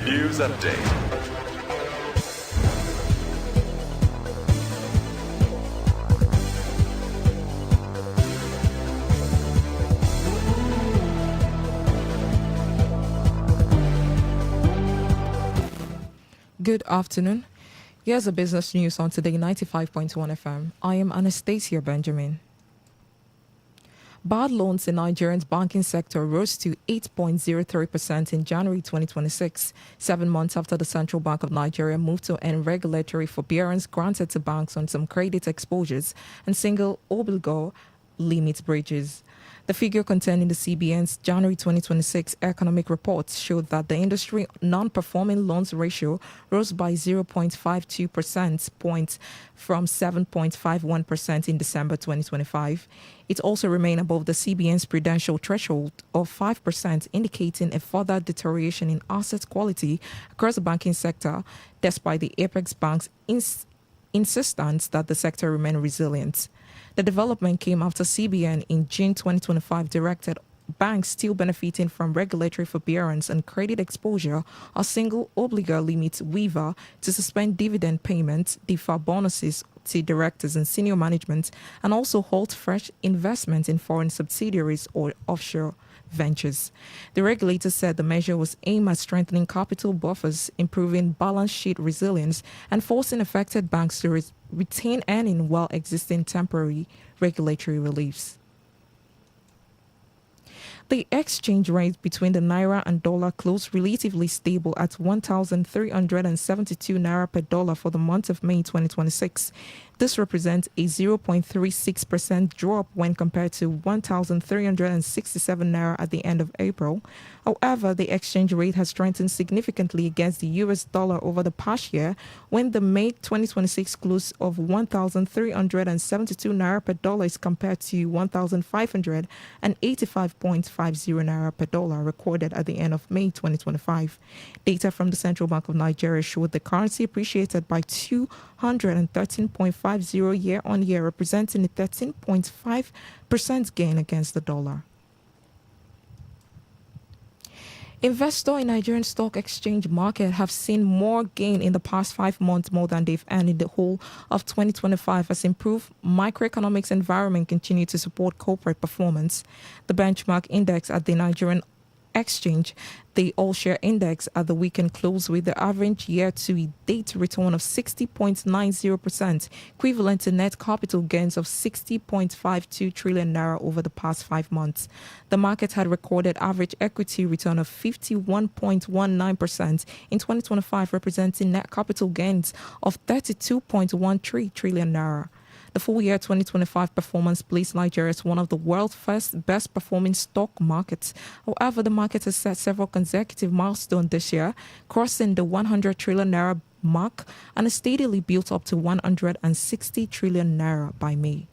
News Update. Good afternoon. Here's the business news on Today 95.1 FM. I am Anastasia Benjamin. Bad loans in Nigeria's banking sector rose to 8.03% in January 2026, 7 months after the Central Bank of Nigeria moved to end regulatory forbearance granted to banks on some credit exposures and single obligor limit breaches. The figure contained in the CBN's January 2026 economic report showed that the industry non-performing loans ratio rose by 0.52 percentage points from 7.51% in December 2025. It also remained above the CBN's prudential threshold of 5%, indicating a further deterioration in asset quality across the banking sector, despite the Apex Bank's insistence that the sector remain resilient. The development came after CBN in June 2025 directed banks still benefiting from regulatory forbearance and credit exposure or single obligor limit waiver to suspend dividend payments, defer bonuses to directors and senior management, and also halt fresh investment in foreign subsidiaries or offshore ventures. The regulator said the measure was aimed at strengthening capital buffers, improving balance sheet resilience, and forcing affected banks to retain earning while existing temporary regulatory reliefs. The exchange rate between the naira and dollar closed relatively stable at 1,372 naira per dollar for the month of May 2026. This represents a 0.36% drop when compared to 1,367 naira at the end of April. However, the exchange rate has strengthened significantly against the US dollar over the past year, when the May 2026 close of 1,372 naira per dollar is compared to 1,585.50 naira per dollar recorded at the end of May 2025. Data from the Central Bank of Nigeria showed the currency appreciated by 213.50 year-on-year, representing a 13.5% gain against the dollar. Investors in Nigerian stock exchange market have seen more gain in the past 5 months, more than they've earned in the whole of 2025, as improved microeconomics environment continue to support corporate performance. The benchmark index at the Nigerian exchange, the all-share index at the weekend close with the average year-to-date return of 60.90%, equivalent to net capital gains of 60.52 trillion naira over the past 5 months. The market had recorded average equity return of 51.19% in 2025, representing net capital gains of 32.13 trillion naira. The full year 2025 performance placed Nigeria as one of the world's first best performing stock markets. However, the market has set several consecutive milestones this year, crossing the 100 trillion naira mark and has steadily built up to 160 trillion naira by May.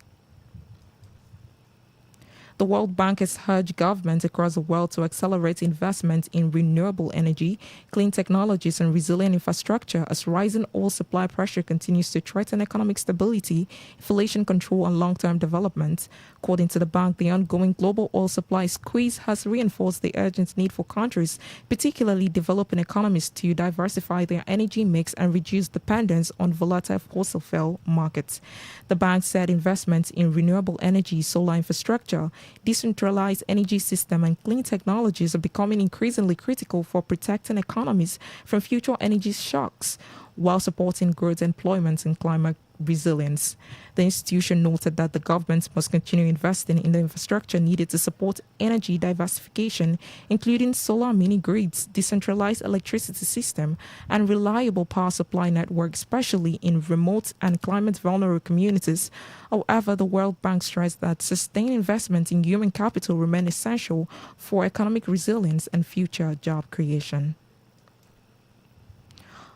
The World Bank has urged governments across the world to accelerate investment in renewable energy, clean technologies, and resilient infrastructure as rising oil supply pressure continues to threaten economic stability, inflation control, and long-term development. According to the bank, the ongoing global oil supply squeeze has reinforced the urgent need for countries, particularly developing economies, to diversify their energy mix and reduce dependence on volatile fossil fuel markets. The bank said investments in renewable energy, solar infrastructure, decentralized energy system, and clean technologies are becoming increasingly critical for protecting economies from future energy shocks while supporting growth, employment, and climate resilience. The institution noted that the government must continue investing in the infrastructure needed to support energy diversification, including solar mini grids, decentralized electricity system, and reliable power supply network, especially in remote and climate vulnerable communities. However, the World Bank stressed that sustained investment in human capital remain essential for economic resilience and future job creation.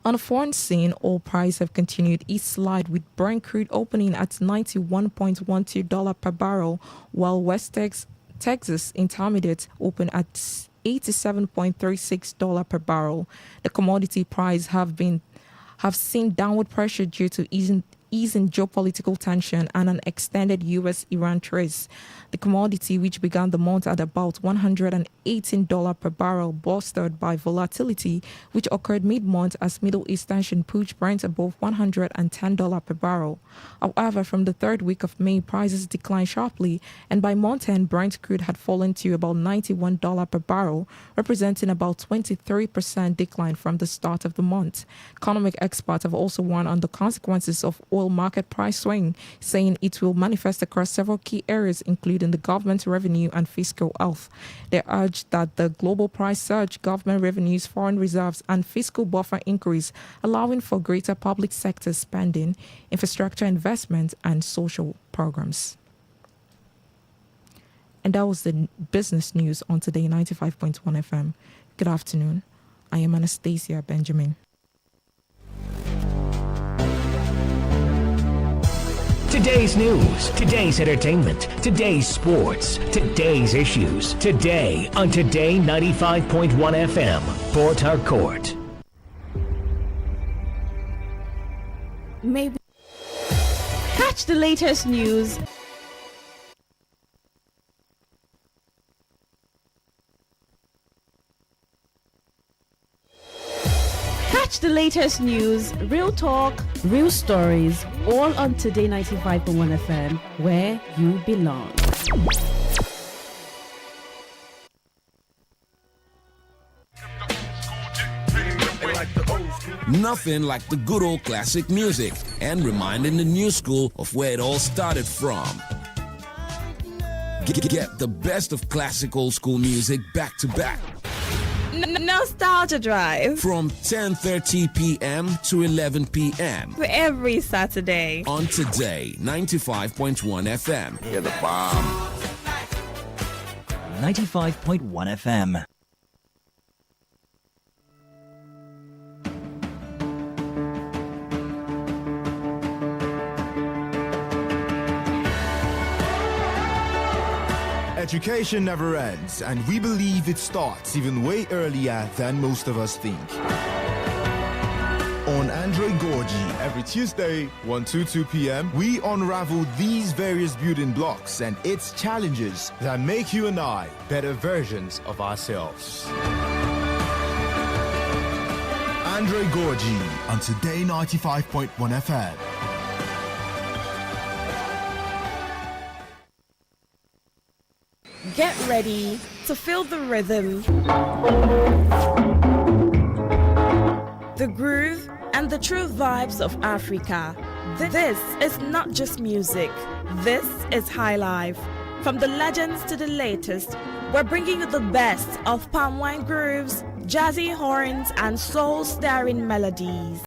On the foreign scene, oil prices have continued its slide, with Brent crude opening at $91.12 per barrel, while West Texas Intermediate opened at $87.36 per barrel. The commodity price have seen downward pressure due to ease in geopolitical tension and an extended U.S.-Iran truce. The commodity, which began the month at about $118 per barrel, bolstered by volatility, which occurred mid-month as Middle East tension pushed Brent above $110 per barrel. However, from the third week of May, prices declined sharply, and by month-end, Brent crude had fallen to about $91 per barrel, representing about 23% decline from the start of the month. Economic experts have also warned on the consequences of oil market price swing, saying it will manifest across several key areas, including the government's revenue and fiscal health. They urged that the global price surge, government revenues, foreign reserves, and fiscal buffer increase, allowing for greater public sector spending, infrastructure investment, and social programs. And that was the business news on Today 95.1 FM. Good afternoon. I am Anastasia Benjamin. Today's news, today's entertainment, today's sports, today's issues. Today on Today 95.1 FM, Port Harcourt. Maybe catch the latest news. Catch the latest news, real talk, real stories, all on Today 95.1 FM, where you belong. Nothing like the good old classic music and reminding the new school of where it all started from. Get the best of classic old school music back to back. Nostalgia Drive From 10:30 p.m. to 11 p.m. every Saturday on Today 95.1 FM. Hear the bomb. 95.1 FM. Education never ends, and we believe it starts even way earlier than most of us think. On Andre Gorgie, every Tuesday, 1 to 2 p.m., we unravel these various building blocks and its challenges that make you and I better versions of ourselves. Andre Gorgie on Today 95.1 FM. Get ready to feel the rhythm, the groove, and the true vibes of Africa. This is not just music. This is high life. From the legends to the latest, we're bringing you the best of palm wine grooves, jazzy horns, and soul-stirring melodies.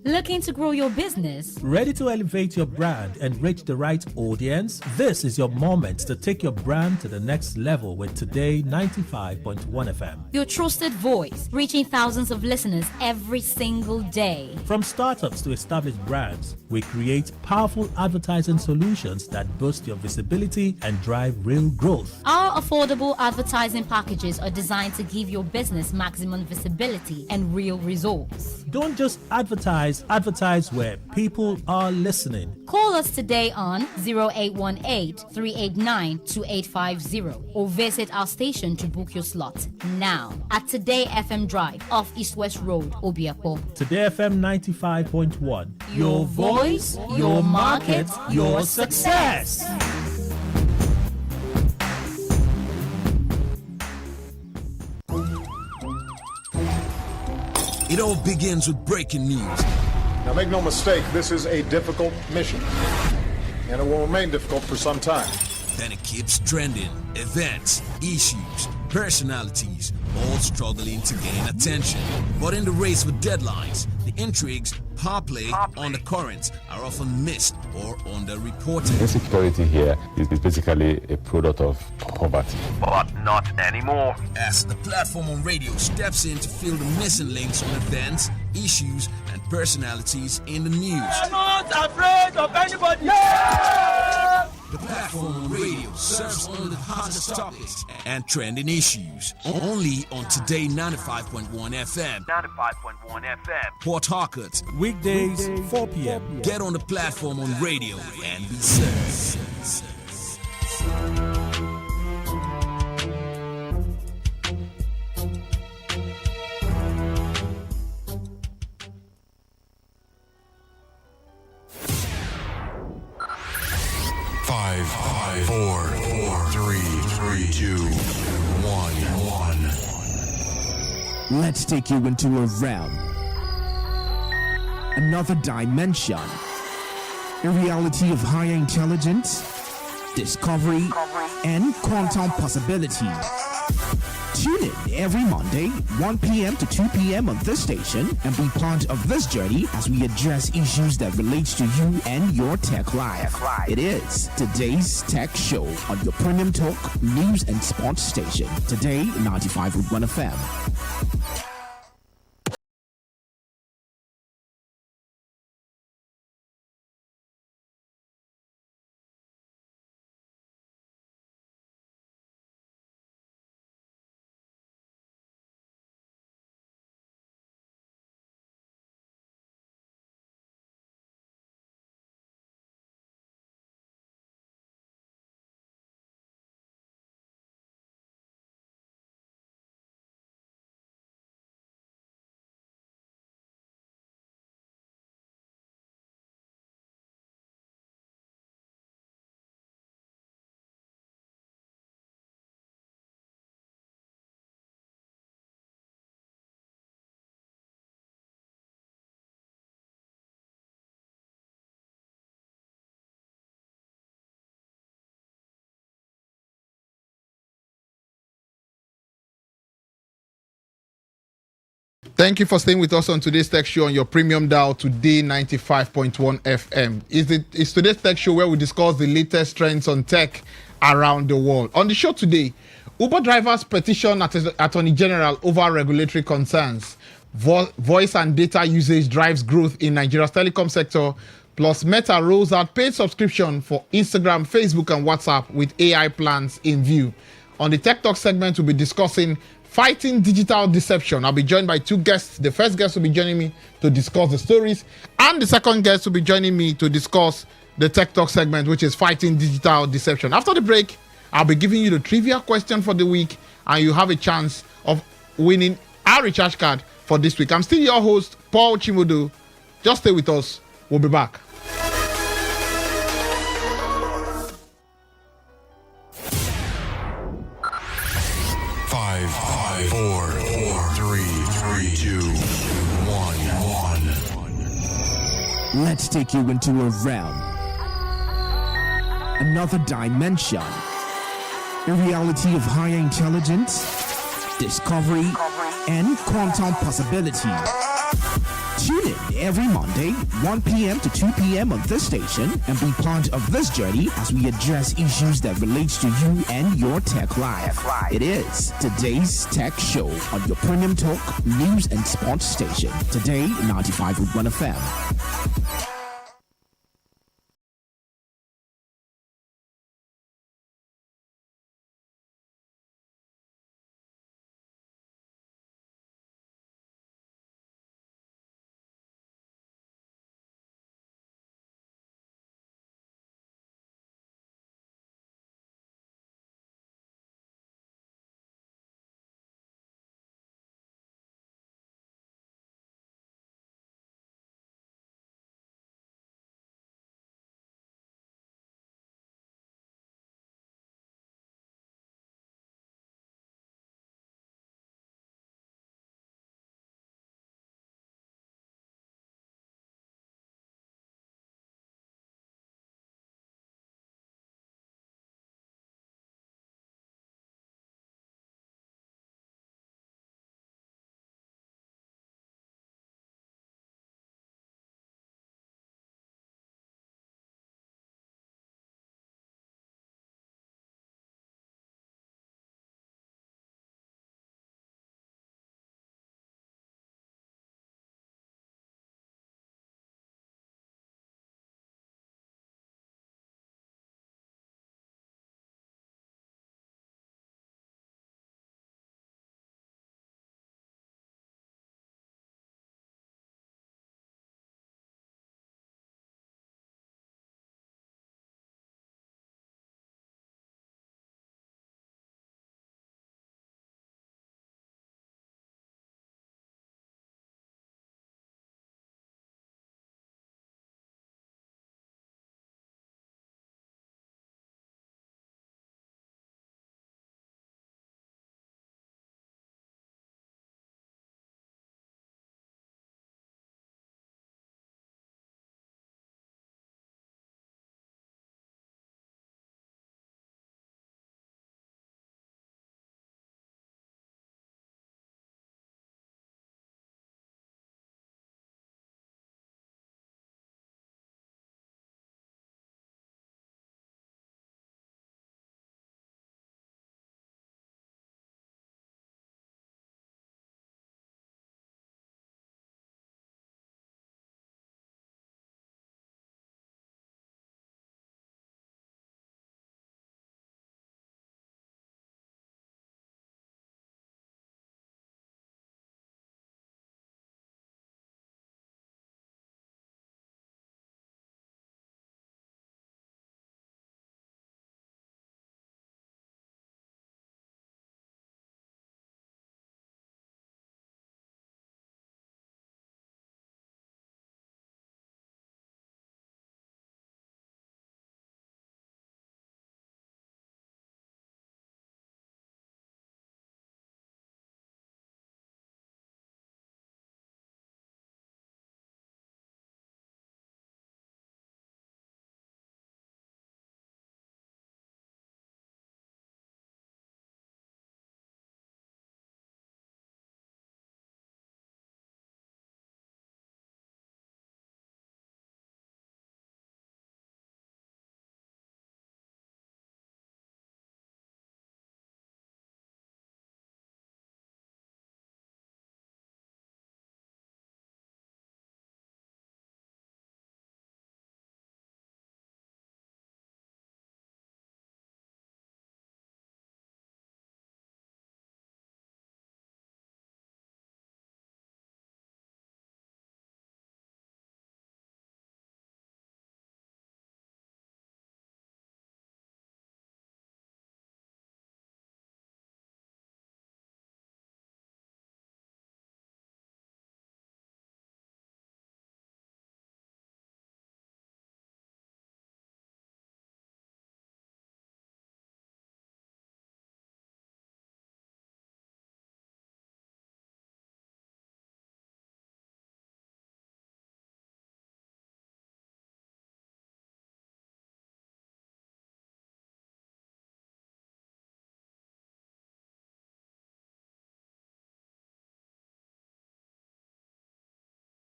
Looking to grow your business? Ready to elevate your brand and reach the right audience? This is your moment to take your brand to the next level with Today 95.1 FM. Your trusted voice, reaching thousands of listeners every single day. From startups to established brands, we create powerful advertising solutions that boost your visibility and drive real growth. Our affordable advertising packages are designed to give your business maximum visibility and real results. Don't just advertise where people are listening. Call us today on 0818-389-2850 or visit our station to book your slot now at Today FM Drive off East West Road, Obiapo. Today FM 95.1. Your voice, your market, your success. It all begins with breaking news. Now, make no mistake, this is a difficult mission, and it will remain difficult for some time. Then it keeps trending. Events, issues, personalities, all struggling to gain attention. But in the race for deadlines, the intrigues, power play, undercurrents are often missed or underreported. Insecurity here is basically a product of poverty. But not anymore. As the platform on radio steps in to fill the missing links on events, issues, and personalities in the news. I'm not afraid of anybody. The platform on radio serves only the hottest topics and trending issues. Only on Today 95.1 FM. 95.1 FM. Port Harcourt. Weekdays, 4 p.m. Get on the platform on radio and be served. 5, 4, 3, 2, 1. Let's take you into a realm, another dimension, a reality of higher intelligence, discovery, and quantum possibility. Tune in every Monday, 1 p.m. to 2 p.m. on this station and be part of this journey as we address issues that relate to you and your tech life. It is Today's Tech Show on your premium talk, news and sports station. Today, 95.1 FM. Thank you for staying with us on today's Tech Show on your premium dial, Today 95.1 FM. It's today's Tech Show where we discuss the latest trends on tech around the world. On the show today, Uber drivers petition Attorney General over regulatory concerns. Voice and data usage drives growth in Nigeria's telecom sector. Plus, Meta rolls out paid subscription for Instagram, Facebook, and WhatsApp with AI plans in view. On the Tech Talk segment, we'll be discussing fighting digital deception. I'll be joined by two guests. The first guest will be joining me to discuss the stories, and the second guest will be joining me to discuss the Tech Talk segment, which is fighting digital deception. After the break, I'll be giving you the trivia question for the week, and you have a chance of winning our recharge card for this week. I'm still your host, Paul Chimudu. Just stay with us. We'll be back. Five, four, 3, 2, 1. Let's take you into a realm, another dimension, a reality of higher intelligence, discovery, and quantum possibility. Tune in every Monday, 1 p.m. to 2 p.m. on this station and be part of this journey as we address issues that relate to you and your tech life. It is Today's Tech Show on your premium talk, news and sports station. Today, 95.1 FM.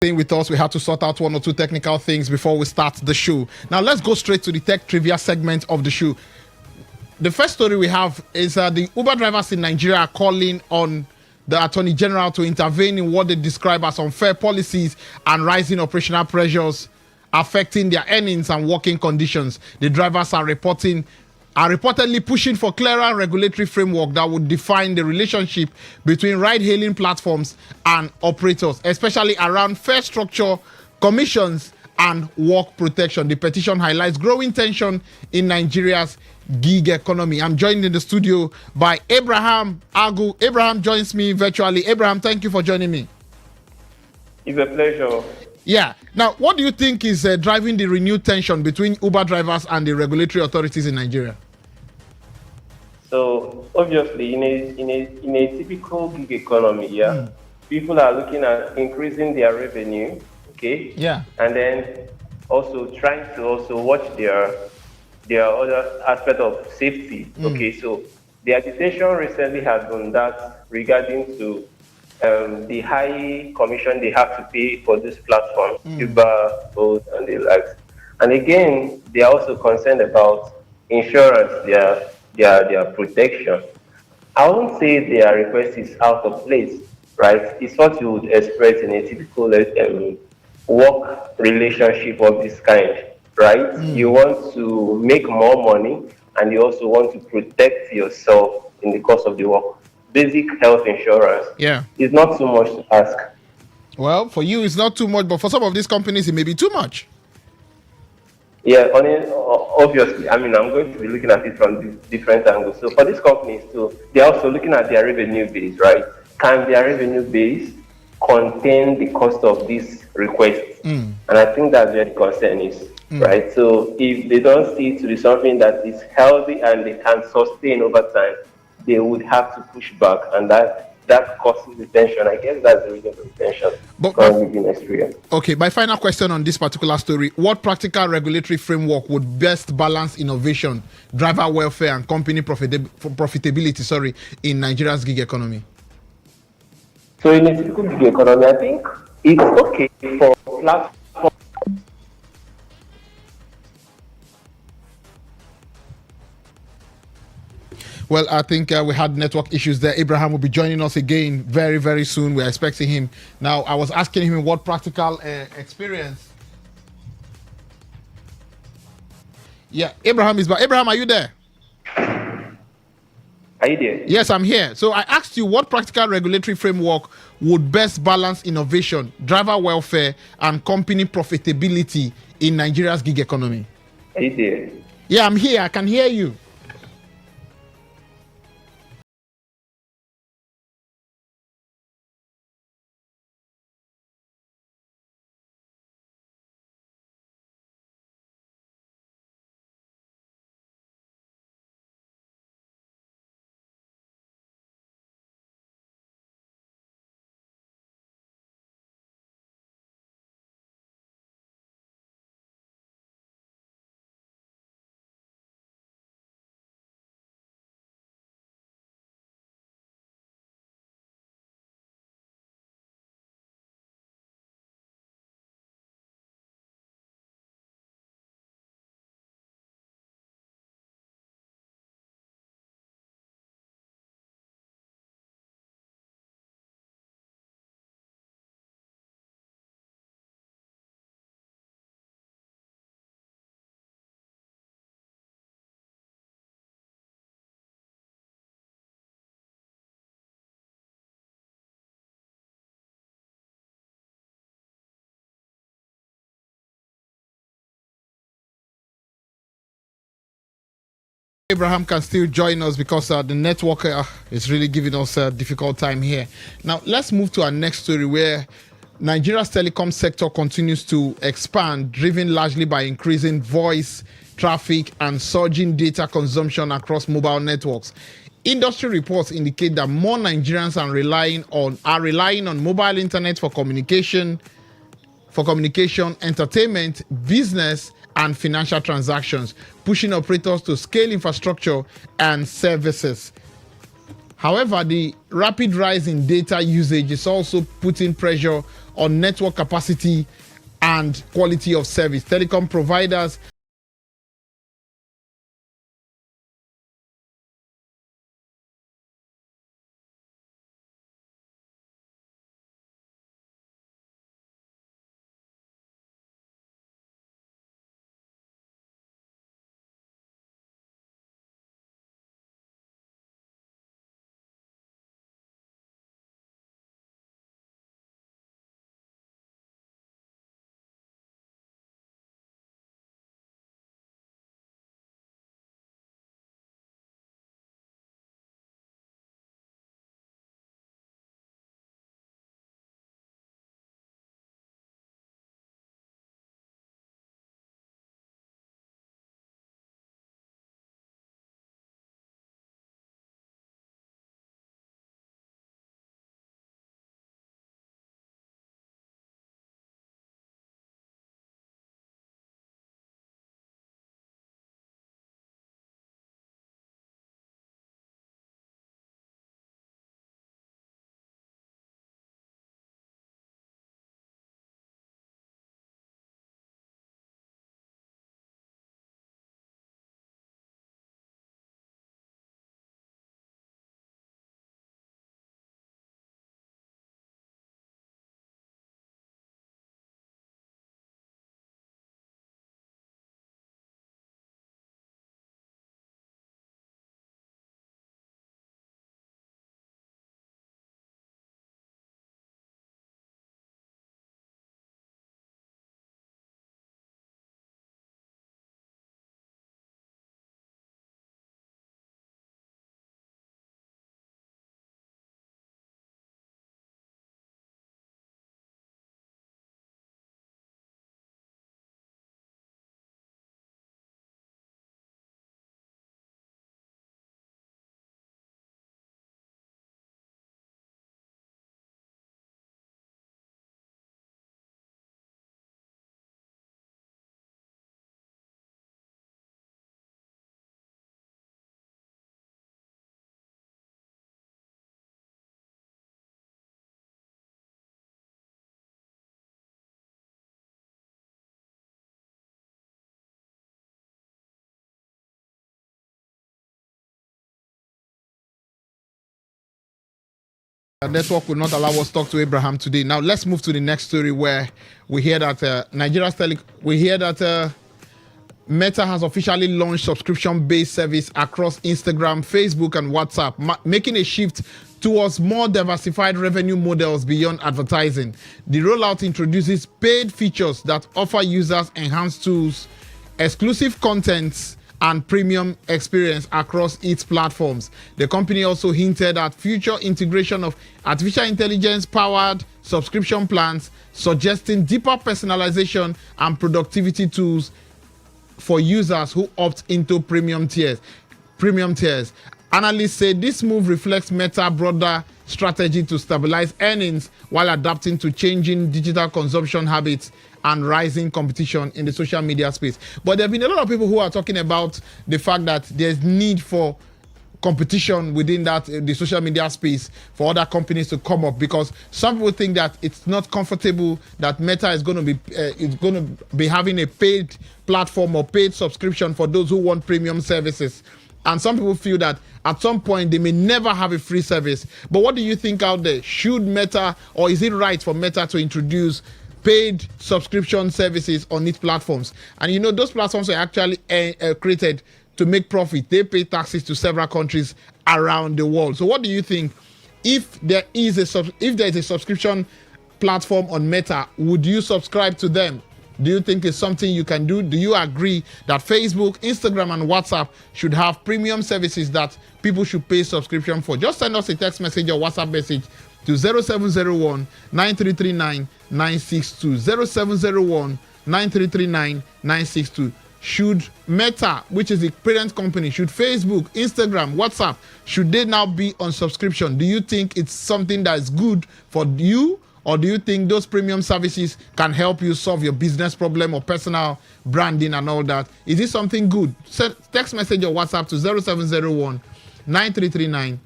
with us. We had to sort out one or two technical things before we start the show. Now let's go straight to the tech trivia segment of the show. The first story we have is the Uber drivers in Nigeria are calling on the Attorney General to intervene in what they describe as unfair policies and rising operational pressures affecting their earnings and working conditions. The drivers are reportedly pushing for clearer regulatory framework that would define the relationship between ride-hailing platforms and operators, especially around fare structure, commissions, and work protection. The petition highlights growing tension in Nigeria's gig economy. I'm joined in the studio by Abraham Agu. Abraham joins me virtually. Abraham, thank you for joining me. It's a pleasure. Yeah. Now, what do you think is driving the renewed tension between Uber drivers and the regulatory authorities in Nigeria? So, obviously, in a typical gig economy, people are looking at increasing their revenue, okay? Yeah. And then also trying to also watch their other aspect of safety, okay? So, the agitation recently has been that regarding to the high commission they have to pay for this platform, Uber, Bolt, and the likes. And again, they are also concerned about insurance, their protection. I won't say their request is out of place, right? It's what you would expect in a typical work relationship of this kind, right? You want to make more money, and you also want to protect yourself in the course of the work. Basic health insurance is not too much to ask. Well, for you, it's not too much, but for some of these companies, it may be too much. Yeah, obviously. I mean, I'm going to be looking at it from different angles. So for these companies too, they're also looking at their revenue base, right? Can their revenue base contain the cost of these requests? And I think that's where the concern is, right? So if they don't see it to be something that is healthy and they can sustain over time, they would have to push back, and that causes the tension. I guess that's the reason for the tension currently in Nigeria. Okay, my final question on this particular story: what practical regulatory framework would best balance innovation, driver welfare, and company profitability? In Nigeria's gig economy. So in a typical gig economy, I think it's okay for platforms. Well, I think we had network issues there. Abraham will be joining us again very, very soon. We're expecting him. Now, I was asking him what practical experience. Yeah, Abraham is back. Abraham, are you there? Are you there? Yes, I'm here. So I asked you what practical regulatory framework would best balance innovation, driver welfare, and company profitability in Nigeria's gig economy. Are you there? Yeah, I'm here. I can hear you. Abraham can still join us because the network is really giving us a difficult time here. Now, let's move to our next story where Nigeria's telecom sector continues to expand, driven largely by increasing voice traffic and surging data consumption across mobile networks. Industry reports indicate that more Nigerians are relying on mobile internet for communication, entertainment, business, and financial transactions, pushing operators to scale infrastructure and services. However, the rapid rise in data usage is also putting pressure on network capacity and quality of service. Telecom providers network will not allow us to talk to Abraham today. Now let's move to the next story where we hear that Meta has officially launched subscription-based service across Instagram, Facebook, and WhatsApp, making a shift towards more diversified revenue models beyond advertising. The rollout introduces paid features that offer users enhanced tools, exclusive contents, and premium experience across its platforms. The company also hinted at future integration of artificial intelligence-powered subscription plans, suggesting deeper personalization and productivity tools for users who opt into premium tiers. Analysts say this move reflects Meta's broader strategy to stabilize earnings while adapting to changing digital consumption habits and rising competition in the social media space. But there have been a lot of people who are talking about the fact that there's need for competition within that the social media space for other companies to come up, because some people think that it's not comfortable that Meta is going to be having a paid platform or paid subscription for those who want premium services. And some people feel that at some point they may never have a free service. But what do you think out there? Should Meta, or is it right for Meta to introduce paid subscription services on its platforms? And you know, those platforms are actually created to make profit. They pay taxes to several countries around the world. So what do you think? If there is a subscription platform on Meta, would you subscribe to them? Do you think it's something you can do? Do you agree that Facebook, Instagram, and WhatsApp should have premium services that people should pay subscription for? Just send us a text message or WhatsApp message to 0701 9339 962. 0701 9339 962. Should Meta, which is the parent company, should Facebook, Instagram, WhatsApp, should they now be on subscription? Do you think it's something that is good for you? Or do you think those premium services can help you solve your business problem or personal branding and all that? Is it something good? Text message or WhatsApp to 0701 9339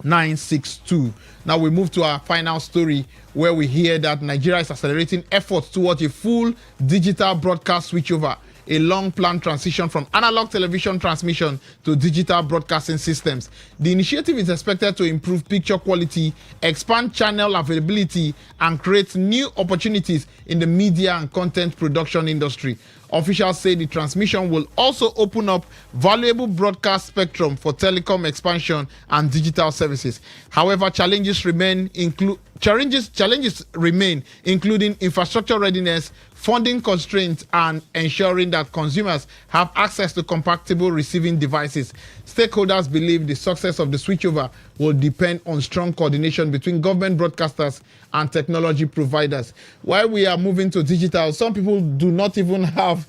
962. Now we move to our final story where we hear that Nigeria is accelerating efforts towards a full digital broadcast switchover, a long-planned transition from analog television transmission to digital broadcasting systems. The initiative is expected to improve picture quality, expand channel availability, and create new opportunities in the media and content production industry. Officials say the transmission will also open up valuable broadcast spectrum for telecom expansion and digital services. However, challenges remain, including infrastructure readiness, funding constraints, and ensuring that consumers have access to compatible receiving devices. Stakeholders believe the success of the switchover will depend on strong coordination between government broadcasters and technology providers. While we are moving to digital, some people do not even have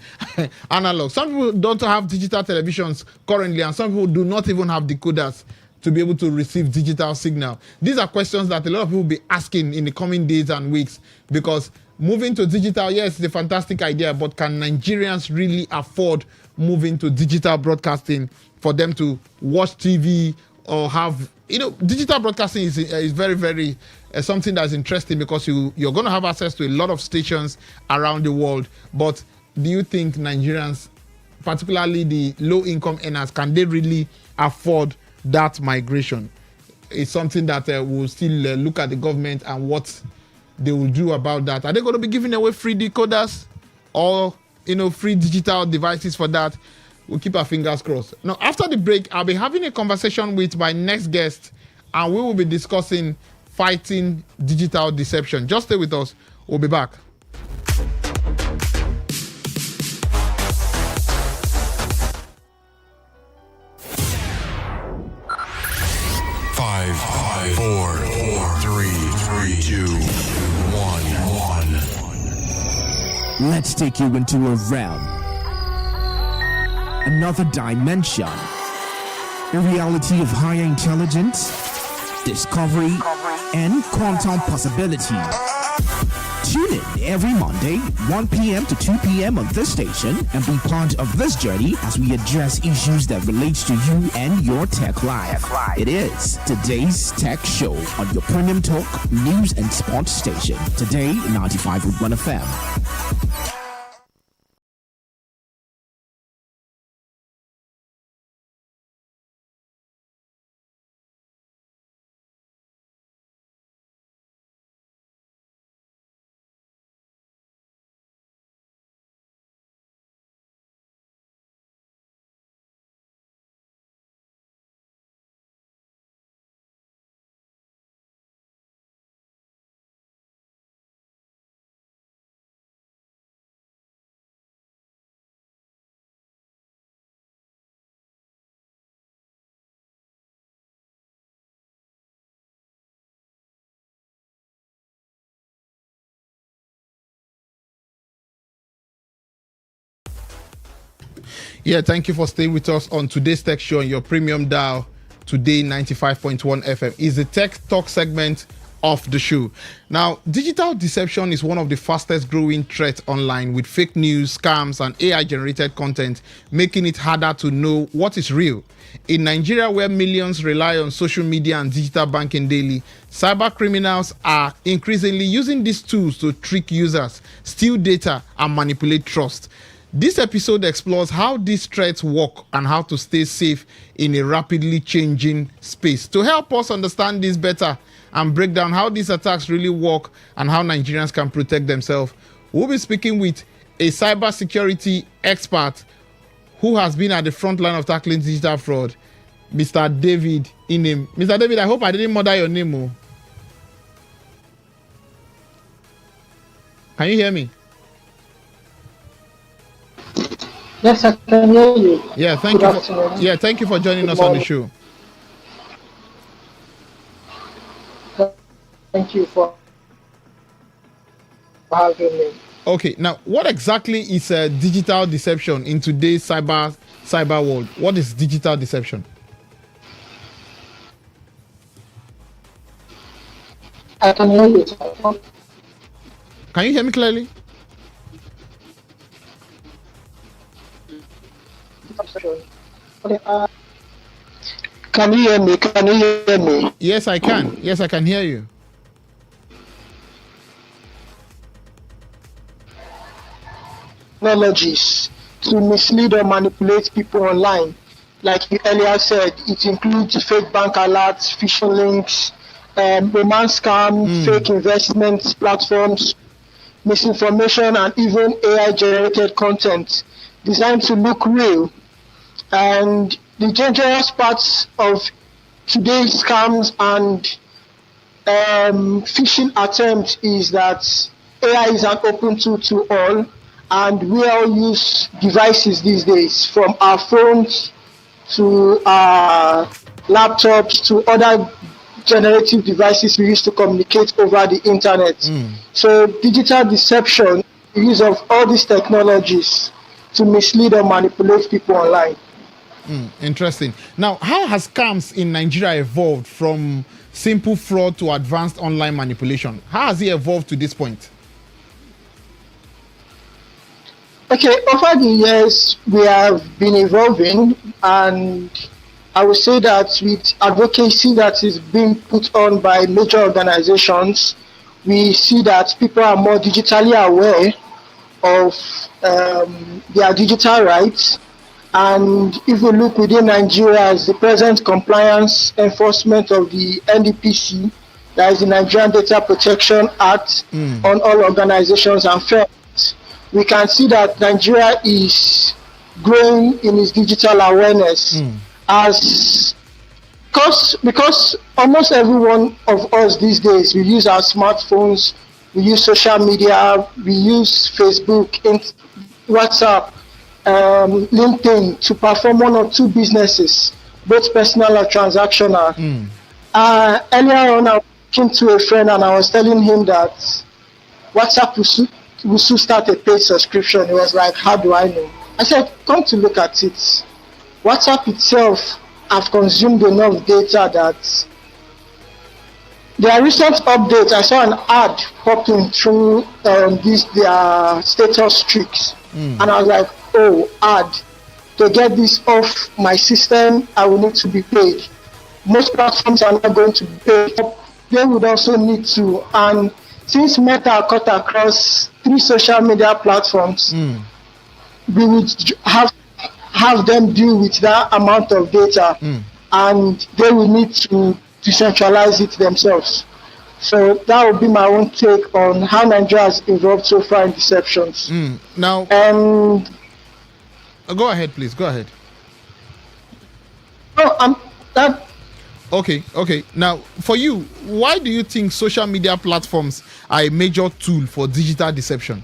analog. Some people don't have digital televisions currently, and some people do not even have decoders to be able to receive digital signal. These are questions that a lot of people will be asking in the coming days and weeks, because moving to digital, yes, it's a fantastic idea, but can Nigerians really afford moving to digital broadcasting for them to watch TV or have, digital broadcasting is very, very something that's interesting, because you're going to have access to a lot of stations around the world. But do you think Nigerians, particularly the low-income earners, can they really afford that migration? It's something that we'll still look at the government and what they will do about that. Are they going to be giving away free decoders or free digital devices for that? We'll keep our fingers crossed. Now, after the break, I'll be having a conversation with my next guest, and we will be discussing fighting digital deception. Just stay with us. We'll be back. Five, four, three, two, one. Let's take you into a realm, another dimension, a reality of higher intelligence, discovery, and quantum possibility. Tune in every Monday, 1 p.m. to 2 p.m. on this station and be part of this journey as we address issues that relate to you and your tech life. It is Today's Tech Show on your premium talk, news, and sports station. Today, 95.1 FM. Yeah, thank you for staying with us on today's tech show on your premium dial. Today 95.1 FM is the tech talk segment of the show. Now, digital deception is one of the fastest growing threats online, with fake news, scams, and AI generated content making it harder to know what is real. In Nigeria, where millions rely on social media and digital banking daily, cyber criminals are increasingly using these tools to trick users, steal data, and manipulate trust. This episode explores how these threats work and how to stay safe in a rapidly changing space. To help us understand this better and break down how these attacks really work and how Nigerians can protect themselves, we'll be speaking with a cybersecurity expert who has been at the front line of tackling digital fraud, Mr. David Inem. Mr. David, I hope I didn't murder your name. Oh. Can you hear me? Yes, I can hear you. Yeah, thank you. Thank you for joining us on the show. Thank you for having me. Okay, now what exactly is digital deception in today's cyber world? What is digital deception? I can hear you. Can you hear me clearly? Can you hear me? Can you hear me? Yes, I can. Yes, I can hear you. Technologies to mislead or manipulate people online. Like you earlier said, it includes fake bank alerts, phishing links, romance scam, fake investment platforms, misinformation, and even AI-generated content designed to look real. And the dangerous parts of today's scams and phishing attempts is that AI is an open tool to all, and we all use devices these days, from our phones to our laptops to other generative devices we use to communicate over the internet. So digital deception, the use of all these technologies to mislead or manipulate people online. Interesting. Now, how has scams in Nigeria evolved from simple fraud to advanced online manipulation? How has it evolved to this point? Okay, over the years, we have been evolving, and I would say that with advocacy that is being put on by major organizations, we see that people are more digitally aware of their digital rights. And if we look within Nigeria, the present compliance enforcement of the NDPC, that is the Nigerian Data Protection Act, on all organizations and firms, we can see that Nigeria is growing in its digital awareness because almost every one of us these days, we use our smartphones, we use social media, we use Facebook, WhatsApp, LinkedIn to perform one or two businesses, both personal or transactional. Earlier on, I was talking to a friend and I was telling him that WhatsApp will soon start a paid subscription. He was like, how do I know? I said, come to look at it. WhatsApp itself have consumed enough data that their recent update, I saw an ad popping through their status streaks. And I was like, oh, ad, to get this off my system, I will need to be paid. Most platforms are not going to be paid. They would also need to. And since Meta are cut across 3 social media platforms, we would have them deal with that amount of data, and they will need to decentralize it themselves. So that would be my own take on how Nigeria has evolved so far in deceptions. Now, go ahead, please. Go ahead. Okay. Now, for you, why do you think social media platforms are a major tool for digital deception?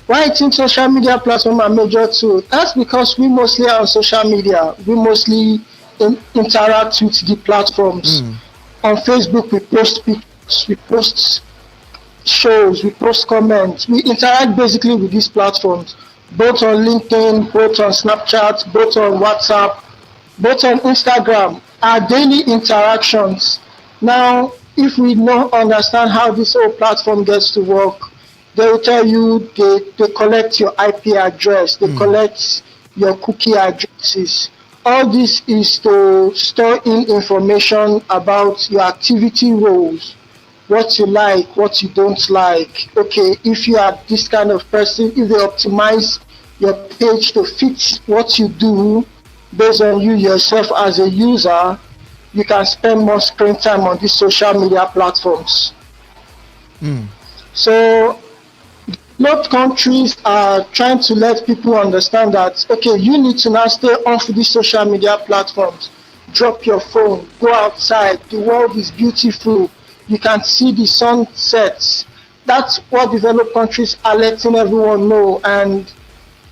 Why I think social media platforms are a major tool? That's because we mostly are on social media. We mostly interact with the platforms. On Facebook, we post pictures, we post shows, we post comments. We interact basically with these platforms, both on LinkedIn, both on Snapchat, both on WhatsApp, both on Instagram. Our daily interactions. Now, if we don't understand how this whole platform gets to work, they will tell you they collect your IP address, they collect your cookie addresses. All this is to store in information about your activity roles, what you like, what you don't like. Okay, if you are this kind of person, if they optimize your page to fit what you do based on you yourself as a user, you can spend more screen time on these social media platforms. So most countries are trying to let people understand that, okay, you need to now stay off these social media platforms. Drop your phone, go outside. The world is beautiful. You can see the sunsets. That's what developed countries are letting everyone know, and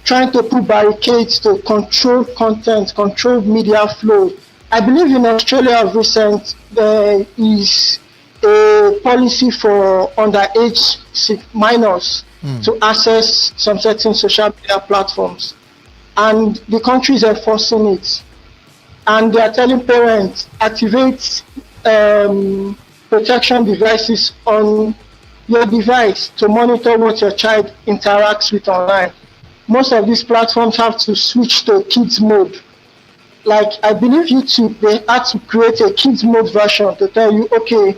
trying to put barricades to control content, control media flow. I believe in Australia of recent, there is a policy for underage minors to access some certain social media platforms, and the country is enforcing it, and they are telling parents, activate protection devices on your device to monitor what your child interacts with online. Most of these platforms have to switch to kids mode like I believe YouTube, they had to create a kids mode version to tell you, okay,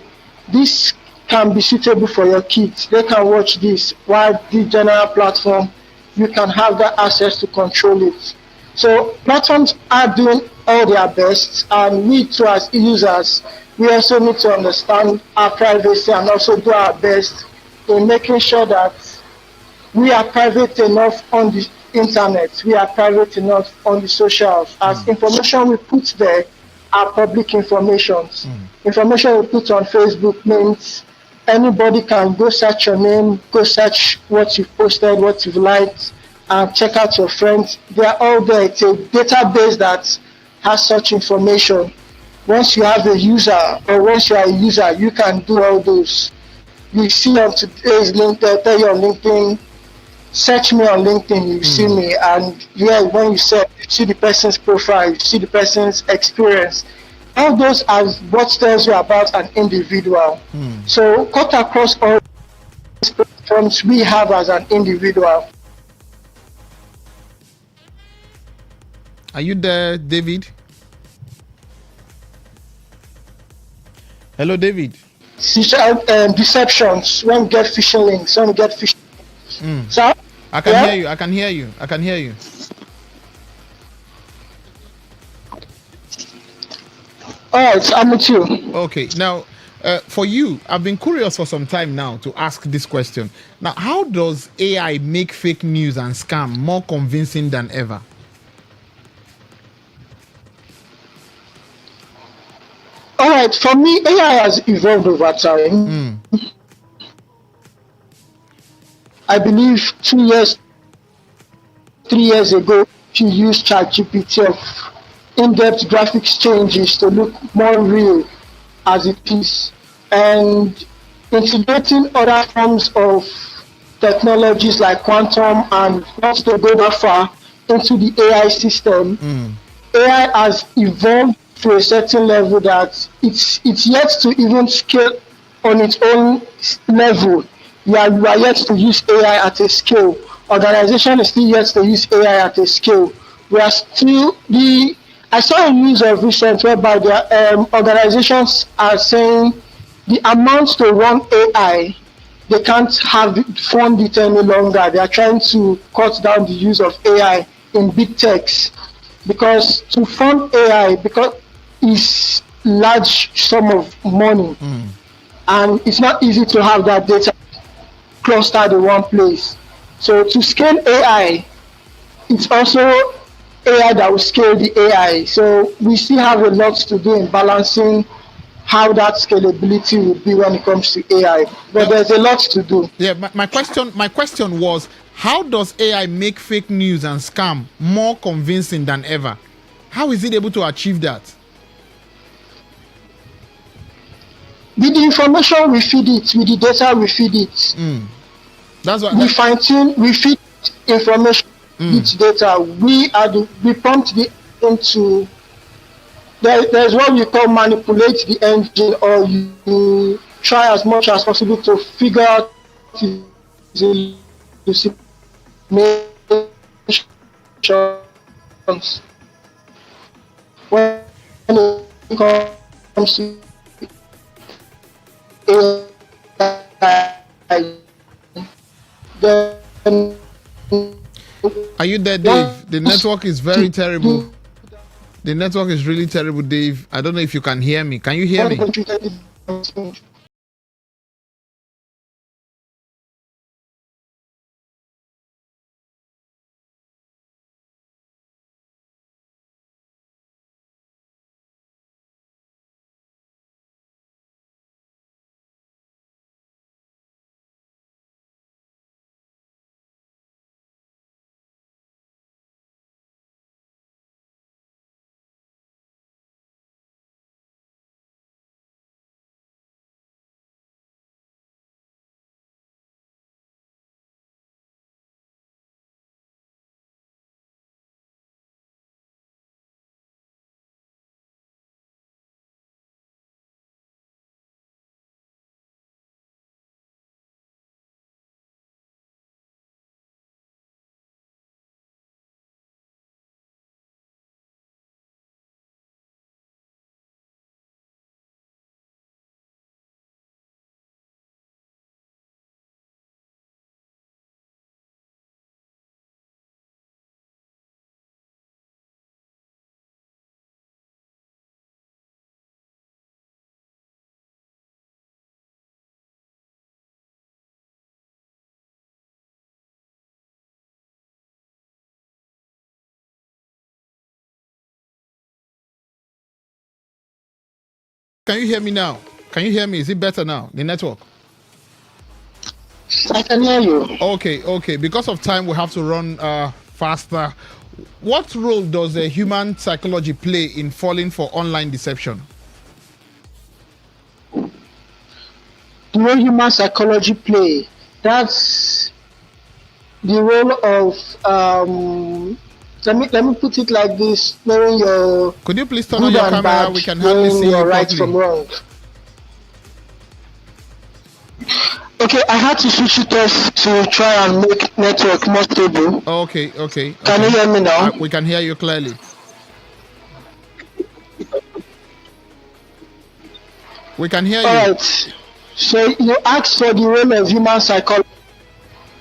this can be suitable for your kids. They can watch this. While the general platform, you can have that access to control it. So platforms are doing all their best, and we too as users, we also need to understand our privacy and also do our best in making sure that we are private enough on the internet, we are private enough on the socials, as information we put there are public informations. Information we put on Facebook means anybody can go search your name, go search what you've posted, what you've liked, and check out your friends. They are all there. It's a database that has such information. Once you have a user, or once you are a user, you can do all those. You see on today's link, tell you on LinkedIn, search me on LinkedIn, you see me, and yeah, when you search, you see the person's profile, you see the person's experience. All those are what tells you about an individual. So cut across all platforms we have as an individual. Are you there, David? Hello, David. Deceptions, when we get phishing links, when we get phishing. So, I can hear you. I can hear you. I can hear you. All right, I'm with you. Okay, now for you, I've been curious for some time now to ask this question. Now, how does AI make fake news and scam more convincing than ever? All right, for me, AI has evolved over time. I believe 2 years, 3 years ago, you used ChatGPT of in-depth graphics changes to look more real as it is, and integrating other forms of technologies like quantum and not to go that far into the AI system. AI has evolved to a certain level that it's yet to even scale on its own level. You are yet to use AI at a scale. Organization is still yet to use AI at a scale. We are still I saw a news of recent whereby the organizations are saying the amount to run AI, they can't fund it any longer. They are trying to cut down the use of AI in big techs, because to fund AI, because it's large sum of money, and it's not easy to have that data clustered in one place. So to scale AI, it's also AI that will scale the AI. So we still have a lot to do in balancing how that scalability would be when it comes to AI. But there's a lot to do. Yeah, my question was, how does AI make fake news and scam more convincing than ever? How is it able to achieve that? With the information we feed it, with the data we feed it. That's what we fine tune, we feed information, with data. We prompt the into. There's what we call manipulate the engine, or you try as much as possible to figure out hallucinations. When it comes to AI, then are you there, Dave? The network is very terrible. The network is really terrible, Dave. I don't know if you can hear me. Can you hear me? can you hear me now? Can you hear me? Is it better now? The network? I can hear you. Okay. Because of time, we have to run faster. What role does a human psychology play in falling for online deception? The role human psychology play, that's the role of let me put it like this, knowing your could you please turn on your camera? Bad, we can hardly see you right from wrong. Okay, I had to switch it off to try and make network more stable. Okay. Can you hear me now? We can hear you clearly. We can hear you. Alright. So you asked for the role of human psychology.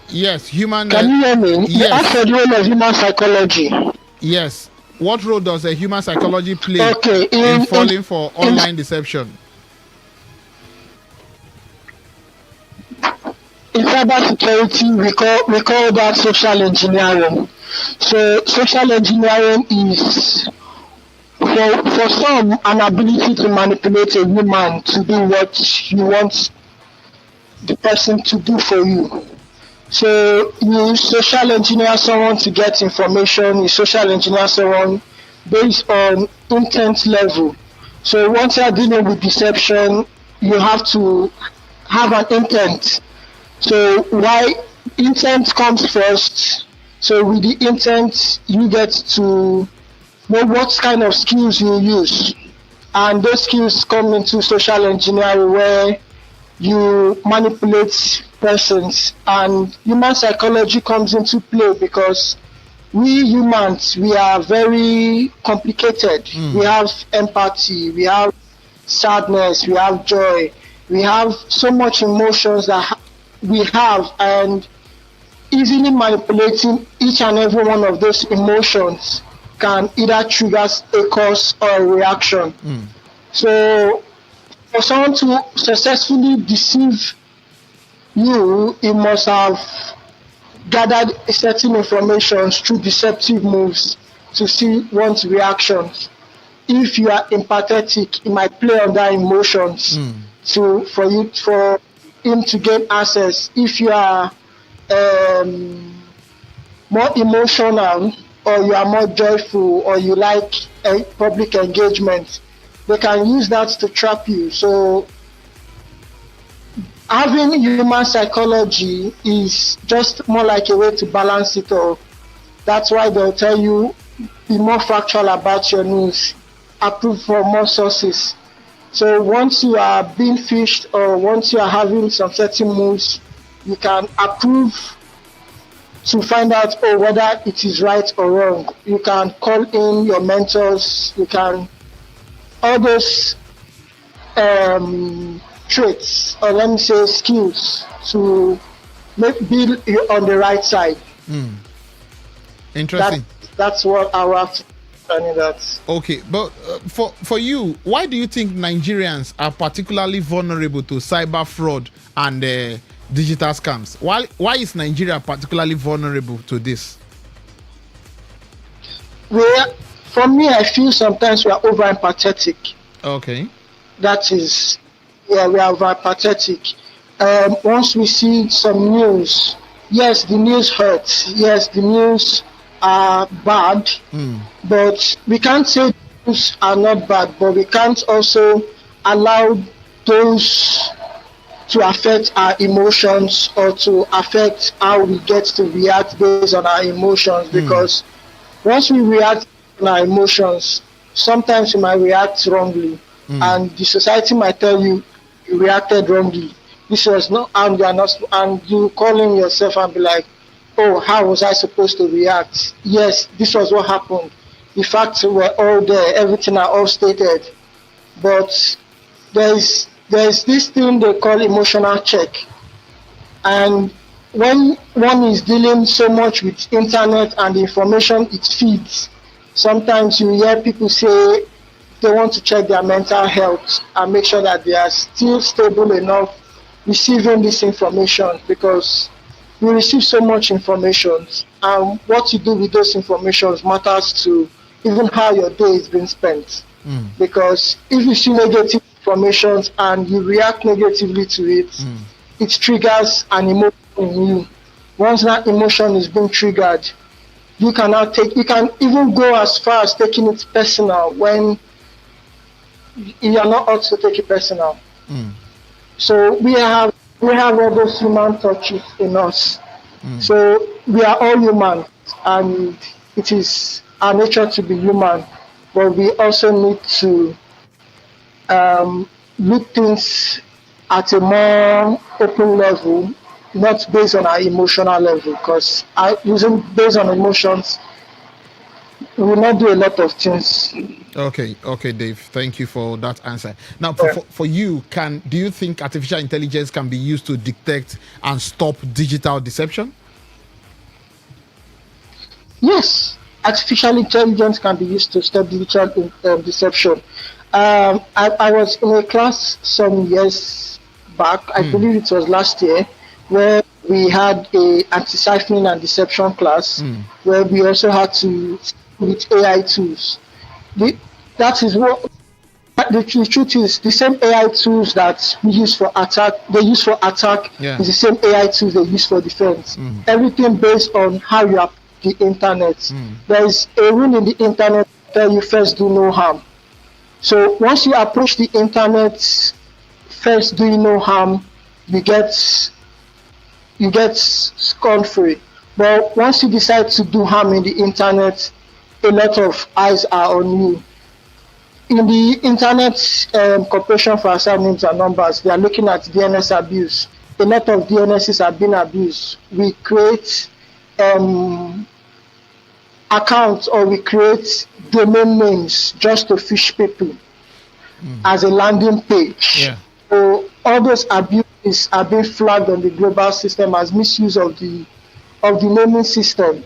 Yes, human. Can you hear me? Yes. You asked for the role of human psychology. Yes. What role does a human psychology play in falling for online deception? In cybersecurity, we call that social engineering. So social engineering is for some an ability to manipulate a human to do what you want the person to do for you. So you social engineer someone to get information, you social engineer someone based on intent level. So once you are dealing with deception, you have to have an intent. So why intent comes first. So with the intent, you get to know what kind of skills you use. And those skills come into social engineering where you manipulate persons, and human psychology comes into play because we humans, we are very complicated. We have empathy, we have sadness, we have joy, we have so much emotions that we have, and easily manipulating each and every one of those emotions can either trigger a cause or a reaction. So for someone to successfully deceive you, he must have gathered certain information through deceptive moves to see one's reactions. If you are empathetic, he might play on that emotions for him to gain access. If you are more emotional, or you are more joyful, or you like public engagement, they can use that to trap you. So having human psychology is just more like a way to balance it all. That's why they'll tell you, be more factual about your news, approve for more sources. So once you are being fished, or once you are having some certain moves, you can approve to find out whether it is right or wrong. You can call in your mentors, you can all those traits, or let me say skills, to be on the right side. Interesting. That's what I have that. Okay, but for you, why do you think Nigerians are particularly vulnerable to cyber fraud and digital scams? Why is Nigeria particularly vulnerable to this? For me, I feel sometimes we are over empathetic. Okay. That is, we are over empathetic. Once we see some news, yes, the news hurts. Yes, the news are bad, but we can't say news are not bad, but we can't also allow those to affect our emotions or to affect how we get to react based on our emotions, because once we react on our emotions, sometimes we might react wrongly, and the society might tell you you reacted wrongly. This was not, and you calling yourself and be like, oh, how was I supposed to react? Yes, this was what happened. The facts were all there, everything are all stated. But there's this thing they call emotional check. And when one is dealing so much with internet and the information it feeds, sometimes you hear people say they want to check their mental health and make sure that they are still stable enough receiving this information, because you receive so much information, and what you do with those informations matters to even how your day is being spent. Because if you see negative information and you react negatively to it, it triggers an emotion in you. Once that emotion is being triggered, you can even go as far as taking it personal when you are not ought to take it personal. So we have all those human touches in us. So we are all human, and it is our nature to be human, but we also need to look things at a more open level, not based on our emotional level, because using based on emotions, we will not do a lot of things. Okay, Dave. Thank you for that answer. Now, for you, do you think artificial intelligence can be used to detect and stop digital deception? Yes, artificial intelligence can be used to stop digital deception. I was in a class some years back, I believe it was last year, where we had a anti-siphoning and deception class, where we also had to with AI tools. That is what the truth is. The same AI tools that we use for attack, is the same AI tools they use for defense. Everything based on how you approach the internet. There is a rule in the internet that you first do no harm. So once you approach the internet, first doing no harm, you get scot-free. But once you decide to do harm in the internet, a lot of eyes are on you. In the Internet Corporation for Assigned Names and Numbers, they are looking at DNS abuse. A lot of DNSs have been abused. We create accounts or we create domain names just to fish people as a landing page. So all those abuses are being flagged on the global system as misuse of the naming system.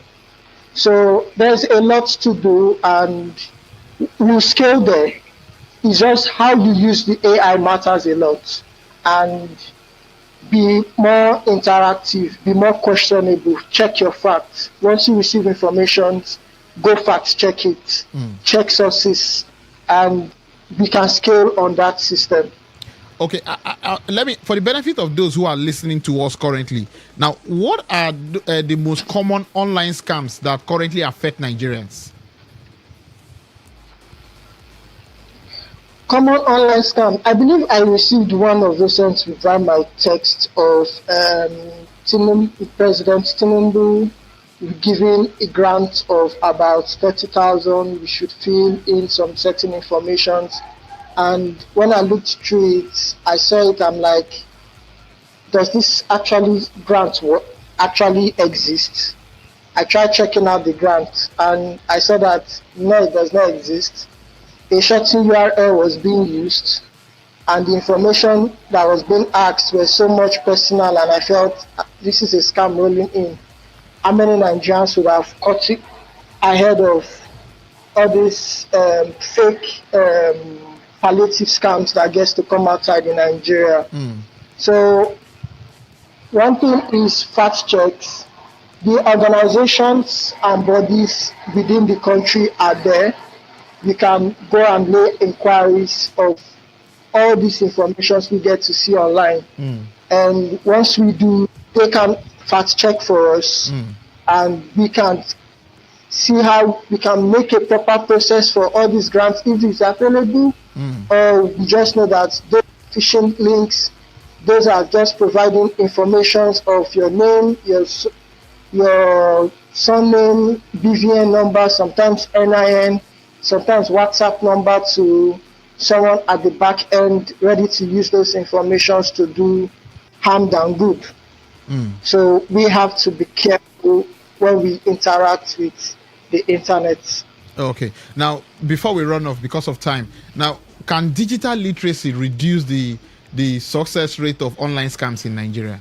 So there's a lot to do, and we'll scale there. It's just how you use the AI matters a lot, and be more interactive, be more questionable, check your facts. Once you receive information, go fact check it, check sources, and we can scale on that system. Okay, let me, for the benefit of those who are listening to us currently, now, what are the most common online scams that currently affect Nigerians? Common online scam. I believe I received one of those sent via my text of President Tinubu giving a grant of about 30,000. We should fill in some certain information. And when I looked through it, I saw it. I'm like, does this grant actually exist? I tried checking out the grant, and I saw that no, it does not exist. A certain URL was being used, and the information that was being asked was so much personal, and I felt this is a scam rolling in. How many Nigerians would have caught it ahead of all these fake palliative scams that gets to come outside in Nigeria? So one thing is fact checks. The organizations and bodies within the country are there. We can go and lay inquiries of all these informations we get to see online. And once we do, they can fact check for us, and we can see how we can make a proper process for all these grants if it's available, or we just know that those phishing links, those are just providing information of your name, your surname, BVN number, sometimes NIN, sometimes WhatsApp number to someone at the back end ready to use those informations to do harm than good. So we have to be careful when we interact with the internet. Okay. Now, before we run off because of time, now, can digital literacy reduce the success rate of online scams in Nigeria?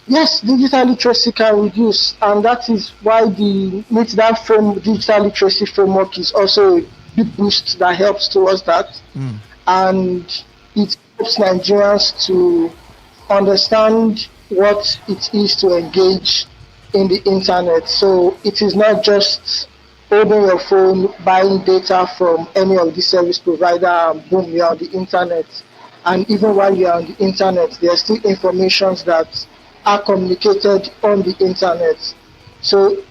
Yes, digital literacy can reduce, and that is why the digital literacy framework is also a big boost that helps towards that. And it helps Nigerians to understand what it is to engage in the internet. So it is not just holding your phone, buying data from any of the service provider, and boom, you're on the internet. And even while you're on the internet, there are still informations that are communicated on the internet. So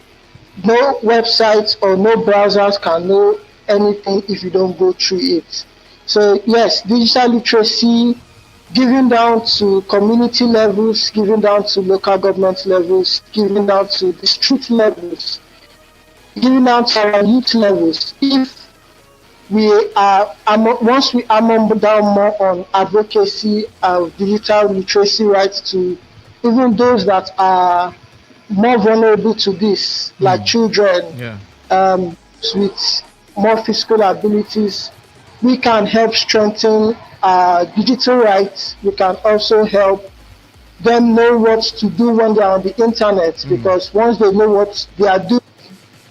no websites or no browsers can know anything if you don't go through it. So yes, digital literacy, giving down to community levels, giving down to local government levels, giving down to the street levels, giving down to our youth levels. If we are once we armor down more on advocacy of digital literacy rights to even those that are more vulnerable to this, like children, with more physical abilities, we can help strengthen digital rights. We can also help them know what to do when they are on the internet, because once they know what they are doing,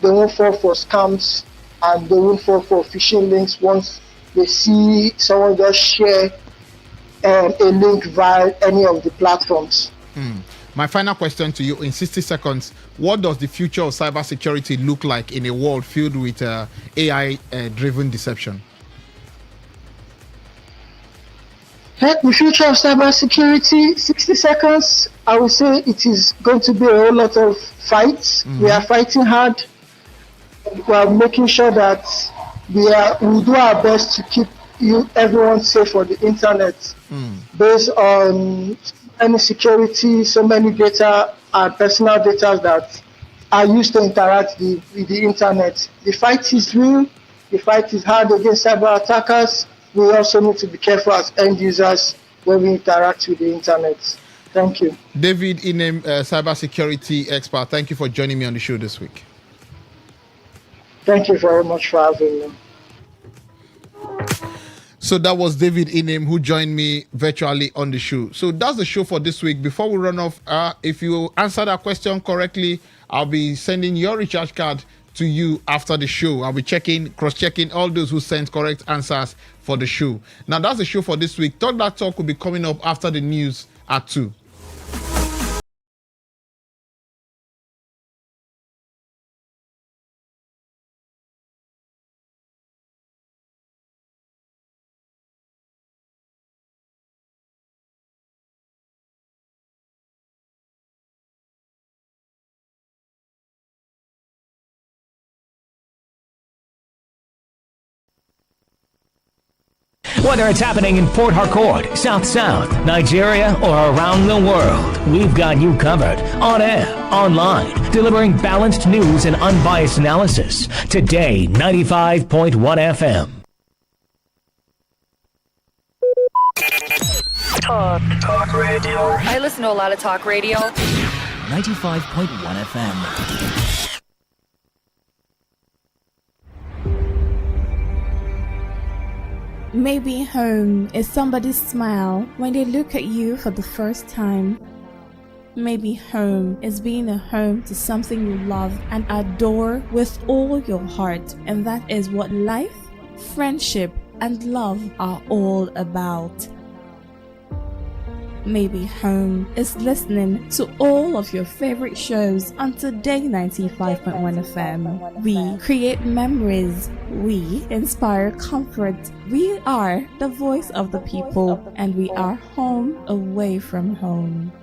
they won't fall for scams and they won't fall for phishing links once they see someone just share a link via any of the platforms. My final question to you in 60 seconds: what does the future of cybersecurity look like in a world filled with AI-driven deception? The future of cybersecurity, 60 seconds, I would say it is going to be a whole lot of fights. We are fighting hard. We are making sure that we do our best to keep everyone safe on the internet, based on any security, so many data and personal data that are used to interact with the internet. The fight is real. The fight is hard against cyber attackers. We also need to be careful as end users when we interact with the internet. Thank you. David Inem, cybersecurity expert, thank you for joining me on the show this week. Thank you very much for having me. So that was David Inem, who joined me virtually on the show. So that's the show for this week. Before we run off, if you answer that question correctly, I'll be sending your recharge card to you after the show. I'll be cross-checking all those who sent correct answers for the show. Now that's the show for this week. Talk That Talk will be coming up after the news at 2. Whether it's happening in Port Harcourt, South South, Nigeria, or around the world, we've got you covered. On air, online, delivering balanced news and unbiased analysis. Today, 95.1 FM. Talk radio. I listen to a lot of talk radio. 95.1 FM. Maybe home is somebody's smile when they look at you for the first time. Maybe home is being a home to something you love and adore with all your heart, and that is what life, friendship, and love are all about. Maybe home is listening to all of your favorite shows on Today 95.1 FM. We create memories. We inspire comfort. We are the voice of the people, and we are home away from home.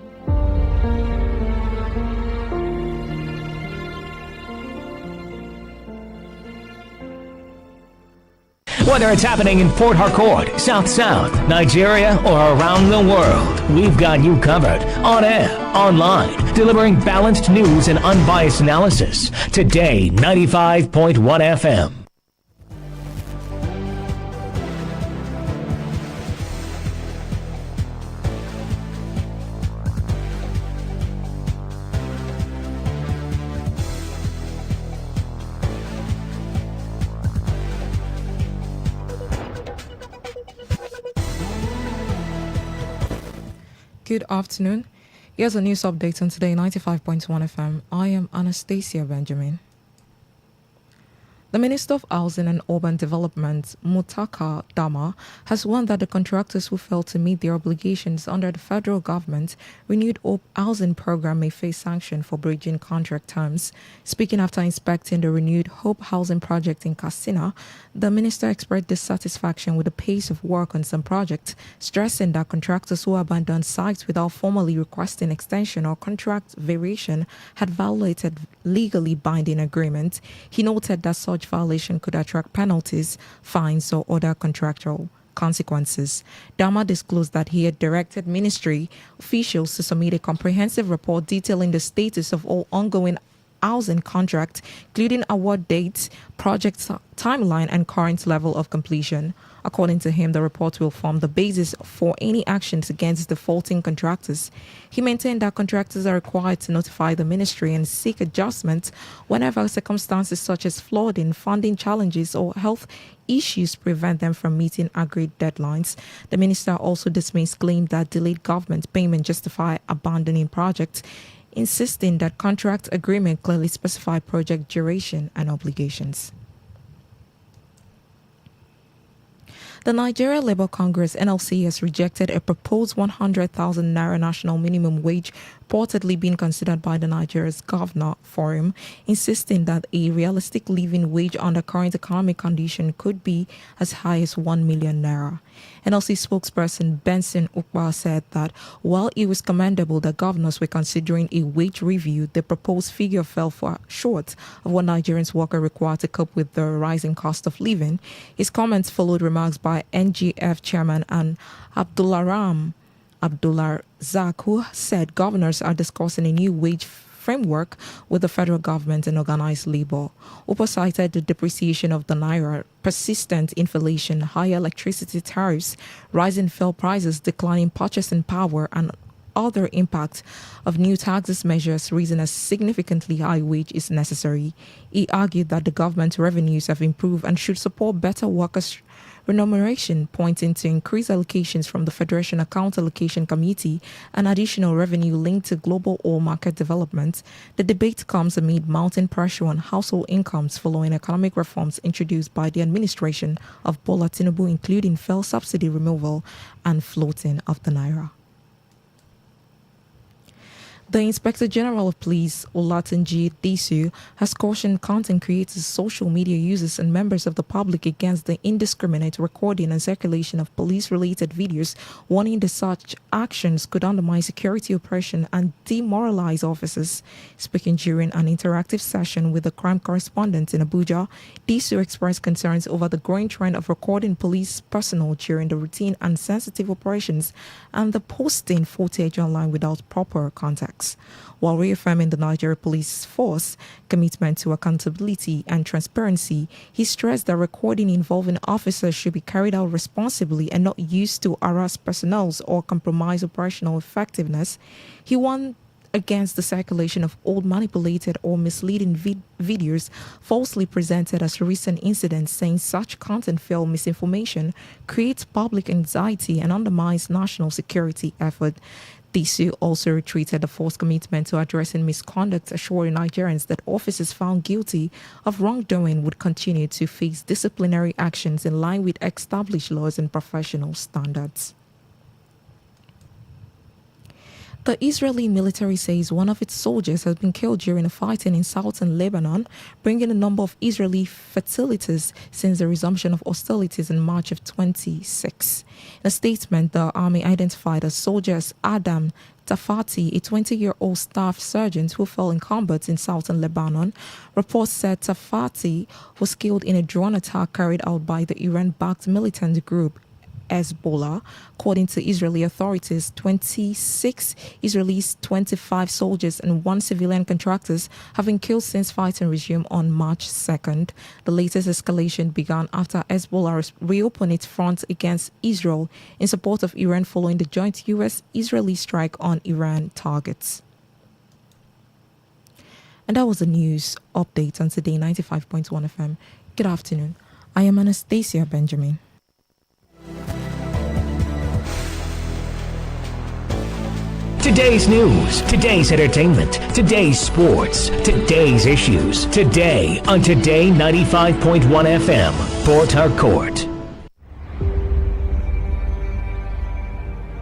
Whether it's happening in Port Harcourt, South South, Nigeria, or around the world, we've got you covered. On air, online, delivering balanced news and unbiased analysis. Today, 95.1 FM. Good afternoon. Here's a news update on Today 95.1 FM. I am Anastasia Benjamin. The Minister of Housing and Urban Development, Mutaka Dama, has warned that the contractors who fail to meet their obligations under the federal government renewed Hope Housing program may face sanction for breaching contract terms. Speaking after inspecting the renewed Hope Housing project in Katsina, the minister expressed dissatisfaction with the pace of work on some projects, stressing that contractors who abandoned sites without formally requesting extension or contract variation had violated legally binding agreements. He noted that such violation could attract penalties, fines, or other contractual consequences. Dama disclosed that he had directed ministry officials to submit a comprehensive report detailing the status of all ongoing housing contracts, including award dates, project timeline, and current level of completion. According to him, the report will form the basis for any actions against defaulting contractors. He maintained that contractors are required to notify the ministry and seek adjustments whenever circumstances such as flooding, funding challenges, or health issues prevent them from meeting agreed deadlines. The minister also dismissed claims that delayed government payment justify abandoning projects, insisting that contract agreement clearly specify project duration and obligations. The Nigeria Labour Congress (NLC) has rejected a proposed 100,000 naira national minimum wage reportedly being considered by the Nigeria's Governor Forum, insisting that a realistic living wage under current economic condition could be as high as 1 million naira. NLC spokesperson Benson Ukwa said that while it was commendable that governors were considering a wage review, the proposed figure fell far short of what Nigerians work are required to cope with the rising cost of living. His comments followed remarks by NGF chairman and Abdullah Zak, who said governors are discussing a new wage framework with the federal government and organized labor. Upa cited the depreciation of the naira, persistent inflation, higher electricity tariffs, rising fuel prices, declining purchasing power, and other impact of new taxes measures reason a significantly high wage is necessary. He argued that the government revenues have improved and should support better workers' remuneration, pointing to increased allocations from the Federation Account Allocation Committee and additional revenue linked to global oil market development. The debate comes amid mounting pressure on household incomes following economic reforms introduced by the administration of Bola Tinubu, including fuel subsidy removal and floating of the naira. The Inspector General of Police, Olatunji Disu, has cautioned content creators, social media users, and members of the public against the indiscriminate recording and circulation of police-related videos, warning that such actions could undermine security operation and demoralize officers. Speaking during an interactive session with the crime correspondent in Abuja, Disu expressed concerns over the growing trend of recording police personnel during the routine and sensitive operations and the posting footage online without proper context. While reaffirming the Nigeria Police Force commitment to accountability and transparency, he stressed that recording involving officers should be carried out responsibly and not used to harass personnel or compromise operational effectiveness. He warned against the circulation of old, manipulated, or misleading videos falsely presented as recent incidents, saying such content fuel misinformation, creates public anxiety, and undermines national security effort. Disu also retreated the force commitment to addressing misconduct, assuring Nigerians that officers found guilty of wrongdoing would continue to face disciplinary actions in line with established laws and professional standards. The Israeli military says one of its soldiers has been killed during a fighting in southern Lebanon, bringing the number of Israeli fatalities since the resumption of hostilities in March of 26. In a statement, the army identified as soldiers Adam Tafati, a 20-year-old staff sergeant who fell in combat in southern Lebanon. Reports said Tafati was killed in a drone attack carried out by the Iran-backed militant group Hezbollah. According to Israeli authorities, 26 Israelis, 25 soldiers, and 1 civilian contractors have been killed since fighting resumed on March 2nd. The latest escalation began after Hezbollah reopened its front against Israel in support of Iran following the joint US-Israeli strike on Iran targets. And that was the news update on Today 95.1 FM. Good afternoon. I am Anastasia Benjamin. Today's news, today's entertainment, today's sports, today's issues. Today on Today 95.1 FM, Port Harcourt.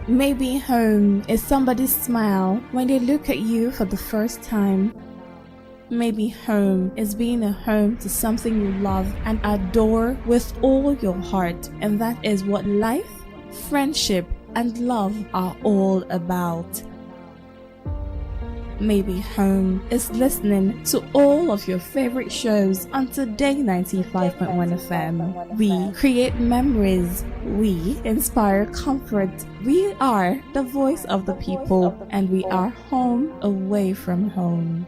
Maybe home is somebody's smile when they look at you for the first time. Maybe home is being a home to something you love and adore with all your heart. And that is what life, friendship, and love are all about. Maybe home is listening to all of your favorite shows on Today 95.1 FM. We create memories. We inspire comfort. We are the voice of the people, and we are home away from home.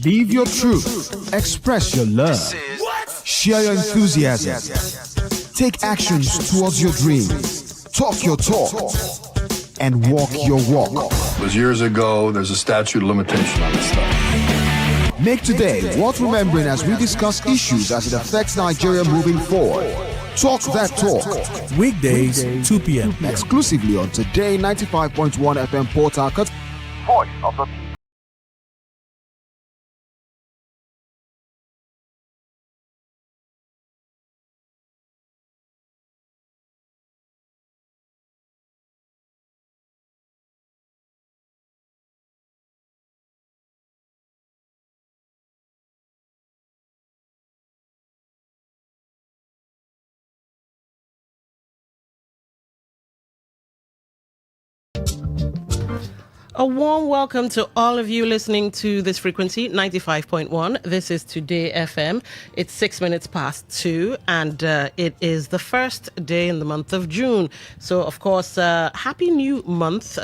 Live your truth. Express your love. Share your enthusiasm. Take actions towards your dreams. Talk your talk. And walk your walk. It was years ago. There's a statute of limitation on this stuff. Make today worth remembering as we discuss issues as it affects Nigeria moving forward. Talk that talk. Weekdays, 2 p.m. Exclusively on Today 95.1 FM Port Harcourt. Voice of the people. A warm welcome to all of you listening to this frequency, 95.1. This is Today FM. It's 6 minutes past 2, and it is the first day in the month of June. So, of course, Happy New Month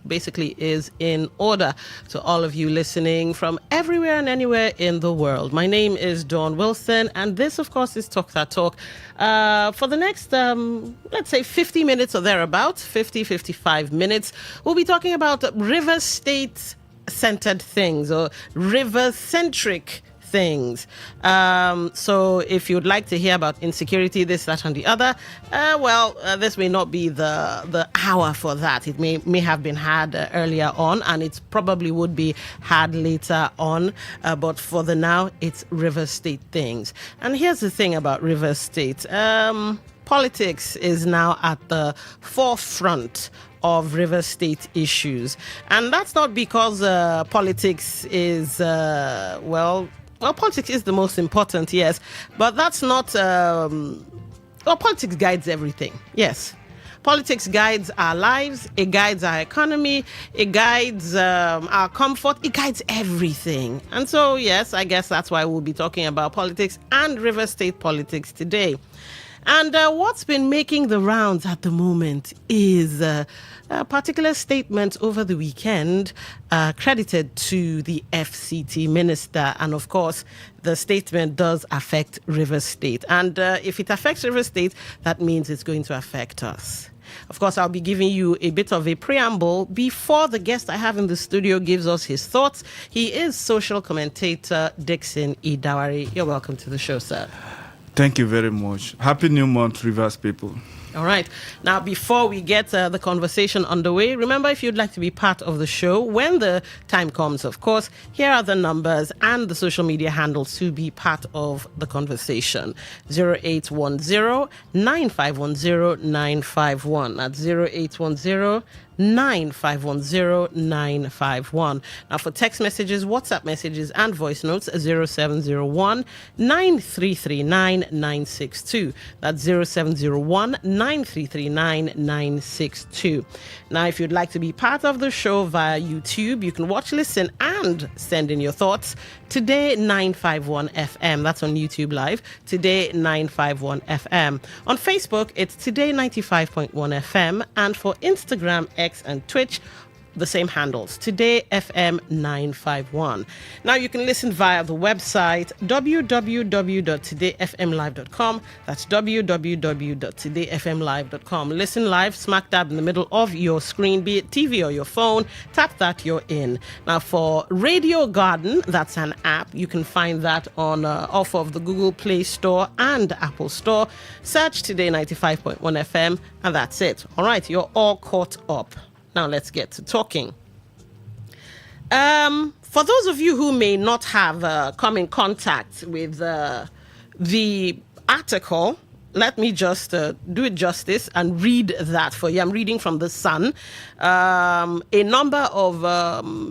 basically is in order to all of you listening from everywhere and anywhere in the world. My name is Dawn Wilson, and this, of course, is Talk That Talk. For the next, let's say, 50 minutes or thereabouts, 55 minutes, we'll be talking about River State-centered things or river-centric things. So if you'd like to hear about insecurity, this, that, and the other, this may not be the hour for that. It may have been had earlier on, and it probably would be had later on. But for the now, it's River State things. And here's the thing about River State. Politics is now at the forefront of River State issues. And that's not because politics is, politics is the most important, yes. But that's not, politics guides everything, yes. Politics guides our lives, it guides our economy, it guides our comfort, it guides everything. And so, yes, I guess that's why we'll be talking about politics and River State politics today. And what's been making the rounds at the moment is a particular statement over the weekend credited to the FCT minister. And of course, the statement does affect River State. And if it affects River State, that means it's going to affect us. Of course, I'll be giving you a bit of a preamble before the guest I have in the studio gives us his thoughts. He is social commentator Dixon Idawari. You're welcome to the show, sir. Thank you very much. Happy New Month, Rivers people. All right. Now, before we get the conversation underway, remember, if you'd like to be part of the show, when the time comes, of course, here are the numbers and the social media handles to be part of the conversation. 0810-9510-951. That's 0810-9510951. Now, for text messages, WhatsApp messages, and voice notes, 0701-9339-962. That's 0701-9339-962. Now, if you'd like to be part of the show via YouTube, you can watch, listen, and send in your thoughts. Today 951 FM. That's on YouTube Live. Today 951 FM. On Facebook, it's Today 95.1 FM. And for Instagram, X, and Twitch, the same handles, Today FM 951. Now you can listen via the website www.todayfmlive.com. That's www.todayfmlive.com. Listen live smack dab in the middle of your screen, be it TV or your phone. Tap that, you're in. Now for Radio Garden, that's an app. You can find that on off of the Google Play Store and Apple Store. Search Today 95.1 FM, and that's it. All right, you're all caught up. Now let's get to talking. For those of you who may not have come in contact with the article, let me just do it justice and read that for you. I'm reading from The Sun. A number of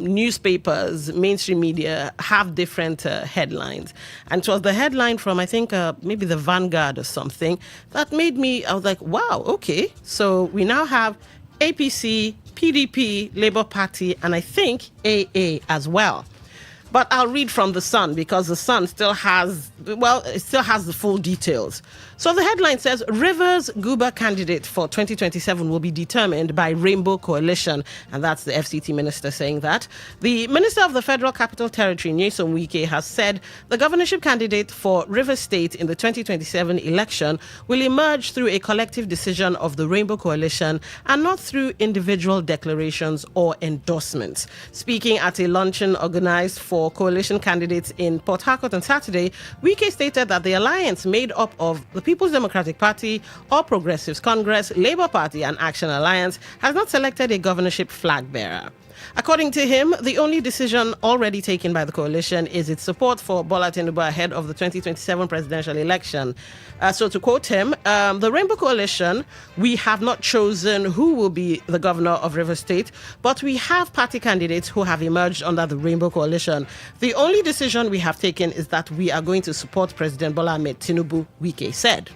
newspapers, mainstream media, have different headlines. And it was the headline from, I think, maybe the Vanguard or something that made me, I was like, wow, okay. So we now have APC, PDP, Labour Party, and I think AA as well. But I'll read from The Sun because The Sun still has, it still has the full details. So the headline says, Rivers Guber candidate for 2027 will be determined by Rainbow Coalition. And that's the FCT minister saying that. The Minister of the Federal Capital Territory, Nyesom Wike, has said the governorship candidate for Rivers State in the 2027 election will emerge through a collective decision of the Rainbow Coalition and not through individual declarations or endorsements. Speaking at a luncheon organized for coalition candidates in Port Harcourt on Saturday, Wike stated that the alliance made up of the People's Democratic Party, All Progressives Congress, Labour Party and Action Alliance has not selected a governorship flag bearer. According to him, the only decision already taken by the coalition is its support for Bola Tinubu ahead of the 2027 presidential election. So to quote him, the Rainbow Coalition, we have not chosen who will be the governor of Rivers State, but we have party candidates who have emerged under the Rainbow Coalition. The only decision we have taken is that we are going to support President Bola Ahmed Tinubu, Wike said.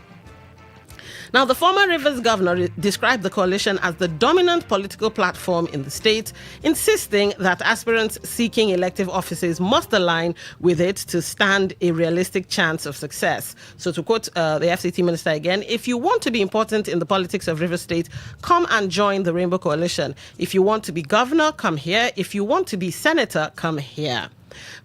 Now, the former Rivers governor described the coalition as the dominant political platform in the state, insisting that aspirants seeking elective offices must align with it to stand a realistic chance of success. So to quote the FCT minister again, if you want to be important in the politics of Rivers State, come and join the Rainbow Coalition. If you want to be governor, come here. If you want to be senator, come here.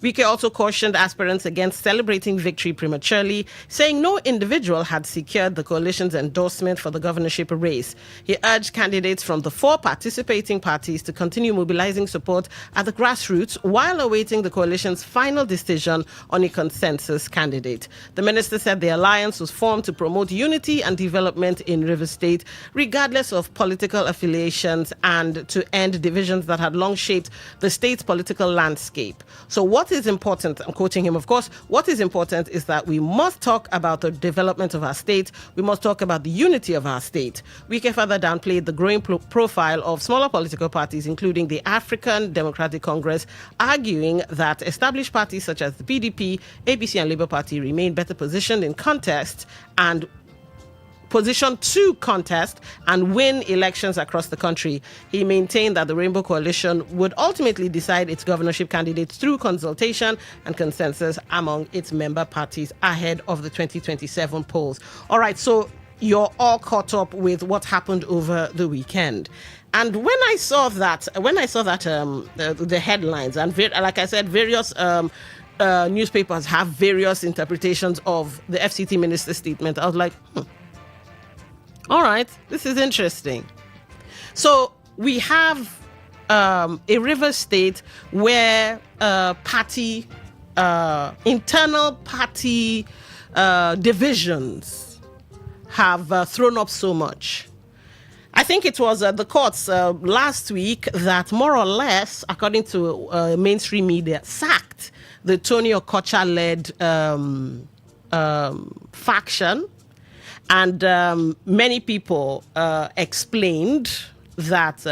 Wike also cautioned aspirants against celebrating victory prematurely, saying no individual had secured the coalition's endorsement for the governorship race. He urged candidates from the four participating parties to continue mobilizing support at the grassroots while awaiting the coalition's final decision on a consensus candidate. The minister said the alliance was formed to promote unity and development in Rivers State, regardless of political affiliations, and to end divisions that had long shaped the state's political landscape. So what is important, I'm quoting him, of course, what is important is that we must talk about the development of our state. We must talk about the unity of our state. Wike further downplayed the growing profile of smaller political parties, including the African Democratic Congress, arguing that established parties such as the PDP, APC and Labour Party remain better positioned in contest and positioned to contest and win elections across the country. He maintained that the Rainbow Coalition would ultimately decide its governorship candidates through consultation and consensus among its member parties ahead of the 2027 polls. All right, so you're all caught up with what happened over the weekend. And when I saw that, the headlines, and like I said, various newspapers have various interpretations of the FCT minister's statement, I was like, all right, this is interesting. So we have a River State where internal party divisions have thrown up so much. I think it was the courts last week that more or less, according to mainstream media, sacked the Tony Okocha-led faction. And many people explained that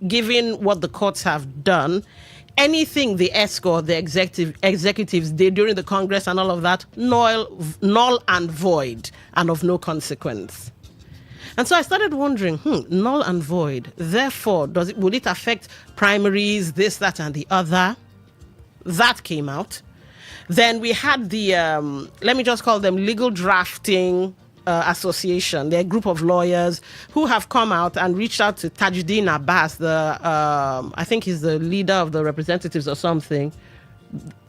given what the courts have done, anything the ESCO or the executives did during the Congress and all of that, null and void and of no consequence. And so I started wondering, null and void. Therefore, would it affect primaries, this, that, and the other? That came out. Then we had the, let me just call them legal drafting Association. They're a group of lawyers who have come out and reached out to Tajuddin Abbas, I think he's the leader of the representatives or something,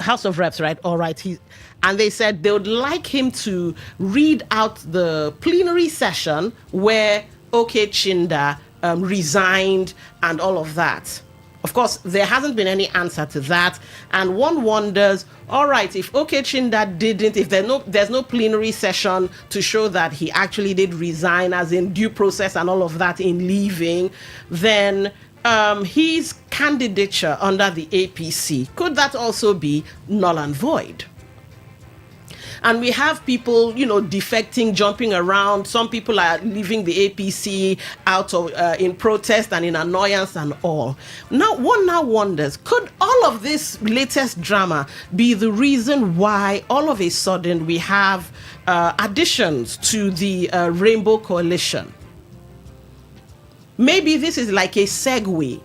House of Reps, right? All right. And they said they would like him to read out the plenary session where OK Chinda resigned and all of that. Of course, there hasn't been any answer to that. And one wonders, all right, if OK Chinda didn't, if there's no plenary session to show that he actually did resign, as in due process and all of that in leaving, then his candidature under the APC, could that also be null and void? And we have people, defecting, jumping around. Some people are leaving the APC out of in protest and in annoyance and all. Now, one now wonders, could all of this latest drama be the reason why all of a sudden we have additions to the Rainbow Coalition? Maybe this is like a segue.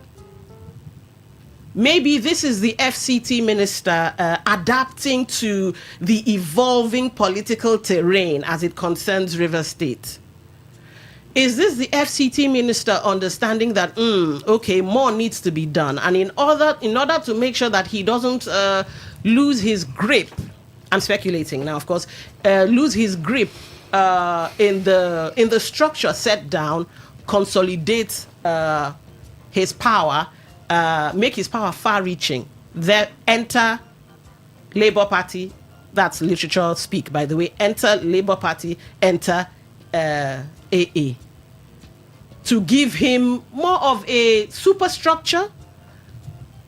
Maybe this is the FCT minister adapting to the evolving political terrain as it concerns River State. Is this the FCT minister understanding that, okay, more needs to be done? And in order to make sure that he doesn't lose his grip, I'm speculating now, of course, lose his grip in the structure set down, consolidate his power, make his power far-reaching, then enter Labour Party. That's literature speak, by the way. Enter Labour Party, enter AA. To give him more of a superstructure,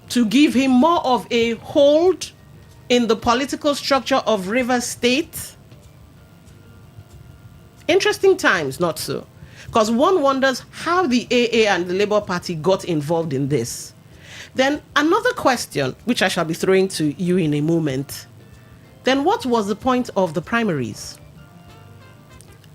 to give him more of a hold in the political structure of River State. Interesting times, not so. Because one wonders how the AA and the Labour Party got involved in this. Then another question, which I shall be throwing to you in a moment. Then what was the point of the primaries?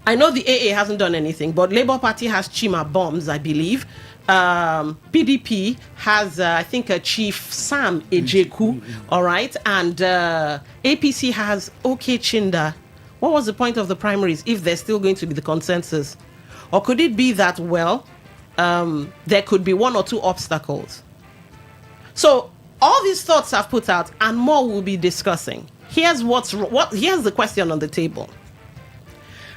I know the AA hasn't done anything, but Labour Party has Chima Bombs, I believe. PDP has, I think, a Chief Sam Ejeku, all right? And APC has OK Chinda. What was the point of the primaries if there's still going to be the consensus? Or could it be that, there could be one or two obstacles? So all these thoughts I've put out and more we'll be discussing. Here's the question on the table.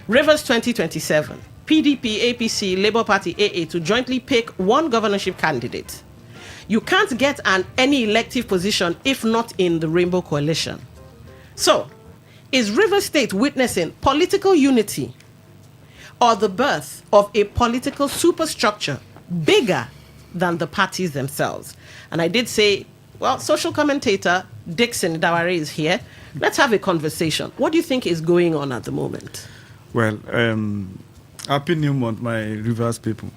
Rivers 2027, PDP, APC, Labour Party, AA to jointly pick one governorship candidate. You can't get any elective position if not in the Rainbow Coalition. So, is River State witnessing political unity or the birth of a political superstructure bigger than the parties themselves? And I did say, social commentator Dixon Daware is here. Let's have a conversation. What do you think is going on at the moment? Well, happy new month, my Rivers people.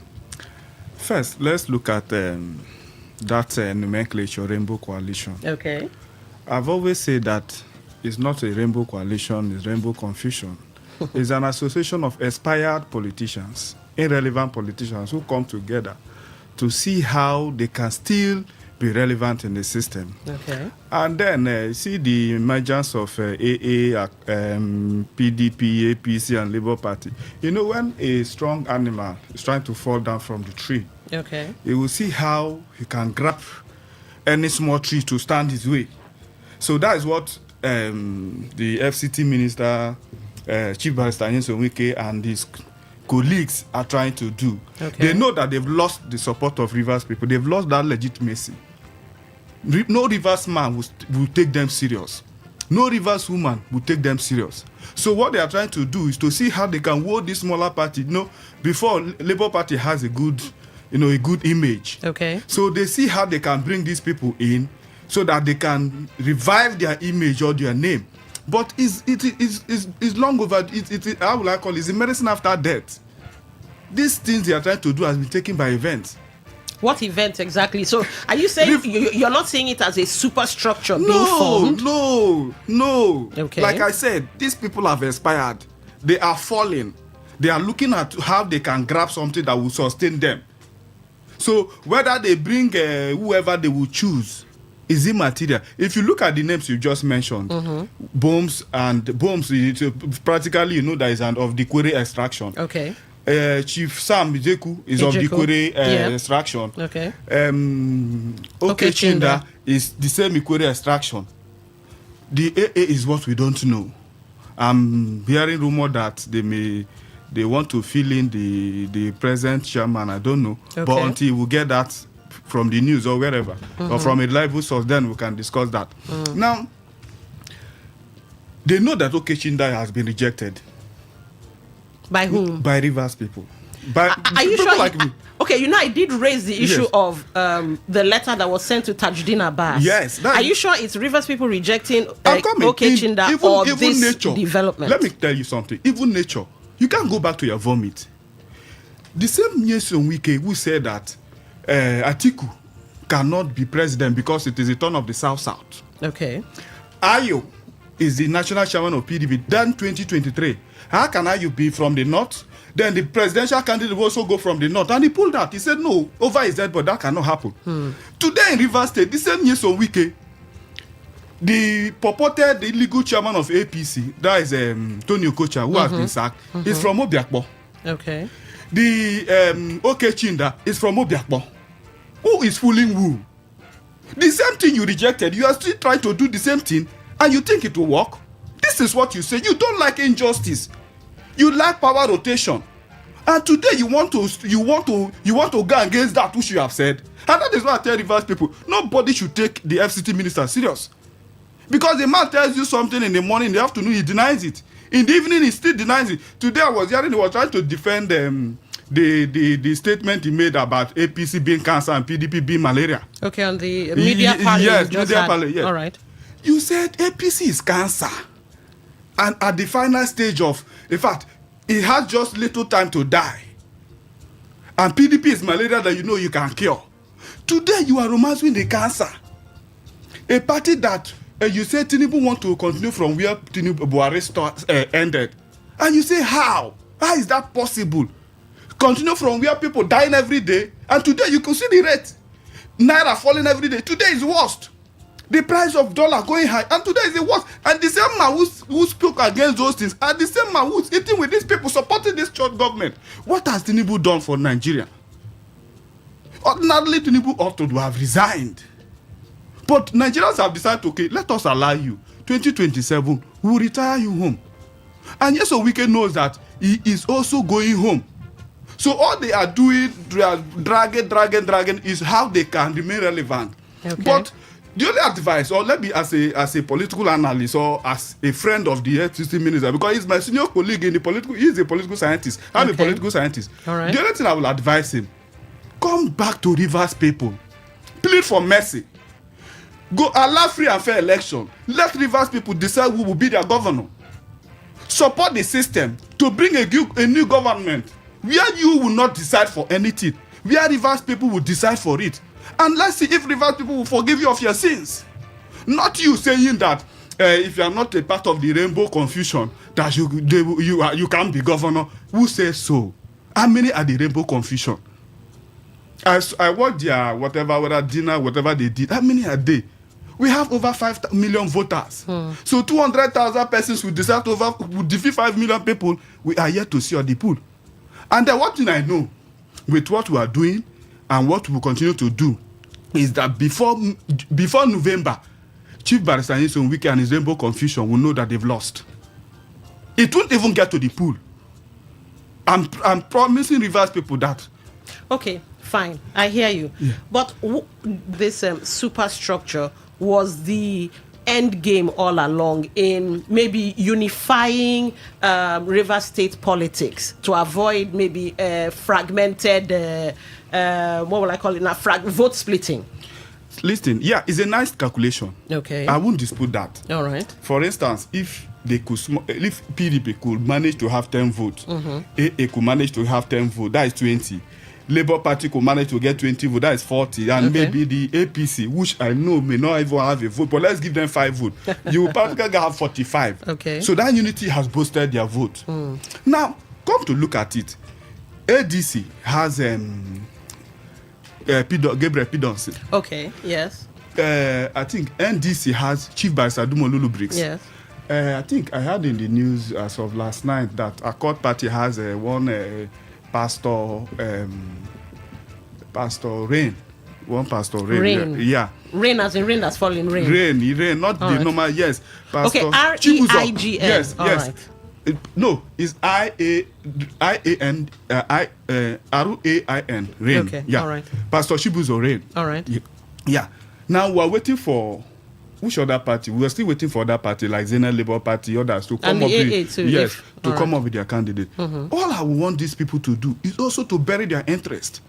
First, let's look at that nomenclature, Rainbow Coalition. Okay. I've always said that it's not a Rainbow Coalition, it's Rainbow Confusion. It's an association of expired politicians, irrelevant politicians who come together to see how they can still be relevant in the system. Okay. And then see the emergence of AA, PDP, APC, and Labour Party. When a strong animal is trying to fall down from the tree, okay, you will see how he can grab any small tree to stand his way. So that is what the FCT minister, Chief Barrister Nyesom Wike, and his colleagues are trying to do. Okay. They know that they've lost the support of Rivers people. They've lost that legitimacy. No Rivers man will take them serious. No Rivers woman will take them serious. So what they are trying to do is to see how they can hold this smaller party. Before Labour Party has a good image. Okay. So they see how they can bring these people in so that they can revive their image or their name. But it's long over. How will I call it? It's a medicine after death. These things they are trying to do has been taken by events. What event exactly? So are you saying you're not seeing it as a superstructure being formed? No. Okay. Like I said, these people have expired. They are falling. They are looking at how they can grab something that will sustain them. So whether they bring whoever they will choose is immaterial. If you look at the names you just mentioned, bombs, practically, that is of the Kwere extraction. Okay. Chief Sam Ijeku is of the Kwere extraction. Okay. Okechinda is the same Kwere extraction. The AA is what we don't know. I'm hearing rumor that they want to fill in the present chairman. I don't know. Okay. But until we get that from the news or wherever, or from a reliable source, then we can discuss that. Now, they know that Okechinda has been rejected. By whom? By Rivers people. By are you people sure? Like me. Okay, I did raise the issue of the letter that was sent to Tajuddin Abbas. Yes. Are you sure it's Rivers people rejecting Okechinda or even this nature, development? Let me tell you something. Even nature, you can't go back to your vomit. The same Nyesom Wike who said that Atiku cannot be president because it is a turn of the South-South. Okay. Ayo is the national chairman of PDP. Then 2023. How can Ayo be from the North? Then the presidential candidate will also go from the North. And he pulled out. He said, no, over his head, but that cannot happen. Today in Rivers State, the same Nyesom Wike, the purported illegal chairman of APC, that is Tony Okocha, who has been sacked, is from Obiakpo. Okay. The Okechinda is from Obiakpo. Who is fooling who? The same thing you rejected, you are still trying to do the same thing, and you think it will work? This is what you say. You don't like injustice. You like power rotation. And today you want to go against that which you have said. And that is why I tell Rivers people, nobody should take the FCT minister serious. Because the man tells you something in the morning, in the afternoon, he denies it. In the evening, he still denies it. Today I was hearing he was trying to defend the statement he made about APC being cancer and PDP being malaria. Okay, on the media panel. Yes, media panel, yes. All right. You said APC is cancer. And at the final stage of, in fact, it has just little time to die. And PDP is malaria that you can cure. Today you are romancing the cancer. A party that you say Tinubu want to continue from where Tinubu Buhari ended. And you say how? How is that possible? Continue from where people dying every day. And today you can see the rate. Naira falling every day. Today is worst. The price of dollar going high, and today is the worst. And the same man who spoke against those things, and the same man who's eating with these people, supporting this church government. What has Tinubu done for Nigeria? Ordinarily, Tinubu ought to have resigned. But Nigerians have decided, okay, let us allow you. 2027, we will retire you home. And yes, so Wike knows that he is also going home. So all they are doing, dragging, is how they can remain relevant. Okay. But the only advice, or let me as a political analyst or as a friend of the FCC minister, because he's my senior colleague in the political, he's a political scientist. I'm a political scientist. All right. The only thing I will advise him, come back to Rivers people. Plead for mercy. Go allow free and fair election. Let Rivers people decide who will be their governor. Support the system to bring a new government where you will not decide for anything, where Rivers people will decide for it. And let's see if Rivers people will forgive you of your sins. Not you saying that if you are not a part of the rainbow confusion, that you can't be governor. Who says so? How many are the rainbow confusion? I watched their whether dinner, whatever they did. How many are they? We have over 5 million voters. So 200,000 persons will decide will defeat 5 million people. We are yet to see on the pool. And then one thing I know, with what we are doing and what we will continue to do, is that before November, Chief Barrister Nyesom Wike and his rainbow confusion will know that they've lost. It won't even get to the pool. I'm promising Rivers people that. Okay, fine. I hear you. Yeah. But this superstructure was the end game all along in maybe unifying Rivers State politics to avoid maybe fragmented, what will I call it now, vote splitting. Listen, yeah, it's a nice calculation. Okay. I won't dispute that. All right. For instance, if PDP could manage to have 10 votes, AA could manage to have 10 votes, that is 20. Labour Party could manage to get 20 votes, that is 40. And maybe the APC, which I know may not even have a vote, but let's give them 5 votes. You will practically have 45. Okay. So that unity has boosted their vote. Now, come to look at it. ADC has Gabriel Pidonsi. Okay, yes. I think NDC has Chief Barrister Dumolulu Briggs. Yes. I think I heard in the news as of last night that a court party has one Pastor Rain. One Pastor Rain. Yeah. Rain as in rain that's falling rain. Rain, not All the right. normal, yes. Pastor Okay, REIGN. Yes, All yes. right. No, it's RAIN, Rain. Okay, Yeah. all right. Pastor Chibuzo Rain. All right. Yeah. Now we're waiting for which other party? We're still waiting for other party like Zena Labour Party, others to come And up the with AA too, yes, to all come right. up with their candidate. Mhm. All I want these people to do is also to bury their interest.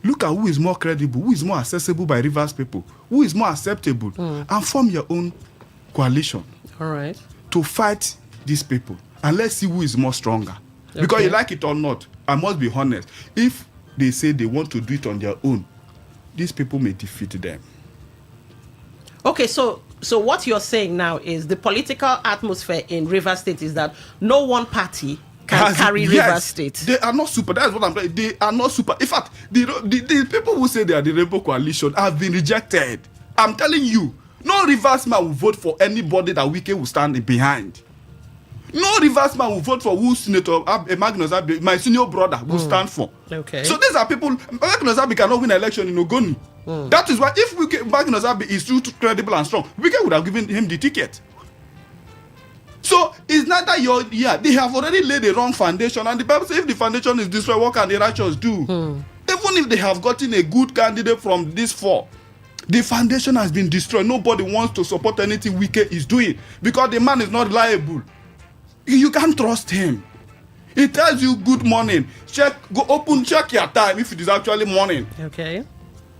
Look at who is more credible, who is more accessible by Rivers people, who is more acceptable, and form your own coalition All right. to fight these people. And let's see who is more stronger. Because Okay. you like it or not, I must be honest. If they say they want to do it on their own, these people may defeat them. Okay, so what you're saying now is the political atmosphere in Rivers State is that no one party can carry Rivers State. They are not super. That's what I'm saying. They are not super. In fact, the people who say they are the Rainbow Coalition have been rejected. I'm telling you, no Rivers man will vote for anybody that Wike will stand behind. No Rivers man will vote for who Senator Magnus Abe, my senior brother, will stand for. Okay. So these are people. Magnus Abe cannot win an election in Ogoni. That is why if Magnus Abe is too credible and strong, Wike would have given him the ticket. So it's not that they have already laid a wrong foundation, and the Bible says if the foundation is destroyed, what can the righteous do? Even if they have gotten a good candidate from these four, the foundation has been destroyed. Nobody wants to support anything Wike is doing because the man is not reliable. You can't trust him. He tells you good morning. Check your time if it is actually morning. Okay.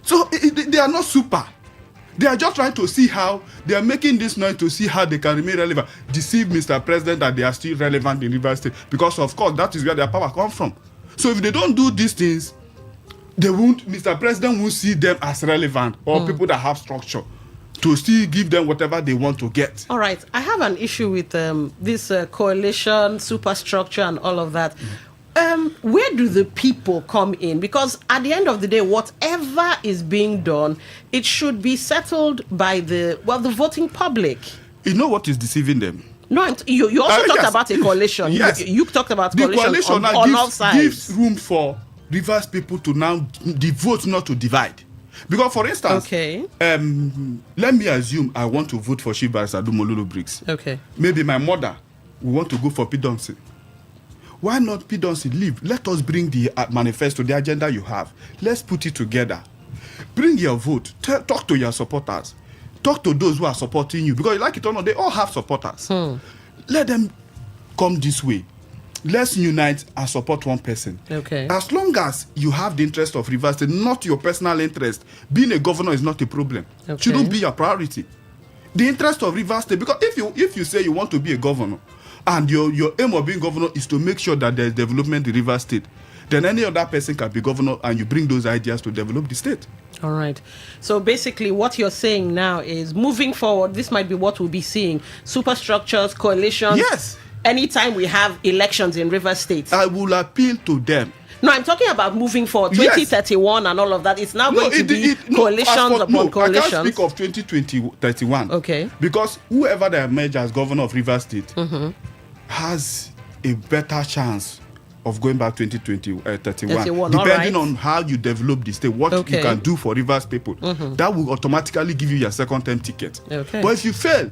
So they are not super. They are just trying to see how they are making this noise to see how they can remain relevant. Deceive Mr. President that they are still relevant in Rivers State because of course that is where their power comes from. So if they don't do these things, Mr. President won't see them as relevant or people that have structure to still give them whatever they want to get. All right. I have an issue with this coalition, superstructure, and all of that. Where do the people come in? Because at the end of the day, whatever is being done, it should be settled by the voting public. You know what is deceiving them? No, you also talked yes. about a coalition. Yes. You talked about the coalition now on all sides. gives room for Rivers people to now vote, not to divide. Because, for instance, okay. Let me assume I want to vote for Chief Barrister Dumolulu Briggs. Okay. Maybe my mother will want to go for Pidonsi. Why not Pidonsi leave? Let us bring the manifesto, the agenda you have. Let's put it together. Bring your vote. Talk to your supporters. Talk to those who are supporting you. Because like it or not, they all have supporters. Let them come this way. Let's unite and support one person. Okay. As long as you have the interest of Rivers State, not your personal interest, being a governor is not a problem. Okay. Shouldn't be your priority. The interest of Rivers State, because if you say you want to be a governor, and your aim of being governor is to make sure that there's development in Rivers State, then any other person can be governor, and you bring those ideas to develop the state. All right. So basically what you're saying now is moving forward, this might be what we'll be seeing. Superstructures, coalitions. Yes. Anytime we have elections in Rivers State. I will appeal to them. No, I'm talking about moving forward, 2031 and all of that. It's now going to be coalitions upon coalitions. I can't speak of 2031. Okay. Because whoever they emerge as governor of Rivers State has a better chance of going back 2031. Depending on how you develop the state, what you can do for Rivers people. That will automatically give you your second term ticket. Okay. But if you fail,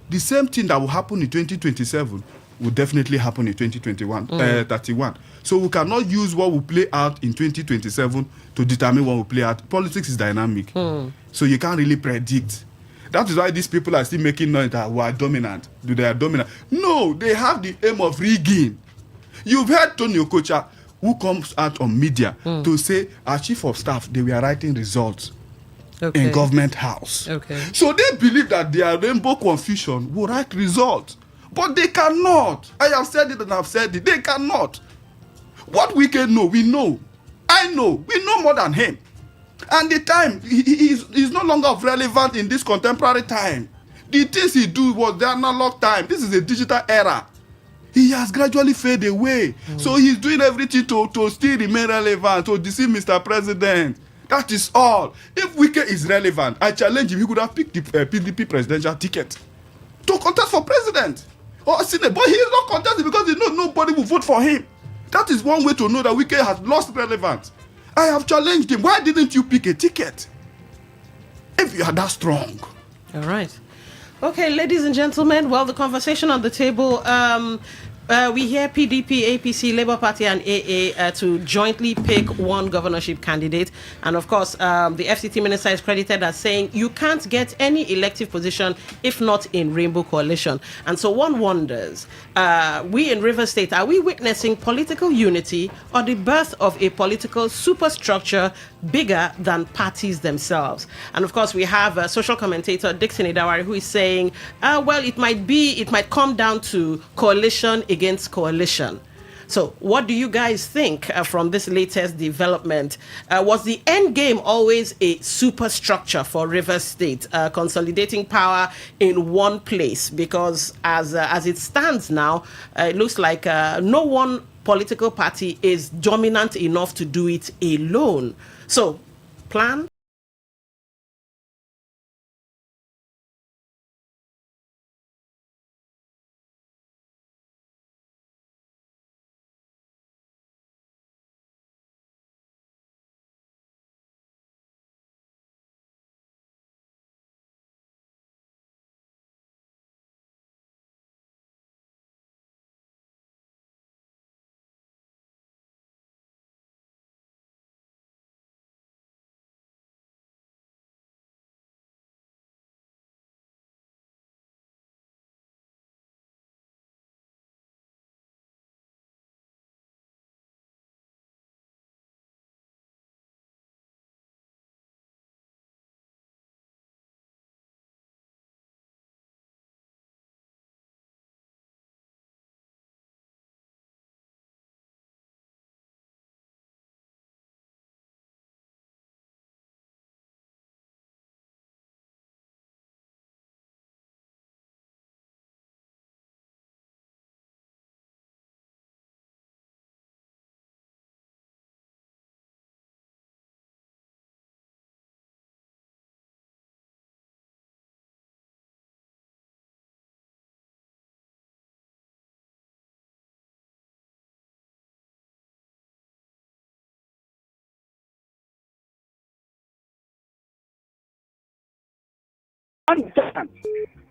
the same thing that will happen in 2027 will definitely happen in 2031. So we cannot use what will play out in 2027 to determine what will play out. Politics is dynamic. So you can't really predict. That is why these people are still making noise that we are dominant. They are dominant. No, they have the aim of rigging. You've heard Tony Okocha, who comes out on media to say, our chief of staff, they were writing results in government house. Okay. So they believe that their rainbow confusion will write results. But they cannot. I have said it and I've said it. They cannot. What we can know, we know. I know. We know more than him. And the time, he's no longer relevant in this contemporary time. The things he do was the analog time. This is a digital era. He has gradually faded away. So he's doing everything to still remain relevant, to deceive Mr. President. That is all. If Wike is relevant, I challenge him. He could have picked the PDP presidential ticket to contest for president or Senate. But he is not contesting because he knows nobody will vote for him. That is one way to know that Wike has lost relevance. I have challenged him. Why didn't you pick a ticket if you are that strong? All right. Okay, ladies and gentlemen, well, the conversation on the table, we hear PDP, APC, Labour Party and AA to jointly pick one governorship candidate. And of course, the FCT minister is credited as saying you can't get any elective position if not in Rainbow Coalition. And so one wonders, we in Rivers State, are we witnessing political unity or the birth of a political superstructure bigger than parties themselves? And of course, we have a social commentator, Dixon Idawari, who is saying, well, it might come down to coalition against coalition. So what do you guys think from this latest development? Was the end game always a superstructure for Rivers State, consolidating power in one place? Because as it stands now, it looks like no one political party is dominant enough to do it alone. So, plan?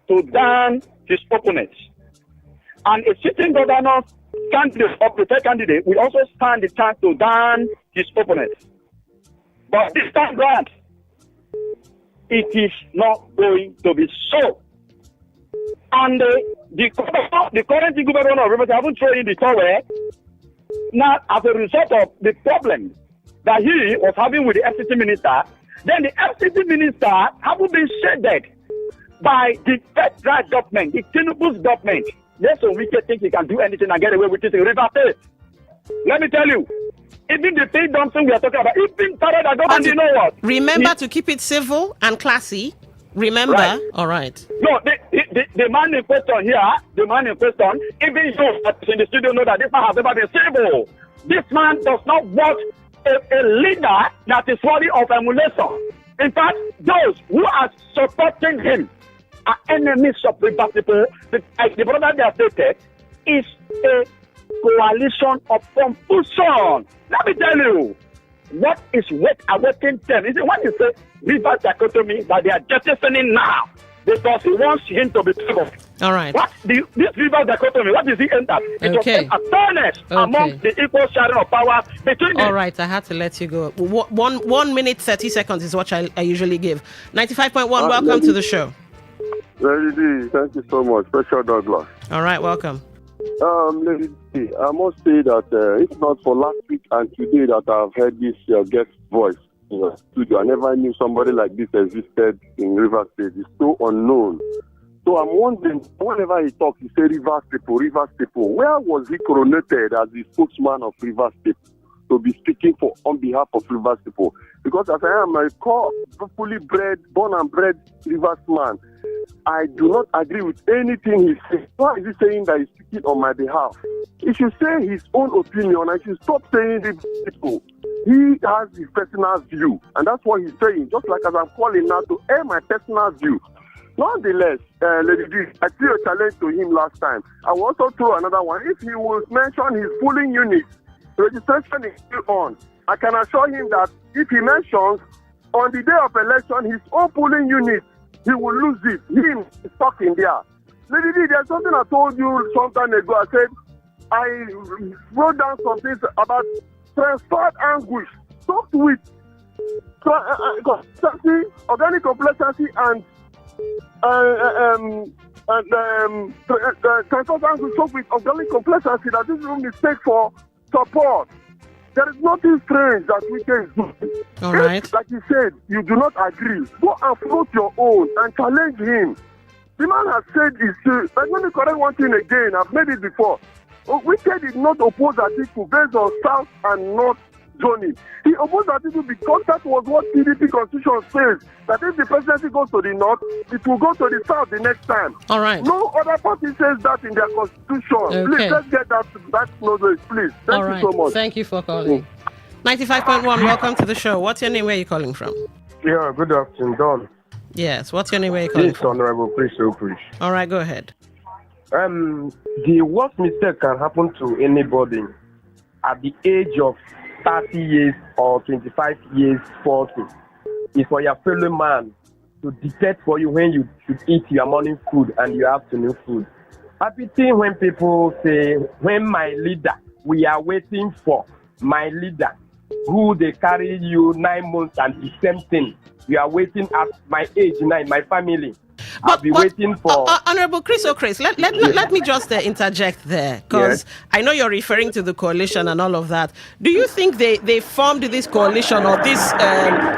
To down his opponents. And a sitting governor candidate or preferred candidate will also stand the chance to down his opponents. But this time round, it is not going to be so. And the current governor of Rivers haven't thrown in the towel. Now, as a result of the problem that he was having with the FCT minister, then the FCT minister haven't been shaded by the federal government, the Tinubu's government. Yes, so we can think he can do anything and get away with it in Rivers State. Let me tell you, even the thing we are talking about, even Tara that government, you know what? Remember to keep it civil and classy. Remember? Right. All right. No, the man in question here, even you in the studio know that this man has never been civil. This man does not want a leader that is worthy of emulation. In fact, those who are supporting him are enemies of Rivers people. The brother they have stated is a coalition of confusion. Let me tell you, what is awaiting them? Is it when you say Rivers dichotomy that they are jettisoning now because he wants him to be favored? All right. This Rivers dichotomy, what is he aimed at? It was aimed at fairness among the equal sharing of power between them. All right, I had to let you go. 1 minute, 30 seconds is what I usually give. 95.1, welcome to the show. Lady D, thank you so much. Special Douglas. All right, welcome. Lady D, I must say that it's not for last week and today that I've heard this guest voice in the studio. I never knew somebody like this existed in Rivers State. It's so unknown. So I'm wondering, whenever he talks, he says Rivers people. Where was he coronated as the spokesman of Rivers State to be speaking on behalf of Rivers people? Because as I am a fully born and bred Rivers man, I do not agree with anything he says. Why is he saying that he's speaking on my behalf? He should say his own opinion. I should stop saying Rivers people. He has his personal view, and that's what he's saying. Just like as I'm calling now to air my personal view. Nonetheless, Lady D, I threw a challenge to him last time. I will also throw another one. If he will mention his polling unit, registration is still on. I can assure him that if he mentions on the day of election his own polling unit, he will lose it. Him is stuck in there. Lady D, there's something I told you some time ago. I said I wrote down some things about transferred anguish, soaked with organic complacency and transferred anguish soaked with organic complacency, that this is a mistake for support. There is nothing strange that we can do. All right. If, like you said, you do not agree, go and float your own and challenge him. The man has said his truth. But let me correct one thing again. I've made it before. Wike did not oppose Atiku based on South and North zoning. He opposed Atiku because that was what PDP constitution says. That if the presidency goes to the North, it will go to the South the next time. All right. No other party says that in their constitution. Okay. Please, let's get that knowledge, please. Thank All right. you so much. Thank you for calling. 95.1, welcome to the show. What's your name? Where are you calling from? Yeah, good afternoon, Don. Yes, what's your name? Where are you calling This from? Honorable Chris Oprish. All right, go ahead. The worst mistake can happen to anybody at the age of 30 years or 25 years, 40, is for your fellow man to dictate for you when you should eat your morning food and your afternoon food. I pity when people say, when my leader, we are waiting for my leader, who they carry you 9 months and the same thing. We are waiting at my age, my family. I'll be waiting for... Honorable Chris O'Chris, let me just interject there, because Yes. I know you're referring to the coalition and all of that. Do you think they formed this coalition or this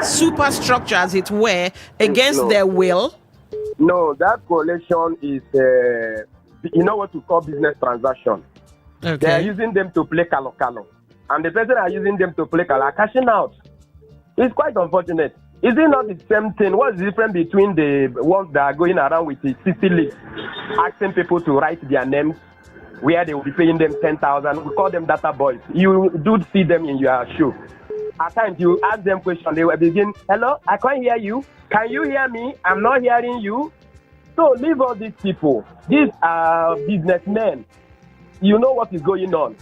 superstructure, as it were, against No. their will? No, that coalition is, you know what to call business transaction. Okay. They are using them to play calo. And the person are using them to play calo are cashing out. It's quite unfortunate. Is it not the same thing? What's the difference between the ones that are going around with the 60 lists, asking people to write their names, where they will be paying them 10,000? We call them data boys. You do see them in your show. At times you ask them questions, they will begin, hello, I can't hear you. Can you hear me? I'm not hearing you. So leave all these people. These are businessmen. You know what is going on.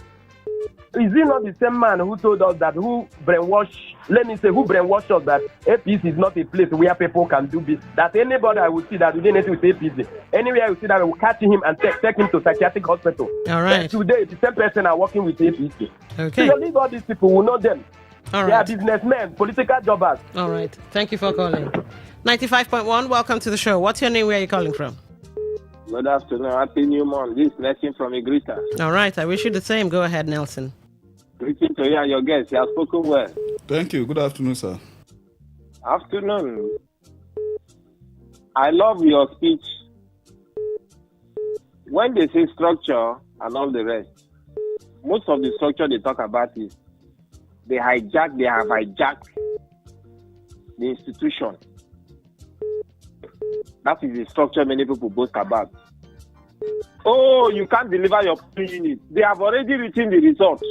Is it not the same man who told us that, who brainwashed us that APC is not a place where people can do business? That anybody I will see that within it with APC, anywhere I will see that I will catch him and take him to psychiatric hospital. All right. And today, the same person are working with APC. Okay. So you leave all these people, we know them. All They right. are businessmen, political jobbers. All right. Thank you for calling. 95.1, welcome to the show. What's your name? Where are you calling from? Good afternoon. Happy New Month. This is Nelson from Igrita. All right. I wish you the same. Go ahead, Nelson. Greeting to you and your guests. You have spoken well. Thank you. Good afternoon, sir. Afternoon. I love your speech. When they say structure and all the rest, most of the structure they talk about is they have hijacked the institution. That is the structure many people boast about. Oh, you can't deliver your unit. They have already written the results.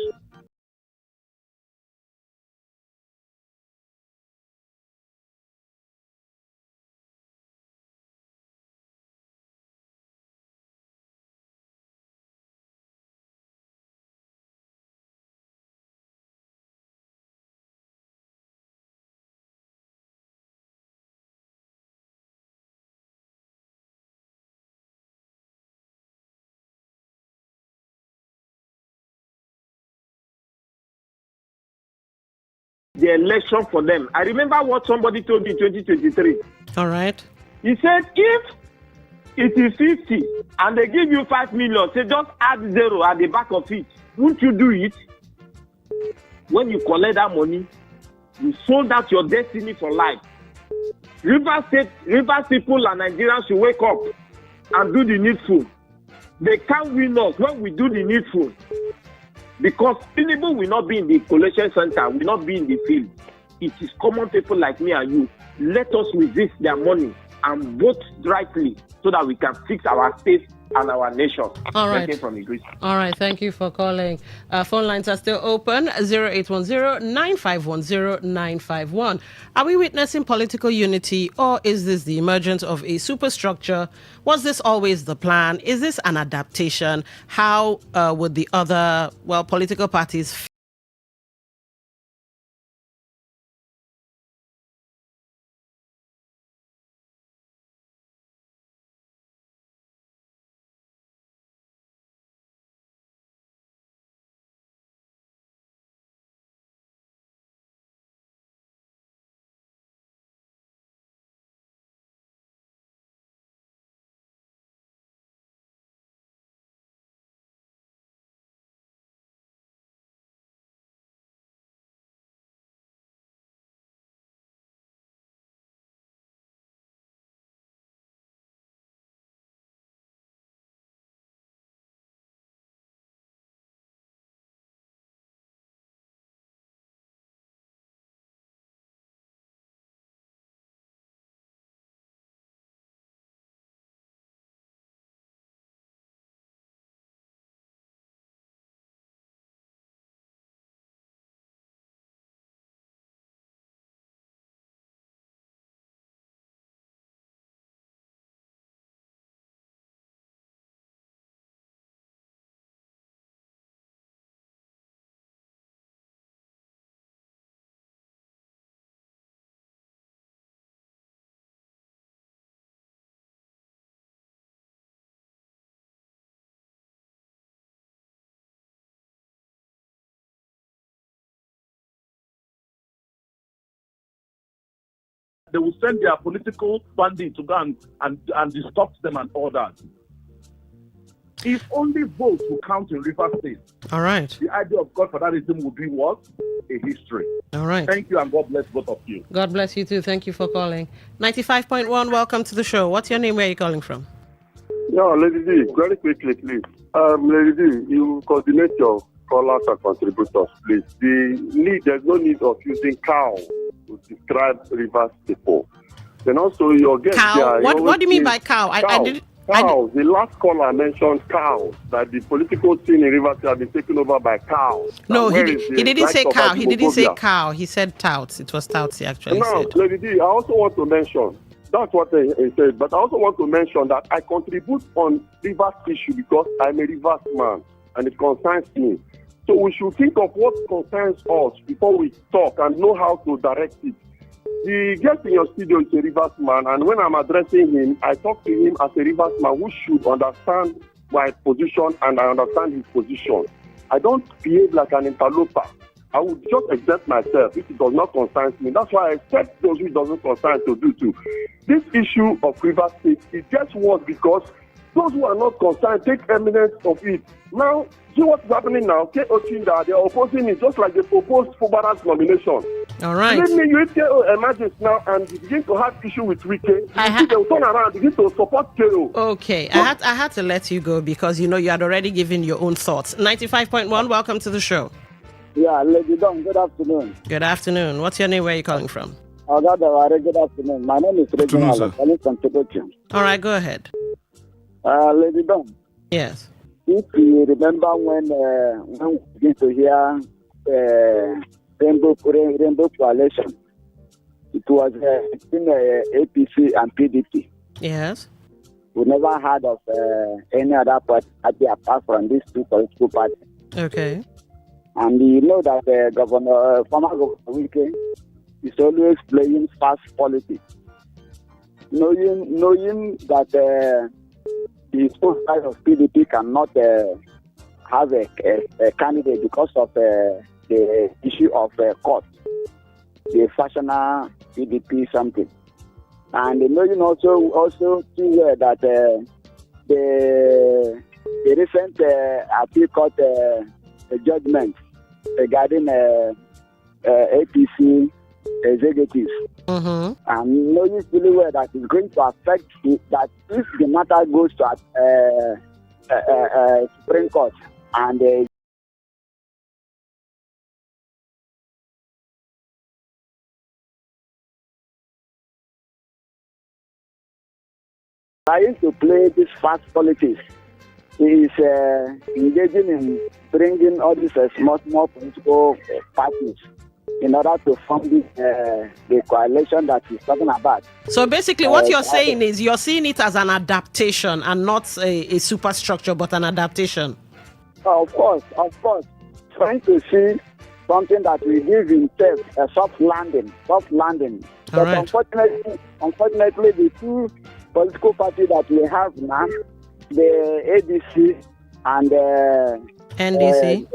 The election for them. I remember what somebody told me in 2023. All right. He said, if it is 50 and they give you 5 million, say just add 0 at the back of it. Won't you do it? When you collect that money, you sold out your destiny for life. Rivers people and Nigerians should wake up and do the needful. They can't win us when we do the needful. Because Tinubu will not be in the collection center, will not be in the field. It is common people like me and you. Let us resist their money and vote rightly so that we can fix our state and our nation. All right. Taken from Idris. All right. Thank you for calling. Phone lines are still open. 0810-951-0951. Are we witnessing political unity, or is this the emergence of a superstructure? Was this always the plan? Is this an adaptation? How would the other, political parties They will send their political bandits to go and disrupt them and all that. If only votes will count in River State. All right. The idea of God for that reason would be what? A history. All right. Thank you, and God bless both of you. God bless you too. Thank you for calling. 95.1, welcome to the show. What's your name? Where are you calling from? Yeah, Lady D, very quickly, please. Lady D, you coordinate your callers and contributors, please. There's no need of using cow to describe Rivers people. Then also your guest cow? Here, what do you mean by cow? Cows. The last caller mentioned cows, that the political scene in Rivers have been taken over by cows. No, he didn't say cow. He didn't say cow. He said touts. It was touts he actually said. Lady D, I also want to mention, that's what he said, but I also want to mention that I contribute on Rivers issue because I'm a Rivers man and it concerns me. So we should think of what concerns us before we talk and know how to direct it. The guest in your studio is a Rivers man, and when I'm addressing him, I talk to him as a Rivers man who should understand my position and I understand his position. I don't behave like an interloper. I would just accept myself if it does not concern me. That's why I expect those who it doesn't concern to do too. This issue of Rivers State, it gets worse because those who are not concerned take eminence of it. Now, see what's happening now? K.O. Chinda, they are opposing it just like they proposed Fubara's nomination. All right. Let me, if K.O. emerges now and begin to have issue with Wike, they will turn around and begin to support K.O. Okay, so, I had to let you go because, you had already given your own thoughts. 95.1, welcome to the show. Yeah, Lady Don, good afternoon. Good afternoon. What's your name? Where are you calling from? Good afternoon. My name is Reginald. I'm calling from Togochi. All right, go ahead. Lady Don. Yes. If you remember when we begin to hear Rainbow Coalition, it was between APC and PDP. Yes. We never heard of any other party apart from these two political parties. Okay. And you know that former Governor Wike is always playing fast politics, knowing that the whole side of PDP cannot have a candidate because of the issue of court, the factional PDP something. And knowing also too that the recent appeal court judgment regarding APC executives. Mm-hmm. And knowing fully well that it's going to affect that if the matter goes to Supreme Court and trying to play this fast politics is engaging in bringing all these small political parties in order to form the coalition that he's talking about. So basically what you're saying is you're seeing it as an adaptation and not a superstructure, but an adaptation. Of course. Trying to see something that will give himself a soft landing. But right. unfortunately, the two political parties that we have now, the ADC and NDC,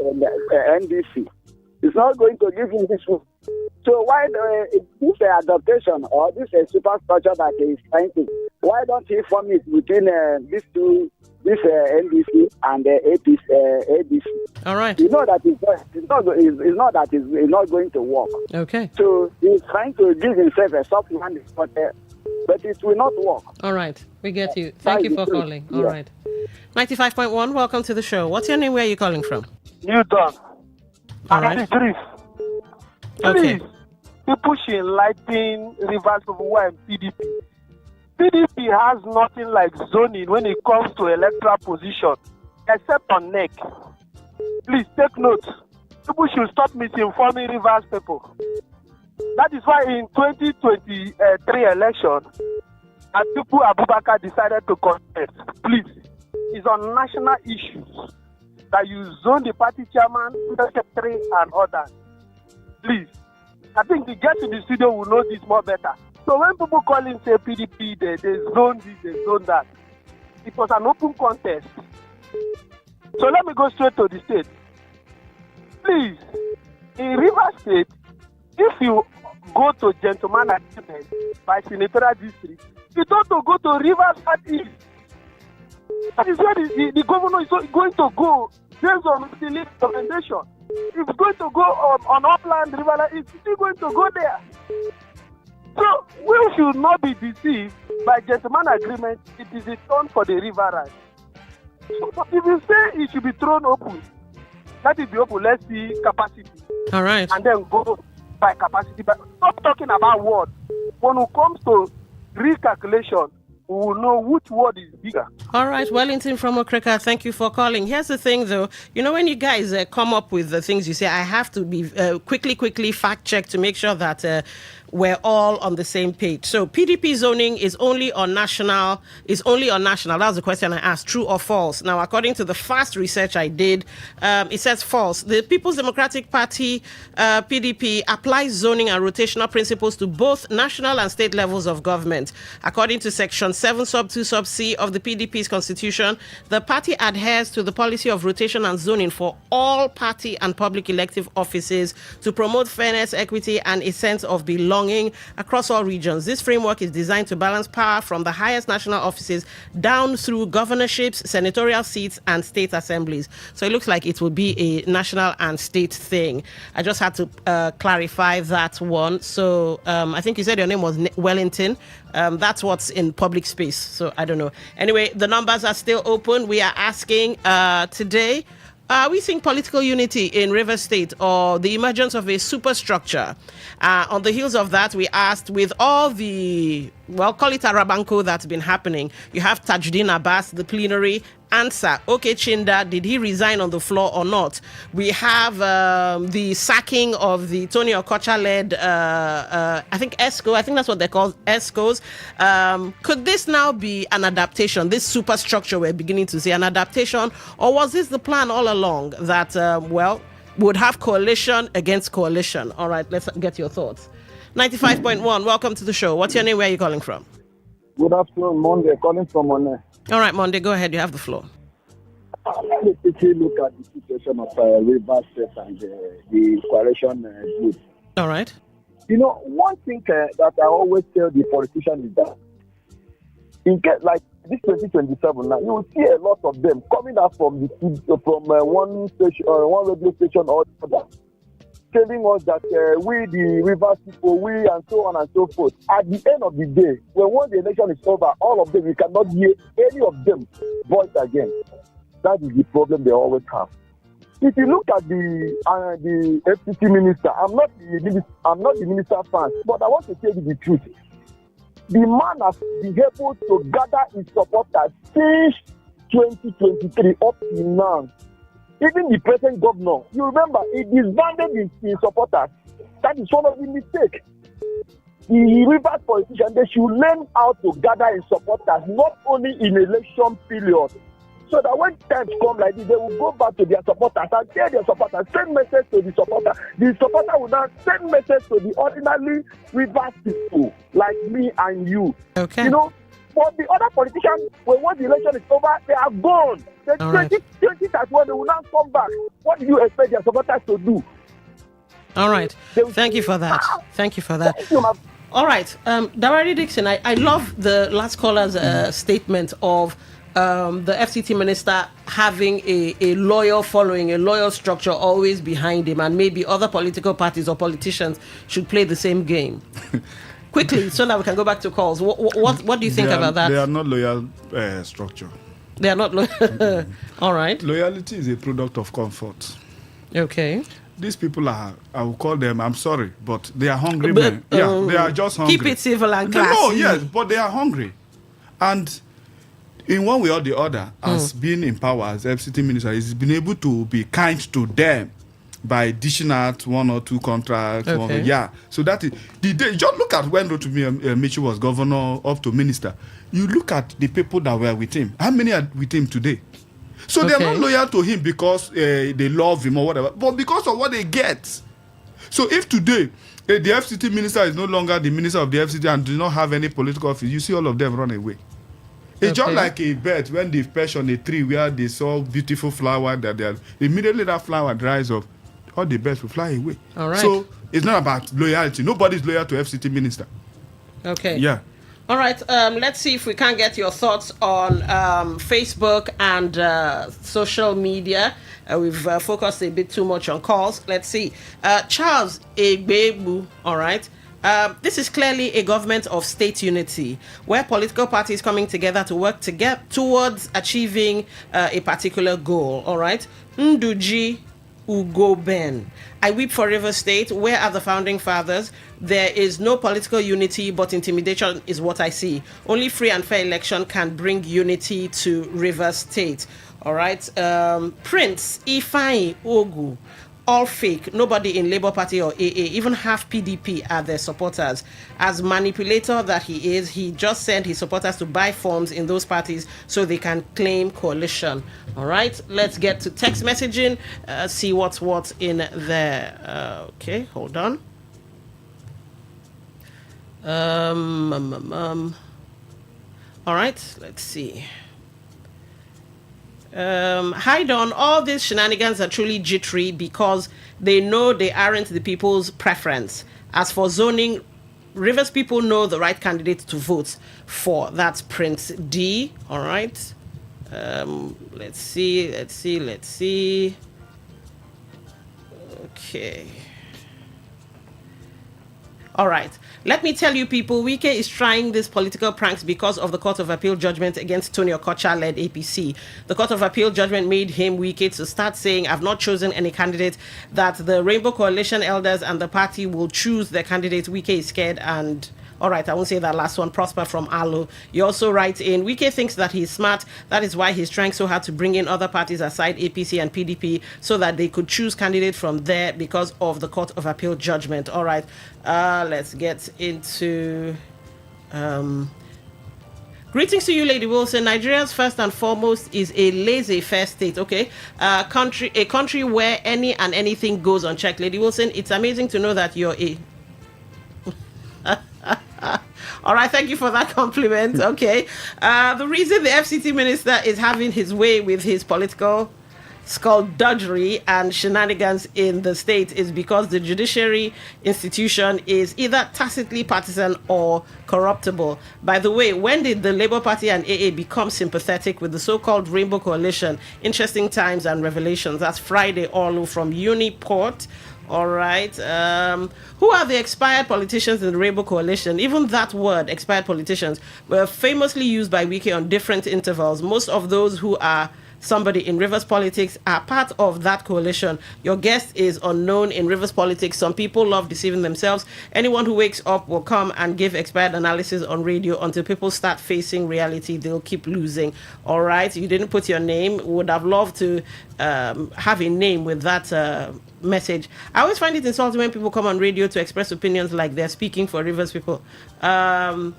NDC, is not going to give him this one. So why this adaptation or this superstructure that he is trying to? Why don't he form it between these two? This NDC and ADC. All right. You know that it's not going to work. Okay. So he's trying to give himself a soft landing, but it will not work. All right. We get you. Thank you for calling. All right. 95.1, welcome to the show. What's your name? Where are you calling from? Newton. All right. Please, people should enlighten Rivers of War and PDP. PDP has nothing like zoning when it comes to electoral position, except on neck. Please take note. People should stop misinforming Rivers people. That is why in 2023 election, Atiku Abubakar decided to contest. Please, it's on national issues that you zone the party chairman, secretary, and others. Please, I think the guests in the studio will know this more better. So when people call in say PDP, they zone this, they zone that. It was an open contest. So let me go straight to the state. Please, in Rivers State, if you go to gentleman agreement by senatorial district, you don't to go to Rivers Southeast. That is where the governor is going to go based on the recommendation. If it's going to go on upland, Riverland, it's still going to go there. So we should not be deceived by gentleman agreement. It is a turn for the river. So, but if you say it should be thrown open, let it be open. Let's see capacity. All right. And then go by capacity. But stop talking about word. When it comes to recalculation, we will know which word is bigger. All right, Wellington from Okreka, thank you for calling. Here's the thing, though. You know, when you guys come up with the things you say, I have to be quickly fact check to make sure that we're all on the same page. So PDP zoning is only on national. That was the question I asked. True or false? Now, according to the fast research I did, it says false. The People's Democratic Party, PDP, applies zoning and rotational principles to both national and state levels of government. According to Section 7 sub 2 sub C of the PDP's constitution, the party adheres to the policy of rotation and zoning for all party and public elective offices to promote fairness, equity, and a sense of belonging across all regions. This framework is designed to balance power from the highest national offices down through governorships, senatorial seats, and state assemblies. So it looks like it will be a national and state thing. I just had to clarify that one. So I think you said your name was Wellington. That's what's in public space. So I don't know. Anyway, the numbers are still open. We are asking today, are we seeing political unity in Rivers State or the emergence of a superstructure? On the heels of that, we asked, with all the, call it Arabanco that's been happening, you have Tajuddin Abbas, the plenary. Answer, okay, Chinda, did he resign on the floor or not? We have the sacking of the Tony Okocha-led, I think ESCO, I think that's what they're called, ESCOs. Could this now be an adaptation, this superstructure we're beginning to see, an adaptation, or was this the plan all along that, would have coalition against coalition? All right, let's get your thoughts. 95.1, welcome to the show. What's your name? Where are you calling from? Good afternoon, Monday, calling from Monday. All right, Monday, go ahead. You have the floor. Let me quickly look at the situation of Rivers State and the coalition group. All right. You know, one thing that I always tell the politicians is that in case, like this 2027 now, you will see a lot of them coming out from one station or one radio station or other, telling us that we, the Rivers people, we and so on and so forth. At the end of the day, when the election is over, all of them, we cannot hear any of them voice again. That is the problem they always have. If you look at the FCC minister, I'm not the minister fan, but I want to tell you the truth. The man has been able to gather his supporters since 2023 up to now, even the present governor, you remember, he disbanded his supporters. That is one of the mistakes. The Rivers politicians, they should learn how to gather his supporters, not only in election period, so that when times come like this, they will go back to their supporters and tell their supporters, send message to the supporter. The supporter will now send message to the ordinary Rivers people like me and you. Okay. You know, but the other politicians, when the election is over, they are gone. The 2031, they will now come back. What do you expect their supporters to do? All right. Thank you for that. Thank you for that. All right. Dawari Dixon, I love the last caller's statement of the FCT minister having a loyal following, a loyal structure always behind him, and maybe other political parties or politicians should play the same game. Quickly, so that we can go back to calls. What do you think about that? They are not loyal structure. They are not loyal. All right. Loyalty is a product of comfort. Okay. These people are, I will call them, I'm sorry, but they are hungry men. They are just hungry. Keep it civil and classy. No, yes, but they are hungry. And in one way or the other, as being in power as FCT minister, he's been able to be kind to them by dishing out one or two contracts. Okay. So that is the day. Just look at when Rotimi Michi was governor up to minister. You look at the people that were with him. How many are with him today? So they're not loyal to him because they love him or whatever, but because of what they get. So if today the FCT minister is no longer the minister of the FCT and does not have any political office, you see all of them run away. It's just like a bird when they perch on a tree where they saw beautiful flower that they are, immediately that flower dries up, all the birds will fly away. All right. So it's not about loyalty. Nobody's loyal to FCT minister. Okay. Yeah. All right. Let's see if we can get your thoughts on Facebook and social media. We've focused a bit too much on calls. Let's see. Charles Egbebu. All right. This is clearly a government of state unity, where political parties coming together to work towards achieving a particular goal. All right. Nduji Ugoben. I weep for River State. Where are the founding fathers? There is no political unity, but intimidation is what I see. Only free and fair election can bring unity to River State. All right. Prince Ifeanyi Ogu. All fake. Nobody in Labour Party or AA, even half PDP, are their supporters. As manipulator that he is, he just sent his supporters to buy forms in those parties so they can claim coalition. All right, let's get to text messaging, see what's in there. Okay, hold on. All right, let's see. Hi Don, all these shenanigans are truly jittery because they know they aren't the people's preference. As for zoning, Rivers people know the right candidate to vote for. That's Prince D. All right. Let's see. Okay. All right. Let me tell you, people, Wike is trying these political pranks because of the Court of Appeal judgment against Tony Okocha-led APC. The Court of Appeal judgment made him, Wike, to start saying, I've not chosen any candidate, that the Rainbow Coalition elders and the party will choose their candidate. Wike is scared and... All right, I won't say that last one. Prosper from Alo. You also write in, Wike thinks that he's smart. That is why he's trying so hard to bring in other parties aside APC and PDP so that they could choose candidates from there because of the Court of Appeal judgment. All right, let's get into... Greetings to you, Lady Wilson. Nigeria's first and foremost is a laissez-faire state, okay? A country where any and anything goes unchecked. Lady Wilson, it's amazing to know that you're a... All right, thank you for that compliment. Okay. The reason the FCT minister is having his way with his political skullduggery and shenanigans in the state is because the judiciary institution is either tacitly partisan or corruptible. By the way, when did the Labour Party and AA become sympathetic with the so-called Rainbow Coalition? Interesting times and revelations. That's Friday Olu from Uniport. All right. Who are the expired politicians in the Rainbow Coalition? Even that word, expired politicians, were famously used by Wike on different intervals. Most of those who are somebody in Rivers politics are part of that coalition. Your guest is unknown in Rivers politics. Some people love deceiving themselves. Anyone who wakes up will come and give expired analysis on radio until people start facing reality. They'll keep losing. All right. You didn't put your name. Would have loved to have a name with that message. I always find it insulting when people come on radio to express opinions like they're speaking for Rivers people.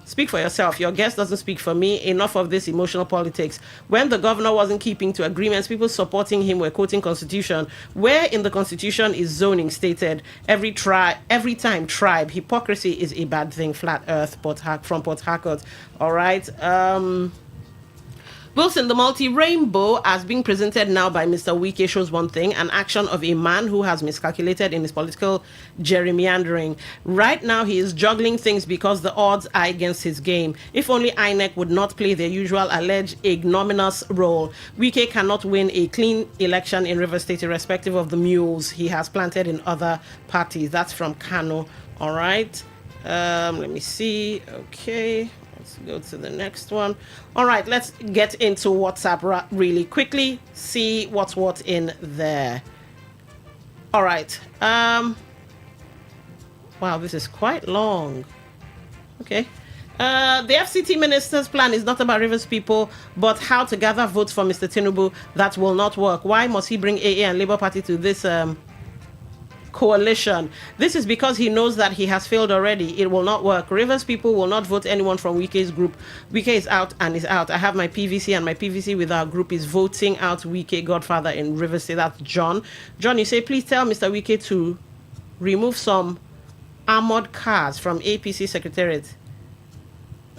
Speak for yourself. Your guest doesn't speak for me. Enough of this emotional politics. When the governor wasn't keeping to agreements, people supporting him were quoting constitution. Where in the constitution is zoning stated? Every time tribe. Hypocrisy is a bad thing. Flat Earth from Port Harcourt. All right. Wilson, the multi-rainbow as being presented now by Mr. Wike shows one thing, an action of a man who has miscalculated in his political gerrymandering. Right now, he is juggling things because the odds are against his game. If only INEC would not play their usual alleged ignominious role. Wike cannot win a clean election in Rivers State irrespective of the mules he has planted in other parties. That's from Kano. All right. Let me see. Okay. Let's go to the next one. All right, let's get into WhatsApp really quickly. See what's what in there. All right. Wow, this is quite long. Okay. The FCT minister's plan is not about Rivers people, but how to gather votes for Mr. Tinubu. That will not work. Why must he bring AA and Labour Party to this coalition? This is because he knows that he has failed already. It will not work. Rivers people will not vote anyone from Wike's group. Wike is out and is out. I have my PVC, and my PVC with our group is voting out Wike Godfather in Rivers State. That's John. John, you say, please tell Mr. Wike to remove some armored cars from APC Secretariat.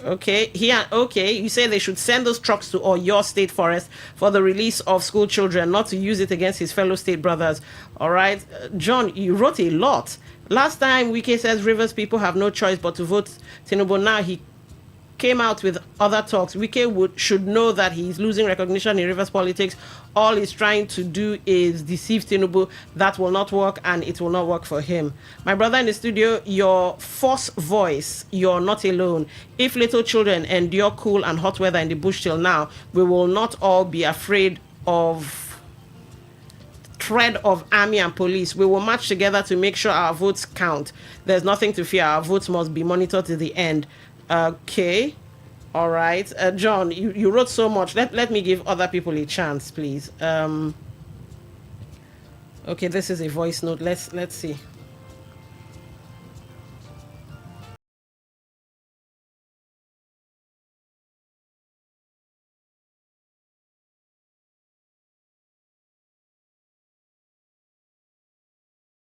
Okay, you say they should send those trucks to your state forest for the release of school children, not to use it against his fellow state brothers. All right, John, you wrote a lot. Last time Wike says Rivers people have no choice but to vote Tinubu. Now he came out with other talks. Wike should know that he's losing recognition in Rivers politics. All he's trying to do is deceive Tinubu. That will not work, and it will not work for him. My brother in the studio, your false voice, you're not alone. If little children endure cool and hot weather in the bush till now, we will not all be afraid of threat of army and police. We will march together to make sure our votes count. There's nothing to fear. Our votes must be monitored to the end. Okay. All right. John, you wrote so much. Let me give other people a chance, please. Okay, this is a voice note. Let's see.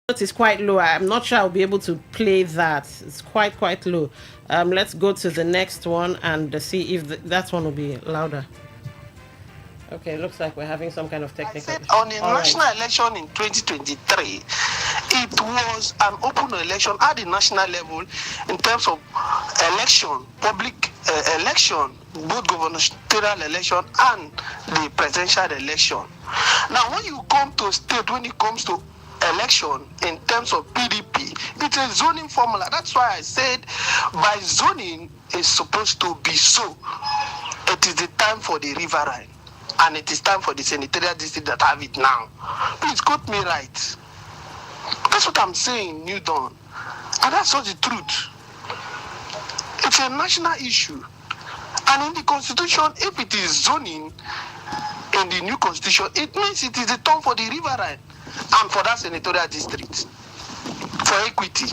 It's quite low. I'm not sure I'll be able to play that. It's quite low. Let's go to the next one and see if that one will be louder. Okay, looks like we're having some kind of technical issue. On the national election in 2023, it was an open election at the national level in terms of election, public election, both gubernatorial election and the presidential election. Now, when you come to state, when it comes to election in terms of PDP, it's a zoning formula. That's why I said by zoning is supposed to be so. It is the time for the riverine, and it is time for the senatorial district that have it now. Please quote me right. That's what I'm saying, New Dawn. And that's not the truth. It's a national issue. And in the constitution, if it is zoning in the new constitution, it means it is the time for the riverine and for that senatorial district, for equity.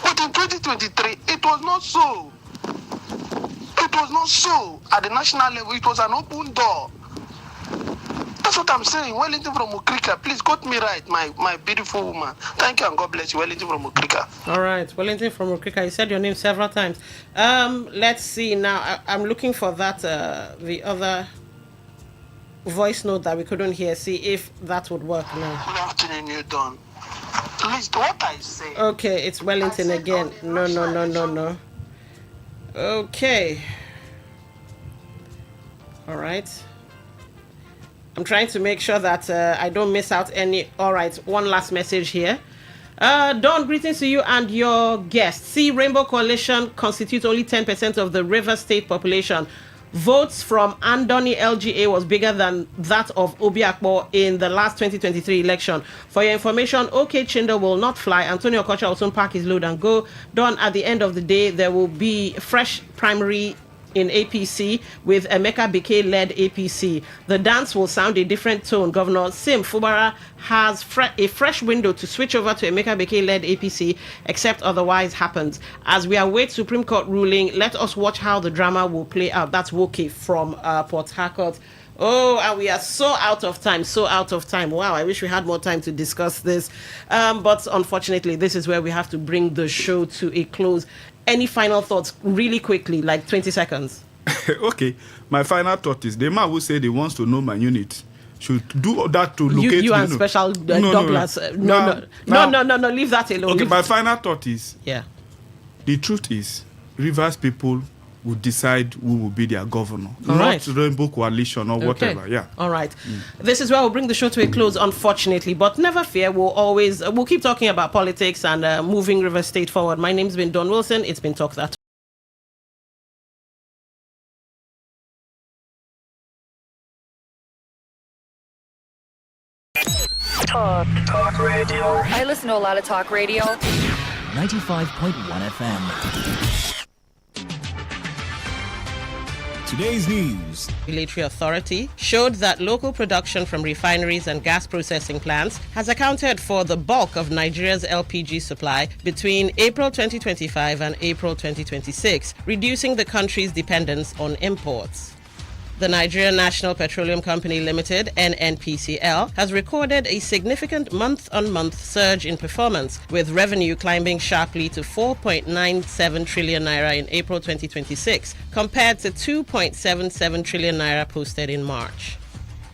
But in 2023, it was not so. It was not so. At the national level, it was an open door. That's what I'm saying. Wellington from Okrika. Please quote me right, my beautiful woman. Thank you and God bless you. Wellington from Okrika. All right. Wellington from Okrika. You said your name several times. Let's see now. I'm looking for that, the other voice note that we couldn't hear. See if that would work now. Good afternoon, you done. Please, what I say. Okay, it's Wellington again. No. Okay. All right. I'm trying to make sure that I don't miss out any. All right, one last message here. Dawn, greetings to you and your guests. See, Rainbow Coalition constitutes only 10% of the Rivers State population. Votes from Andoni LGA was bigger than that of Obiakpo in the last 2023 election. For your information, OK Chindo will not fly. Antonio Okocha will soon pack his load and go. Done at the end of the day, there will be fresh primary in APC with Emeka Beke-led APC. The dance will sound a different tone. Governor Sim Fubara has a fresh window to switch over to Emeka Beke-led APC, except otherwise happens. As we await Supreme Court ruling, let us watch how the drama will play out. That's Woke from Port Harcourt. Oh, and we are so out of time. Wow, I wish we had more time to discuss this. But unfortunately, this is where we have to bring the show to a close. Any final thoughts really quickly, like 20 seconds? Okay. My final thought is the man who said he wants to know my unit should do that to locate you and Special Douglas. No, leave that alone. Okay, my final thought is, yeah, the truth is, Rivers people will decide who will be their governor, all not right. Rainbow Coalition or whatever. Yeah. All right. This is where we'll bring the show to a close, unfortunately, but never fear. We'll keep talking about politics and moving Rivers State forward. My name's been Don Wilson. It's been Talk That. Talk radio. I listen to a lot of talk radio. 95.1 FM. Today's news. Regulatory Authority showed that local production from refineries and gas processing plants has accounted for the bulk of Nigeria's LPG supply between April 2025 and April 2026, reducing the country's dependence on imports. The Nigerian National Petroleum Company Limited, NNPCL, has recorded a significant month-on-month surge in performance, with revenue climbing sharply to 4.97 trillion naira in April 2026, compared to 2.77 trillion naira posted in March.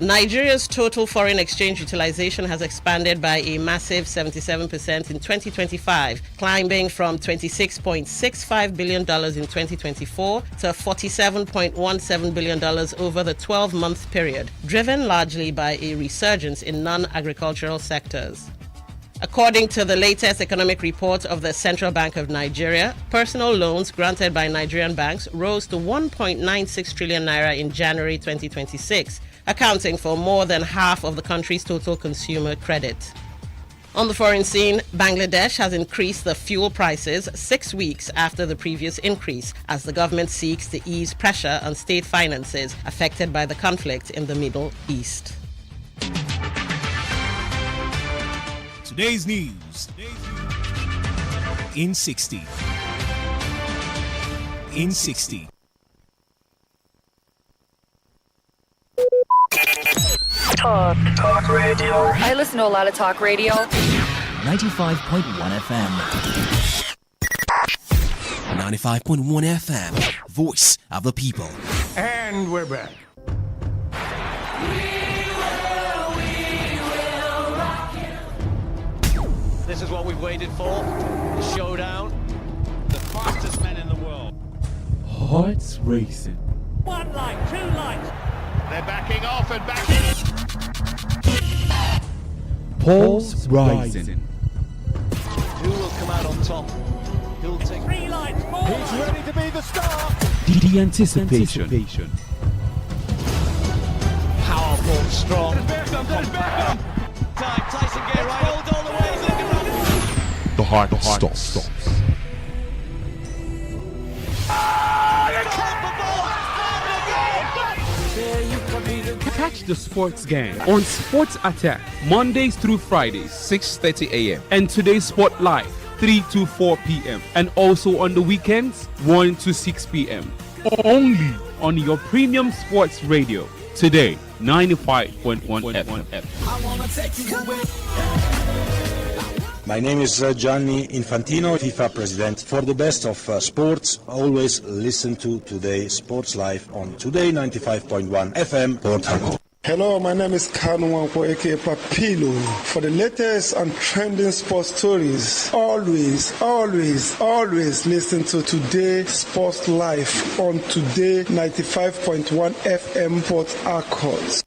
Nigeria's total foreign exchange utilization has expanded by a massive 77% in 2025, climbing from $26.65 billion in 2024 to $47.17 billion over the 12-month period, driven largely by a resurgence in non-agricultural sectors. According to the latest economic report of the Central Bank of Nigeria, personal loans granted by Nigerian banks rose to 1.96 trillion naira in January 2026, accounting for more than half of the country's total consumer credit. On the foreign scene, Bangladesh has increased the fuel prices 6 weeks after the previous increase, as the government seeks to ease pressure on state finances affected by the conflict in the Middle East. Today's news. In 60. In 60. Talk radio. I listen to a lot of talk radio. 95.1 FM. 95.1 FM. Voice of the people. And we're back. This is what we've waited for. The showdown. The fastest men in the world. Hearts racing. One light, two lights. They're backing off and backing. Pulse rising. Who will come out on top? Who'll take 3 lights more? He's ready to be the star. The anticipation. Powerful, strong, compact. Tyson get right hold all the way. He's looking right. The heart stops. Catch the sports gang on Sports Attack Mondays through Fridays 6:30 a.m. and Today's Sport Live 3 to 4 p.m. and also on the weekends 1 to 6 p.m. Only on your premium sports radio. Today 95.1 FM. My name is Gianni Infantino, FIFA president. For the best of sports, always listen to Today Sports Live on Today 95.1 FM, Port Harcourt. Hello, my name is Kanu Wanko, aka Papilo. For the latest and trending sports stories, always listen to Today Sports Live on Today 95.1 FM, Port Harcourt.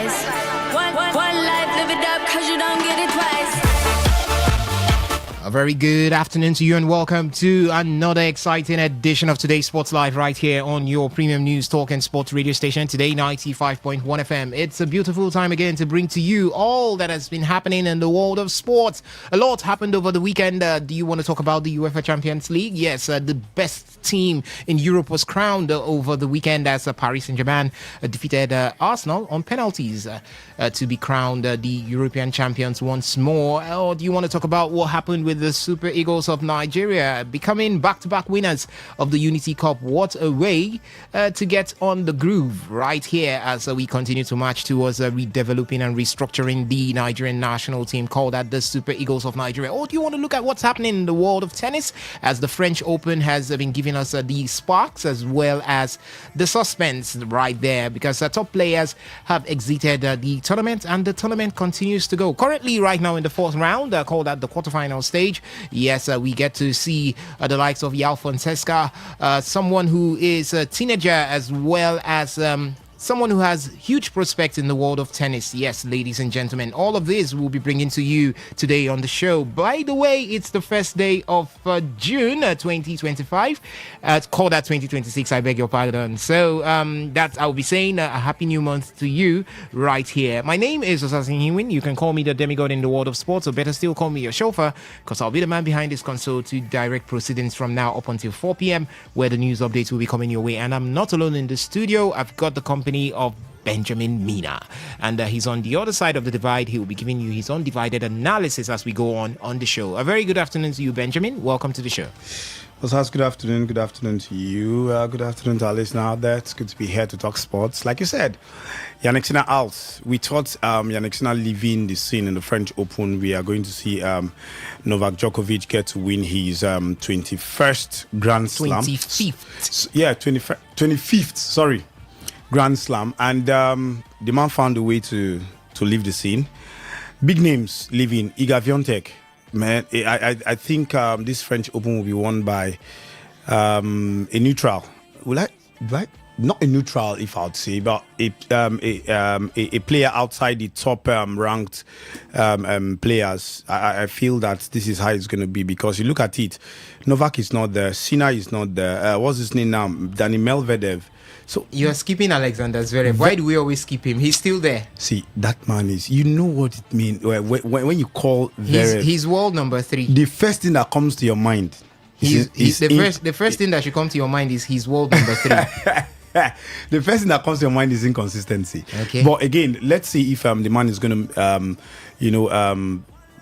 advice. One life, live it up, cause you don't get it twice. A very good afternoon to you and welcome to another exciting edition of today's Sports Live right here on your premium news talk and sports radio station, Today 95.1 FM. It's a beautiful time again to bring to you all that has been happening in the world of sports. A lot happened over the weekend. Do you want to talk about the UEFA Champions League? Yes, the best team in Europe was crowned over the weekend as Paris Saint-Germain defeated Arsenal on penalties to be crowned the European champions once more. Or do you want to talk about what happened with the Super Eagles of Nigeria becoming back-to-back winners of the Unity Cup? What a way to get on the groove right here as we continue to march towards redeveloping and restructuring the Nigerian national team called at the Super Eagles of Nigeria. Or do you want to look at what's happening in the world of tennis as the French Open has been giving us the sparks as well as the suspense right there, because top players have exited the tournament and the tournament continues to go. Currently right now in the fourth round called at the quarterfinal stage. Yes, we get to see the likes of Yao Fonseca, someone who is a teenager as well as someone who has huge prospects in the world of tennis. Yes, ladies and gentlemen, all of this we'll be bringing to you today on the show. By the way, it's the first day of June 2025. It's called at 2026, I beg your pardon. So that I'll be saying a happy new month to you right here. My name is Osasin Hiwin. You can call me the demigod in the world of sports, or better still call me your chauffeur, because I'll be the man behind this console to direct proceedings from now up until 4 p.m. where the news updates will be coming your way. And I'm not alone in the studio. I've got the company of Benjamin Mina, and he's on the other side of the divide. He will be giving you his undivided analysis as we go on the show. A very good afternoon to you, Benjamin. Welcome to the show. Well, good afternoon. Good afternoon to you. Good afternoon to our listener out there. It's good to be here to talk sports. Like you said, Yannick Sinner out. We thought Yannick Sinner leaving the scene in the French Open. We are going to see Novak Djokovic get to win his 21st Grand Slam. 25th. Yeah, 25th. Sorry. Grand Slam, and the man found a way to leave the scene. Big names leaving. Iga Swiatek, man. I think this French Open will be won by a neutral. Not a neutral, if I would say, but a player outside the top ranked players. I feel that this is how it's going to be, because you look at it, Novak is not there, Sinner is not there. What's his name now? Dani Medvedev. So you're skipping Alexander Zverev. Why do we always skip him? He's still there. See, that man is, you know what it means when you call Zverev. He's world number 3. The first thing that comes to your mind the first thing that should come to your mind is he's world number 3. The first thing that comes to your mind is inconsistency. Okay. But again, let's see if the man is going to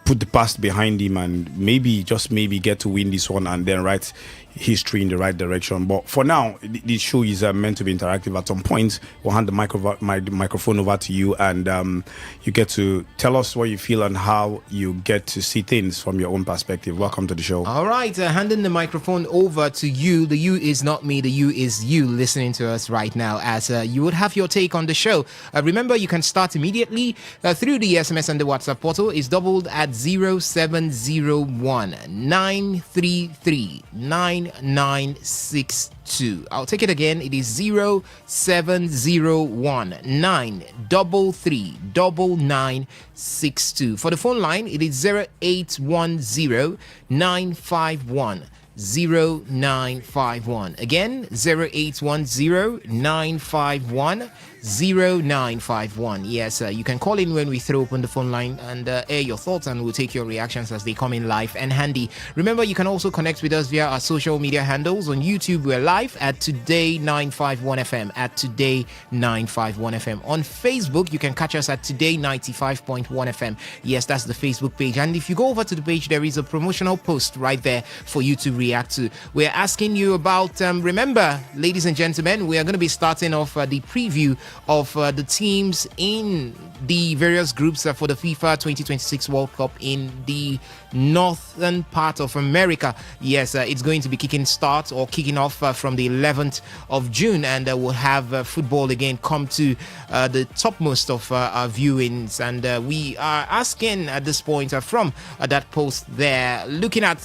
put the past behind him and maybe get to win this one and then write history in the right direction. But for now, the show is meant to be interactive. At some point, we'll hand the microphone over to you, and you get to tell us what you feel and how you get to see things from your own perspective. Welcome to the show. All right, handing the microphone over to you. The you is not me, the you is you listening to us right now, as you would have your take on the show. Remember, you can start immediately through the SMS and the WhatsApp portal. Is doubled at 0701 933 9962. I'll take it again. It is 0701 933 9962. For the phone line, it is 0810 951 0951. Again, 0810 951 0951. Yes, you can call in when we throw open the phone line and air your thoughts, and we'll take your reactions as they come in live and handy. Remember, you can also connect with us via our social media handles. On YouTube, we're live at Today951FM, at Today951FM. On Facebook, you can catch us at Today95.1FM. Yes, that's the Facebook page. And if you go over to the page, there is a promotional post right there for you to react to. We're asking you about, remember, ladies and gentlemen, we are going to be starting off the preview of the teams in the various groups for the FIFA 2026 World Cup in the northern part of America. Yes, it's going to be kicking off from the 11th of June, and we'll have football again come to the topmost of our viewings. And we are asking at this point from that post there, looking at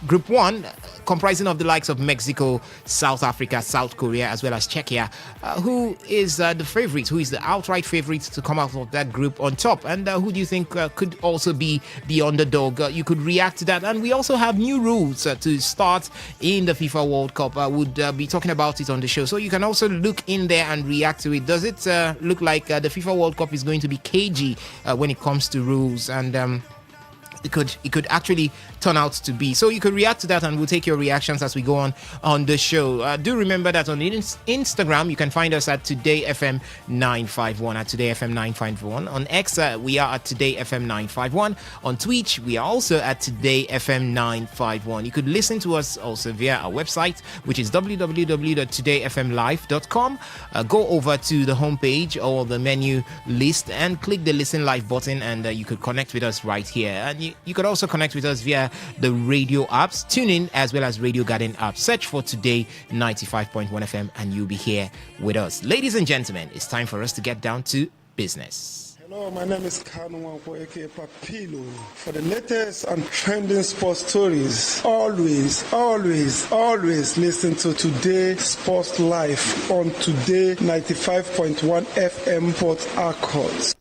Group 1, comprising of the likes of Mexico, South Africa, South Korea, as well as Czechia. Who is the favorite? Who is the outright favorite to come out of that group on top? And who do you think could also be the underdog? You could react to that. And we also have new rules to start in the FIFA World Cup. I would be talking about it on the show. So you can also look in there and react to it. Does it look like the FIFA World Cup is going to be cagey when it comes to rules? And it could actually turn out to be. So you could react to that, and we'll take your reactions as we go on the show. Do remember that on Instagram you can find us at Today FM 951 at Today FM 951. On X we are at Today FM 951. On Twitch we are also at Today FM 951. You could listen to us also via our website, which is www.todayfmlive.com. Go over to the homepage or the menu list and click the listen live button, and you could connect with us right here. And you could also connect with us via the radio apps, TuneIn, as well as Radio Garden app. Search for Today 95.1 FM and you'll be here with us. Ladies and gentlemen, it's time for us to get down to business. Hello, my name is Kanu Wanko, aka Papilo. For the latest and trending sports stories, always listen to Today Sports Live on Today 95.1 FM Port Harcourt.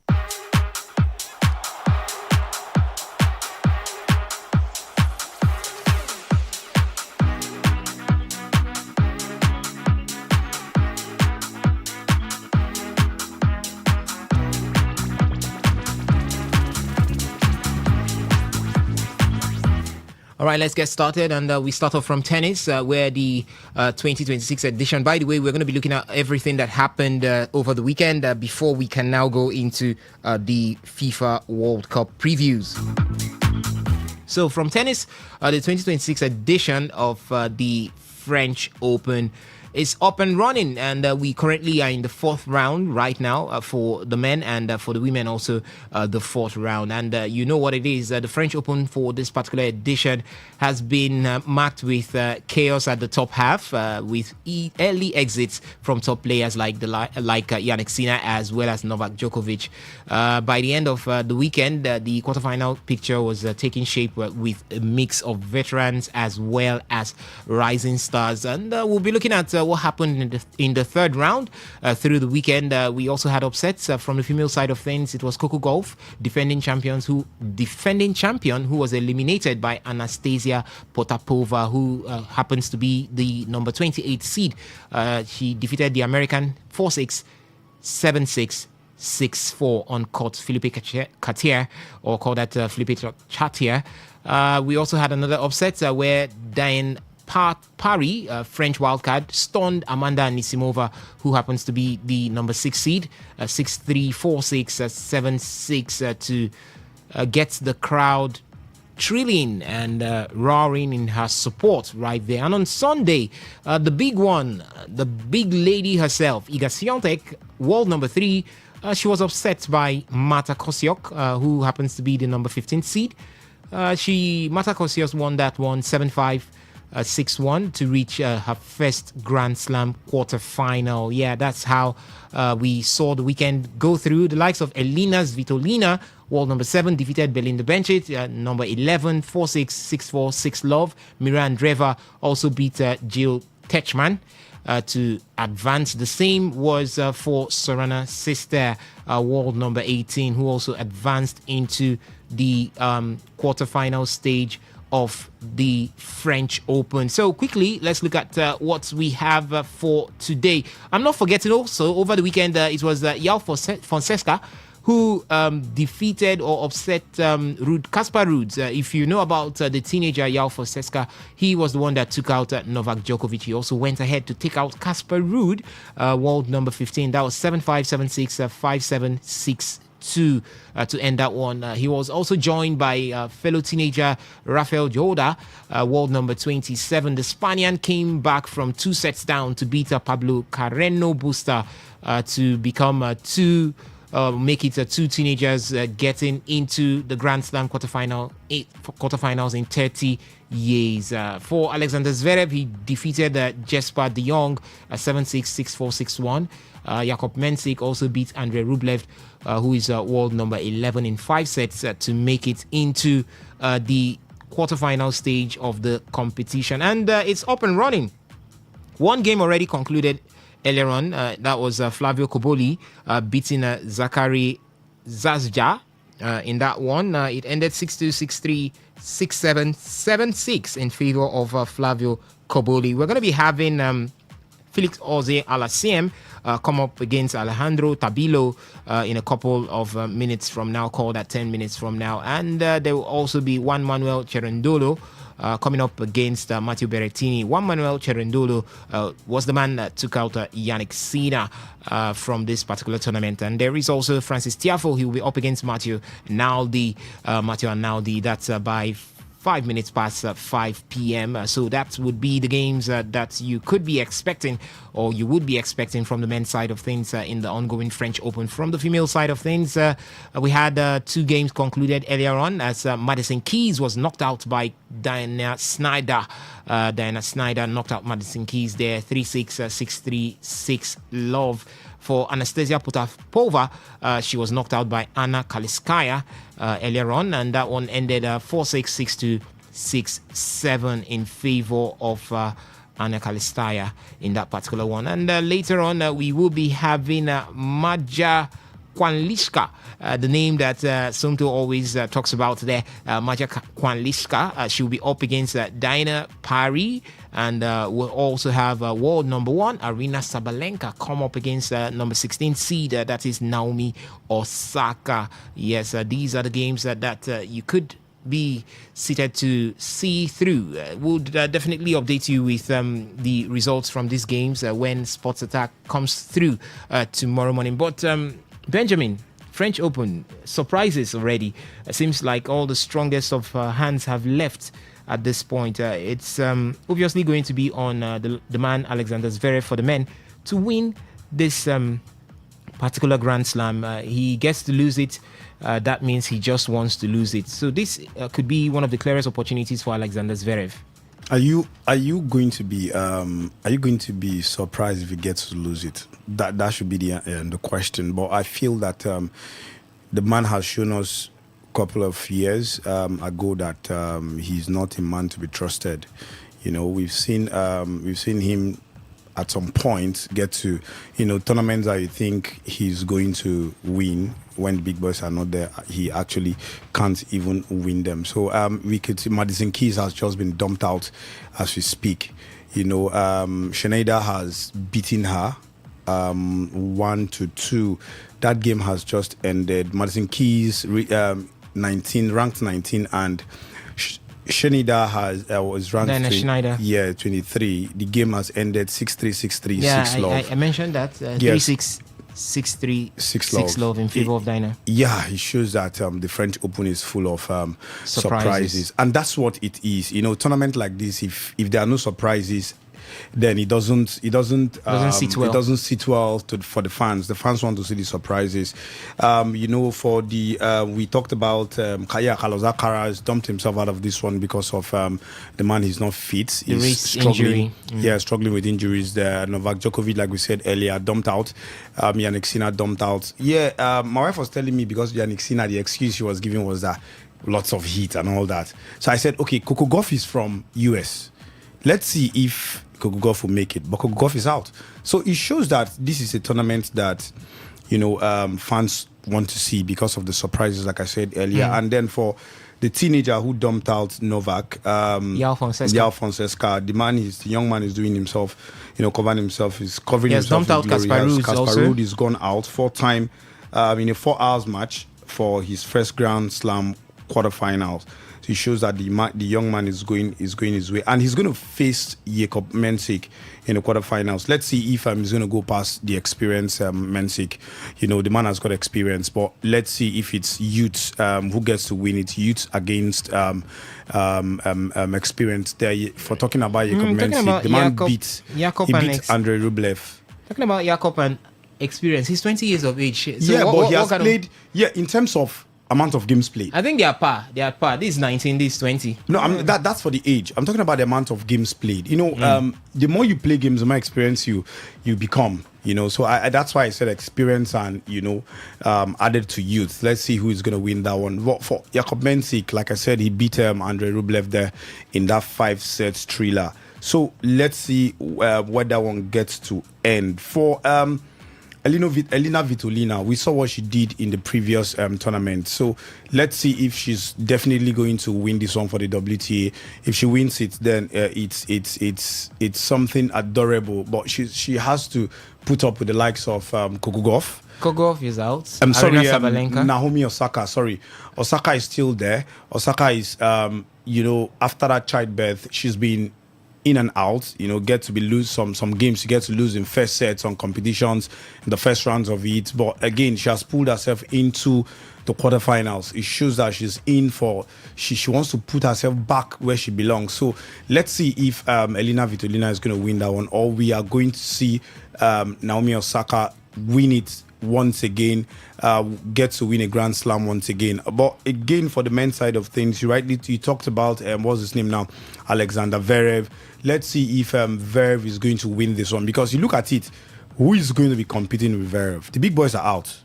All right, let's get started, and we start off from tennis, where the 2026 edition. By the way, we're going to be looking at everything that happened over the weekend before we can now go into the FIFA World Cup previews. So from tennis, the 2026 edition of the French Open is up and running, and we currently are in the fourth round right now for the men, and for the women also the fourth round. And you know what it is, the French Open for this particular edition has been marked with chaos at the top half, with early exits from top players like Yannick Sinner as well as Novak Djokovic. By the end of the weekend, the quarterfinal picture was taking shape with a mix of veterans as well as rising stars, and we'll be looking at what happened in the third round through the weekend. We also had upsets from the female side of things. It was Coco Gauff, defending champion, who was eliminated by Anastasia Potapova, who happens to be the number 28 seed. She defeated the American 4-6, 7-6, 6-4 on court Philippe Chatrier, or call that Philippe Chatrier. We also had another upset where Diane Parry, French wildcard, stunned Amanda Anisimova, who happens to be the number 6 seed, 6-3, 4-6, 7-6, to get the crowd trilling and roaring in her support right there. And on Sunday, the big one, the big lady herself, Iga Swiatek, world number 3, she was upset by Marta Kostyuk, who happens to be the number 15 seed. Marta Kostyuk won that one 7-5, 6-1 to reach her first Grand Slam quarterfinal. Yeah, that's how we saw the weekend go through. The likes of Elina Svitolina, world number 7, defeated Belinda Bencic, number 11, 4-6, 6-4, 6-love. Mira Andreeva also beat Jill Techman to advance. The same was for Sorana Sister, world number 18, who also advanced into the quarterfinal stage of the French Open. So quickly, let's look at what we have for today. I'm not forgetting also, over the weekend, it was João Fonseca who defeated or upset Kasper Ruud. If you know about the teenager João Fonseca, he was the one that took out Novak Djokovic. He also went ahead to take out Kasper Ruud, world number 15. That was 7-5, 7-6, 5-7, 6-2 to end that one. He was also joined by fellow teenager Rafael Jorda, world number 27. The Spaniard came back from 2 sets down to beat Pablo Carreno Busta to become make it 2 teenagers getting into the Grand Slam quarterfinals in 30 years. For Alexander Zverev, he defeated Jesper de Jong 7-6, 6-4, 6-1. Jakub Mensik also beat Andrei Rublev, who is world number 11 in 5 sets to make it into the quarterfinal stage of the competition, and it's up and running. One game already concluded earlier on. That was Flavio Koboli beating Zachary Zazja in that one. It ended 6-2, 6-3, 6-7, 7-6 in favor of Flavio Koboli. We're going to be having Felix Oze Alasiem come up against Alejandro Tabilo in a couple of minutes from now, called at 10 minutes from now. And there will also be Juan Manuel Cherundolo coming up against Matteo Berrettini. Juan Manuel Cherundolo was the man that took out Yannick Sinner from this particular tournament. And there is also Francis Tiafo. He will be up against Matteo Naldi. That's by 5 minutes past 5 p.m. So that would be the games that you could be expecting, or you would be expecting from the men's side of things in the ongoing French Open. From the female side of things, we had 2 games concluded earlier on as Madison Keys was knocked out by Diana Snyder. Diana Snyder knocked out Madison Keys there 3-6, 6-3, 6-love. For Anastasia Potapova, she was knocked out by Anna Kaliskaya earlier on, and that one ended 4-6, 6-2, 6-7 in favor of Anna Kaliskaya in that particular one. And later on, we will be having Maja Kwanliska, the name that Sumto always talks about there. Maja Kwanliska, she'll be up against Diana Pari. And we'll also have world number 1, Arina Sabalenka, come up against number 16 seed, that is Naomi Osaka. Yes, these are the games that you could be seated to see through. We'll definitely update you with the results from these games when Sports Attack comes through tomorrow morning. But Benjamin, French Open, surprises already. It seems like all the strongest of hands have left at this point. It's obviously going to be on the man Alexander Zverev for the men to win this particular Grand Slam. He gets to lose it. That means he just wants to lose it. So this could be one of the clearest opportunities for Alexander Zverev. Are you going to be surprised if he gets to lose it? That should be the question. But I feel that the man has shown us couple of years ago that he's not a man to be trusted. You know, we've seen him at some point get to tournaments that you think he's going to win. When the big boys are not there, he actually can't even win them. So we could see Madison Keys has just been dumped out as we speak. Schneider has beaten her 1-2. That game has just ended. Madison Keys ranked 19, and Schneider was ranked 23. The game has ended 6-3, 6-3, 6-love. I mentioned that 3-6, 6-3, 6-love in favor of Dinah. Yeah, it shows that the French Open is full of surprises, and that's what it is. Tournament like this, if there are no surprises, then it doesn't sit well. It doesn't sit well for the fans. The fans want to see the surprises. We talked about Kaya Kalozakara has dumped himself out of this one because of the man is not fit. He's struggling. Yeah, struggling with injuries. There, Novak Djokovic, like we said earlier, dumped out. Yannick Sinner dumped out. Yeah, my wife was telling me because Yannick Sinner, the excuse she was giving was that lots of heat and all that. So I said, okay, Coco Gauff is from US. Let's see if Coco Gauff will make it, but Coco Gauff is out. So it shows that this is a tournament that fans want to see because of the surprises, like I said earlier. And then for the teenager who dumped out Novak, João Fonseca, the young man is doing himself, covering himself, is covering himself. Dumped out Casper Ruud. Casper Ruud is gone out 4-time in a 4 hours match for his first Grand Slam quarterfinals. So it shows that the young man is going his way, and he's going to face Jakob Mensik in the quarterfinals. Let's see if he's going to go past the experienced Mensik. The man has got experience, but let's see if it's youths who gets to win it. Youths against experience. There, for talking about Jakob Mensik, the man beat Andrei Rublev. Talking about Jakob and experience, he's 20 years of age. So but he has played. In terms of amount of games played, I think they are par. This is 19, this is 20. No, that's for the age. I'm talking about the amount of games played. The more you play games, the more experience you become. So that's why I said experience and, added to youth. Let's see who is going to win that one. But for Jakub Mensik, like I said, he beat Andrei Rublev there in that 5-set thriller. So let's see where that one gets to end. For Elina Vitolina, we saw what she did in the previous tournament. So let's see if she's definitely going to win this one for the WTA. If she wins it, then it's something adorable. But she has to put up with the likes of Kokugov. Kokugov is out. I'm sorry, Sabalenka. Naomi Osaka. Sorry, Osaka is still there. Osaka is, after that childbirth, she's been in and out, get to be lose some games. She gets to lose in first sets on competitions in the first rounds of it. But again, she has pulled herself into the quarterfinals. It shows that she's in for, she wants to put herself back where she belongs. So let's see if Elina Vitolina is going to win that one, or we are going to see Naomi Osaka win it once again, get to win a Grand Slam once again. But again, for the men's side of things, you talked about what's his name now, Alexander Zverev. Let's see if Zverev is going to win this one, because you look at it, who is going to be competing with Zverev? The big boys are out.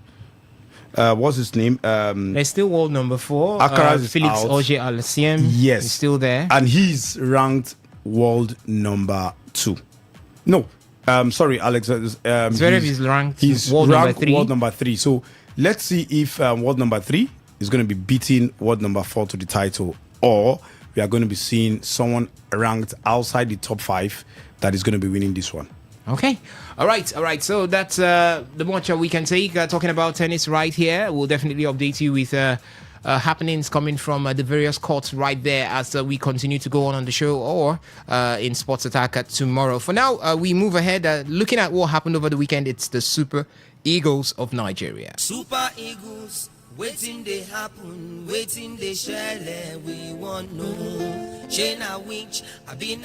What's his name? There's still world number 4. Alcaraz is Felix out. Auger-Aliassime. Yes, is still there, and he's ranked world number 2. No. Sorry, Alexander. Zverev is ranked. He's world ranked number 3. world number 3. So let's see if world number 3 is going to be beating world number 4 to the title, or we are going to be seeing someone ranked outside the top 5 that is going to be winning this one. Okay. All right. So that's the much we can take. Talking about tennis right here. We'll definitely update you with happenings coming from the various courts right there as we continue to go on the show, or in Sports Attack tomorrow. For now, we move ahead. Looking at what happened over the weekend, it's the Super Eagles of Nigeria. Super Eagles, waiting they happen, waiting they share, we want no. Shana Winch, I've been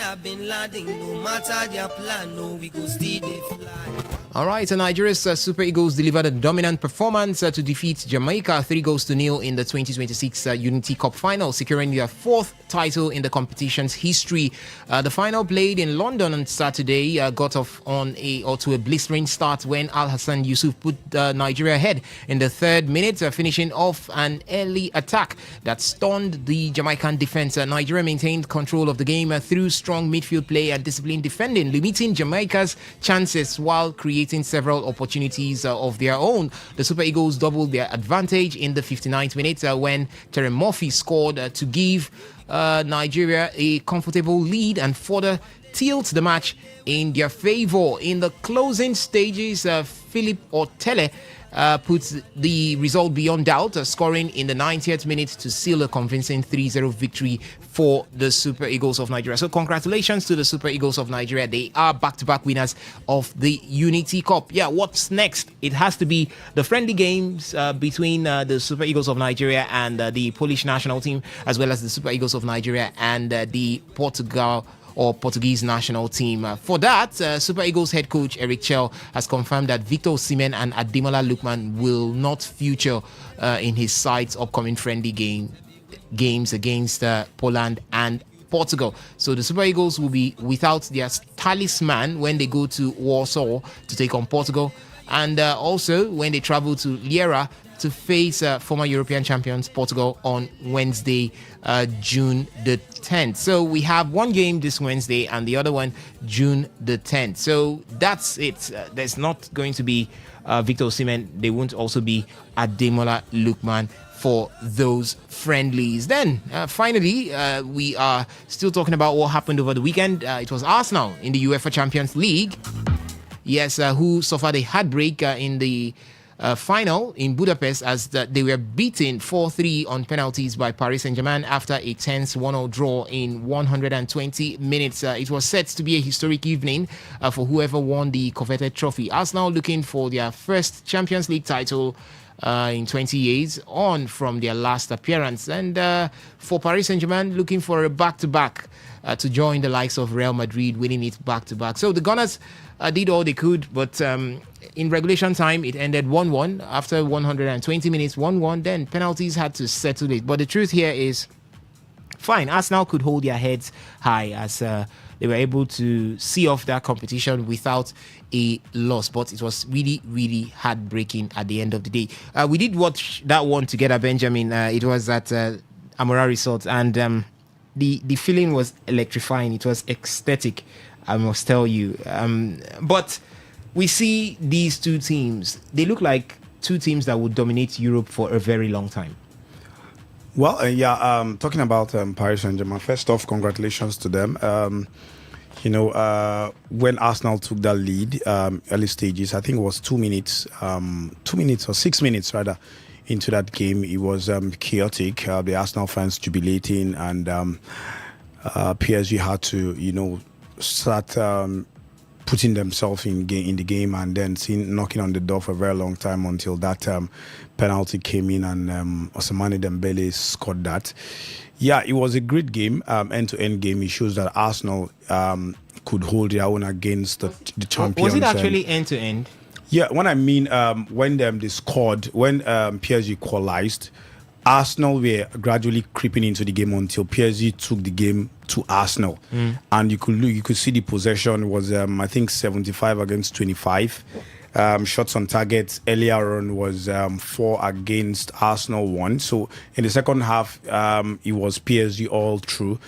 landing, no matter their plan, no, we go still they fly. All right, so Nigeria's Super Eagles delivered a dominant performance to defeat Jamaica 3-0 in the 2026 Unity Cup final, securing their 4th title in the competition's history. The final, played in London on Saturday, got off to a blistering start when Al Hassan Yusuf put Nigeria ahead in the 3rd minute, finishing off an early attack that stunned the Jamaican defense. Nigeria maintained control of the game through strong midfield play and disciplined defending, limiting Jamaica's chances while creating several opportunities of their own. The Super Eagles doubled their advantage in the 59th minute when Terry Murphy scored to give Nigeria a comfortable lead and further tilt the match in their favor. In the closing stages, Philip Otele puts the result beyond doubt, scoring in the 90th minute to seal a convincing 3-0 victory for the Super Eagles of Nigeria. So congratulations to the Super Eagles of Nigeria. They are back-to-back winners of the Unity Cup. Yeah, what's next? It has to be the friendly games between the Super Eagles of Nigeria and the Polish national team, as well as the Super Eagles of Nigeria and the Portuguese national team. For that, Super Eagles head coach Eric Chell has confirmed that Victor Osimhen and Ademola Lookman will not feature in his side's upcoming friendly games against Poland and Portugal. So the Super Eagles will be without their talisman when they go to Warsaw to take on Portugal, and also when they travel to Liera to face former European champions Portugal on Wednesday, June the 10th. So we have one game this Wednesday and the other one June the 10th. So that's it. There's not going to be Victor Osimhen. There won't also be Ademola Lookman for those friendlies. Then finally, we are still talking about what happened over the weekend. It was Arsenal in the UEFA Champions League. Yes, who suffered a heartbreak in the final in Budapest as they were beaten 4-3 on penalties by Paris Saint-Germain after a tense 1-0 draw in 120 minutes. It was set to be a historic evening for whoever won the coveted trophy. Arsenal looking for their first Champions League title in 20 years on from their last appearance, and for Paris Saint-Germain looking for a back-to-back to join the likes of Real Madrid, winning it back-to-back. So the Gunners did all they could, but in regulation time it ended 1-1 after 120 minutes. 1-1, then penalties had to settle it. But the truth here is, fine, Arsenal could hold their heads high as they were able to see off that competition without a loss. But it was really, really heartbreaking at the end of the day. We did watch that one together, Benjamin. It was at Amora Resort, and the feeling was electrifying. It was ecstatic, I must tell you. But we see these two teams. They look like two teams that would dominate Europe for a very long time. Well, talking about Paris Saint-Germain, first off, congratulations to them. When Arsenal took that lead, early stages, I think it was 2 minutes, 2 minutes or 6 minutes rather, into that game. It was chaotic. The Arsenal fans jubilating, and PSG had to, start putting themselves in the game, and then knocking on the door for a very long time until that penalty came in, and Ousmane Dembele scored that. Yeah, it was a great game, end-to-end game. It shows that Arsenal could hold their own against the champions. Was it actually end-to-end? Yeah, when I mean when they scored, when PSG equalized, Arsenal were gradually creeping into the game until PSG took the game to Arsenal, and you could see the possession was I think 75 against 25. Shots on target earlier on was 4 against Arsenal 1. So in the second half, it was PSG all through.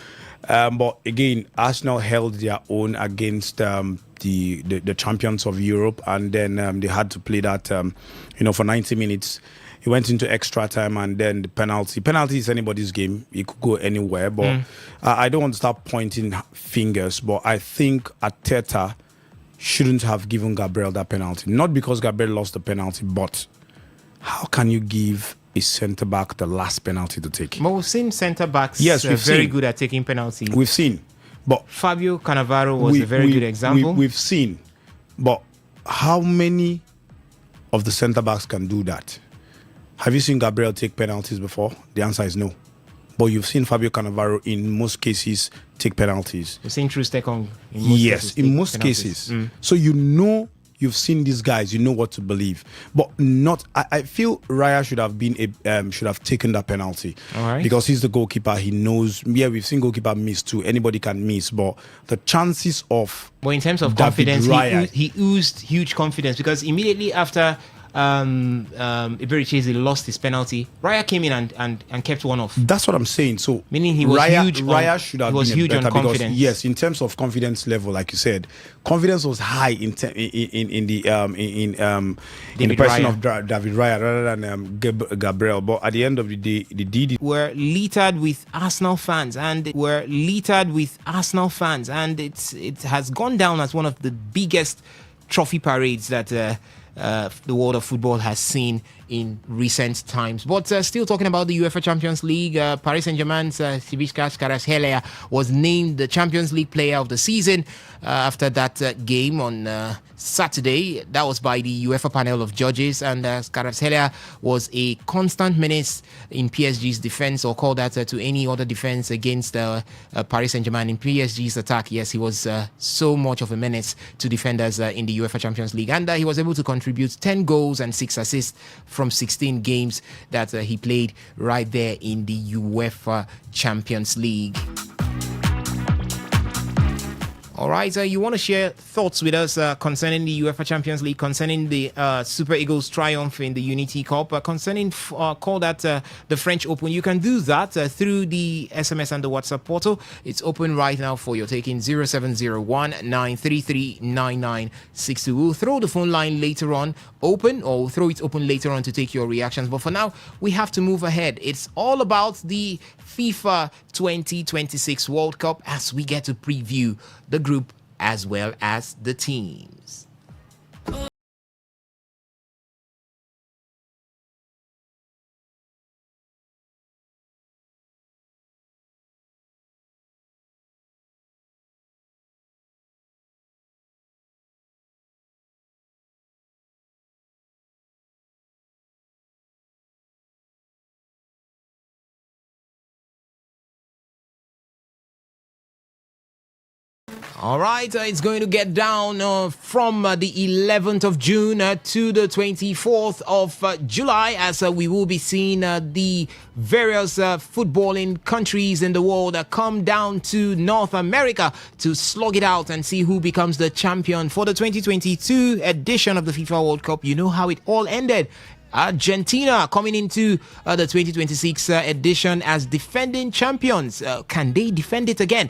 But again, Arsenal held their own against the champions of Europe, and then they had to play that for 90 minutes. It went into extra time, and then the penalty. Penalty is anybody's game. It could go anywhere. But I don't want to start pointing fingers, but I think Arteta shouldn't have given Gabriel that penalty. Not because Gabriel lost the penalty, but how can you give a centre-back the last penalty to take? But we've seen centre-backs very good at taking penalties. We've seen. But Fabio Cannavaro was a very good example. We've seen. But how many of the centre-backs can do that? Have you seen Gabriel take penalties before? The answer is no. But you've seen Fabio Cannavaro in most cases take penalties. You've seen Trustekong in most cases. So you've seen these guys, you know what to believe. But not. I feel Raya should have taken that penalty. All right. Because he's the goalkeeper. He knows. Yeah, we've seen goalkeeper miss too. Anybody can miss, but the chances of. But in terms of David confidence, Raya, he oozed huge confidence, because immediately after Iberichese lost his penalty, Raya came in and kept one off. That's what I'm saying. So meaning he was huge. Raya should have been huge better on confidence. Because, yes, in terms of confidence level, like you said, confidence was high in the person of David Raya rather than Gabriel. But at the end of the day, the deed were littered with Arsenal fans, and it has gone down as one of the biggest trophy parades that the world of football has seen in recent times. But still talking about the UEFA Champions League, Paris Saint-Germain's Sibiskas Kvaratskhelia was named the Champions League player of the season after that game on Saturday. That was by the UEFA panel of judges, and Kvaratskhelia was a constant menace in PSG's defense, or call that to any other defense against Paris Saint-Germain in PSG's attack. Yes, he was so much of a menace to defenders in the UEFA Champions League, and he was able to contribute 10 goals and 6 assists from 16 games that he played right there in the UEFA Champions League. All right, you want to share thoughts with us concerning the UEFA Champions League, concerning the Super Eagles' triumph in the Unity Cup, concerning call that the French Open. You can do that through the SMS and the WhatsApp portal. It's open right now for your taking 0701-933-9962. We'll throw the phone line later on open, or we'll throw it open later on to take your reactions. But for now, we have to move ahead. It's all about the FIFA 2026 World Cup as we get to preview the group as well as the teams. All right, it's going to get down from the 11th of June to the 24th of July as we will be seeing the various footballing countries in the world come down to North America to slug it out and see who becomes the champion for the 2022 edition of the FIFA World Cup. You know how it all ended. Argentina coming into the 2026 edition as defending champions. Can they defend it again?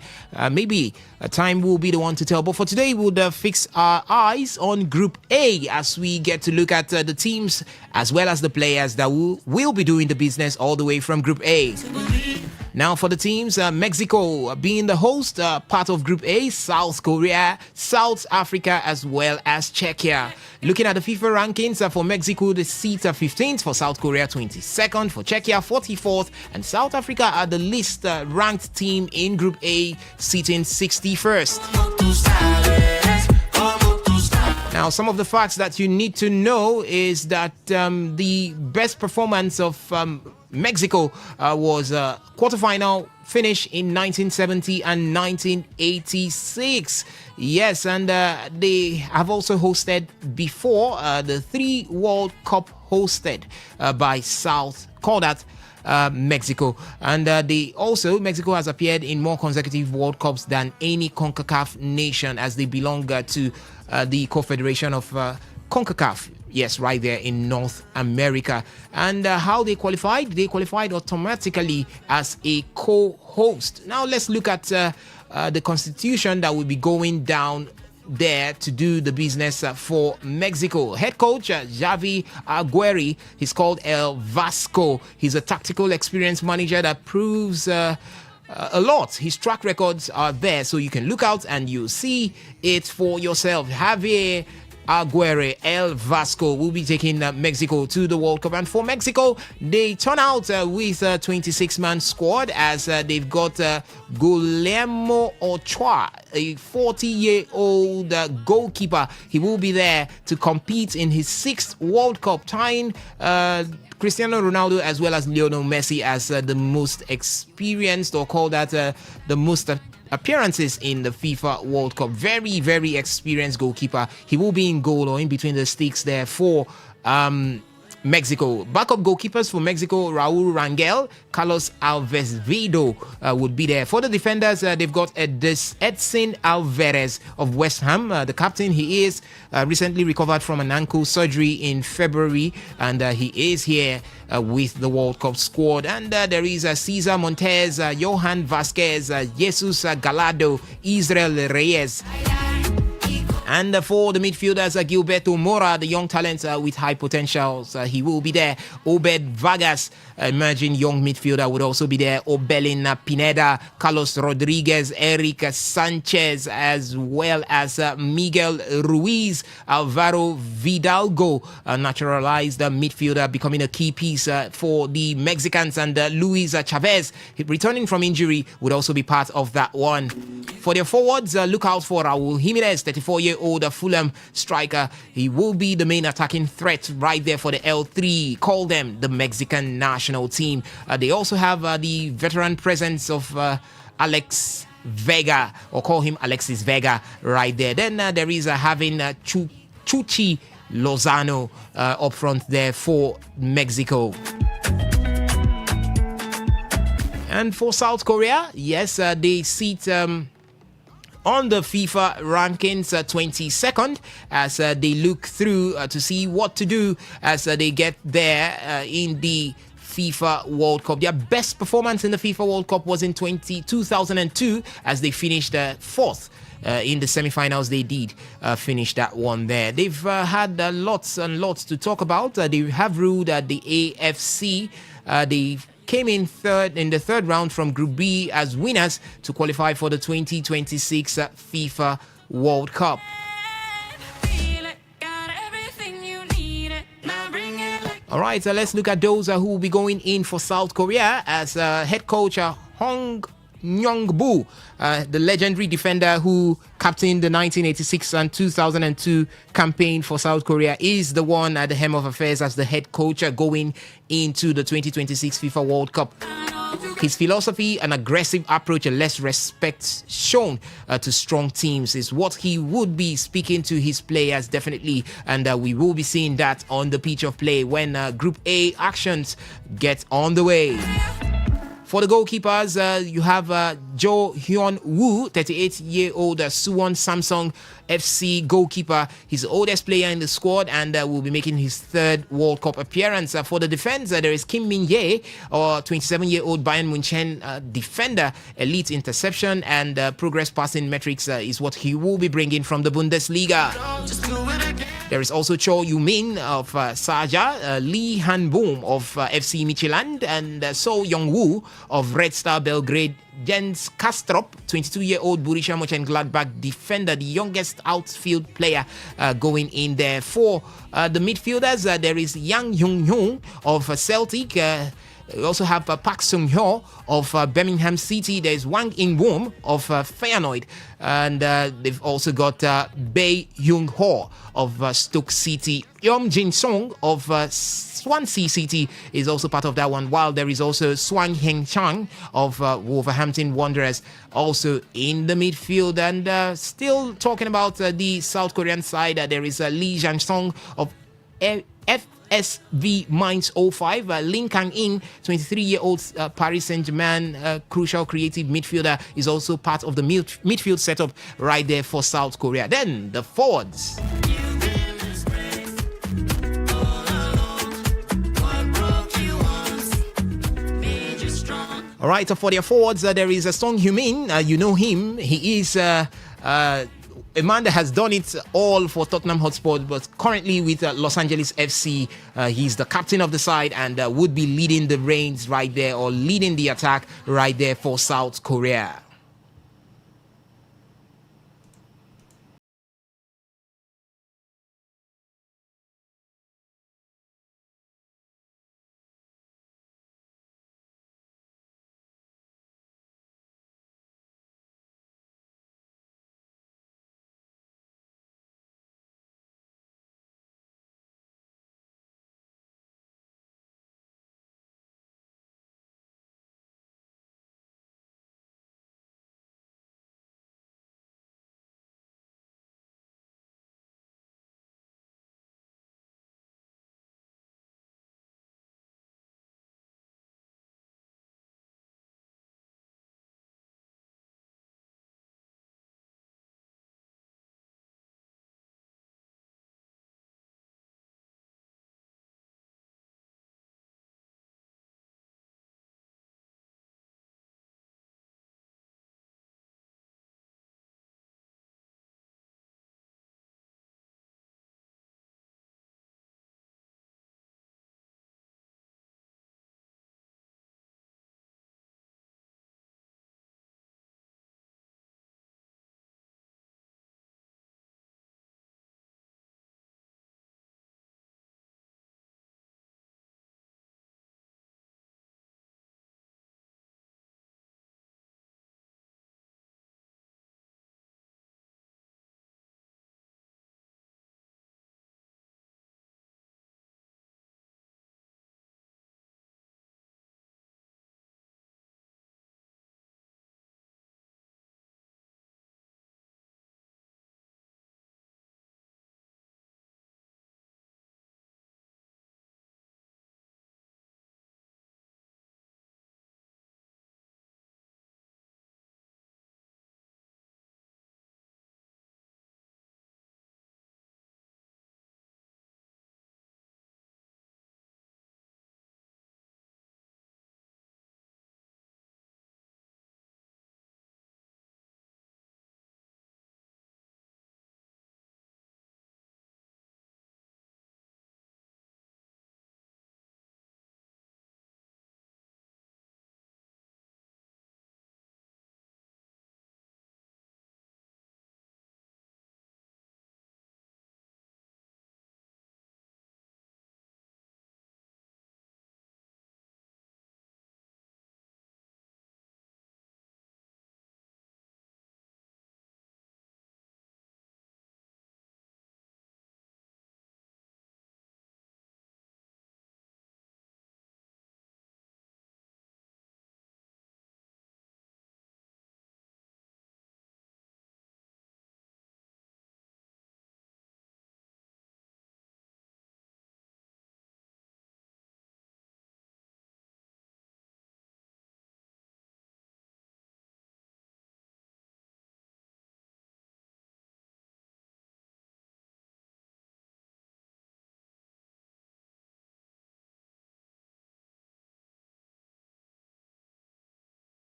Maybe time will be the one to tell. But for today, we'll fix our eyes on Group A as we get to look at the teams as well as the players that will be doing the business all the way from Group A. Now for the teams, Mexico being the host, part of Group A, South Korea, South Africa, as well as Czechia. Looking at the FIFA rankings, for Mexico, the seats are 15th, for South Korea, 22nd, for Czechia, 44th, and South Africa are the least ranked team in Group A, sitting 61st. Now, some of the facts that you need to know is that the best performance of Mexico was a quarterfinal finish in 1970 and 1986. Yes, and they have also hosted before the 3 World Cup hosted by Mexico. And Mexico has appeared in more consecutive World Cups than any CONCACAF nation as they belong to the Confederation of CONCACAF. Yes, right there in North America. And how they qualified? They qualified automatically as a co-host. Now let's look at the constitution that will be going down there to do the business for Mexico. Head coach Javi Aguirre, he's called El Vasco. He's a tactical experienced manager that proves a lot. His track records are there, so you can look out and you see it for yourself. Javier Aguirre, El Vasco, will be taking Mexico to the World Cup. And for Mexico, they turn out with a 26-man squad as they've got Guillermo Ochoa, a 40-year-old goalkeeper. He will be there to compete in his 6th World Cup, tying Cristiano Ronaldo as well as Lionel Messi as the most experienced, or call that the most appearances in the FIFA World Cup. Very, very experienced goalkeeper. He will be in goal or in between the sticks there for Mexico. Backup goalkeepers for Mexico, Raul Rangel, Carlos Alves would be there. For the defenders, they've got Edson Alvarez of West Ham. The captain, he is recently recovered from an ankle surgery in February, and he is here with the World Cup squad. And there is Cesar Montes, Johan Vasquez, Jesus Gallardo, Israel Reyes. And for the midfielders, Gilberto Mora, the young talent with high potentials, he will be there. Obed Vargas, emerging young midfielder, would also be there. Obelin Pineda, Carlos Rodriguez, Eric Sanchez, as well as Miguel Ruiz, Alvaro Vidalgo, a naturalized midfielder, becoming a key piece for the Mexicans. And Luis Chavez, returning from injury, would also be part of that one. For their forwards, look out for Raul Jimenez, 34-year-old Fulham striker. He will be the main attacking threat right there for the L3. Call them the Mexican national team. They also have the veteran presence of Alex Vega, or call him Alexis Vega right there. Then there is having Chuchi Lozano up front there for Mexico. And for South Korea, yes, they seat on the FIFA rankings 22nd as they look through to see what to do as they get there in the FIFA World Cup. Their best performance in the FIFA World Cup was in 2002 as they finished 4th. In the semi-finals, they did finish that one there. They've had lots and lots to talk about. They have ruled the AFC. They came in the third round from Group B as winners to qualify for the 2026 FIFA World Cup. All right, so let's look at those who will be going in for South Korea as head coach Hong Myung-bu, the legendary defender who captained the 1986 and 2002 campaign for South Korea, is the one at the helm of affairs as the head coach going into the 2026 FIFA World Cup. His philosophy, an aggressive approach, and less respect shown to strong teams is what he would be speaking to his players, definitely. And we will be seeing that on the pitch of play when Group A actions get on the way. For the goalkeepers, you have Jo Hyun Woo, 38-year-old Suwon Samsung FC goalkeeper. He's the oldest player in the squad and will be making his third World Cup appearance. For the defense, there is Kim Min Ye, or 27-year-old Bayern Munchen defender, elite interception and progress passing metrics is what he will be bringing from the Bundesliga. There is also Cho Yu-min of Saja, Lee Han-boom of FC Midtjylland, and So Young-woo of Red Star Belgrade. Jens Kastrop, 22-year-old Borussia Mönchengladbach defender, the youngest outfield player going in there. For the midfielders, there is Yang Hyung-hyung of Celtic. We also have Park Sung-hyo of Birmingham City. There's Wang In-wom of Feyenoord. And they've also got Bae Hyung-ho of Stoke City. Yeom Jin-song of Swansea City is also part of that one, while there is also Swan Heng-chang of Wolverhampton Wanderers also in the midfield. And still talking about the South Korean side, there is Lee Jan-song of FSV Mainz 05, Lin Kang-in, 23-year-old Paris Saint-Germain crucial creative midfielder, is also part of the midfield setup right there for South Korea. Then the forwards. All right, so for their forwards, there is Song Heung-min. You know him. He is a man that has done it all for Tottenham Hotspur, but currently with Los Angeles FC. He's the captain of the side and would be leading the reins right there, or leading the attack right there for South Korea.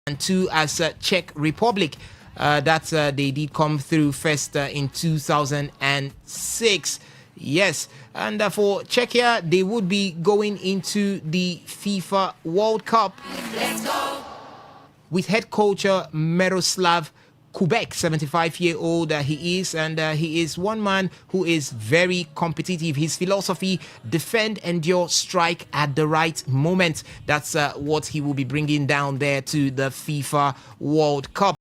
and 2 as Czech Republic. They did come through first in 2006. Yes, and for Czechia, they would be going into the FIFA World Cup. Let's go. With head coach Miroslav Kubek, 75-year-old he is, and he is one man who is very competitive. His philosophy: defend, endure, strike at the right moment. That's what he will be bringing down there to the FIFA World Cup.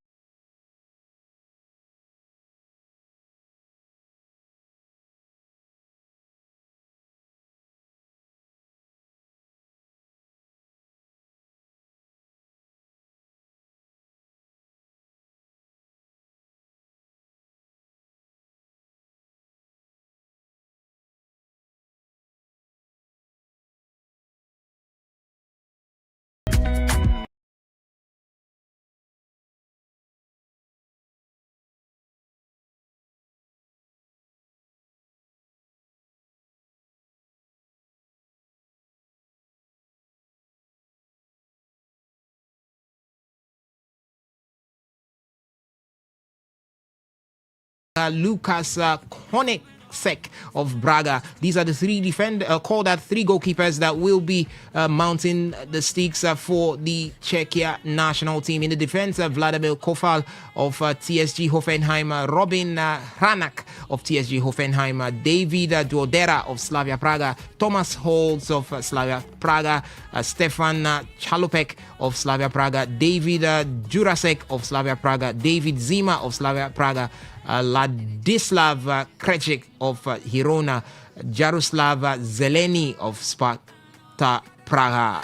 Lukas Koněček of Braga. These are the three three goalkeepers that will be mounting the sticks for the Czechia national team. In the defense, Vladimir Kofal of TSG Hoffenheim, Robin Hranak of TSG Hoffenheim, David Duodera of Slavia Praga, Thomas Holz of Slavia Praga, Stefan Chalupek of Slavia Praga, David Jurasek of Slavia Praga, David Zima of Slavia Praga, Ladislav Krejcik of Hirona, Jaroslav Zeleny of Sparta Praha.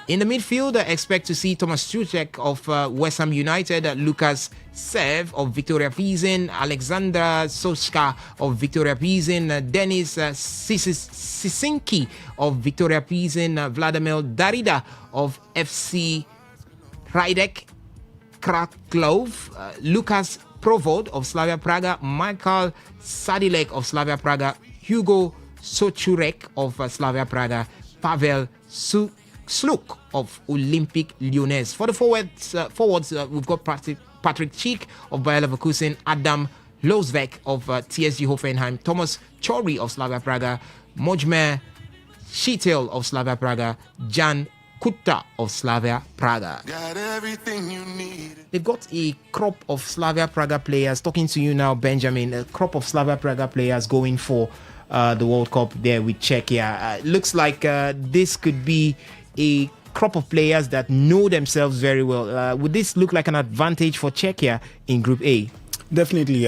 In the midfield, expect to see Tomas Souček of West Ham United, Lukas Sev of Victoria Pilsen, Alexander Soska of Victoria Pilsen, Denis Sisinski of Victoria Pilsen, Vladimir Darida of FC Hradec Králov, Lukas Provod of Slavia Praga, Michael Sadilek of Slavia Praga, Hugo Sochurek of Slavia Praga, Pavel Sluk of Olympic Lyonnais. For the forwards, we've got Patrick Schick of Bayer Leverkusen, Adam Lozvek of TSG Hoffenheim, Thomas Chori of Slavia Praga, Mojmer Shitel of Slavia Praga, Jan Kutta of Slavia Praga. Got everything you need. They've got a crop of Slavia Praga players. Talking to you now, Benjamin. A crop of Slavia Praga players going for the World Cup there with Czechia. Looks like this could be a crop of players that know themselves very well. Would this look like an advantage for Czechia in Group A? Definitely.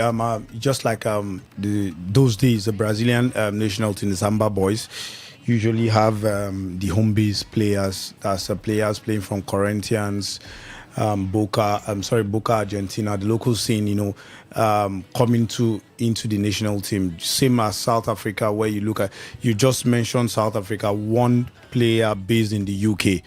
Just like those days, the Brazilian national team, the Samba boys, usually have the home base players. That's players playing from Corinthians, Boca Argentina, the local scene, coming into the national team. Same as South Africa, where you just mentioned South Africa, one player based in the UK.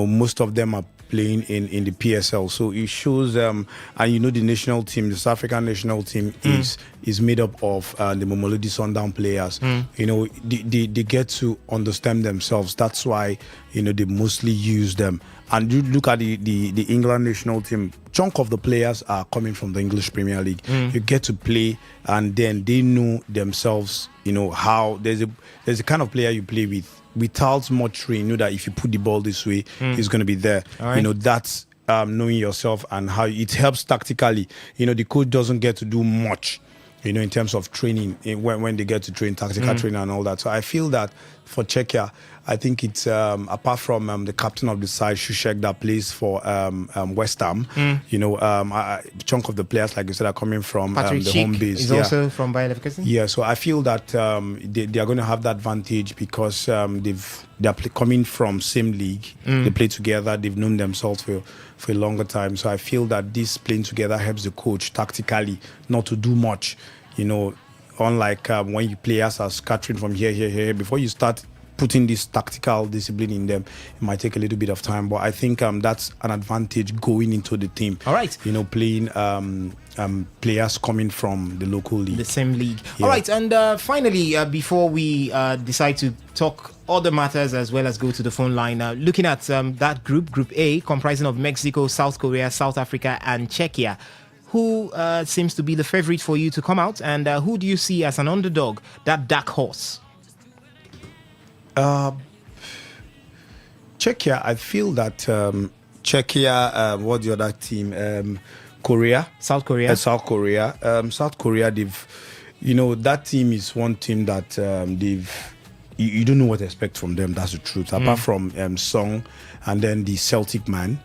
Most of them are playing in the PSL, so it shows and the national team, the South African national team is made up of the Mamelodi Sundown players. They get to understand themselves. That's why they mostly use them. And you look at the England national team, chunk of the players are coming from the English Premier League. You get to play, and then they know themselves, how there's a kind of player you play with. Without much training, you know that if you put the ball this way, it's going to be there. Right. That's knowing yourself and how it helps tactically. The coach doesn't get to do much, in terms of training when they get to train, tactical training and all that. So I feel that for Czechia, I think it's apart from the captain of the side, Souček, that plays for West Ham. A chunk of the players, like you said, are coming from the home base. Is also from Bayer Leverkusen. Yeah, so I feel that they are going to have that advantage because they're coming from same league. They play together. They've known themselves for a longer time. So I feel that this playing together helps the coach tactically not to do much. Unlike when you players are scattering from here, before you start putting this tactical discipline in them, it might take a little bit of time, but I think that's an advantage going into the team. All right. Playing players coming from the local league. The same league. Yeah. All right, and finally, before we decide to talk other matters as well as go to the phone line, looking at that Group A, comprising of Mexico, South Korea, South Africa, and Czechia, who seems to be the favorite for you to come out, and who do you see as an underdog, that dark horse? Czechia, I feel that Czechia, what's the other team? Korea? South Korea. South Korea. South Korea, that team is one team that you don't know what to expect from them, that's the truth. Apart from Song and then the Celtic man.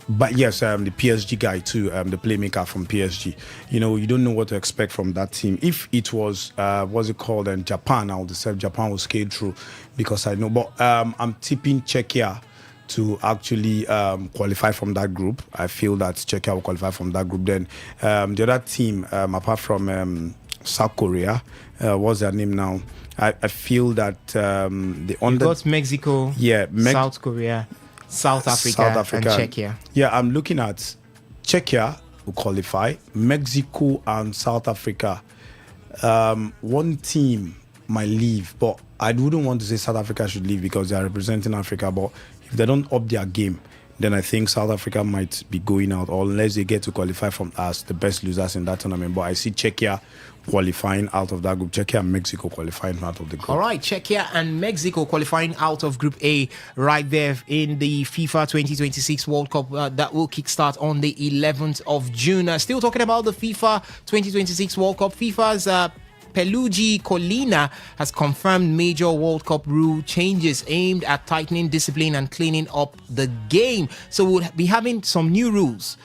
But yes, the PSG guy too, the playmaker from PSG. You don't know what to expect from that team. If it was, what's it called, Japan, I would have said Japan will scale through because I know. But I'm tipping Czechia to actually qualify from that group. I feel that Czechia will qualify from that group. Then the other team, apart from South Korea, what's their name now? I feel that the under... got Mexico, South Korea, South Africa, and Czechia. Yeah, I'm looking at Czechia will qualify, Mexico and South Africa. One team might leave, but I wouldn't want to say South Africa should leave because they are representing Africa. But if they don't up their game, then I think South Africa might be going out, or unless they get to qualify from us, the best losers in that tournament. But I see Czechia qualifying out of that group. Czechia and Mexico qualifying out of the group. All right, Czechia and Mexico qualifying out of Group A right there in the FIFA 2026 World Cup that will kickstart on the 11th of June. Still talking about the FIFA 2026 World Cup. FIFA's Peluigi Colina has confirmed major World Cup rule changes aimed at tightening discipline and cleaning up the game. So we'll be having some new rules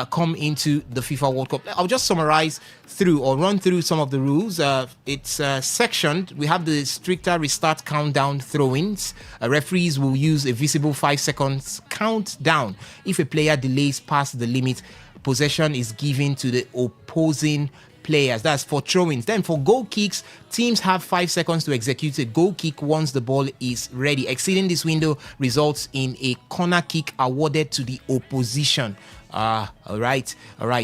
come into the FIFA World Cup. I'll just summarize run through some of the rules. It's sectioned. We have the stricter restart countdown throw-ins. Referees will use a visible 5 seconds countdown. If a player delays past the limit, possession is given to the opposing players. That's for throw-ins. Then for goal kicks, teams have 5 seconds to execute a goal kick once the ball is ready. Exceeding this window results in a corner kick awarded to the opposition. All right.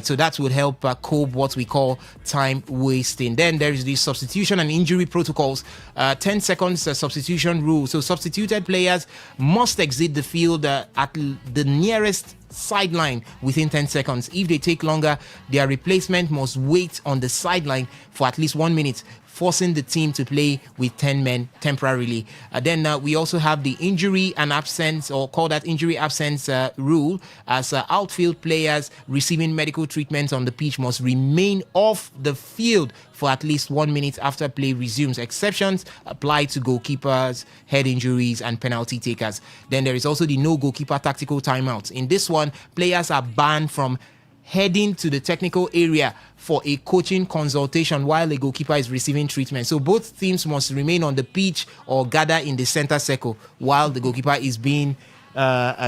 So that would help cope what we call time wasting. Then there is the substitution and injury protocols. 10 seconds substitution rule. So substituted players must exit the field at the nearest sideline within 10 seconds. If they take longer, their replacement must wait on the sideline for at least 1 minute, forcing the team to play with 10 men temporarily. Then we also have the injury and absence, or call that injury absence rule, as outfield players receiving medical treatment on the pitch must remain off the field for at least 1 minute after play resumes. Exceptions apply to goalkeepers, head injuries, and penalty takers. Then there is also the no goalkeeper tactical timeout. In this one, players are banned from heading to the technical area for a coaching consultation while the goalkeeper is receiving treatment. So both teams must remain on the pitch or gather in the center circle while the goalkeeper is being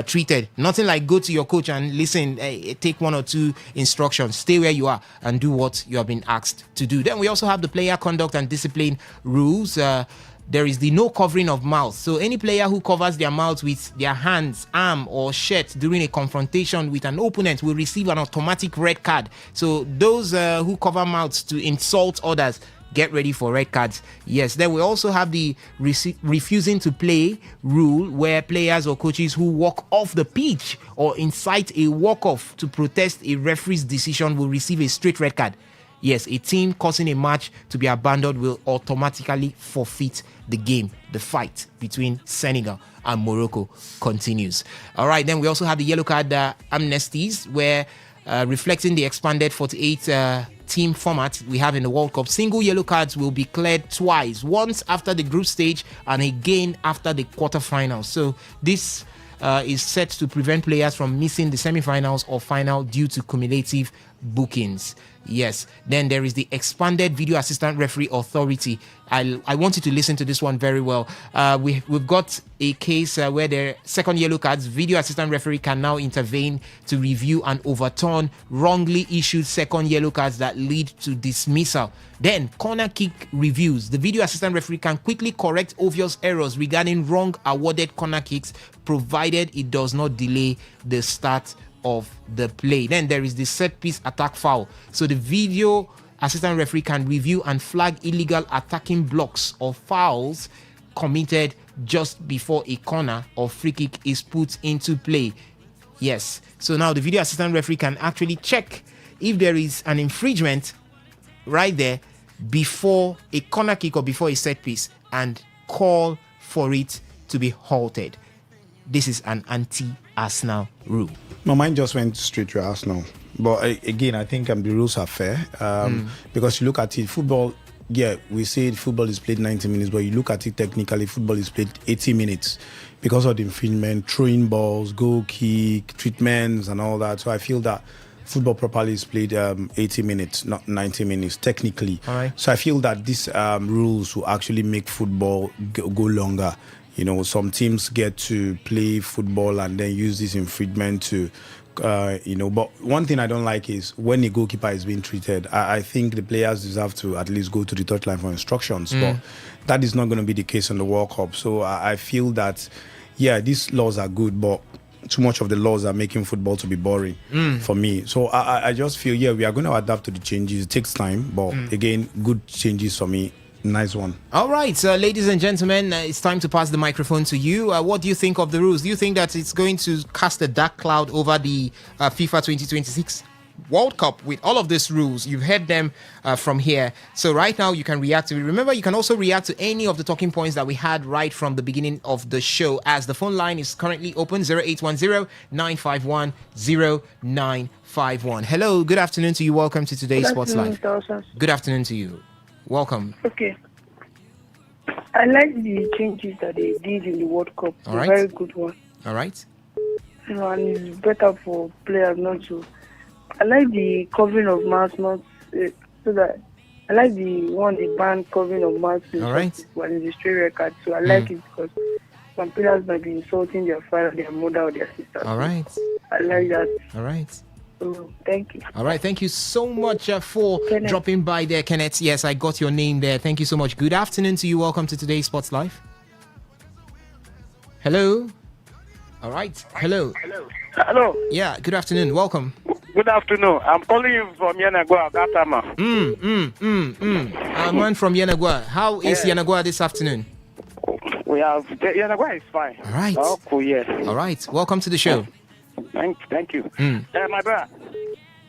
treated. Nothing like go to your coach and listen, take 1 or 2 instructions, stay where you are and do what you have been asked to do. Then we also have the player conduct and discipline rules. There is the no covering of mouth. So any player who covers their mouth with their hands, arm, or shirt during a confrontation with an opponent will receive an automatic red card. So those who cover mouths to insult others, get ready for red cards. Yes, then we also have the refusing to play rule, where players or coaches who walk off the pitch or incite a walk-off to protest a referee's decision will receive a straight red card. Yes, a team causing a match to be abandoned will automatically forfeit the game. The fight between Senegal and Morocco continues. All right, then we also have the yellow card amnesties, where reflecting the expanded 48 team format we have in the World Cup, single yellow cards will be cleared twice, once after the group stage and again after the quarterfinals. So this is set to prevent players from missing the semi-finals or final due to cumulative bookings. Yes. Then there is the expanded video assistant referee authority. I want you to listen to this one very well. We've got a case where the second yellow cards, video assistant referee can now intervene to review and overturn wrongly issued second yellow cards that lead to dismissal. Then corner kick reviews. The video assistant referee can quickly correct obvious errors regarding wrong awarded corner kicks, provided it does not delay the start of the play. Then there is the set piece attack foul. So the video assistant referee can review and flag illegal attacking blocks or fouls committed just before a corner or free kick is put into play. Yes. So now the video assistant referee can actually check if there is an infringement right there before a corner kick or before a set piece and call for it to be halted. This is an anti-Arsenal rule. My mind just went straight to Arsenal. But again, I think the rules are fair because you look at it, football, yeah, we say football is played 90 minutes, but you look at it technically, football is played 80 minutes because of the infringement, throwing balls, goal kick, treatments and all that. So I feel that football properly is played 80 minutes, not 90 minutes, technically. All right. So I feel that these rules will actually make football go longer. You know, some teams get to play football and then use this infringement to, but one thing I don't like is when a goalkeeper is being treated, I think the players deserve to at least go to the touchline for instructions. But that is not going to be the case in the World Cup. So I feel that, yeah, these laws are good, but too much of the laws are making football to be boring for me. So I just feel, yeah, we are going to adapt to the changes. It takes time, but again, good changes for me. Nice one. All right, ladies and gentlemen, it's time to pass the microphone to you. What do you think of the rules? Do you think that it's going to cast a dark cloud over the FIFA 2026 World Cup with all of these rules? You've heard them from here. So right now you can react to it. Remember, you can also react to any of the talking points that we had right from the beginning of the show, as the phone line is currently open, 0810-951-0951. Hello, good afternoon to you. Welcome to today's Sports Live. Good afternoon to you. Welcome. Okay. I like the changes that they did in the World Cup. All right. Very good one. All right. And it's better for players not to. I like the covering of mouths, not so that. I like the band covering of mouths. All right. When it's a straight record, so I like it because some players might be insulting their father, their mother, or their sister. All right. I like that. All right. Thank you. All right. Thank you so much for dropping by there, Kenneth. Yes, I got your name there. Thank you so much. Good afternoon to you. Welcome to today's Sports Live. Hello. All right. Hello. Hello. Yeah. Good afternoon. Welcome. Good afternoon. I'm calling you from Yanagua, Gatama. Man from Yanagua. How is Yanagua this afternoon? We have Yanagua is fine. All right. Oh, cool. Yes. All right. Welcome to the show. Thank you. My brother,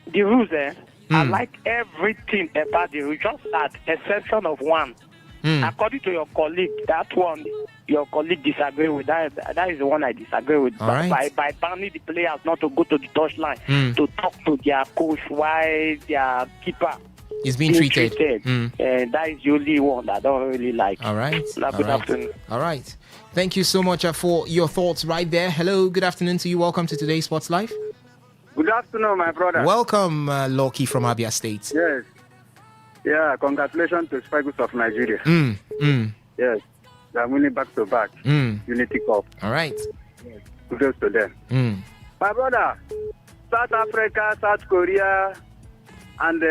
the rules there, I like everything about the rules, just that exception of one. According to your colleague, that one your colleague disagree with. That is the one I disagree with. Right. By banning the players not to go to the touchline to talk to their coach while their keeper is being treated. And that is the only one that I don't really like. All right. Good afternoon. All right. Thank you so much for your thoughts right there. Hello, good afternoon to you. Welcome to today's Sports Live. Good afternoon, my brother. Welcome, Loki from Abia State. Yes. Yeah, congratulations to Spikes of Nigeria. Yes, they're winning back-to-back Unity Cup. All right. Yes. Kudos to them. My brother, South Africa, South Korea, and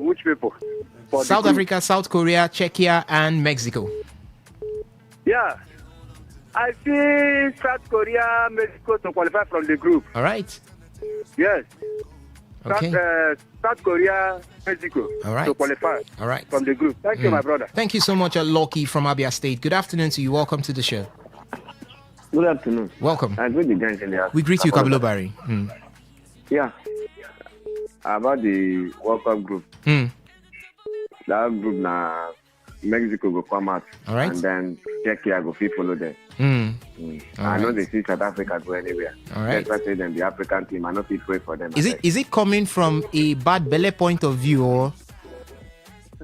which people? South Africa, South Korea, Czechia, and Mexico. Yeah. I see South Korea, Mexico to qualify from the group. All right. Yes. Okay. South Korea, Mexico to qualify from the group. Thank you, my brother. Thank you so much, Loki from Abia State. Good afternoon to you. Welcome to the show. Good afternoon. Welcome. I greet the guys in there. We greet you, Kabilo Barry. Yeah. About the World Cup group. That group now, Mexico go come out. All right. And then Czechia go fit follow them. I know they see South Africa go anywhere. All right. Let's say them the African team. I know fit pray for them. Is it coming from a bad belly point of view or?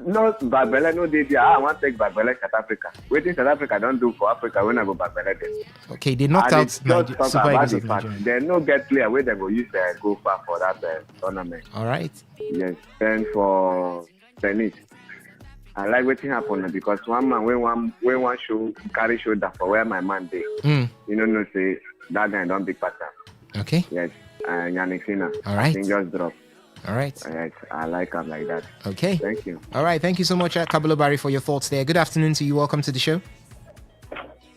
no, Babele, no, I want to take Babele South Africa. Waiting South Africa don't do for Africa when I go Babele then. Okay, they knocked And out just Super talk about Eagles the of fact Nigeria. they no get player where they go use go far for that tournament. All right. Yes. Then for tennis, I like what happened because one man when one show carry shoulder for where my man dey. You know, no say that guy don't big pattern. Okay. Yes. Yannick Sinner. All right. I think just drop. All right. Yes, I like him like that. Okay. Thank you. All right. Thank you so much, Kabalo Barry, for your thoughts there. Good afternoon to you. Welcome to the show.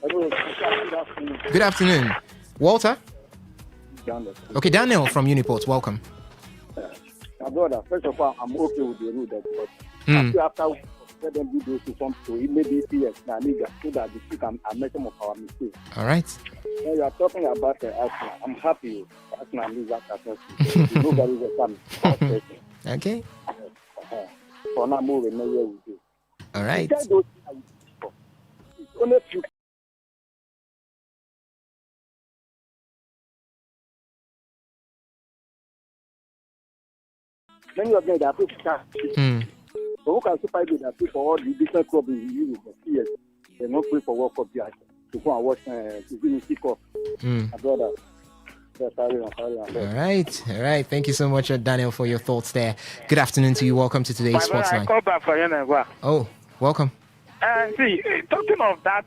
Hello, good afternoon. Good afternoon. Walter? Daniel. Okay, Daniel from Uniport. Welcome. My brother, first of all, I'm okay with the rule that after we let them do those to some so maybe PS now nigga so that the can make some of our mistakes. All right. When you are talking about Arsenal, I'm happy Arsenal lose that Arsenal. Nobody will come. Okay. For now, more than a year we do. All right. It's only few. Many of them they are paying cash. But who can Super Eagles that pay for all the different clubs in Europe? Yes, they not pay for World Cup yet to go and watch to win the Cup. My brother. All right. Thank you so much, Daniel, for your thoughts there. Good afternoon to you. Welcome to today's Sports Line. I call back for you now. Oh, welcome. See, talking of that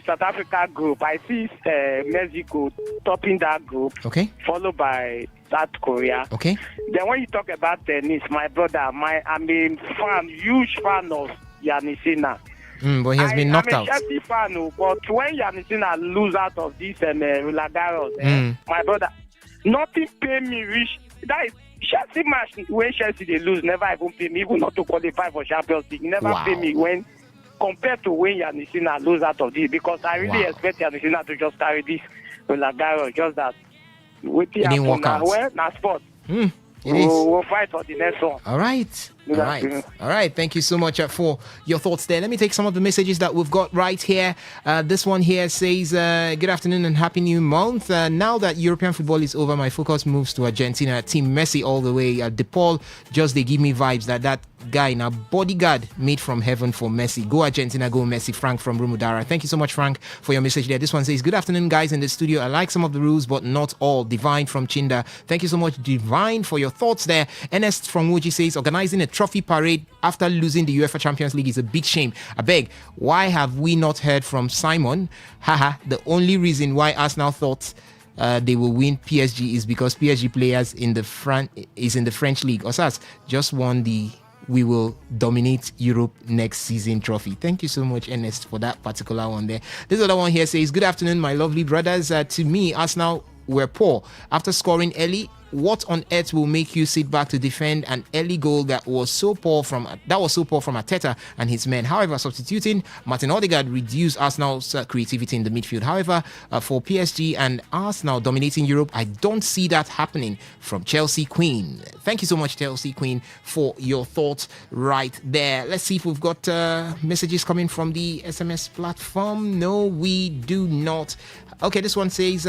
South Africa group, I see Mexico topping that group. Okay. Followed by South Korea. Okay. Then when you talk about tennis, my brother, I'm a huge fan of Yannisina. But he has been knocked out. I'm a Chelsea fan, but when Yannisina lose out of this Roland my brother, nothing pay me reach. That is Chelsea match when Chelsea they lose, never even pay me, even not to qualify for Champions League. Never pay me when compared to when Yannisina lose out of this, because I really expect Yannisina to just carry this Roland just that. It didn't work out. Well, not sport. We'll fight for the next one. All right. Thank you so much for your thoughts there. Let me take some of the messages that we've got right here. This one here says, good afternoon and happy new month. Now that European football is over, my focus moves to Argentina. Team Messi all the way. DePaul, just they give me vibes that guy now bodyguard made from heaven for Messi. Go Argentina, go Messi. Frank from Rumudara. Thank you so much, Frank, for your message there. This one says, good afternoon, guys in the studio. I like some of the rules, but not all. Divine from Chinda. Thank you so much, Divine, for your thoughts there. Ernest from Wuji says, organizing a trophy parade after losing the UEFA Champions League is a big shame. I beg, why have we not heard from Simon? Haha, the only reason why Arsenal thought they will win PSG is because PSG players in the French league. Osas just won the "We will dominate Europe next season" trophy. Thank you so much, Ernest, for that particular one there. This other one here says, good afternoon, my lovely brothers. To me, Arsenal were poor after scoring early. What on earth will make you sit back to defend an early goal that was so poor from Arteta and his men? However, substituting Martin Odegaard reduced Arsenal's creativity in the midfield. However, for PSG and Arsenal dominating Europe, I don't see that happening. From Chelsea Queen. Thank you so much, Chelsea Queen, for your thoughts right there. Let's see if we've got messages coming from the SMS platform. No, we do not. Okay, this one says,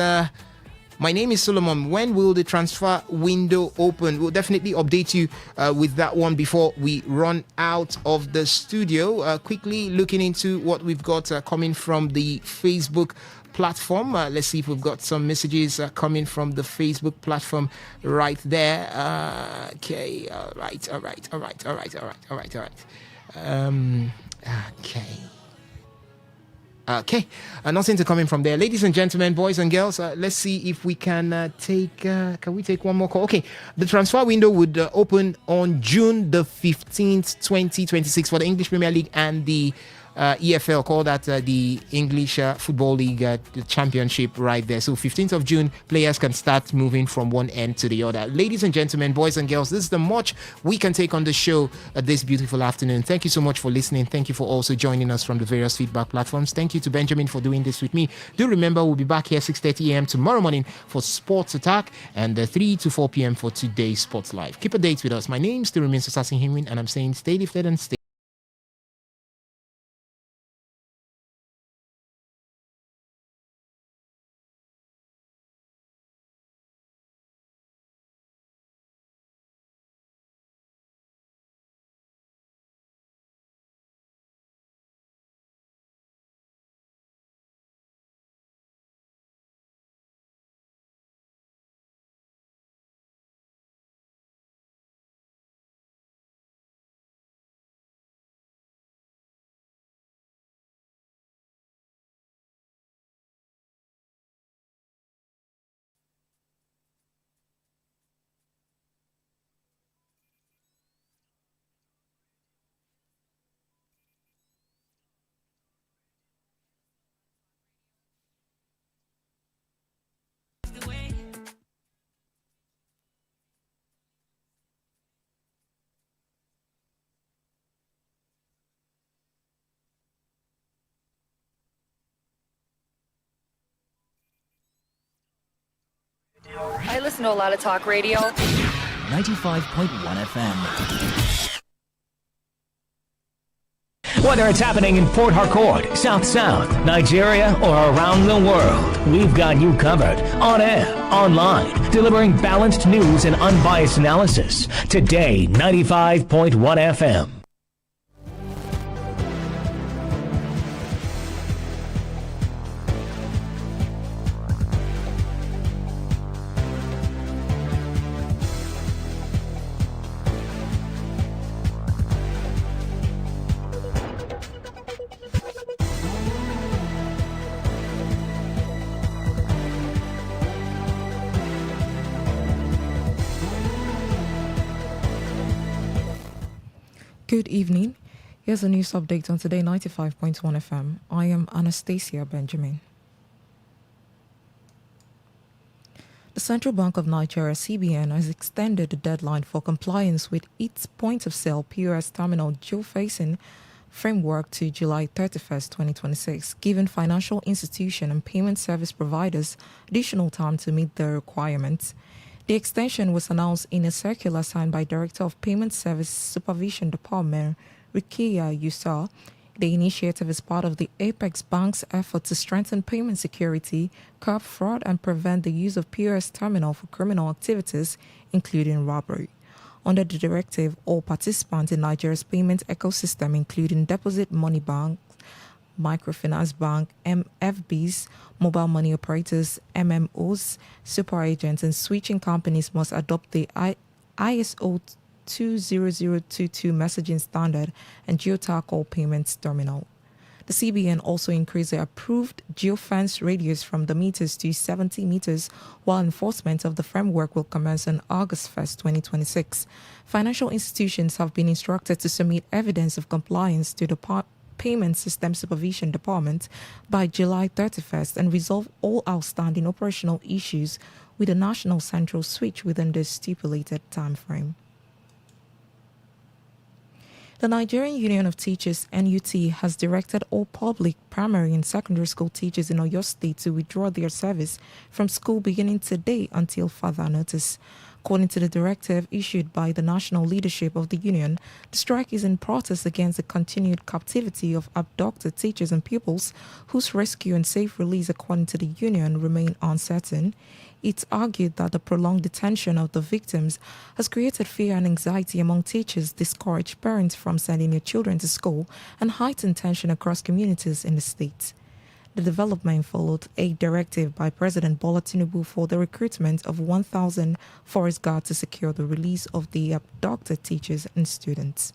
my name is Solomon. When will the transfer window open? We'll definitely update you with that one before we run out of the studio. Quickly looking into what we've got coming from the Facebook platform. Let's see if we've got some messages coming from the Facebook platform right there. Okay. All right. Okay, nothing to coming from there. Ladies and gentlemen, boys and girls, let's see if we can take one more call? Okay, the transfer window would open on June the 15th, 2026 for the English Premier League and the EFL, call that the English Football League the championship right there. So 15th of June, players can start moving from one end to the other. Ladies and gentlemen, boys and girls, this is the much we can take on the show this beautiful afternoon. Thank you so much for listening. Thank you for also joining us from the various feedback platforms. Thank you to Benjamin for doing this with me. Do remember, we'll be back here 6:30 a.m. tomorrow morning for Sports Attack and 3 to 4 p.m. for today's Sports Live. Keep a date with us. My name still remains Assassin Himwin, and I'm saying stay lifted and stay I listen to a lot of talk radio. 95.1 FM. Whether it's happening in Port Harcourt, South South, Nigeria, or around the world, we've got you covered. On air, online, delivering balanced news and unbiased analysis. Today, 95.1 FM. Good evening. Here's a news update on Today 95.1 FM. I am Anastasia Benjamin. The Central Bank of Nigeria, CBN, has extended the deadline for compliance with its point-of-sale POS terminal geofacing framework to July 31st, 2026, giving financial institutions and payment service providers additional time to meet their requirements. The extension was announced in a circular signed by Director of Payment Service Supervision Department, Rikia Yusa. The initiative is part of the Apex Bank's effort to strengthen payment security, curb fraud, and prevent the use of POS terminal for criminal activities, including robbery. Under the directive, all participants in Nigeria's payment ecosystem, including deposit money banks, microfinance bank, MFBs, mobile money operators, MMOs, super agents, and switching companies must adopt the ISO 20022 messaging standard and geotag all payments terminal. The CBN also increased the approved geofence radius from the meters to 70 meters, while enforcement of the framework will commence on August 1st, 2026. Financial institutions have been instructed to submit evidence of compliance to the Payment System Supervision Department by July 31st and resolve all outstanding operational issues with a national central switch within the stipulated time frame. The Nigerian Union of Teachers, NUT, has directed all public, primary and secondary school teachers in Oyo State to withdraw their service from school beginning today until further notice. According to the directive issued by the national leadership of the union, the strike is in protest against the continued captivity of abducted teachers and pupils whose rescue and safe release, according to the union, remain uncertain. It argued that the prolonged detention of the victims has created fear and anxiety among teachers, discouraged parents from sending their children to school, and heightened tension across communities in the state. The development followed a directive by President Bola Tinubu for the recruitment of 1,000 forest guards to secure the release of the abducted teachers and students.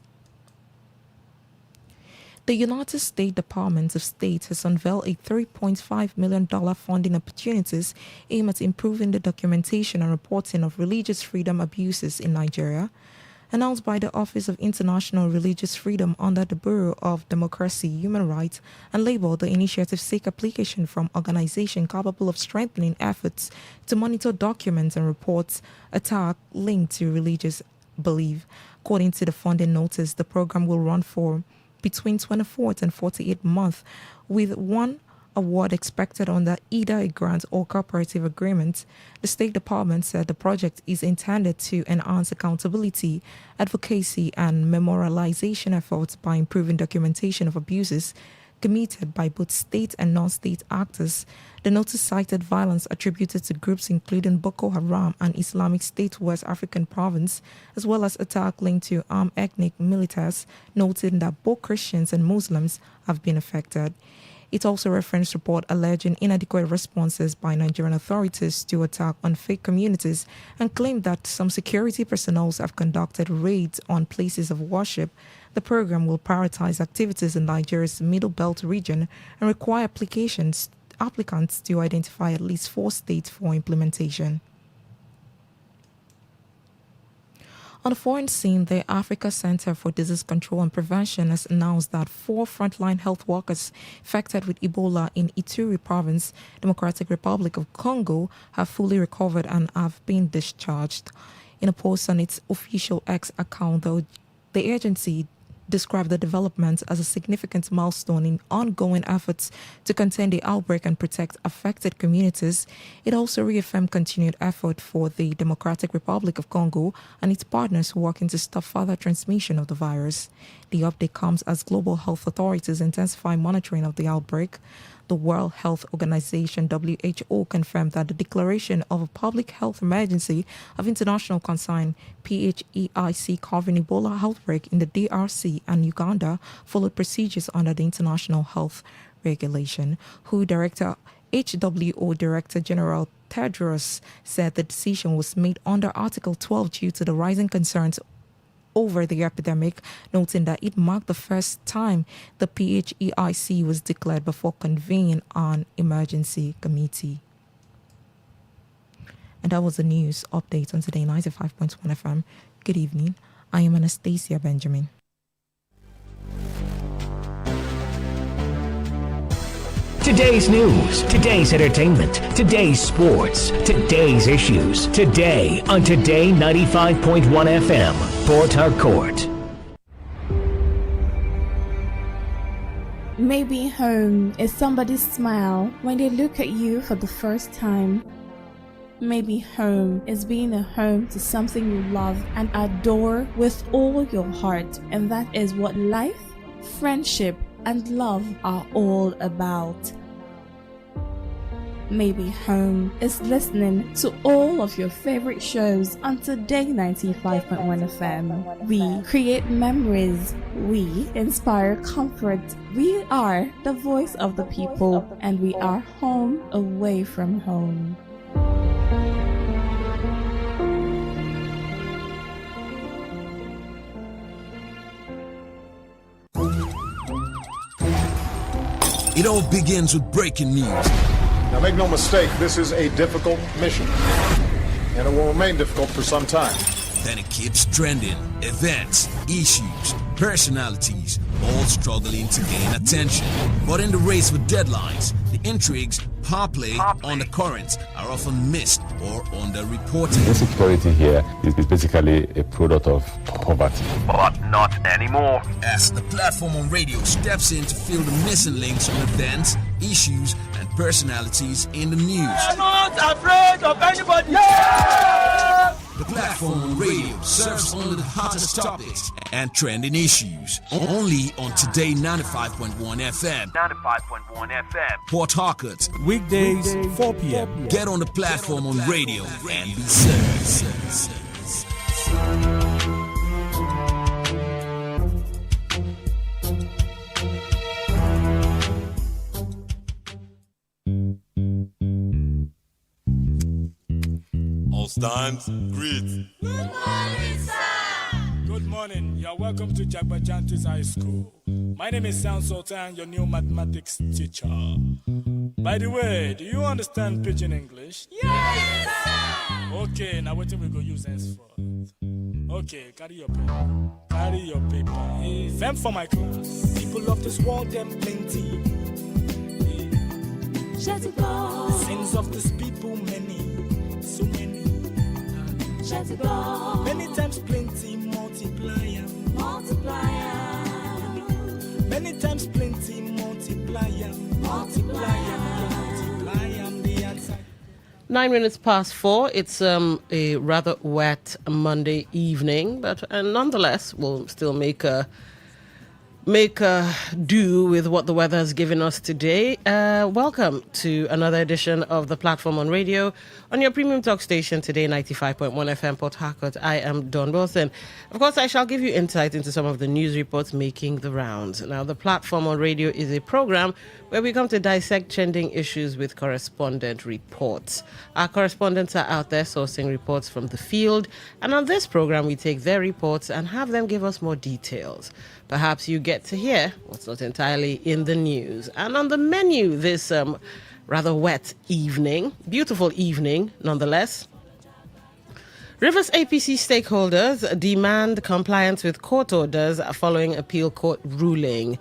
The United States Department of State has unveiled a $3.5 million funding opportunities aimed at improving the documentation and reporting of religious freedom abuses in Nigeria. Announced by the Office of International Religious Freedom under the Bureau of Democracy, Human Rights and Labor, the initiative seeks application from organizations capable of strengthening efforts to monitor documents and reports attacks linked to religious belief. According to the funding notice, the program will run for between 24 and 48 months, with one award expected under either a grant or cooperative agreement. The State Department said the project is intended to enhance accountability, advocacy, and memorialization efforts by improving documentation of abuses committed by both state and non-state actors. The notice cited violence attributed to groups including Boko Haram and Islamic State West African Province, as well as attack linked to armed ethnic militias, noting that both Christians and Muslims have been affected. It also referenced report alleging inadequate responses by Nigerian authorities to attack on fake communities and claimed that some security personnel have conducted raids on places of worship. The program will prioritize activities in Nigeria's Middle Belt region and require applicants to identify at least 4 states for implementation. On the foreign scene, the Africa Center for Disease Control and Prevention has announced that 4 frontline health workers infected with Ebola in Ituri Province, Democratic Republic of Congo, have fully recovered and have been discharged. In a post on its official X account, the agency described the development as a significant milestone in ongoing efforts to contain the outbreak and protect affected communities. It also reaffirmed continued effort for the Democratic Republic of Congo and its partners working to stop further transmission of the virus. The update comes as global health authorities intensify monitoring of the outbreak. The World Health Organization (WHO) confirmed that the declaration of a public health emergency of international concern (PHEIC) covering Ebola outbreak in the DRC and Uganda followed procedures under the International Health Regulation. WHO Director General Tedros said the decision was made under Article 12 due to the rising concerns over the epidemic, noting that it marked the first time the PHEIC was declared before convening an emergency committee. And that was the news update on Today 95.1 FM. Good evening. I am Anastasia Benjamin. Today's news, today's entertainment, today's sports, today's issues. Today on Today 95.1 FM, Port Harcourt. Maybe home is somebody's smile when they look at you for the first time. Maybe home is being a home to something you love and adore with all your heart, and that is what life, friendship, and love are all about. Maybe home is listening to all of your favorite shows on Today 95.1 FM. We create memories. We inspire comfort. We are the voice of the people, and we are home away from home. It all begins with breaking news. Now make no mistake, this is a difficult mission, and it will remain difficult for some time. Then it keeps trending. Events, issues, personalities, all struggling to gain attention. But in the race with deadlines, the intrigues, power play, undercurrents are often missed or underreported. Insecurity here is basically a product of poverty. But not anymore. As the platform on radio steps in to fill the missing links on events, issues, and personalities in the news. I'm not afraid of anybody. Yeah! The platform on radio serves only the hottest topics and trending issues. Only on Today 95.1 FM. 95.1 FM. Port Harcourt. Weekdays, 4 p.m. Get on the platform on radio and be served. All stands, greet. Good morning, sir. Good morning. You're welcome to Jagbajantis High School. My name is Sound Sultan, your new mathematics teacher. By the way, do you understand Pidgin English? Yes, sir. Okay, now what we go use henceforth? Okay, carry your pen. Carry your paper. Them for my class. People of this world, them plenty. The sins of this people, many. So many. Many times plenty, multiplier. Many times plenty, multiplier. The answer. 9 minutes past 4. It's a rather wet Monday evening, but nonetheless, we'll still make do with what the weather has given us today. Welcome to another edition of the platform on radio on your premium talk station Today 95.1 FM Port Harcourt. I am Dawn Wilson. Of course, I shall give you insight into some of the news reports making the rounds. Now, the platform on radio is a program where we come to dissect trending issues with correspondent reports. Our correspondents are out there sourcing reports from the field, and on this program we take their reports and have them give us more details. Perhaps you get to hear what's not entirely in the news. And on the menu this rather wet evening, beautiful evening nonetheless, Rivers APC stakeholders demand compliance with court orders following appeal court ruling.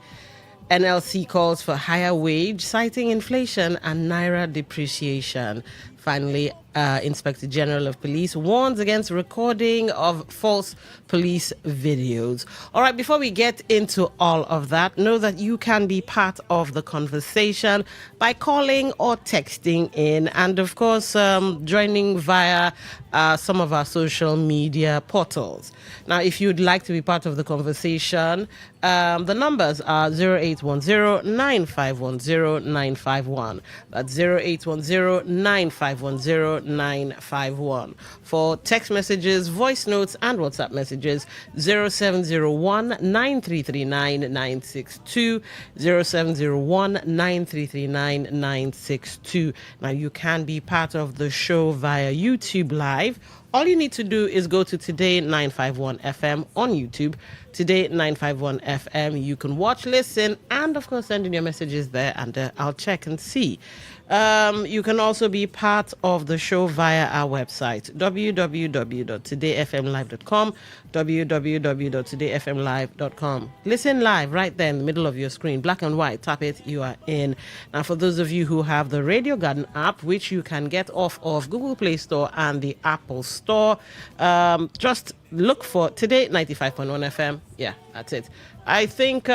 NLC calls for higher wage, citing inflation and naira depreciation. finally, Inspector General of Police warns against recording of false police videos. All right, before we get into all of that, know that you can be part of the conversation by calling or texting in, and of course, joining via some of our social media portals. Now, if you'd like to be part of the conversation, the numbers are 0810-9510-951. That's 0810-9510-951. For text messages, voice notes, and WhatsApp messages, 0701-9339-962, 0701-9339-962. Now, you can be part of the show via YouTube Live. All you need to do is go to Today951.fm on YouTube, Today951.fm. You can watch, listen, and of course send in your messages there, and I'll check and see. You can also be part of the show via our website, www.todayfmlive.com, www.todayfmlive.com. Listen live right there in the middle of your screen, black and white. Tap it, you are in. Now, for those of you who have the Radio Garden app, which you can get off of Google Play Store and the Apple Store, just look for Today 95.1 FM. Yeah, that's it. I think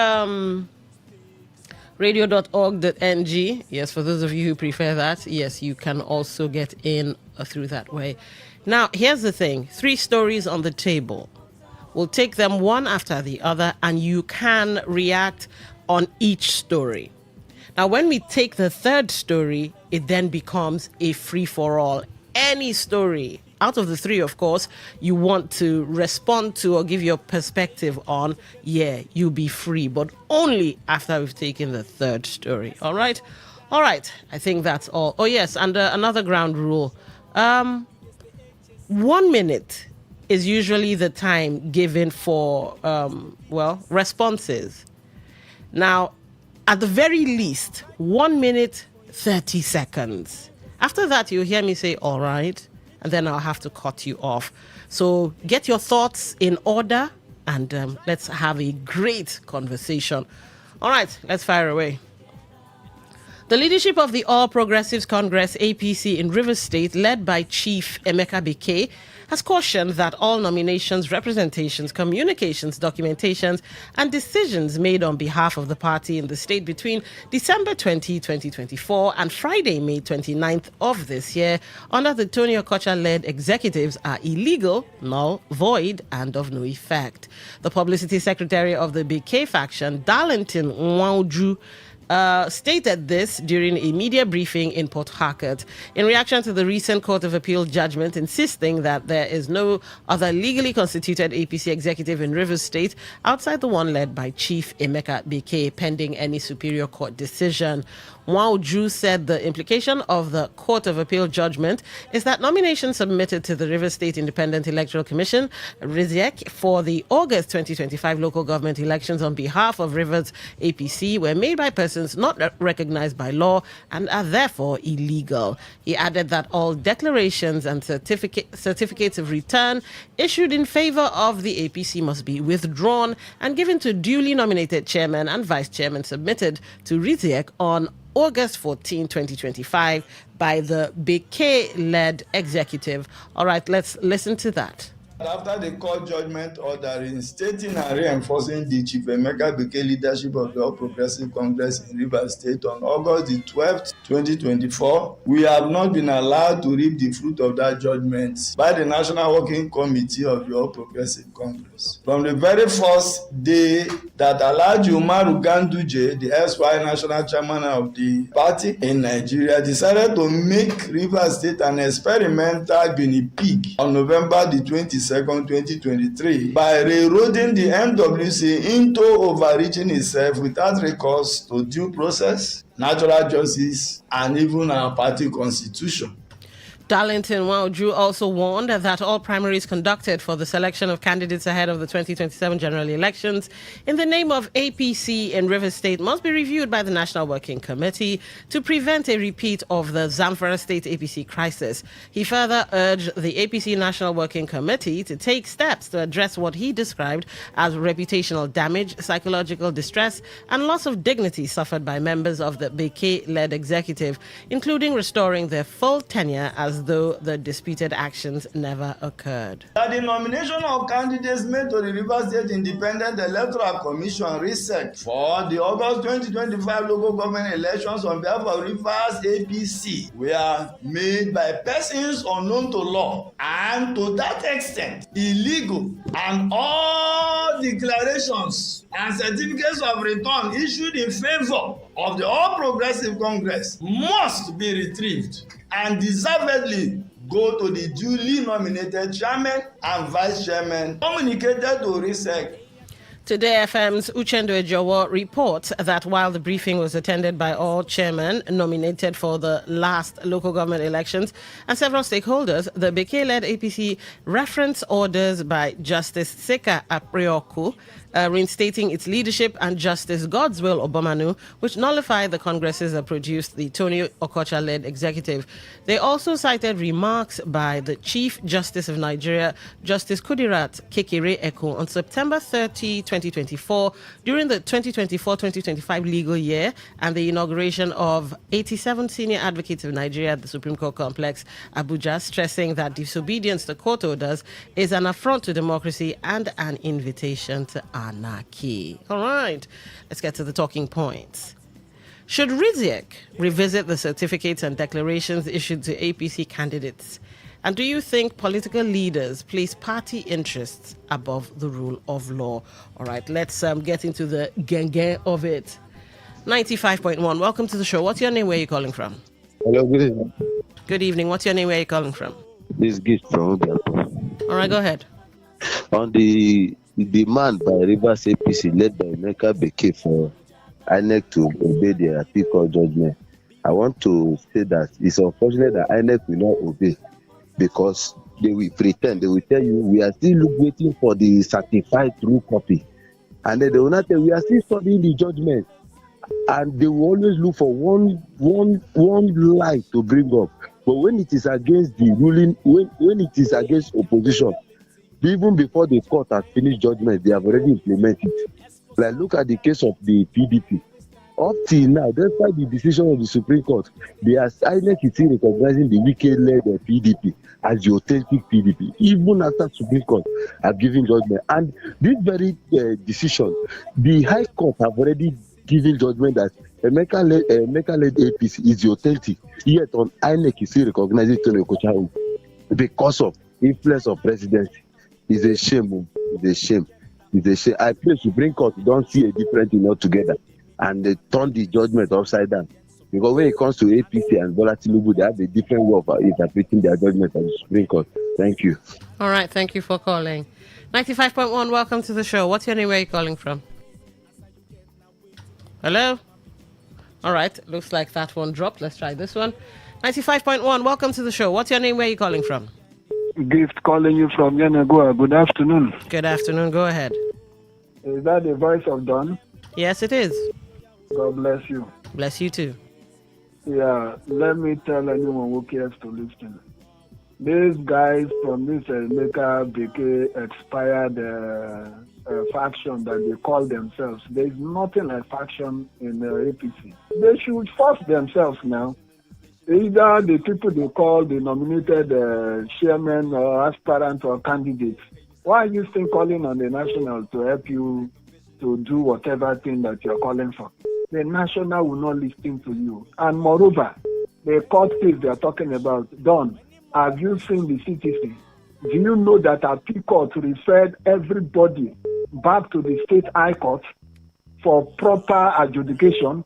radio.org.ng. Yes, for those of you who prefer that, yes, you can also get in through that way. Now, here's the thing. 3 stories on the table. We'll take them one after the other, and you can react on each story. Now, when we take the third story, it then becomes a free-for-all. Any story out of the 3, of course, you want to respond to or give your perspective on, you'll be free, but only after we've taken the third story. All right? All right. I think that's all. Oh, yes. And another ground rule. 1 minute is usually the time given for, responses. Now, at the very least, 1 minute, 30 seconds. After that, you'll hear me say, all right, and then I'll have to cut you off. So get your thoughts in order, and let's have a great conversation. All right, let's fire away. The leadership of the All Progressives Congress, APC, in Rivers State, led by Chief Emeka Bekee, has cautioned that all nominations, representations, communications, documentations, and decisions made on behalf of the party in the state between December 20, 2024 and Friday, May 29th of this year under the Tony Okocha-led executives are illegal, null, void, and of no effect. The publicity secretary of the Bekee faction, Darlington Nwauju, stated this during a media briefing in Port Harcourt in reaction to the recent Court of Appeal judgment insisting that there is no other legally constituted APC executive in Rivers State outside the one led by Chief Emeka Bekee pending any Superior Court decision. Nwauju said the implication of the Court of Appeal judgment is that nominations submitted to the Rivers State Independent Electoral Commission, RISEC, for the August 2025 local government elections on behalf of Rivers APC were made by persons not recognized by law and are therefore illegal. He added that all declarations and certificates of return issued in favor of the APC must be withdrawn and given to duly nominated chairman and vice chairman submitted to RISEC on August 14, 2025 by the Bekee-led executive. All right, let's listen to that. After the court judgment order reinstating and reinforcing the Chief Emeka Bekee leadership of the All Progressive Congress in Rivers State on August the 12th, 2024, we have not been allowed to reap the fruit of that judgment by the National Working Committee of the All Progressive Congress. From the very first day that Alhaji Umaru Ganduje, the SY national chairman of the party in Nigeria, decided to make Rivers State an experimental guinea pig on November the 22nd, 2023, by railroading the MWC into overreaching itself without recourse to due process, natural justice, and even our party constitution. Darlington Wauju also warned that all primaries conducted for the selection of candidates ahead of the 2027 general elections in the name of APC in Rivers State must be reviewed by the National Working Committee to prevent a repeat of the Zamfara State APC crisis. He further urged the APC National Working Committee to take steps to address what he described as reputational damage, psychological distress, and loss of dignity suffered by members of the Beke-led executive, including restoring their full tenure as though the disputed actions never occurred. That the nomination of candidates made to the Rivers State Independent Electoral Commission (RISEC) for the August 2025 local government elections on behalf of Rivers APC were made by persons unknown to law and to that extent illegal, and all declarations and certificates of return issued in favor of the All Progressive Congress must be retrieved and deservedly go to the duly nominated chairman and vice chairman communicated to RISEC. Today FM's Uchendo Ejowo reports that while the briefing was attended by all chairmen nominated for the last local government elections and several stakeholders, the Beke-led APC reference orders by Justice Seka Aprioku reinstating its leadership and Justice Godswill Obomanu, which nullified the Congresses that produced the Tony Okocha-led executive. They also cited remarks by the Chief Justice of Nigeria, Justice Kudirat Kekere Eko, on September 30, 2024, during the 2024-2025 legal year and the inauguration of 87 senior advocates of Nigeria at the Supreme Court Complex, Abuja, stressing that disobedience to court orders is an affront to democracy and an invitation to anarchy. All right, let's get to the talking points. Should RISEC revisit the certificates and declarations issued to APC candidates? And do you think political leaders place party interests above the rule of law? All right, let's get into the gang of it. 95.1, welcome to the show. What's your name? Where are you calling from? Hello, good evening. Good evening. What's your name? Where are you calling from? This gift from Obiapo. All right, go ahead. On the demand by Rivers APC led by Emeka Beke for INEC to obey their appeal court judgment, I want to say that it's unfortunate that INEC will not obey, because they will pretend, they will tell you we are still waiting for the certified true copy, and then they will not tell we are still studying the judgment, and they will always look for one lie to bring up. But when it is against the ruling, when it is against opposition, even before the court has finished judgment, they have already implemented it. Like, look at the case of the PDP. Up till now, despite the decision of the Supreme Court, they are silently still recognizing the wicked-led PDP as the authentic PDP, even after Supreme Court have given judgment. And this very decision, the High Court have already given judgment that Emeka-led APC is the authentic. Yet on INEC, is still recognizing Tony Okocha because of influence of presidency. It's a shame. It's a shame. It's a shame. I pray Supreme Court don't see a different thing altogether, and they turn the judgment upside down. Because when it comes to APC and Bola Tinubu, they have a different way of interpreting their judgment at the Supreme Court. Thank you. All right, thank you for calling. 95.1, welcome to the show. What's your name? Where are you calling from? Hello? All right, looks like that one dropped. Let's try this one. 95.1, welcome to the show. What's your name? Where are you calling from? Gift calling you from Yenagoa. Good afternoon. Good afternoon. Go ahead. Is that the voice of Don? Yes, it is. God bless you. Bless you too. Yeah, let me tell anyone who cares to listen. These guys from this Emeka Beke expired faction that they call themselves. There is nothing like faction in the APC. They should force themselves now. Either the people they call the nominated chairman or aspirant or candidates. Why are you still calling on the national to help you to do whatever thing that you're calling for? The national will not listen to you. And moreover, the court case they're talking about, Don, have you seen the CTC? Do you know that our appeal court referred everybody back to the state high court for proper adjudication?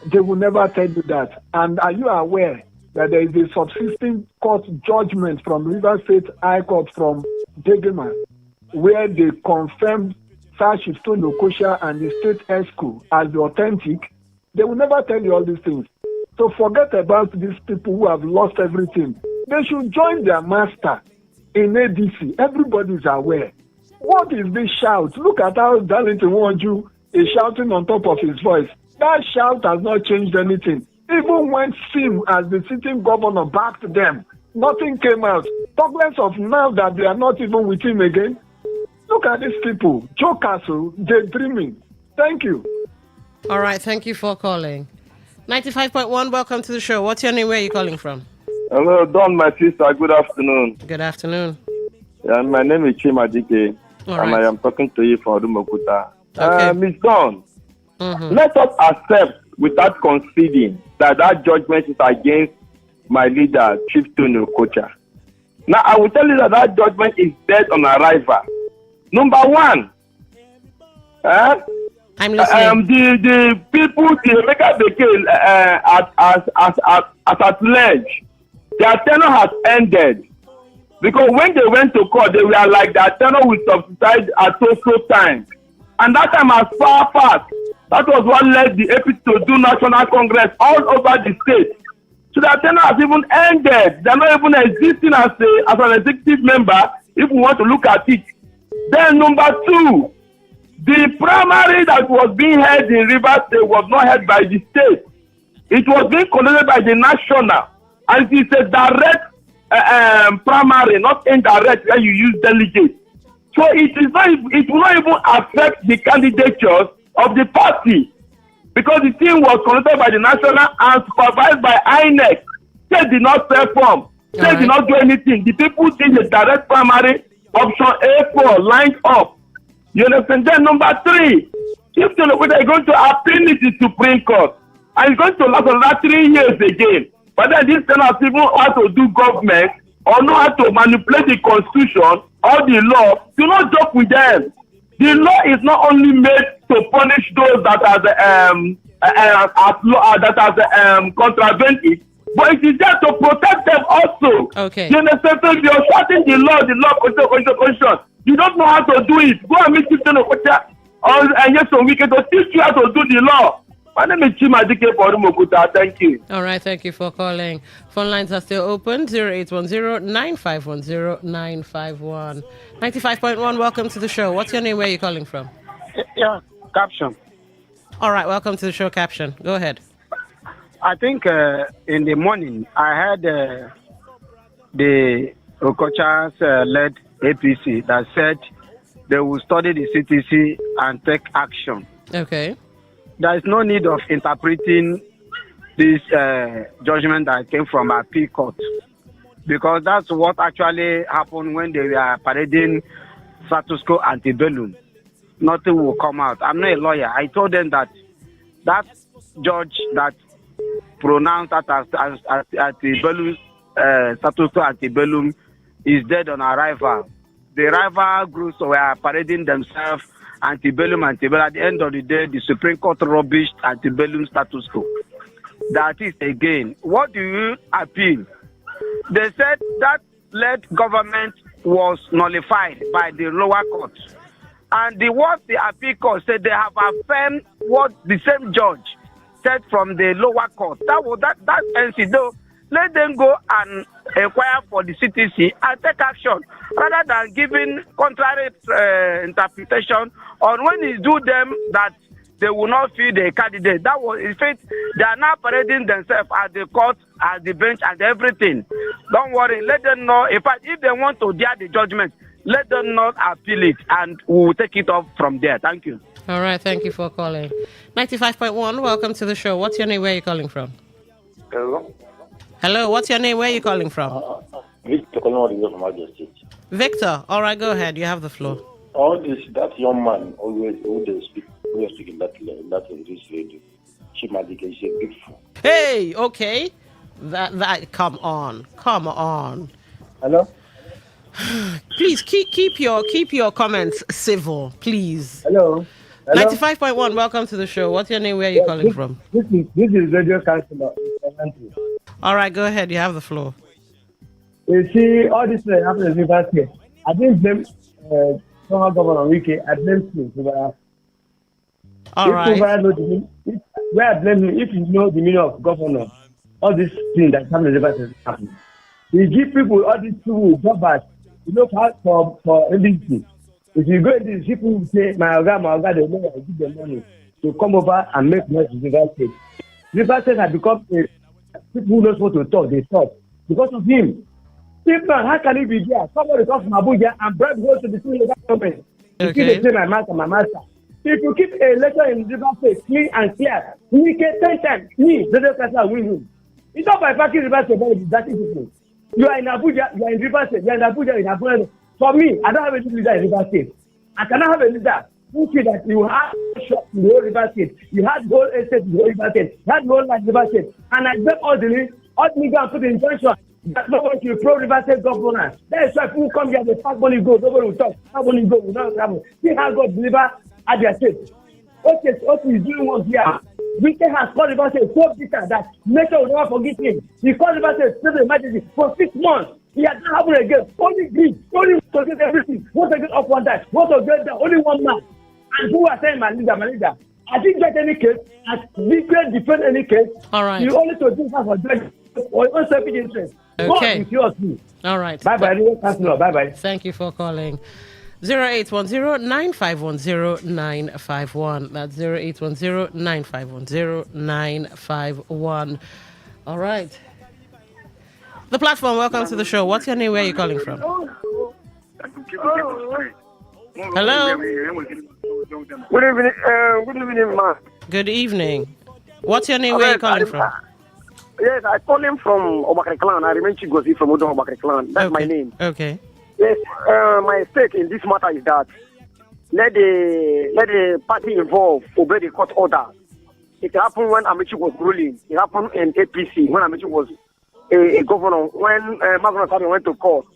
They will never tell you that. And are you aware that there is a subsisting court judgment from River State High Court from Degema, where they confirmed Sashi Stone Okosha and the state ESCO as the authentic? They will never tell you all these things. So forget about these people who have lost everything. They should join their master in ADC. Everybody is aware. What is this shout? Look at how Darlington Wonju is shouting on top of his voice. That shout has not changed anything. Even when Sim, as the sitting governor, backed them, nothing came out. Talk less of now that they are not even with him again. Look at these people. Jokers, they're dreaming. Thank you. All right, thank you for calling. 95.1, welcome to the show. What's your name? Where are you calling from? Hello, Don, my sister. Good afternoon. Good afternoon. Yeah, my name is Chima Dike, and I am talking to you from Rumokuta. Okay. Miss Don, let us accept without conceding that judgment is against my leader, Chief Tony Okocha. Now, I will tell you that judgment is dead on arrival. Number one, I'm listening. The people, the Emeka Beke, as alleged, their tenure has ended. Because when they went to court, they were like their tenure will subside at so time. And that time has far passed. That was what led the AP to do national congress all over the state. So their tenure has even ended. They are not even existing as an executive member if we want to look at it. Then number two, the primary that was being held in Rivers State was not held by the state. It was being conducted by the national. And it is a direct primary, not indirect, where you use delegates. So it will not even affect the candidatures of the party because the team was conducted by the national and supervised by INEC. They did not perform. They did not do anything. The people did a direct primary, option A4, lined up. You understand? Then number three, if they are going to appeal it to Supreme Court, and it's going to last another 3 years again. But then this cannot even how to do government or know how to manipulate the constitution or the law. Do not joke with them. The law is not only made to punish those that are contravene it, but it is there to protect them also. Okay. You understand? So if you're shouting the law, constitution, you don't know how to do it. Go and meet Chief Okocha and yes, so we can teach you how to do the law. My name is Chima Dike for Rumokuta. Thank you. All right, thank you for calling. Phone lines are still open. 0810-951-0951. 95.1, welcome to the show. What's your name? Where are you calling from? Yeah, Caption. All right, welcome to the show, Caption. Go ahead. I think in the morning, I heard the Okocha's led APC that said they will study the CTC and take action. Okay. There is no need of interpreting this judgment that came from our appeal court because that's what actually happened when they were parading status quo antebellum. Nothing will come out. I'm not a lawyer. I told them that judge that pronounced that as antebellum, status quo antebellum is dead on arrival. The rival groups were parading themselves antebellum. At the end of the day, the Supreme Court rubbished antebellum status quo. That is, again, what do you appeal? They said that led government was nullified by the lower court. And what the appeal court said, they have affirmed what the same judge said from the lower court. That NC, though, let them go and inquire for the CTC and take action rather than giving contrary interpretation on when it's due them that they will not feel the candidate. That was, in fact, they are now parading themselves at the court, at the bench, and everything. Don't worry, let them know. In fact, if they want to dare the judgment, let them not appeal it, and we will take it off from there. Thank you. All right, thank you for calling. 95.1, welcome to the show. What's your name? Where are you calling from? Hello. Hello, what's your name? Where are you calling from? Victor Colonel from Abia State. Victor, all right, go ahead. You have the floor. All this, that young man always speak in that this radio. Chimadike is a big fool. Hey, okay. That come on. Hello? Please keep your comments civil, please. Hello? 95.1, welcome to the show. What's your name? Where are you calling from? This is Radio Councilor. All right, go ahead. You have the floor. You see, all this happening in Rivers State. I didn't blame former Governor Wike. I blame him. All right. Where I blame him, if you know the meaning of governor, all this thing that's happening in Rivers State is happening. He give people all these people jobbers, for NDC. If you go in these people will say, my Oga, they know I give them money to come over and make noise in River State. River State has become a people who knows what to talk, they talk. Because of him. People, how can he be there? Somebody comes from Abuja and bribe goes to the local government. You see, they say my master. If you keep a letter in River State clean and clear, we can 10 times. Me, the person will win. It's not by packing River State, but it's that people. You are in Abuja, you are in River State, you are in Abuja, in Abuja. For me, I don't have a leader in River State. I cannot have a leader who feel that you have shop in the whole River State, you had whole estate in the whole River State, you had whole land River State, and I get all the niggas and put in junction. That's not what you pro River State governor. That is why people come here, the fast money go, nobody will talk, fast money go, will not travel. See how God deliver at their state. Okay, is doing one here. Wike has called River State so bitter that nature will never forgive him. He called River State state of emergency for 6 months. He has not happened again. Only greed, only to get everything. Want to get up one time, want to get down. Only one man. And who are saying, my leader. I didn't get any case. I didn't defend any case. All right. You only to do that for judge or your own selfish interest. Okay. God is yours too. All right. Bye-bye. Bye-bye. Thank you for calling. 0810-9510-951. That's 0810-9510-951. All right. The platform, welcome to the show. What's your name? Where are you calling from? Hello? Good evening, man. Good evening. What's your name? Where are you calling from? Yes, I call him from Obakari Clan. I remain Chigozi from Odon Obakari Clan. That's my name. Okay. Yes, my stake in this matter is that let the party involved obey the court order. It happened when Amici was ruling. It happened in APC when Amici was a governor. When Magna Sabi went to court,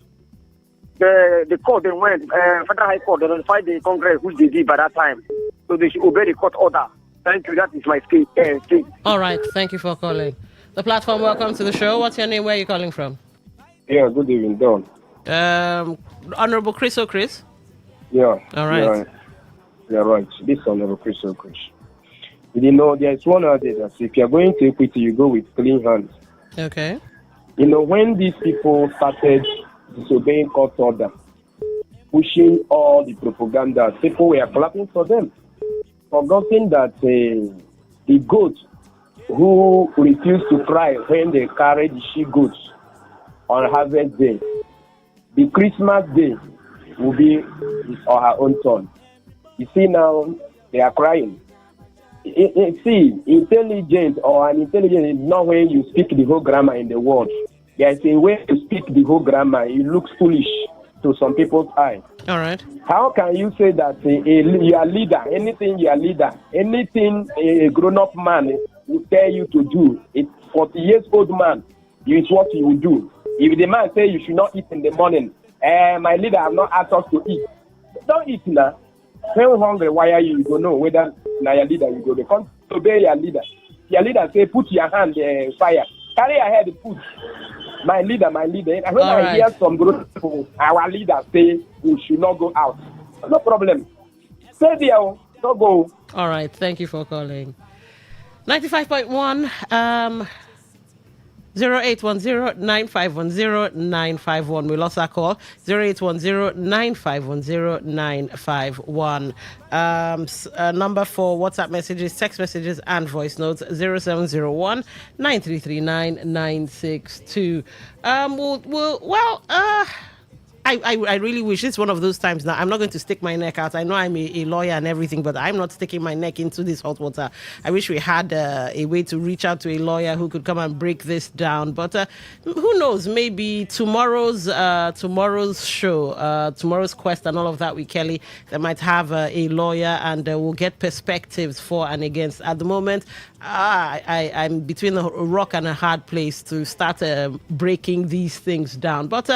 the court then went, Federal High Court, they notified the Congress, which they did by that time. So they should obey the court order. Thank you. That is my stake. All right. Thank you for calling. The platform, welcome to the show. What's your name? Where are you calling from? Yeah, good evening, Don. Honorable Chris O'Chris? Yeah. All right. You're right. This Honorable Chris O'Chris. You know, there's one out there that if you're going to equity, you go with clean hands. Okay. You know, when these people started disobeying court order, pushing all the propaganda, people were clapping for them, forgetting that the goat who refused to cry when they carried the she goats on harvest day, the Christmas day will be his or her own turn. You see now, they are crying. See, intelligent or an intelligent is not when you speak the whole grammar in the world. There is a way to speak the whole grammar. It looks foolish to some people's eyes. All right. How can you say that you are leader, anything you are leader, anything a grown-up man will tell you to do, a 40 years old man, is what you will do. If the man say you should not eat in the morning, my leader have not asked us to eat. Don't eat now. When hungry, why are you? You don't know whether now your leader you go. They come to obey your leader. Your leader say, put your hand fire. Carry your head, put. My leader. And when I hear some group people, our leader say we should not go out. No problem. Stay there, don't go. All right, thank you for calling. 95.1, 0810-9510-951. We lost our call. 0810-9510-951. Number for WhatsApp messages, text messages, and voice notes, 0701-9339-962. I really wish it's one of those times now. I'm not going to stick my neck out. I know I'm a lawyer and everything, but I'm not sticking my neck into this hot water. I wish we had a way to reach out to a lawyer who could come and break this down. But who knows? Maybe tomorrow's show, tomorrow's quest and all of that with Kelly, they might have a lawyer and we'll get perspectives for and against. At the moment, I'm between a rock and a hard place to start breaking these things down. But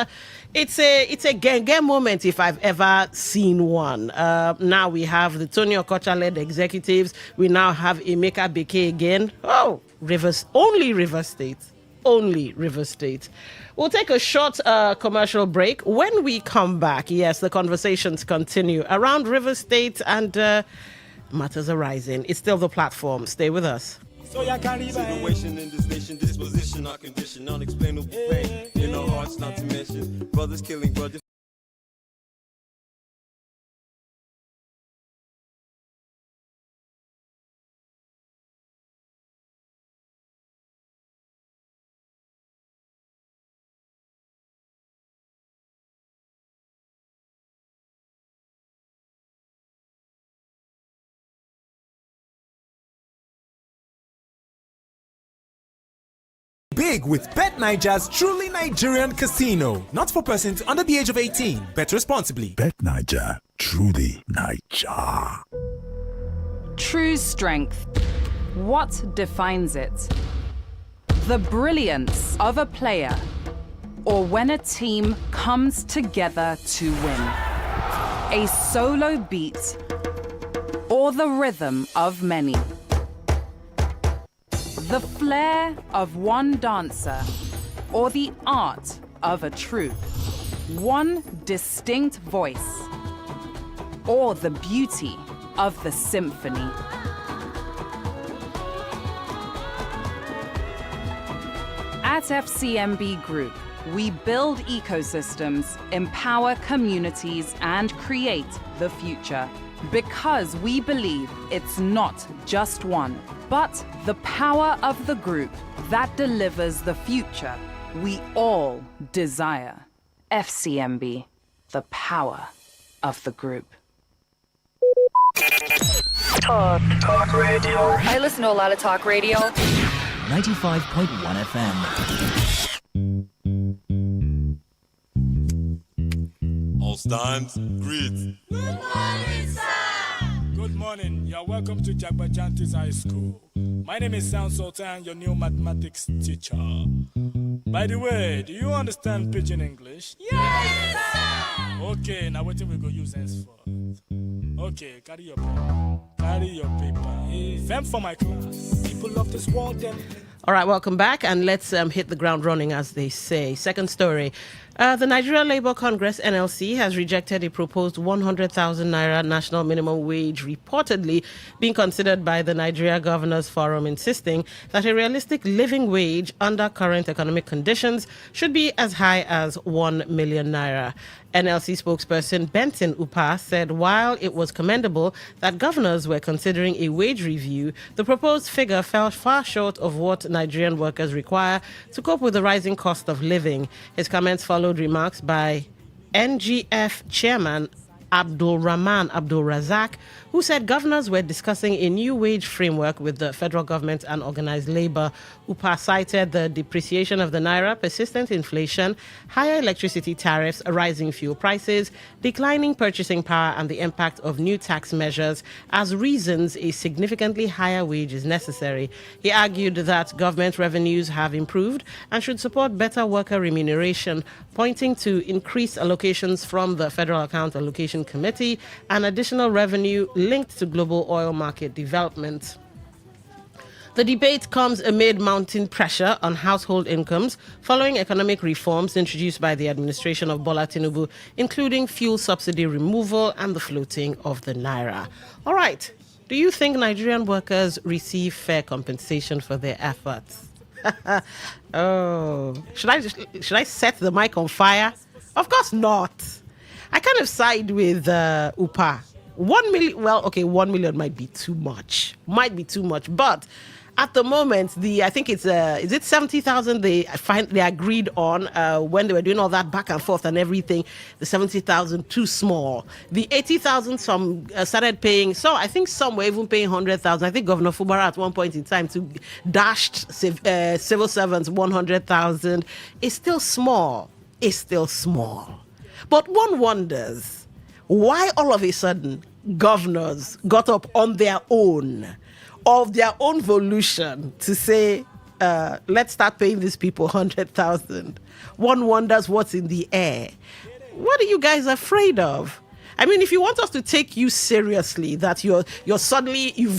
it's a gang moment if I've ever seen one. Now we have the Tony Okocha-led executives. We now have Emeka Beke again. Oh, only River State. We'll take a short commercial break. When we come back, yes, the conversations continue around River State and matters arising. It's still the platform. Stay with us. So you can Situation in this nation, disposition, our condition, unexplainable pain in our hearts, not to mention brothers killing brothers. Big with Bet Niger's truly Nigerian casino. Not for persons under the age of 18. Bet responsibly. Bet Niger, truly Niger. True strength. What defines it? The brilliance of a player, or when a team comes together to win. A solo beat, or the rhythm of many. The flair of one dancer, or the art of a troupe. One distinct voice, or the beauty of the symphony. At FCMB Group, we build ecosystems, empower communities, and create the future. Because we believe it's not just one, but the power of the group that delivers the future we all desire. FCMB, the power of the group. Talk radio. I listen to a lot of talk radio. 95.1 FM. All stands, greet. Good morning, sir. Good morning. You're welcome to Jagbajantis High School. My name is Sound Sultan, your new mathematics teacher. By the way, do you understand Pidgin English? Yes, sir. Okay, now what we go use henceforth? Okay, carry your pen. Carry your paper. Fem for my class. People of this world, them. All right, welcome back, and let's hit the ground running, as they say. Second story. The Nigeria Labour Congress, NLC, has rejected a proposed 100,000 naira national minimum wage reportedly being considered by the Nigeria Governors Forum, insisting that a realistic living wage under current economic conditions should be as high as 1 million naira. NLC spokesperson Benton Upa said while it was commendable that governors were considering a wage review, the proposed figure fell far short of what Nigerian workers require to cope with the rising cost of living. His comments followed remarks by NGF chairman Abdul Rahman Abdul Razak, who said governors were discussing a new wage framework with the federal government and organized labor. UPA cited the depreciation of the naira, persistent inflation, higher electricity tariffs, rising fuel prices, declining purchasing power, and the impact of new tax measures as reasons a significantly higher wage is necessary. He argued that government revenues have improved and should support better worker remuneration, pointing to increased allocations from the Federal Account Allocation Committee and additional revenue linked to global oil market development. The debate comes amid mounting pressure on household incomes following economic reforms introduced by the administration of Bola Tinubu, including fuel subsidy removal and the floating of the naira. All right, do you think Nigerian workers receive fair compensation for their efforts? Oh, should I set the mic on fire? Of course not. I kind of side with UPA. 1 million, well, okay, 1 million might be too much. But at the moment, I think it's is it 70,000 they agreed on when they were doing all that back and forth and everything. The 70,000 too small. The 80,000 some started paying. So I think some were even paying 100,000. I think Governor Fubara at one point in time dashed civil servants 100,000. It's still small. But one wonders why all of a sudden governors got up on their own, of their own volition, to say, let's start paying these people 100,000. One wonders what's in the air. What are you guys afraid of? I mean, if you want us to take you seriously, that you've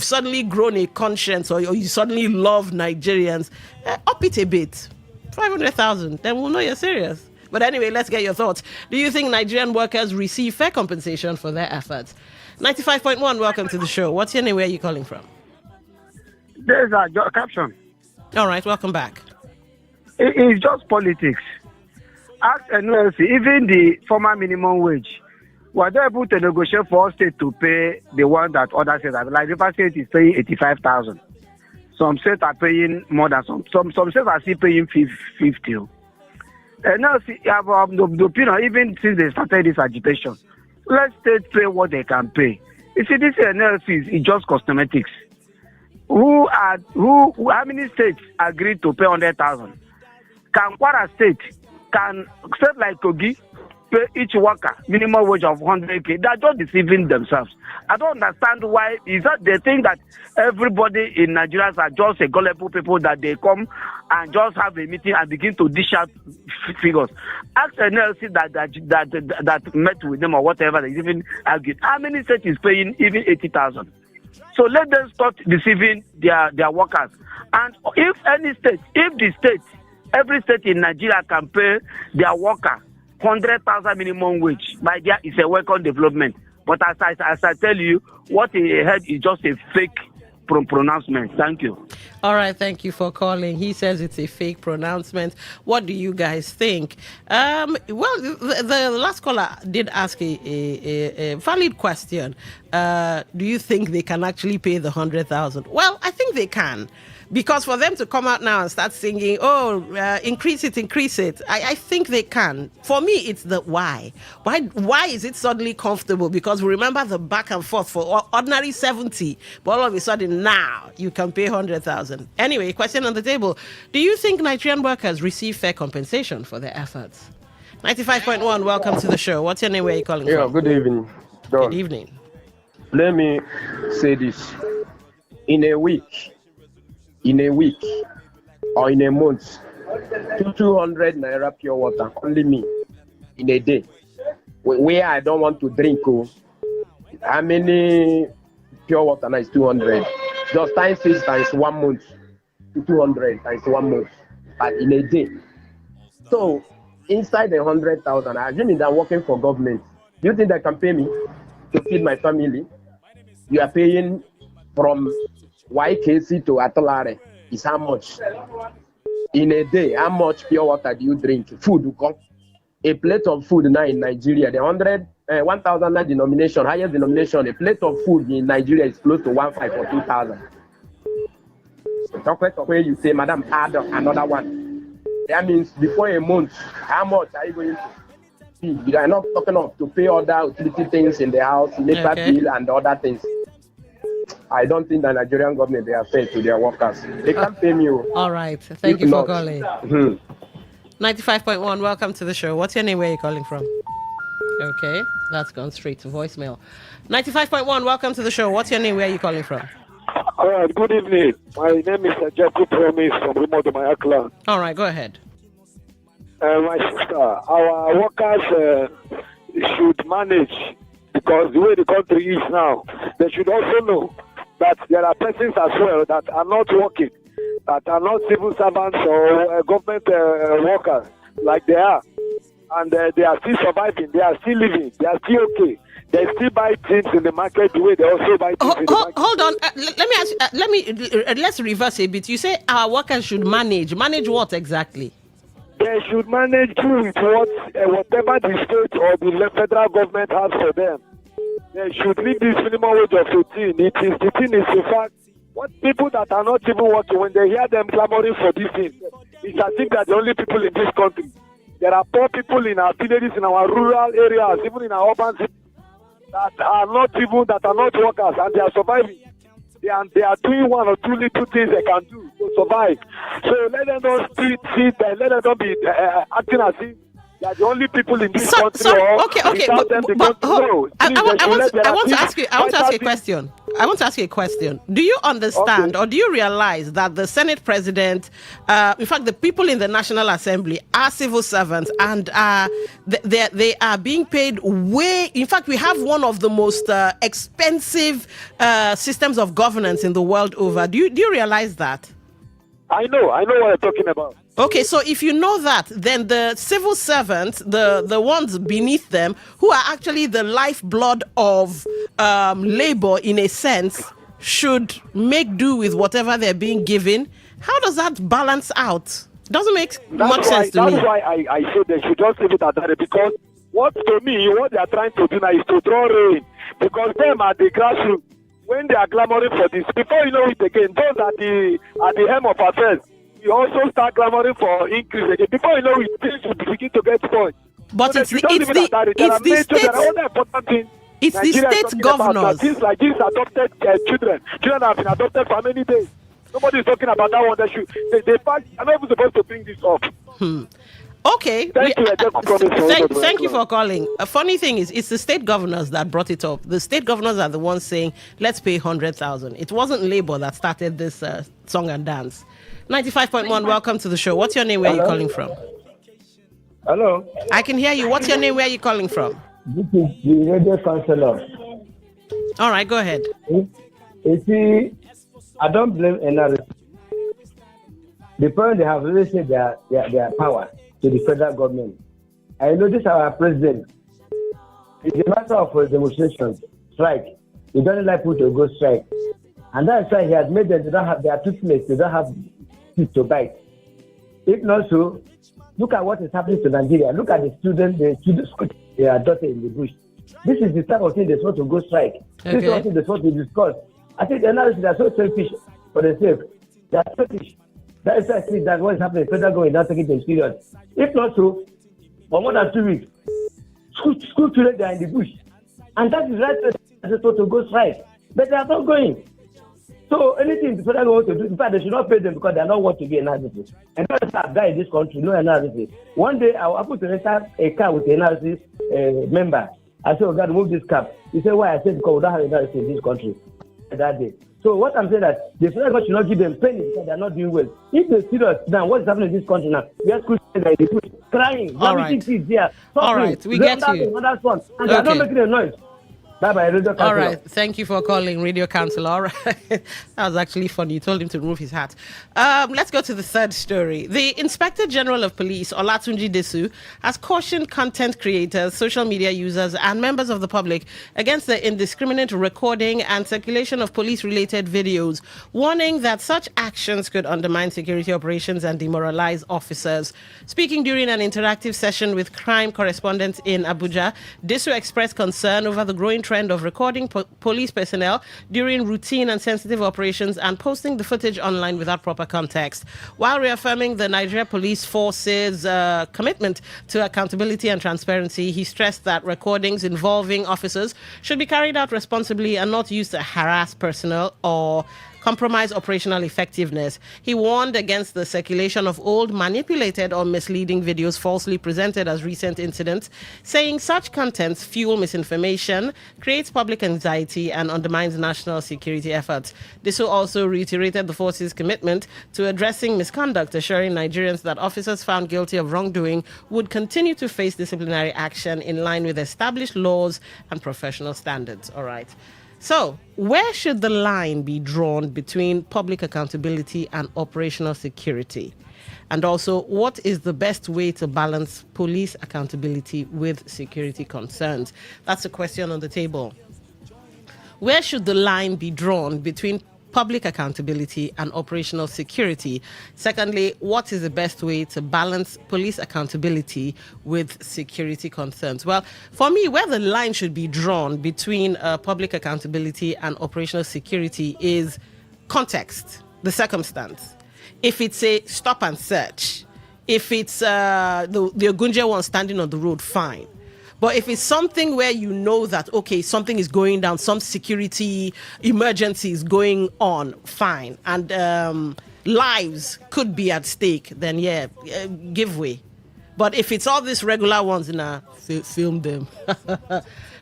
suddenly grown a conscience, or you suddenly love Nigerians, up it a bit, 500,000. Then we'll know you're serious. But anyway, let's get your thoughts. Do you think Nigerian workers receive fair compensation for their efforts? 95.1, welcome to the show. What's your name? Where are you calling from? There's a caption. All right, welcome back. It's just politics. Ask NLC, even the former minimum wage, were they able to negotiate for state to pay the one that other states have? Like River State is paying 85,000. Some states are paying more than some states are still paying 50. NLC have the opinion, even since they started this agitation, let states pay what they can pay. You see, this NLC is just cosmetics. How many states agreed to pay 100,000? Can Kwara State, can state like Kogi pay each worker minimum wage of 100K? They're just deceiving themselves. I don't understand why. Is that they think that everybody in Nigeria are just a gullible people that they come and just have a meeting and begin to dish out figures. Ask NLC that met with them or whatever they even argued. How many states is paying even 80,000? So let them start deceiving their workers. And if every state in Nigeria can pay their worker 100,000 minimum wage, my dear, it's a welcome development. But as I tell you, what he heard is just a fake pronouncement. Thank you. All right, thank you for calling. He says it's a fake pronouncement. What do you guys think? Well, the last caller did ask a valid question. Do you think they can actually pay the 100,000? Well, I think they can. Because for them to come out now and start singing, increase it, I think they can. For me, it's the why. Why is it suddenly comfortable? Because we remember the back and forth for ordinary 70, but all of a sudden now you can pay 100,000. Anyway, question on the table. Do you think Nigerian workers receive fair compensation for their efforts? 95.1, welcome to the show. What's your name? Where are you calling from? Good evening. Don. Good evening. Let me say this. In a week or in a month, 200 naira pure water, only me, in a day. Where I don't want to drink, how many pure water now is 200? Just times 6 times 1 month, 200 times 1 month, but in a day. So, inside the 100,000, I assume that I'm working for government. Do you think they can pay me to feed my family? You are paying from YKC to Atolare is how much? In a day, how much pure water do you drink? Food will come. A plate of food now in Nigeria, the 1,000 denomination, highest denomination, a plate of food in Nigeria is close to 1,500 or 2,000. Talk where you say, Madam, add another one. That means before a month, how much are you going to feed? You are not talking of to pay other utility things in the house, NEPA bill and other things. I don't think the Nigerian government, they are fair to their workers. They can't pay me. All right. Thank you for calling. 95.1, welcome to the show. What's your name? Where are you calling from? Okay, that's gone straight to voicemail. 95.1, welcome to the show. What's your name? Where are you calling from? All right, good evening. My name is Jacob Promise from Remote Mayakla. All right, go ahead. My sister, our workers should manage, because the way the country is now, they should also know that there are persons as well that are not working, that are not civil servants or government workers like they are. And they are still surviving, they are still living, they are still okay. They still buy things in the market the way they also buy things in the market. Hold on, let me ask you, let's reverse a bit. You say our workers should manage. Manage what exactly? They should manage through whatever the state or the federal government has for them. They should leave this minimum wage of 18. The thing is, in fact, what people that are not even working, when they hear them clamoring for this thing, it's as if they're the only people in this country. There are poor people in our villages, in our rural areas, even in our urban cities, that are not workers, and they are surviving. They are doing one or two little things they can do to survive. So let them not let them not be acting as if they are the only people in this country. Sorry, okay. I want to ask you a question. I want to ask you a question. Do you understand or do you realize that the Senate President, in fact, the people in the National Assembly are civil servants and they are being paid way. In fact, we have one of the most expensive systems of governance in the world over. Do you realize that? I know what you're talking about. Okay, so if you know that, then the civil servants, the ones beneath them, who are actually the lifeblood of labor in a sense, should make do with whatever they're being given. How does that balance out? Doesn't make much sense to me. That's why I say they should just leave it at that, because what they are trying to do now is to draw rain, because them at the grassroots, when they are clamoring for this, before you know it again, those at the helm of affairs, you also start clamoring for increase again. Before you know it, things will begin to get spoiled. But so it's the state governors. Things like this adopted children have been adopted for many days. Nobody is talking about that one. They I'm not even supposed to bring this up. Okay. Thank you for calling. A funny thing is, it's the state governors that brought it up. The state governors are the ones saying, let's pay 100,000. It wasn't Labour that started this song and dance. 95.1, welcome to the show. What's your name? Where are you calling from? Hello. I can hear you. What's your name? Where are you calling from? This is the radio counselor. All right, go ahead. You see, I don't blame NRC. The point they have really said their power to the federal government. I know this our president. It's a matter of demonstration, strike. He doesn't like people to go strike. And that's why he has made them, they don't have their toothpaste, they don't have teeth to bite. If not so, look at what is happening to Nigeria. Look at the students they are adopted in the bush. This is the type of thing they're supposed to go strike. This is what they're supposed to discuss. I think the analysis, they are so selfish for themselves. They are selfish. That is why I think that what is happening, federal government is not taking them serious. If not so, for more than 2 weeks, school children they are in the bush. And that is right they're supposed to go strike. But they are not going. So anything the federal government to do, in fact, they should not pay them because they are not want to be analysis. And that's why I've died in this country, no analysis. One day I will happen to enter a car with an analysis member. I said, oh God, remove this cap. He said, why? I said, because we don't have analysis in this country that day. So what I'm saying that the federal government should not give them pennies because they are not doing well. If they're serious now, what is happening in this country now? We have schools crying, kids here. All right, we get you. And they are not making a noise. Bye-bye, Radio Councilor. All right, thank you for calling Radio Councilor. All right, that was actually funny. You told him to remove his hat. Let's go to the third story. The Inspector General of Police, Olatunji Desu, has cautioned content creators, social media users, and members of the public against the indiscriminate recording and circulation of police-related videos, warning that such actions could undermine security operations and demoralize officers. Speaking during an interactive session with crime correspondents in Abuja, Desu expressed concern over the growing trend of recording police personnel during routine and sensitive operations and posting the footage online without proper context. While reaffirming the Nigeria Police Force's commitment to accountability and transparency, he stressed that recordings involving officers should be carried out responsibly and not used to harass personnel or compromise operational effectiveness. He warned against the circulation of old, manipulated or misleading videos falsely presented as recent incidents, saying such contents fuel misinformation, creates public anxiety and undermines national security efforts. This also reiterated the force's commitment to addressing misconduct, assuring Nigerians that officers found guilty of wrongdoing would continue to face disciplinary action in line with established laws and professional standards. All right. So, where should the line be drawn between public accountability and operational security? And also, what is the best way to balance police accountability with security concerns? That's a question on the table. Where should the line be drawn between public accountability and operational security? Secondly, what is the best way to balance police accountability with security concerns? Well, for me, where the line should be drawn between public accountability and operational security is context, the circumstance. If it's a stop and search, if it's the Ogunje one standing on the road, fine. But if it's something where you know that, okay, something is going down, some security emergency is going on, fine, and lives could be at stake, then yeah, give way. But if it's all these regular ones, film them.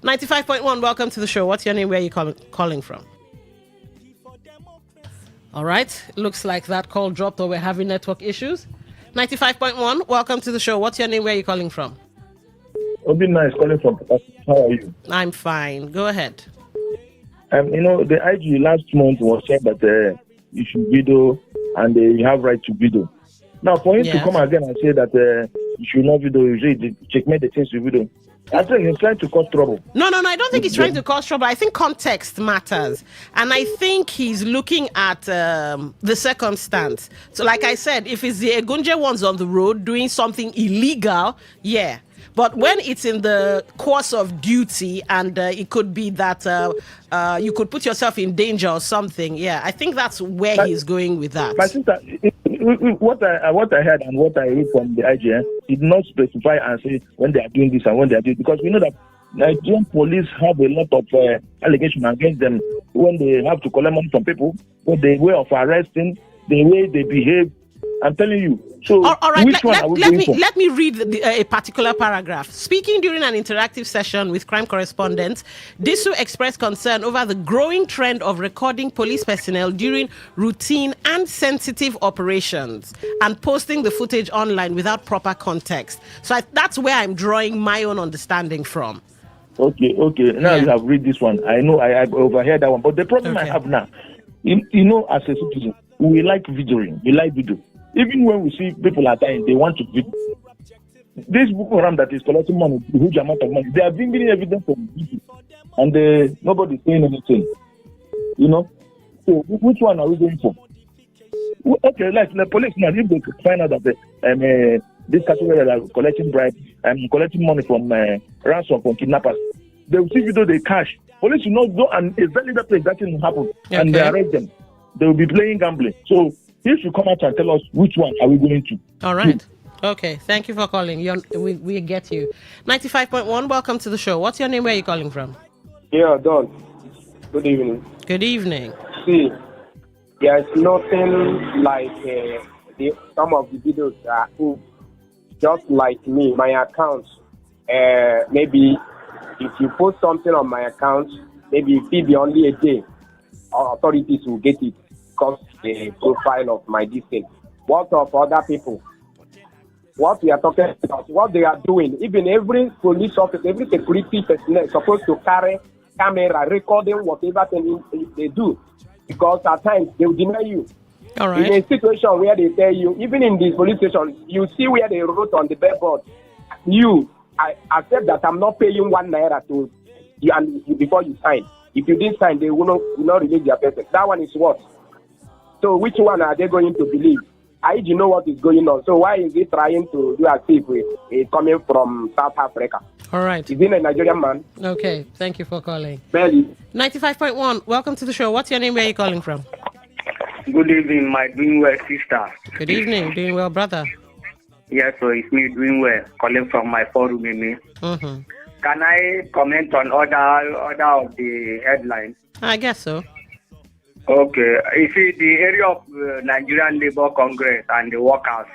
95.1, welcome to the show. What's your name? Where are you calling from? All right, looks like that call dropped or we're having network issues. 95.1, welcome to the show. What's your name? Where are you calling from? Obinna is calling from Capacity. How are you? I'm fine. Go ahead. The IG last month was said that you should video and you have right to video. Now, for him to come again and say that you should not video, you should checkmate the things you video. I think he's trying to cause trouble. No. I don't think he's trying to cause trouble. I think context matters. And I think he's looking at the circumstance. So like I said, if it's the Egunje ones on the road doing something illegal, yeah. But when it's in the course of duty and it could be that you could put yourself in danger or something, yeah, I think that's where he's going with that. But sister, what I heard and what I read from the IGN did not specify and say when they are doing this and when they are doing, because we know that Nigerian police have a lot of allegations against them when they have to collect money from people, but the way of arresting, the way they behave. I'm telling you. So, all right, which one are we going for? let me read a particular paragraph. Speaking during an interactive session with crime correspondents, Disu expressed concern over the growing trend of recording police personnel during routine and sensitive operations and posting the footage online without proper context. So that's where I'm drawing my own understanding from. Okay. Now you have read this one. I know I overheard that one. But the problem I have now, you know, as a citizen, we like videoing. We like video. Even when we see people are dying, they want to video. This Boko Haram that is collecting money, a huge amount of money, they are bringing evidence from people, and nobody's saying anything. You know? So which one are we going for? Okay, like the police now, if they find out that this category that are collecting bribes and collecting money from ransom from kidnappers, they will see video they cash. Police will not go and exactly that place that thing will happen, and they arrest them. They will be playing gambling. So he should come out and tell us which one are we going to. All right. Okay. Thank you for calling. We get you. 95.1, welcome to the show. What's your name? Where are you calling from? Yeah, Don. Good evening. Good evening. See, there's nothing like some of the videos are just like me, my account. Maybe if you post something on my account, maybe it will be only a day. Authorities will get it because the profile of my distance. What of other people? What we are talking about, what they are doing, even every police officer, every security personnel is supposed to carry camera recording whatever thing they do. Because at times they will deny you. All right. In a situation where they tell you, even in this police station, you see where they wrote on the billboard, I accept that I'm not paying 1 naira to you, and before you sign. If you didn't sign, they will not release their person. That one is what? So which one are they going to believe? I do know what is going on. So why is he trying to do as if he's coming from South Africa? All right. Is he a Nigerian man? Okay. Thank you for calling. Belly. 95.1, welcome to the show. What's your name? Where are you calling from? Good evening, my doing well sister. Good evening. Doing well, brother. Yes, so it's me doing well, calling from my forum. Mm-hmm. Can I comment on other of the headlines? I guess so. Okay. You see, the area of Nigerian Labour Congress and the workers,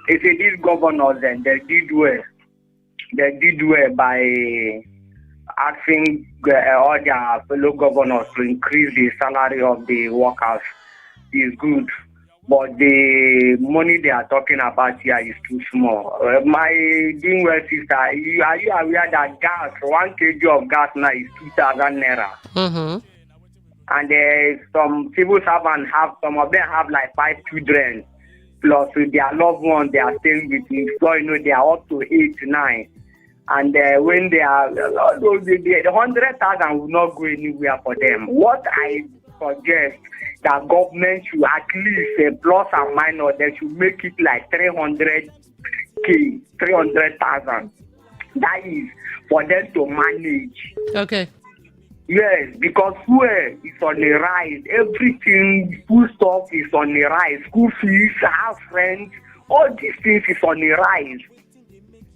you see, these governors, then they did well. They did well by asking all their fellow governors to increase the salary of the workers. Is good. But the money they are talking about here is too small. My doing well sister, are you aware that gas, 1 kg of gas now is 2,000 naira? Mm-hmm. And some civil servants some of them have like 5 children, plus with their loved ones they are staying with me. So they are up to 8, 9. And when they are, the 100,000 will not go anywhere for them. What I suggest that government should at least plus and minus, they should make it like 300,000. That is for them to manage. Okay. Yes, because fuel is on the rise. Everything, food stuff is on the rise. School fees, house rent, all these things is on the rise.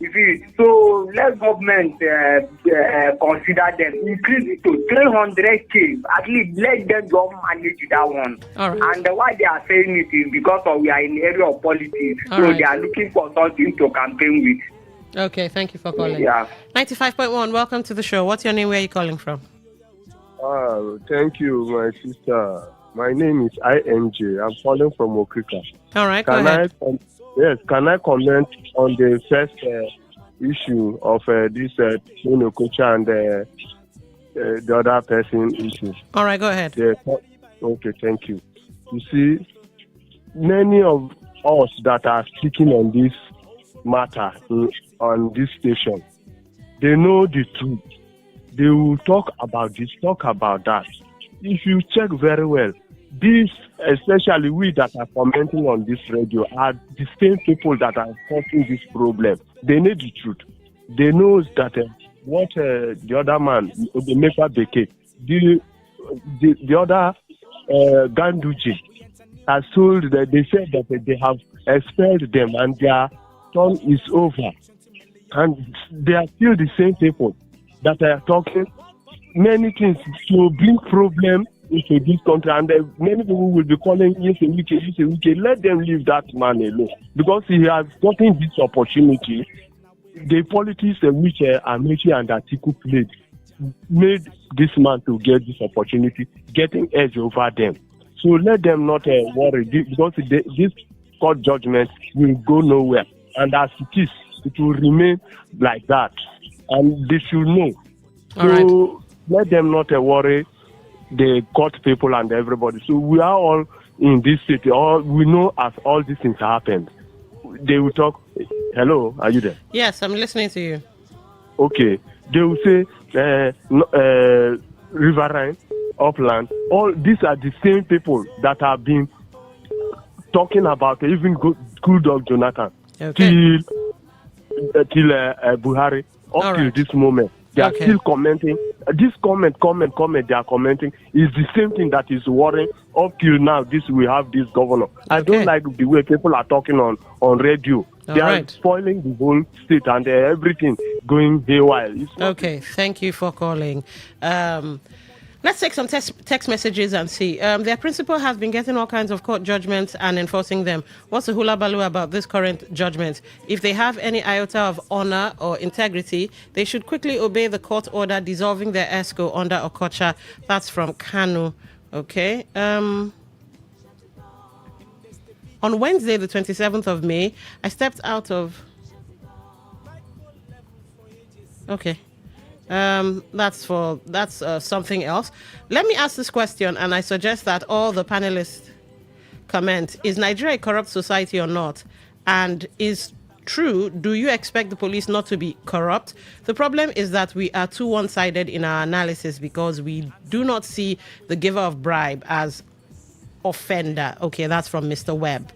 You see, so let government consider them, increase it to 300K. At least let them go manage that one. All right. And why they are saying it is because we are in the area of politics. All so right. they are looking for something to campaign with. Okay, thank you for calling. Yeah. 95.1, welcome to the show. What's your name? Where are you calling from? Thank you, my sister. My name is IMJ. I'm calling from Okrika. All right, go ahead. Can I comment on the first issue of this Kocha and the other person issue? All right, go ahead. Okay, thank you. You see, many of us that are speaking on this matter on this station, they know the truth. They will talk about this, talk about that. If you check very well, this, especially we that are commenting on this radio, are the same people that are causing this problem. They know the truth. They know that what the other man, the Mefa Beke, the other Ganduji, has told that they said that they have expelled them and their turn is over. And they are still the same people that are talking many things to bring problem into this country, and many people will be calling Yesewike. Let them leave that man alone, because he has gotten this opportunity. The politics which Amechi and Atiku played made this man to get this opportunity, getting edge over them. So let them not worry, because this court judgment will go nowhere, and as it is, it will remain like that, and they should know. All right. Let them not worry the court people and everybody. So we are all in this city. We know as all these things happen. They will talk. Hello, are you there? Yes, I'm listening to you. Okay. They will say Riverine, Upland. All these are the same people that have been talking about even good dog Jonathan till Buhari up till this moment. They are still commenting. This comment they are commenting is the same thing that is worrying up till now. We have this governor. I don't like the way people are talking on radio. They are spoiling the whole state and everything going haywire. Okay, thank you for calling. Let's take some text messages and see. Their principal has been getting all kinds of court judgments and enforcing them. What's the hula baloo about this current judgment? If they have any iota of honor or integrity, they should quickly obey the court order dissolving their ESCO under Okocha. That's from Kanu. Okay. On Wednesday, the 27th of May, I stepped out of... Okay. That's something else. Let me ask this question, and I suggest that all the panelists comment. Is Nigeria a corrupt society or not? And is true, do you expect the police not to be corrupt? The problem is that we are too one-sided in our analysis because we do not see the giver of bribe as offender. Okay, that's from Mr. Webb.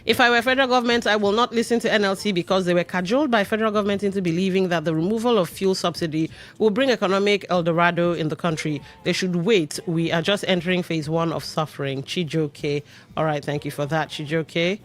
If I were federal government, I will not listen to NLC because they were cajoled by federal government into believing that the removal of fuel subsidy will bring economic El Dorado in the country. They should wait. We are just entering phase 1 of suffering. Chijoke. All right, thank you for that, Chijoke.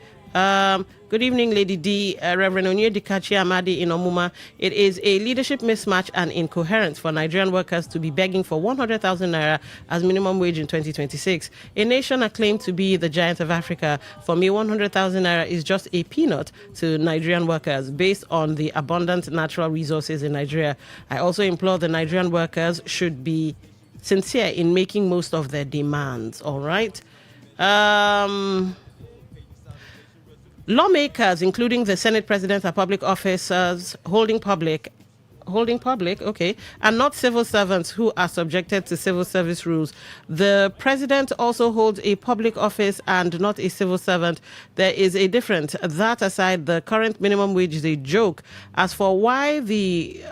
Good evening, Lady D. Reverend Onyedikachi Amadi in Omuma. It is a leadership mismatch and incoherence for Nigerian workers to be begging for 100,000 naira as minimum wage in 2026. A nation acclaimed to be the giant of Africa. For me, 100,000 naira is just a peanut to Nigerian workers based on the abundant natural resources in Nigeria. I also implore the Nigerian workers should be sincere in making most of their demands. All right. Lawmakers, including the Senate President and public officers holding public, okay, and not civil servants who are subjected to civil service rules. The president also holds a public office and not a civil servant. There is a difference. That aside, the current minimum wage is a joke. As for why the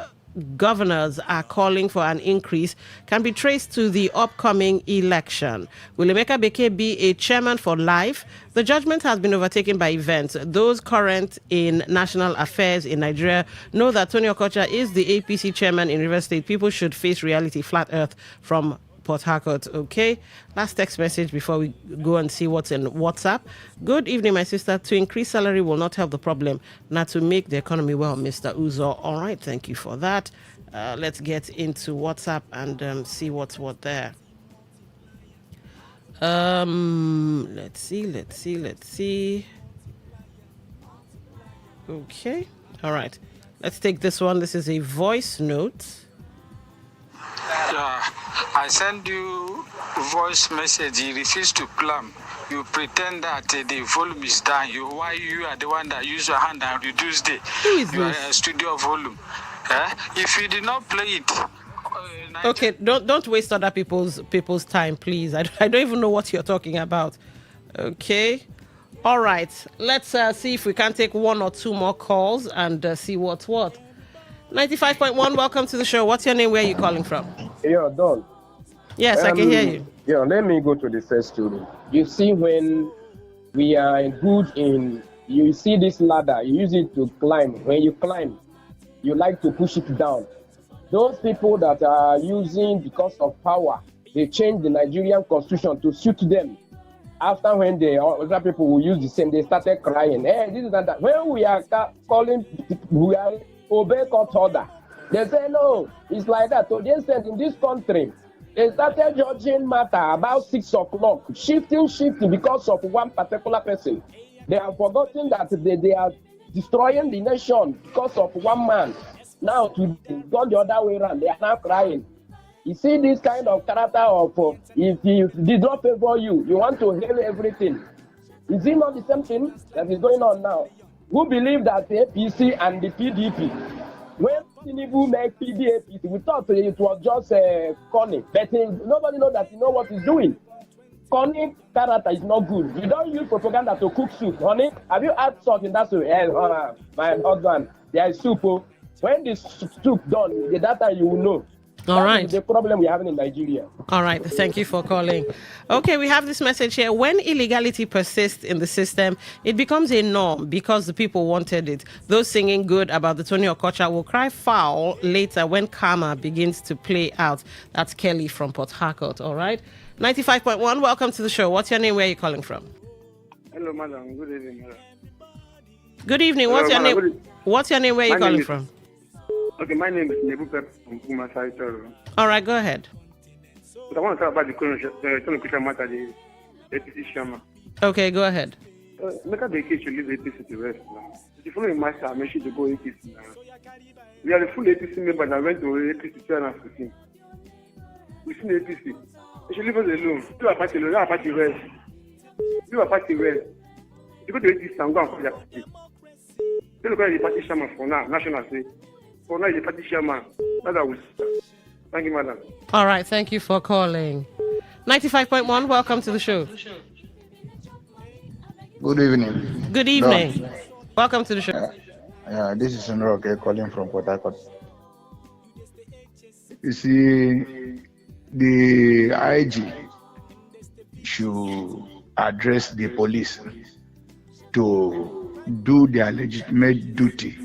governors are calling for an increase can be traced to the upcoming election. Will Emeka Beke be a chairman for life? The judgment has been overtaken by events. Those current in national affairs in Nigeria know that Tony Okocha is the APC chairman in Rivers State. People should face reality. Flat Earth from Port Harcourt. Okay, last text message before we go and see what's in WhatsApp. Good evening, my sister. To increase salary will not help the problem, not to make the economy well, Mr. Uzo. All right, thank you for that. Let's get into WhatsApp and see what's what there. Let's see. Okay, all right. Let's take this one. This is a voice note. Yeah, I send you voice message. You refuse to plumb. You pretend that the volume is down. Why you are the one that use your hand and reduce the studio volume? If you did not play it. Okay, don't waste other people's time, please. I don't even know what you're talking about. Okay, all right. Let's see if we can take one or two more calls and see what's what. 95.1, welcome to the show. What's your name? Where are you calling from? Yeah, Don. Yes, I can hear you. Yeah, let me go to the first story. You see, when we are good in, you see this ladder, you use it to climb. When you climb, you like to push it down. Those people that are using because of power, they changed the Nigerian constitution to suit them. After when the other people will use the same, they started crying. Hey, this is that. When we are calling, we are obey court order. They say no, it's like that. So they said in this country, they started judging matter about 6 o'clock, shifting because of one particular person. They have forgotten that they are destroying the nation because of one man. Now to go the other way around, they are now crying. You see this kind of character of if he did not favor you, you want to hail everything. Is it not the same thing that is going on now? Who believe that the APC and the PDP, when Tinubu make PDP, we thought it was just Connie, but nobody knows that he knows what he's doing. Connie character is not good. You don't use propaganda to cook soup, honey. Have you had salt in that soup? My husband, there is soup. When the soup done, the data you will know. All right. The problem we're having in Nigeria. All right. Thank you for calling. Okay, we have this message here. When illegality persists in the system, it becomes a norm because the people wanted it. Those singing good about the Tony Okocha will cry foul later when karma begins to play out. That's Kelly from Port Harcourt. All right. 95.1, welcome to the show. What's your name? Where are you calling from? Hello, madam. Good evening, madam. Good evening. What's your name? What's your name? Where are you calling from? Okay, my name is Nebu Pep from Puma Saitoro. All right, go ahead. But I want to talk about the Tony Okocha matter, the APC Shama. Okay, go ahead. Make up the case to leave the APC to rest now. The following master, make sure to go APC now. We are the full APC member that went to APC 2015. We see the APC. They should leave us alone. You are party alone. You are party rest. You are party rest. You go to APC and go and call your party. They look at the party Shama for now, national say. For now, the party Shama. That's how we start. Thank you, madam. All right, thank you for calling. 95.1, welcome to the show. Good evening. Good evening. No. Welcome to the show. This is Nroke calling from Port Harcourt. You see, the IG should address the police to do their legitimate duty.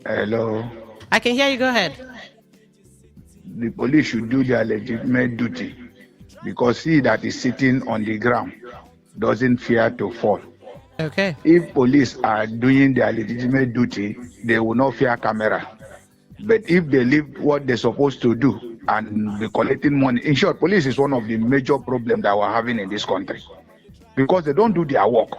Hello? I can hear you. Go ahead. The police should do their legitimate duty because he that is sitting on the ground doesn't fear to fall. Okay. If police are doing their legitimate duty, they will not fear camera. But if they leave what they're supposed to do and be collecting money, in short, police is one of the major problems that we're having in this country because they don't do their work.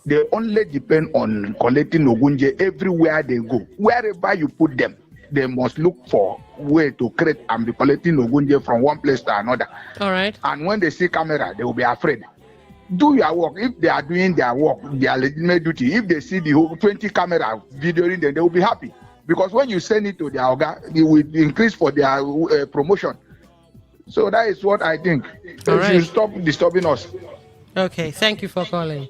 They only depend on collecting Ogunje everywhere they go. Wherever you put them, they must look for way to create and be collecting Ogunje from one place to another. All right. And when they see camera, they will be afraid. Do your work. If they are doing their work, their legitimate duty, if they see the whole 20 camera videoing them, they will be happy. Because when you send it to their orga, it will increase for their promotion. So that is what I think. They should stop disturbing us. Okay, thank you for calling.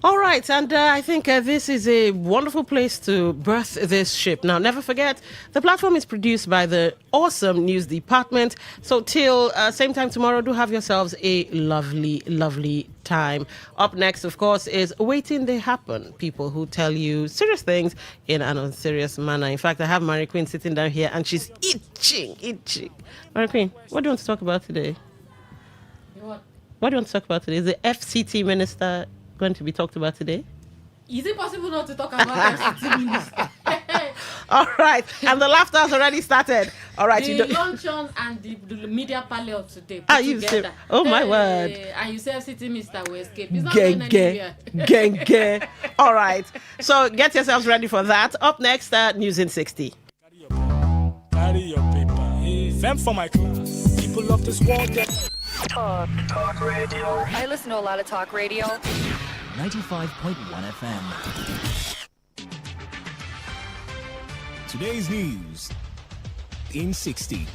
All right, and I think this is a wonderful place to birth this ship. Now, never forget, the platform is produced by the awesome news department. So till same time tomorrow, do have yourselves a lovely, lovely time. Up next, of course, is Waiting They Happen. People who tell you serious things in an unserious manner. In fact, I have Mary Queen sitting down here and she's itching. Mary Queen, what do you want to talk about today? What do you want to talk about today? Is the FCT minister going to be talked about today? Is it possible not to talk about FCT minister? All right, and the laughter has already started. All right, the luncheon and the media panel of today put together. Oh my word! And you say FCT minister will escape. He's not going anywhere. Gang. All right, so get yourselves ready for that. Up next, News in 60. Carry your paper. Fem for my class. People of this world get Talk radio. I listen to a lot of talk radio. 95.1 FM. Today's news in 60.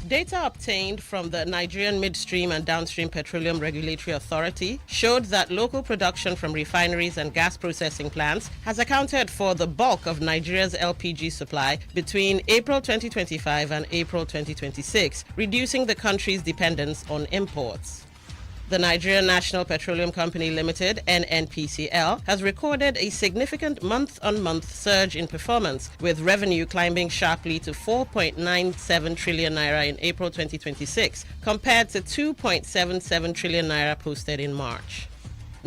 Data obtained from the Nigerian Midstream and Downstream Petroleum Regulatory Authority showed that local production from refineries and gas processing plants has accounted for the bulk of Nigeria's LPG supply between April 2025 and April 2026, reducing the country's dependence on imports. The Nigerian National Petroleum Company Limited, NNPCL, has recorded a significant month-on-month surge in performance, with revenue climbing sharply to 4.97 trillion naira in April 2026, compared to 2.77 trillion naira posted in March.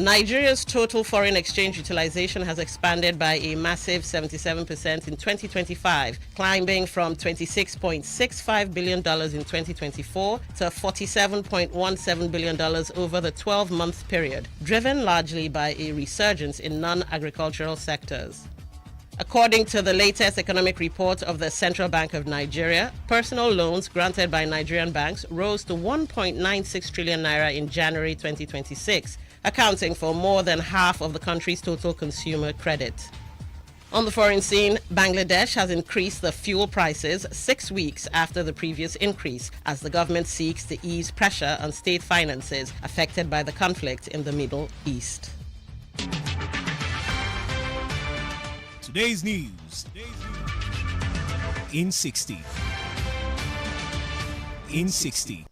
Nigeria's total foreign exchange utilization has expanded by a massive 77% in 2025, climbing from $26.65 billion in 2024 to $47.17 billion over the 12-month period, driven largely by a resurgence in non-agricultural sectors. According to the latest economic report of the Central Bank of Nigeria, personal loans granted by Nigerian banks rose to 1.96 trillion naira in January 2026, accounting for more than half of the country's total consumer credit. On the foreign scene, Bangladesh has increased the fuel prices 6 weeks after the previous increase, as the government seeks to ease pressure on state finances affected by the conflict in the Middle East. Today's news in 60. In 60.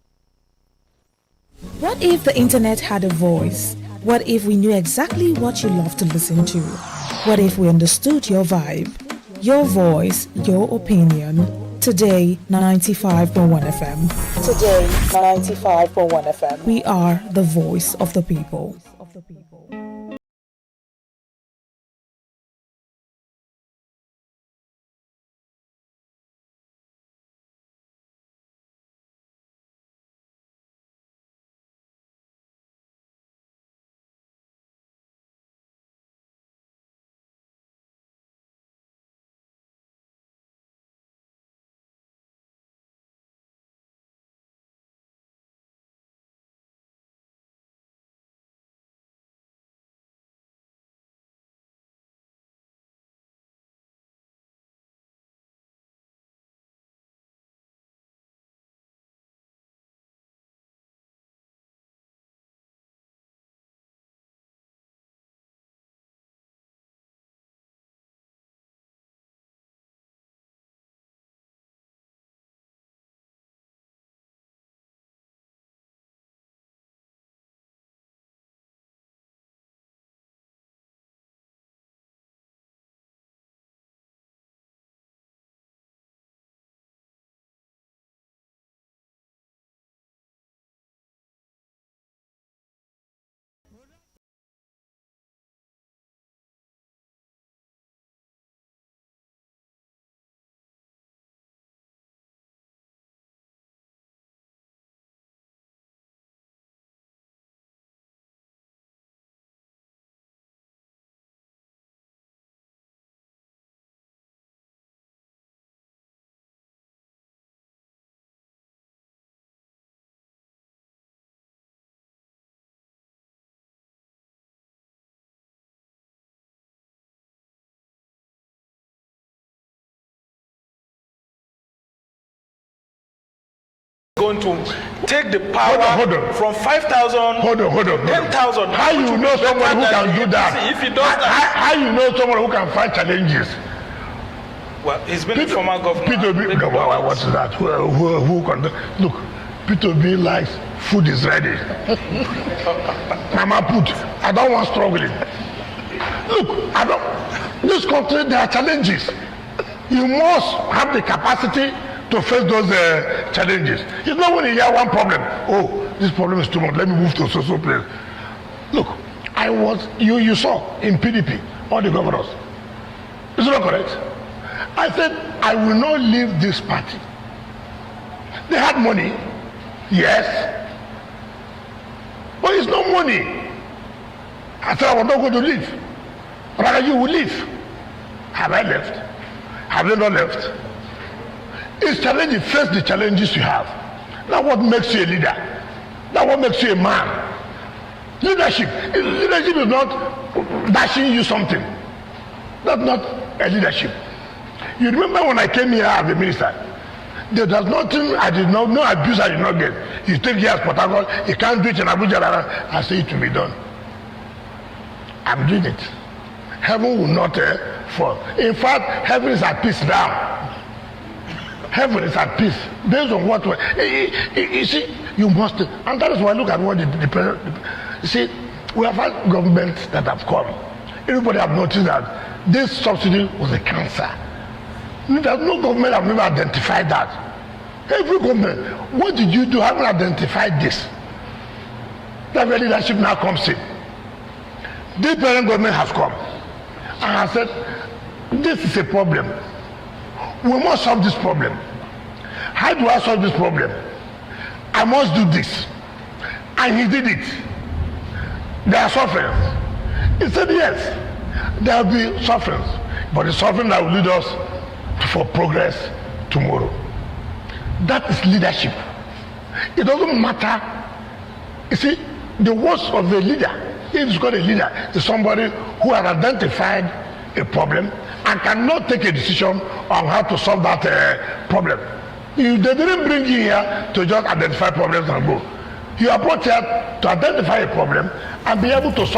What if the internet had a voice? What if we knew exactly what you love to listen to? What if we understood your vibe, your voice, your opinion? Today, 95.1 FM. Today, 95.1 FM. We are the voice of the people. Going to take the power from 5,000 to 10,000. How you know someone who can do that? If he does that, how you know someone who can fight challenges? Well, he's been a former governor. Peter B. What is that? Who can look? Peter B. likes food is ready. Mama put. I don't want struggling. Look, I don't. This country there are challenges. You must have the capacity to face those challenges. It's not when you hear one problem. Oh, this problem is too much. Let me move to so place. Look, you saw in PDP all the governors. Is that correct? I said I will not leave this party. They had money, yes, but it's no money. I said I was not going to leave. Rather, you will leave. Have I left? Have they not left? It's challenging. Face the challenges you have. That's what makes you a leader. That's what makes you a man. Leadership is not dashing you something. That's not a leadership. You remember when I came here as a minister, There's nothing I did not, no abuse I did not get. You think he has Port Harcourt, he can't do it in Abuja, I say it will be done. I'm doing it. Heaven will not fall. In fact, heaven is at peace now. Heaven is at peace. Based on what you see, you must, and that is why I look at what the president, you see, we have had governments that have come. Everybody have noticed that this subsidy was a cancer. There's no government have never identified that. Every government, what did you do? Haven't identified this. That very leadership now comes in. This parent government has come and has said, this is a problem. We must solve this problem. How do I solve this problem? I must do this. And he did it. There are sufferings. He said yes, there will be sufferings, but the suffering that will lead us for progress tomorrow. That is leadership. It doesn't matter. You see, the worst of a leader, if it's got a leader, is somebody who has identified a problem and cannot take a decision on how to solve that problem. They didn't bring you here to just identify problems and go. You are brought here to identify a problem and be able to solve.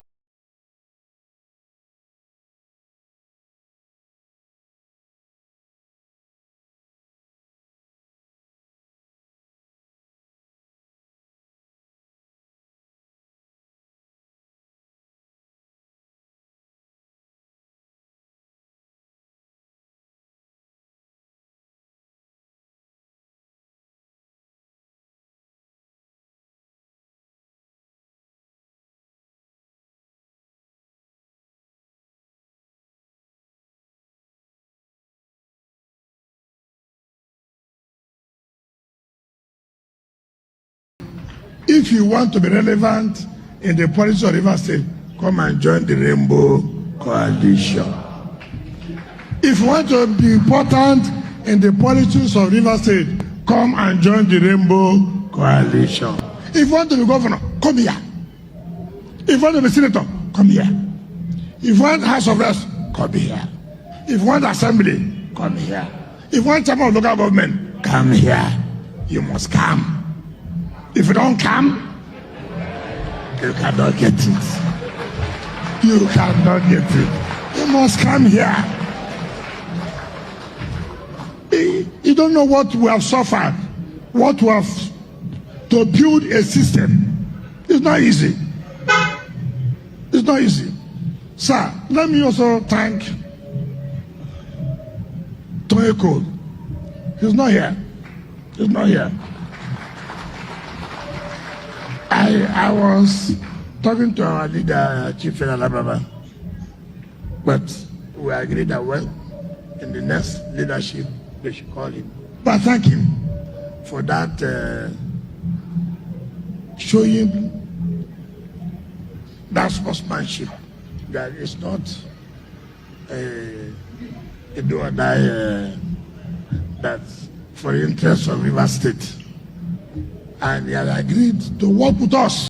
If you want to be relevant in the policy of Rivers State, come and join the Rainbow Coalition. If you want to be important in the politics of Rivers State, come and join the Rainbow Coalition. If you want to be governor, come here. If you want to be senator, come here. If you want House of Reps, come here. If you want assembly, come here. If you want chairman of local government, come here. You must come. If you don't come, you cannot get it. You cannot get it. You must come here. You don't know what we have suffered, what we have to build a system. It's not easy. It's not easy. Sir, let me also thank Tony Cole. He's not here. He's not here. I was talking to our leader, Chief Federal Alabama, but we agreed that, well, in the next leadership, they should call him. But I thank him for that, showing that sportsmanship, that it's not a do or die, that's for the interest of River State. And he has agreed to work with us.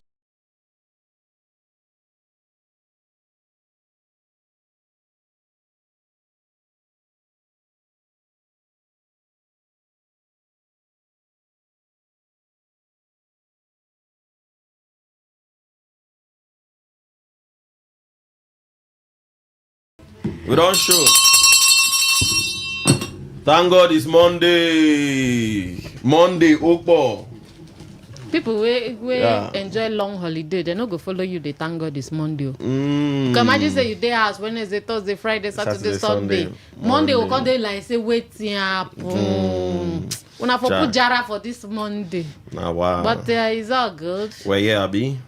We don't show. Thank God it's Monday. Monday, Okpo. People we enjoy long holiday, they no go follow you. They thank God it's Monday. Mm. Come imagine say you day house Wednesday, Thursday, Friday, Saturday, Sunday. Monday will come there like say waiting happen. Una for put jara for this Monday. Nah, wow. But it's all good. We're here, Abi.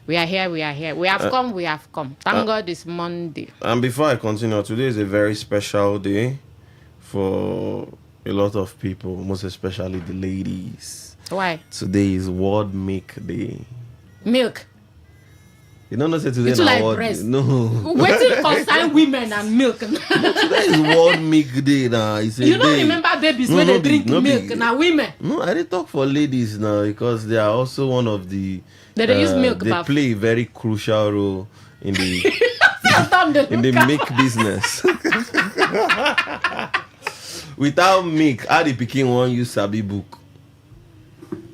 We are here. We have come. We have come. Thank God it's Monday. And before I continue, today is a very special day for a lot of people, most especially the ladies. Why? Today is World Milk Day. Milk. You don't know say today it's like breast. No. Waiting concern women and milk. Today is World Milk Day now. It's you don't remember babies when they drink milk now women. No, I didn't talk for ladies now because they are also one of the they use milk. They play a very crucial role in the milk business. without milk, how the pikin won't use sabi book?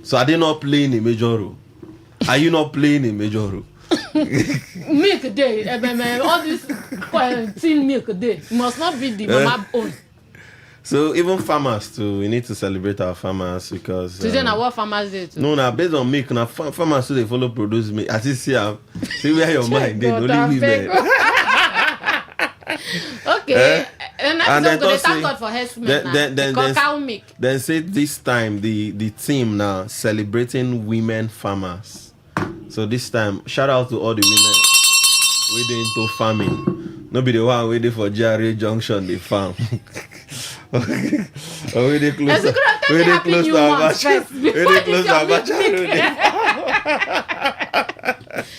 So are they not playing a major role? Are you not playing a major role? Milk day, all this thin milk day must not be the mama own. So even farmers too, we need to celebrate our farmers because today now what farmers day too? No, now based on milk, now farmers too they follow produce milk. As you see where your mind they only women. Okay, and then they thank God for herdsmen then cow milk. Then say this time the team now celebrating women farmers. So this time shout out to all the women waiting into farming. No be the one waiting for GRA Junction they farm. Where they close to Abacha.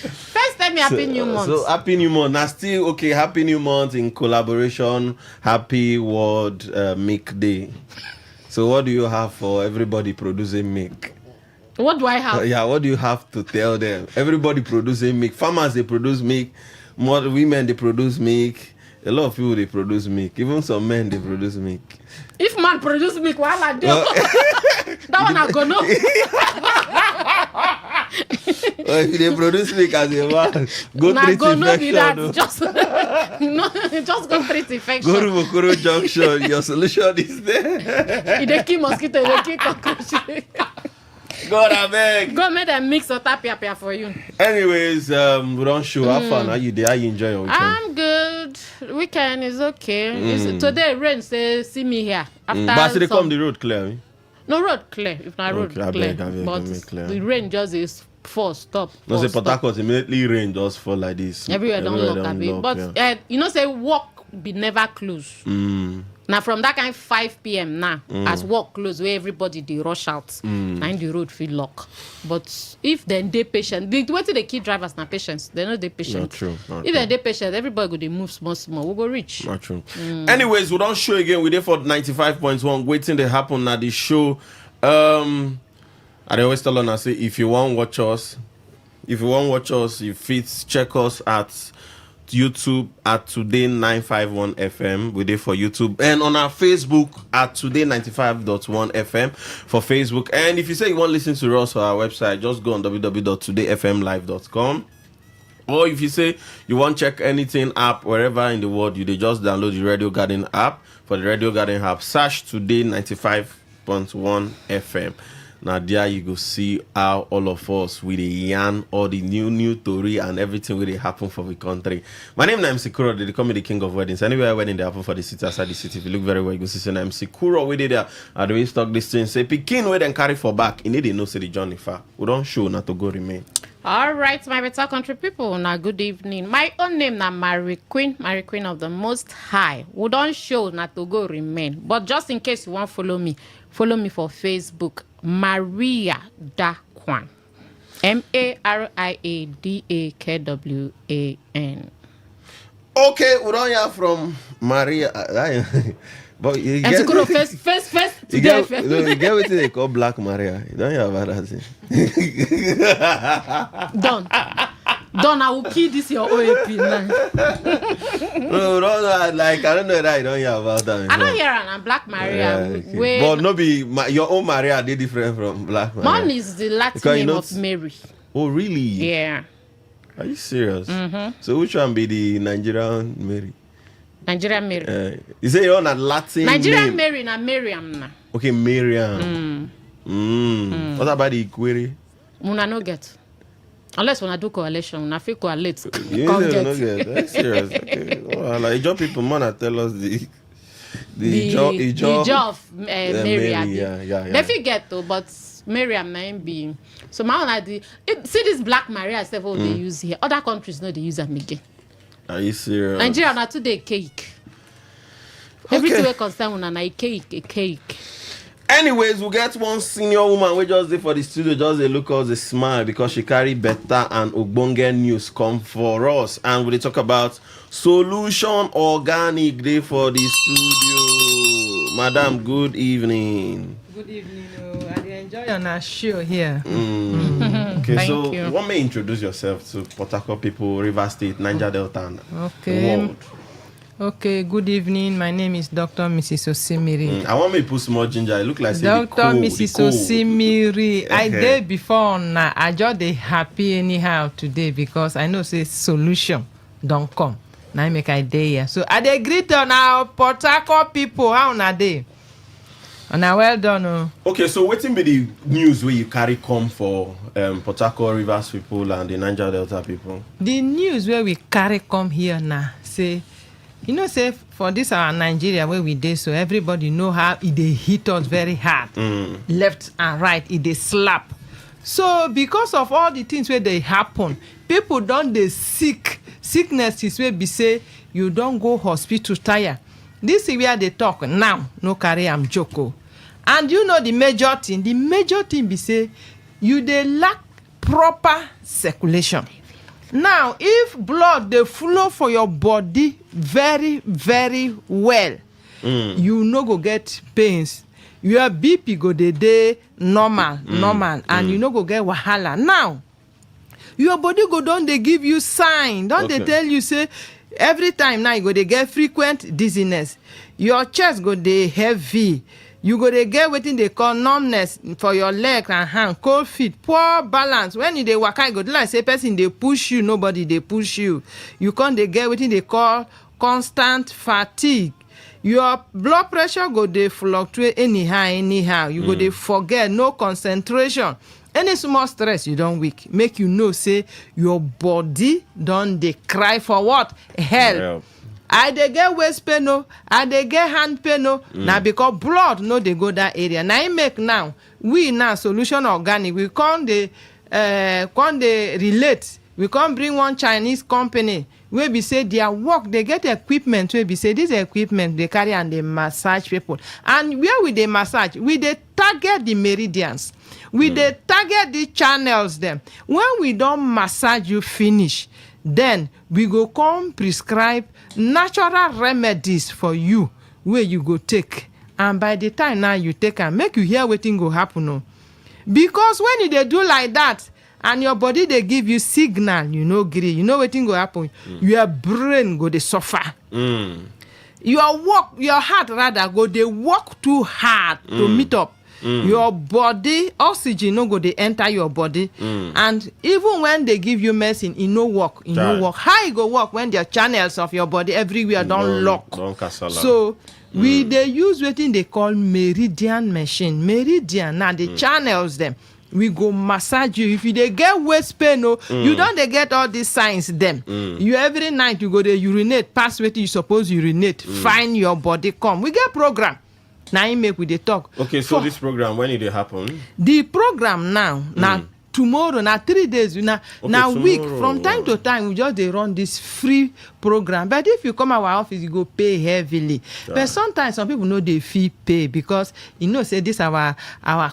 First time happy new month. So happy new month. Now still okay, happy new month in collaboration. Happy World Milk Day. So what do you have for everybody producing milk? What do I have? What do you have to tell them? Everybody producing milk. Farmers they produce milk. More women they produce milk. A lot of people they produce milk. Even some men they produce milk. If man produce milk, while I do that one I go no. If they produce milk as a man, go treat infection. Just go treat infection. Go to Mokoro Junction. Your solution is there. If they kill mosquito, they kill cockroach. God, I beg. Go make them mix or tapia for you. Anyways, we don't show. How fun are you there? How you enjoy your weekend? I'm good. Weekend is okay. Today rain say see me here. But they come the road clear. No road clear. If not road clear. But the rain just is stop. No, say Port Harcourt immediately rain just fall like this. Everywhere don't look a bit. But you know say work be never close. Now from that kind 5 p.m. now, as work close where everybody they rush out, and the road feel lock. But if then they patient, the way to the key drivers now patience, they know they patient. Not true. If then they patient, everybody go they move small, we go reach. Not true. Anyways, we don't show again. We there for 95.1. Waiting to happen now the show. I always tell on I say if you want watch us, you fit check us at YouTube at Today951.1fm. We're there for YouTube, and on our Facebook at Today95.1fm for Facebook. And if you say you want to listen to us on our website, just go on www.todayfmlive.com. Or if you say you want to check anything app wherever in the world, they just download the Radio Garden app. For the Radio Garden app, search Today95.1fm. Now there you go see how all of us with the yarn, all the new story and everything will happen for the country. My name is MC Kuro, they call me the king of weddings. Anywhere wedding they happen for the city, outside the city. If you look very well, you go see MC Kuro with it there. I do stock this thing. Say Pikin where then carry for back. In it they know say the journey far. We don't show not to go remain. All right, my better country people. Now good evening. My own name now Mary Queen of the Most High. We don't show not to go remain. But just in case you want follow me for Facebook. Maria Dakwan. MARIADAKWAN. Okay, we don't hear from Maria. But you get first you get what they call Black Maria. You don't hear about that thing. Done, I will kill this your OAP now. No, like I don't know that you don't hear about that. I don't hear an Black Maria. Okay. But no be your own Maria, they different from Black Maria. Mine is the Latin name of Mary. Oh really? Yeah. Are you serious? Mm-hmm. So which one be the Nigerian Mary? Nigerian Mary. You say you're on a Latin Nigerian name. Mary na Miriam na. Okay, Miriam. What about the query? Una no get. Unless when I do correlation, when I feel correlate. You don't get. That's serious. Okay. Well, like job people man tell us the job of Mary. Yeah. They forget though, but Miriam name be. So my own idea. See this Black Maria stuff they use here. Other countries know they use them again. Are you serious? Nigeria na today cake. Everything we concern una a cake. Anyways, we get one senior woman we just did for the studio, just they look us a smile because she carry better and ogbonge news come for us, and we talk about Solution Organic Day for the studio. Madam, good evening. Good evening. I enjoy your show here. Okay, Thank so you. what may introduce yourself to Port Harcourt people, River State, Niger Delta, and Okay. the world? Okay, good evening. My name is Dr. Mrs. Osimiri. I want me to put some more ginger. It look like Dr. Mrs. Osimiri. I did before now. I just dey happy anyhow today because I know say solution don't come. Now I make I day here. So I dey greet on our Port Harcourt people. How na dey? And well done. Oh. Okay, so wetin be the news where you carry come for Port Harcourt Rivers people and the Niger Delta people? The news where we carry come here now say, you know, say for this our Nigeria where we dey, so everybody know how it dey hit us very hard, left and right, it dey slap. So because of all the things where they happen, people don't dey sick. Sickness is where be say you don't go hospital tire. This is where they talk now. No carry am joko. And you know the major thing be say you dey lack proper circulation. Now, if blood dey flow for your body very, very well, you no go get pains. Your BP go dey normal, and you no go get wahala. Now, your body go don dey give you sign, don dey tell you say every time now you go dey get frequent dizziness. Your chest go dey heavy. You go dey get wetin they call numbness for your leg and hand, cold feet, poor balance. When you dey waka, you go do like say person dey push you, nobody dey push you. You can't dey get wetin they call constant fatigue. Your blood pressure go dey fluctuate anyhow. You go dey forget, no concentration. Any small stress, you don weak. Make you know say your body don dey cry for what? Help. I dey get waist pain, I dey get hand pain, na because blood no dey go that area. Now I make now we now Solution Organic, we come dey relate. We come bring one Chinese company wey be say their work, they get equipment wey be say this equipment they carry and they massage people. And where we dey massage, we dey target the meridians. We dey target the channels them. When we don massage you finish, then we go come prescribe natural remedies for you where you go take. And by the time now you take and make you hear wetin go happen. Because when you dey do like that and your body they give you signal, you know gree, you know wetin go happen. Your brain go dey suffer. Your heart rather go dey work too hard to meet up. Your body oxygen no go dey enter your body, and even when they give you medicine, it no work. How it go work when the channels of your body everywhere don't lock? So we dey use wetin they call meridian machine. Meridian now the channels them. We go massage you. If you dey get waist pain, you don't dey get all these signs them. You every night you go dey urinate, pass wetin you suppose urinate, find your body come. We get program. Now I make with the talk. Okay, so this program, when did it happen? The program now tomorrow, now 3 days, now week. From time to time, we just they run this free program. But if you come our office, you go pay heavily. But sometimes some people know they fee pay because you know say this our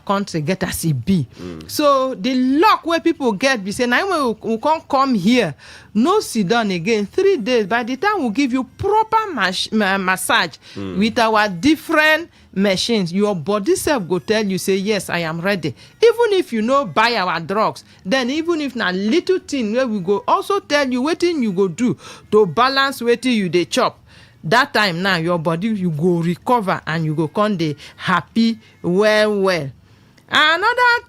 country get a CB. So the luck where people get, we say now we can't come here, no sit down again. 3 days. By the time we give you proper massage with our different machines, your body self go tell you say yes, I am ready. Even if you know buy our drugs, then even if na little thing where we go also tell you wetin you go do to balance wetin you dey chop. That time now your body you go recover and you go come dey happy well. Another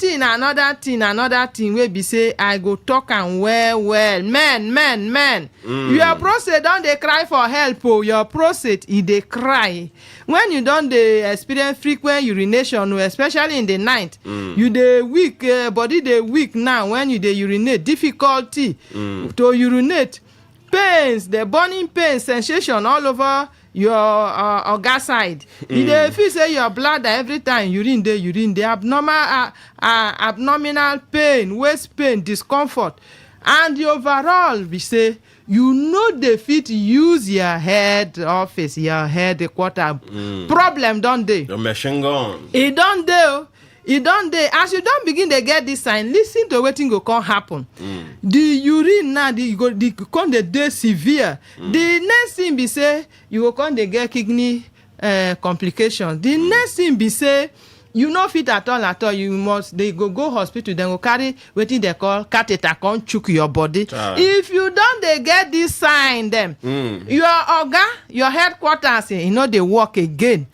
thing wey be say I go talk am well. Men. Your prostate don dey cry for help. Your prostate e dey cry. When you don dey experience frequent urination, especially in the night, you dey weak, body dey weak now. When you dey urinate, difficulty to urinate, pains, the burning pain sensation all over your organ side. You dey feel say your bladder every time urine dey abdominal pain, waist pain, discomfort, and the overall be say you no dey fit use your head office, your headquarter. Problem don dey. Your machine gun. E don dey. As you don begin to get this sign, listen to wetin go come happen. The urine now, the come dey severe. The next thing be say you go come dey get kidney complications. The next thing be say you no fit at all, you must they go hospital, then go carry wetin they call catheter, come chook your body. If you don't they get this sign them, your oga, your headquarters, they work again.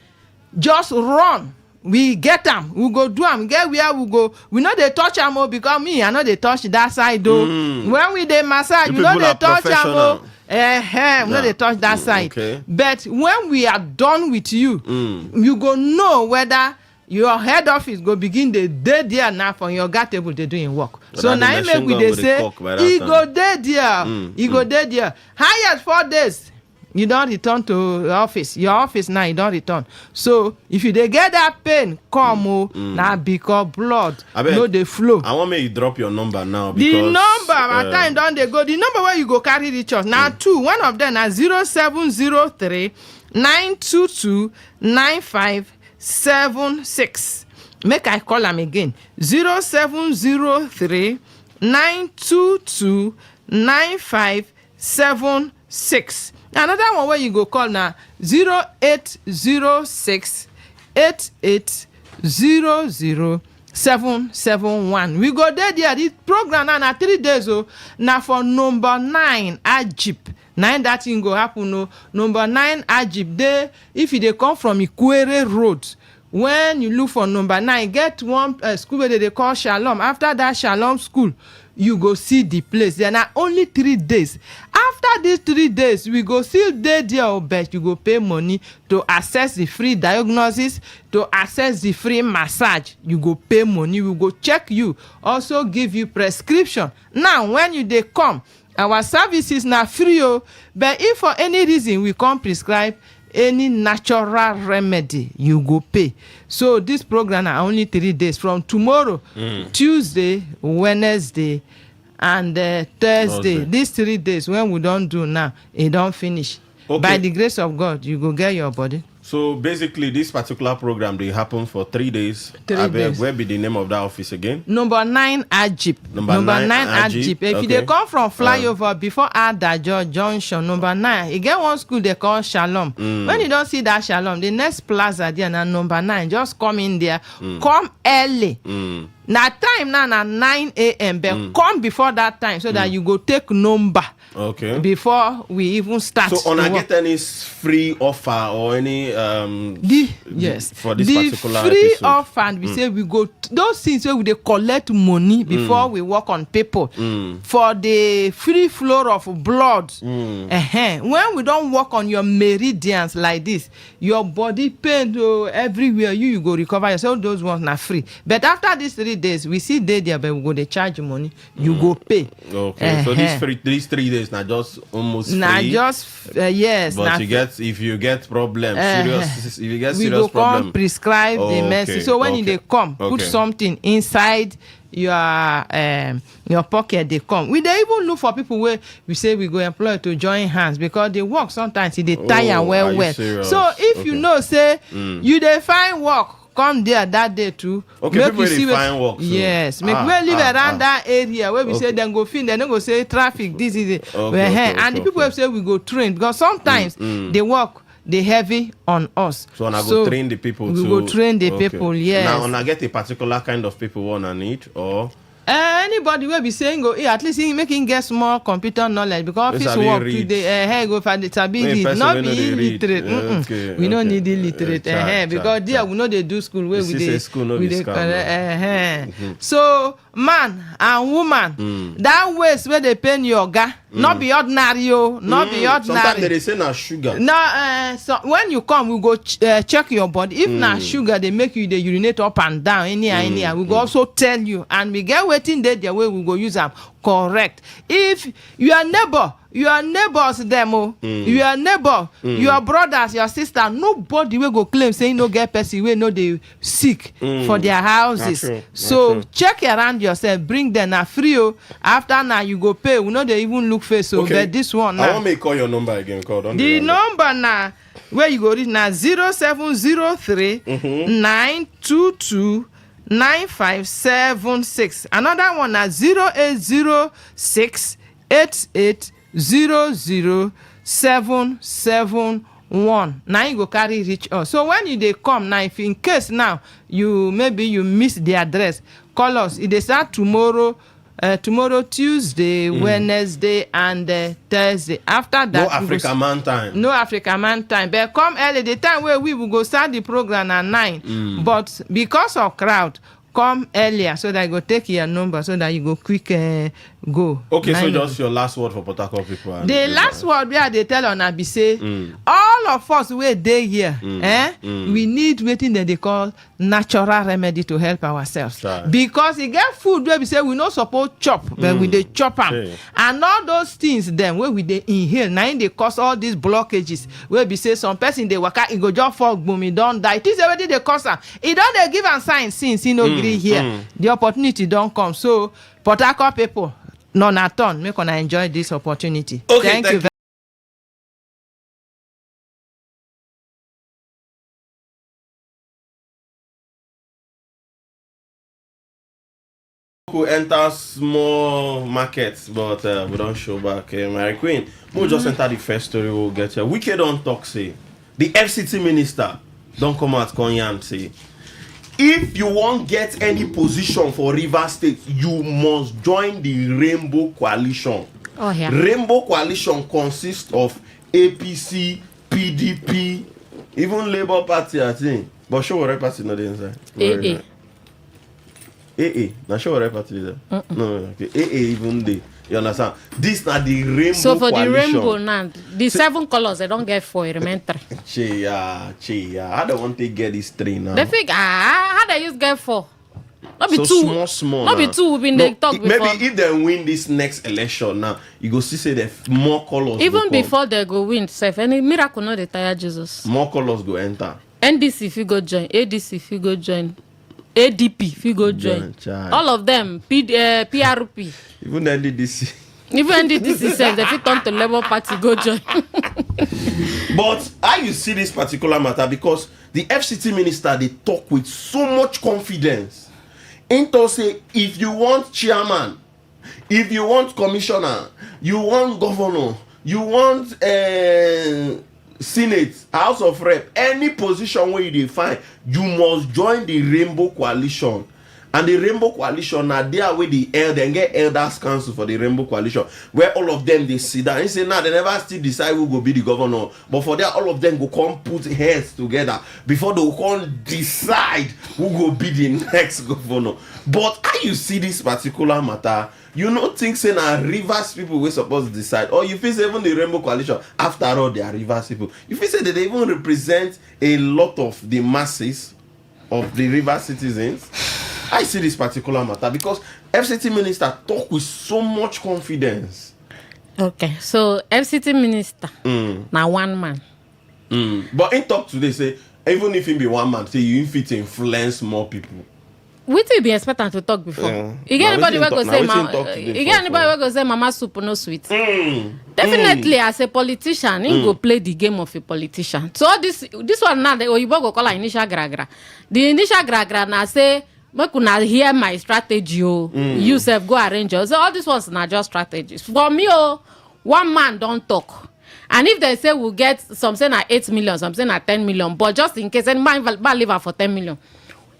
Just run. We get them. We go do them. Get where we go. We know they touch them because me, I know they touch that side though. When we dey massage, you know they touch them. We know they touch that side. Okay. But when we are done with you, you go know whether your head office go begin the day there now for your guard table they doing work. But so that now the make we machine they gun say go dey cock by that he time. go there there. He go there there. Highest 4 days. You don't return to the office. Your office now you don't return. So if you they get that pain, come now because blood no they flow. I want me you drop your number now The because number at time don't they go. The number where you go carry reach us now two. One of them are 0703 922 9576. Make I call them again. 0703 922 9576. Another one where you go call now 0806 8800771. We go there. This program now 3 days. Now for number 9 Ajip. 9 that thing go happen. No. Number 9 Ajip. They if they come from Ikwere Road. When you look for number 9, get one school where they call Shalom. After that Shalom school, you go see the place. There are only 3 days. After these 3 days, we go still there, but you go pay money to access the free diagnosis, to access the free massage. You go pay money. We go check you, also give you prescription. Now, when you they come, our services now free. But if for any reason we can't prescribe any natural remedy, you go pay. So this program are only 3 days from tomorrow, Tuesday, Wednesday, and Thursday. These 3 days when we don't do now, it don't finish. Okay. By the grace of God, you go get your body. So basically, this particular program they happen for 3 days. 3 days. Where be the name of that office again? Number 9 Ajip. Number 9 Ajip. If they come from flyover before Adajo Junction, number 9, you get one school they call Shalom. When you don't see that Shalom, the next plaza there na number 9. Just come in there. Come early. Now time now na 9 a.m. But come before that time so that you go take number. Okay. Before we even start. So on I get any free offer or any yes for this the particular free episode? offer we say we go those things where we dey collect money before we work on people for the free flow of blood. When we don't work on your meridians like this, your body pain everywhere you go recover yourself. Those ones are free. But after these 3 days, we see day there, but we go they charge money. You go pay. Okay. So these 3 days now just almost free. Now just yes. But you get if you get problem, serious if you get we serious go problem, come prescribe the medicine. So when they come, put something inside your pocket. They come. We they even look for people where we say we go employ to join hands because they work sometimes they tire well. So if you know say you they find work. Come there that day too. Okay, make people you see find work. So. Yes, make we live around that area where we say then go feel, then go say traffic. This is it. And the people say we go train because sometimes they work. They heavy on us. So I go train the people. We go train the people. Yes. Now, I get a particular kind of people one I need or. Anybody will be saying go at least he making get small computer knowledge because office work today go for the sabi not be illiterate. We don't need illiterate because there we know they do school where we dey so man and woman that waste where they pay your oga not be ordinary not be ordinary. Sometimes they say na sugar. No, so when you come we go check your body. If na sugar they make you dey urinate up and down anyhow we go also tell you and we get waiting there the way we go use them correct. If your neighbors them your neighbor your brothers your sister nobody will go claim saying no get person wey no dey sick for their houses. So check around yourself, bring them na free after now you go pay. We know they even look face but this one now. I want me call your number again. The number now where you go reach now 0703 922 9576. Another one na 0806 8800 771. one. Now you go carry reach us. So when you they come now, if in case now you miss the address, call us. It they start tomorrow. Tomorrow, Tuesday, Wednesday, and Thursday. After that, no African man time. No African man time. But come early, the time where we will go start the program at 9. But because of crowd, come earlier so that you go take your number so that you go quick go. Okay, so just your last word for Port Harcourt people. The last word where they tell on be say all of us wey dey here, we need waiting that they call natural remedy to help ourselves. Because you get food where we say we not supposed chop, but we dey chop them. And all those things then where we dey inhale, now they cause all these blockages. Where we say some person they waka, it go just fall boom, he don't die. It is already the cause. It don't they give a sign since he no agree here. The opportunity don't come. So Port Harcourt people, none at all, make una enjoy this opportunity. Okay, thank you very who enter small markets, but we don't show back. Mary Queen, we'll just enter the first story. We'll get here. Wicked don't talk. Say the FCT minister don't come out. Konyan say if you won't get any position for Rivers State, you must join the Rainbow Coalition. Oh yeah. Rainbow Coalition consists of APC, PDP, even Labour Party. I think, but show what party not inside. AA, not sure what party is that. No, okay. AA even they. You understand? This not the Rainbow So for Coalition. the rainbow now, the 7 colors they don't get 4, remain 3. Chia. I don't want to get this 3 now. They think how they use get 4? Not be so 2. Small. Not be 2. We've been they talk before. Maybe if they win this next election now, you go see say the more colors. Even before they go win, self any miracle not they tire Jesus. More colors go enter. NDC if you go join, ADC if you go join. ADP if you go join. All of them, PRP. Even NDDC. Even NDDC says they fit turn to Labour Party go join. But how you see this particular matter? Because the FCT minister they talk with so much confidence. Into say if you want chairman, if you want commissioner, you want governor, you want Senate, House of Rep, any position where you find, you must join the Rainbow Coalition. And the Rainbow Coalition now there where the they get elders council for the Rainbow Coalition, where all of them they sit down and say now they never still decide who will be the governor. But for that, all of them go come put heads together before they will come decide who will be the next governor. But how you see this particular matter? You don't think say now Rivers people were supposed to decide, or you feel say even the Rainbow Coalition, after all they are Rivers people, you feel say that they even represent a lot of the masses of the Rivers citizens. I see this particular matter because FCT minister talk with so much confidence. Okay, so FCT minister now one man. But in talk today say even if he be one man, say you fit influence more people. We will be expecting to talk before. You get anybody who go say mama soup no sweet. Definitely as a politician, he go play the game of a politician. So this one now the Oyibo go call her initial gragra. The initial gragra now say make una hear my strategy. You self go arrange. So all these ones are just strategies. For me, one man don't talk. And if they say we'll get some say na 8 million, some say na 10 million, but just in case any man leave her for 10 million.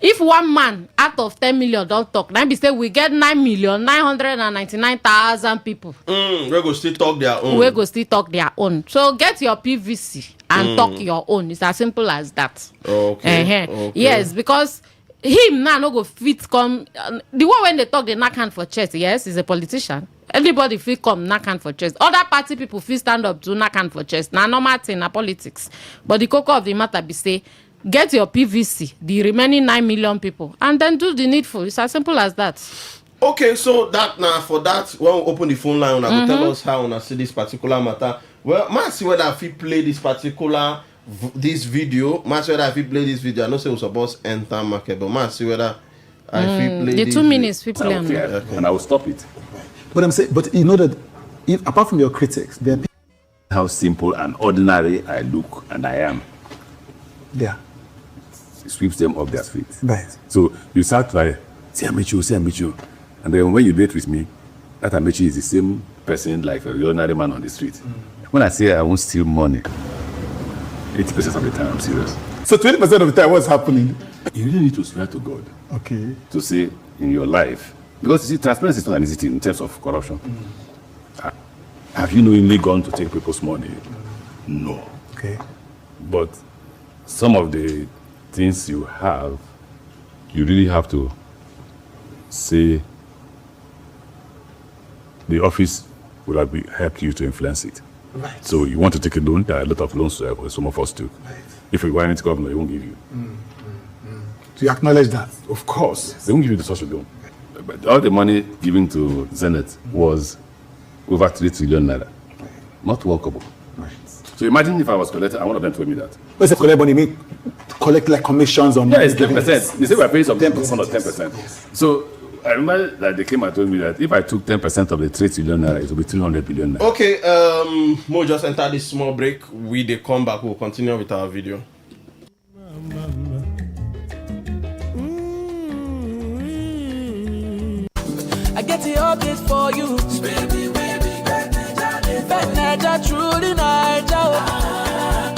If one man out of 10 million don't talk, then we say we get 9,999,000 people. We go still talk their own. We go still talk their own. So get your PVC and talk your own. It's as simple as that. Okay. Okay. Yes, because him now no go fit come. The one when they talk, they knock hand for chest. Yes, he's a politician. Everybody fit come knock hand for chest. Other party people fit stand up to knock hand for chest. Now normal thing, na politics. But the cocoa of the matter be say, get your PVC, the remaining 9 million people, and then do the needful. It's as simple as that. Okay, so that now for that, when we open the phone line, una go tell us how una see this particular matter. Well, man, see whether if we play this particular this video, man, see whether if we play this video. I know say we supposed to enter market, but man, see whether if we play the this 2 minutes we play, okay. And I will stop it. But I'm saying, but you know that if apart from your critics, there are people how simple and ordinary I look and I am. Yeah. It sweeps them off their feet. Right. So you start by say I meet you. And then when you date with me, that I meet you is the same person like a ordinary man on the street. When I say I won't steal money, 80% of the time, I'm serious. So 20% of the time, what's happening? You really need to swear to God. Okay. To say in your life, because you see, transparency is not an easy thing in terms of corruption. Have you knowingly gone to take people's money? No. Okay. But some of the things you have, you really have to say the office would have helped you to influence it. Right. So you want to take a loan, there are a lot of loans some of us took. Right. If you want it to government, they won't give you. So you acknowledge that? Of course. They won't give you the social loan. But all the money given to Zenith was over 3 trillion naira. Not workable. Right. So imagine if I was collecting, one of them told me that. What's the collect money? Mean collect like commissions on? Yeah, it's 10%. They say we're paying some 10% or 10%. Yes. So I remember that they came and told me that if I took 10% of the 3 trillion naira, it would be 300 billion naira. Okay, we'll just enter this small break. We they come back, we'll continue with our video. I get the update for you. Baby, Bet Naija, truly Naija.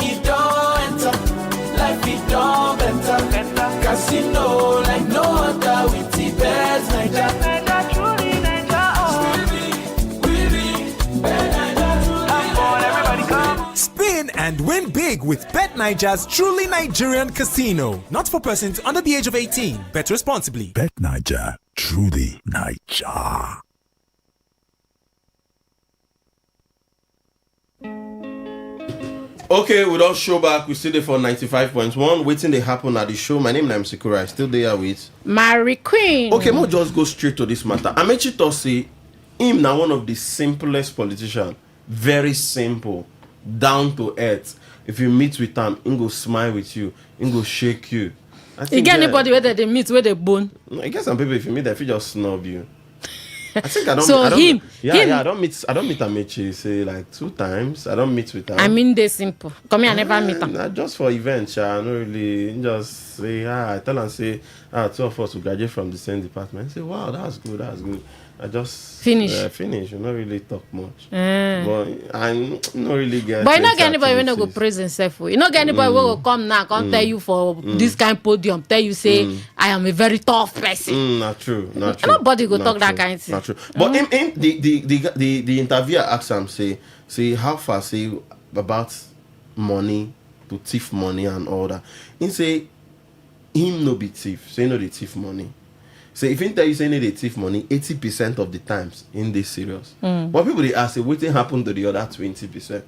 It don't enter, life it don't better. Casino like no other with the Bet Naija. Truly Naija. Bet Naija, truly. Come on, everybody come. Spin and win big with Bet Naija's truly Nigerian casino. Not for persons under the age of 18. Bet responsibly. Bet Naija, truly Naija. Okay, we don't show back. We still there for 95.1. Waiting they happen at the show. My name is Sikura. I still there with Mary Queen. Okay, we'll just go straight to this matter. Amechi Tosi, him now one of the simplest politicians. Very simple, down to earth. If you meet with him, he go smile with you, he go shake you. You get anybody where they meet where they bone? I guess some people, if you meet them, if you just snub you. I think I don't. So I don't, him. I don't meet Amechi. Say like 2 times. I don't meet with him. I mean, they simple. Come here, I never meet him. Not just for events. I don't really just say hi. I tell and say 2 of us will graduate from the same department. I say wow, that's good. That's good. I just finish. You not really talk much. But I not really get. But you not get anybody when they go praise himself. You not get anybody who will come now, come tell you for this kind of podium, tell you say I am a very tough person. Not true. Not true. Nobody go not talk true. that kind of thing. Not true. But in the interviewer asked him say how far say about money to thief money and all that. He say him no be thief. Say no the thief money. So if he tell you say they thief money, 80% of the times in this serious. But people they ask, what happened to the other 20%?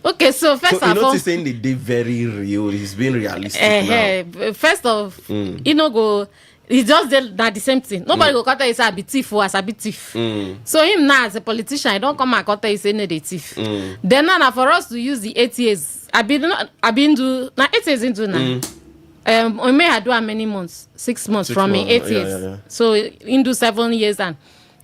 Okay, so first so of all, saying they very real. He's being realistic now. First of, you know go. It's just that the same thing. Nobody go cut you say I be thief or as I be thief. So him now as a politician, I don't come and cut you say no they thief. Then now for us to use the 8 years, I been do now 8 years into now. We may have do how many months? 6 months from me, 8 years. Yeah. So into 7 years and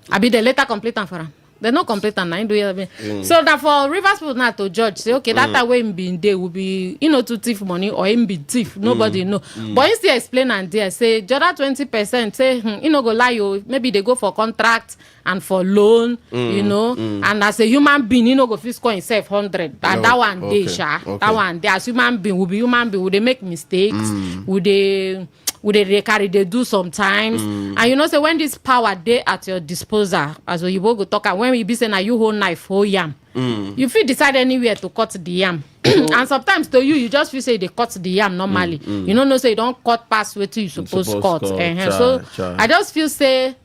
I be the later complete and for them. They no complete and I do it. So that for Rivers people now to judge, say okay, that way him being there will be to thief money or him be thief. Nobody know. But instead explain and there say the other 20% say go lie you. Maybe they go for contract and for loan, and as a human being, go fit score himself 100. And that one day, that one day as human being will be human being. Would they make mistakes? Would they carry they do sometimes? And say when this power they at your disposal, as you go talk, and when we be saying you hold knife, hold yam, you feel decide anywhere to cut the yam. And sometimes to you just feel say they cut the yam normally. You know say you don't cut past what you supposed to cut. So I just feel say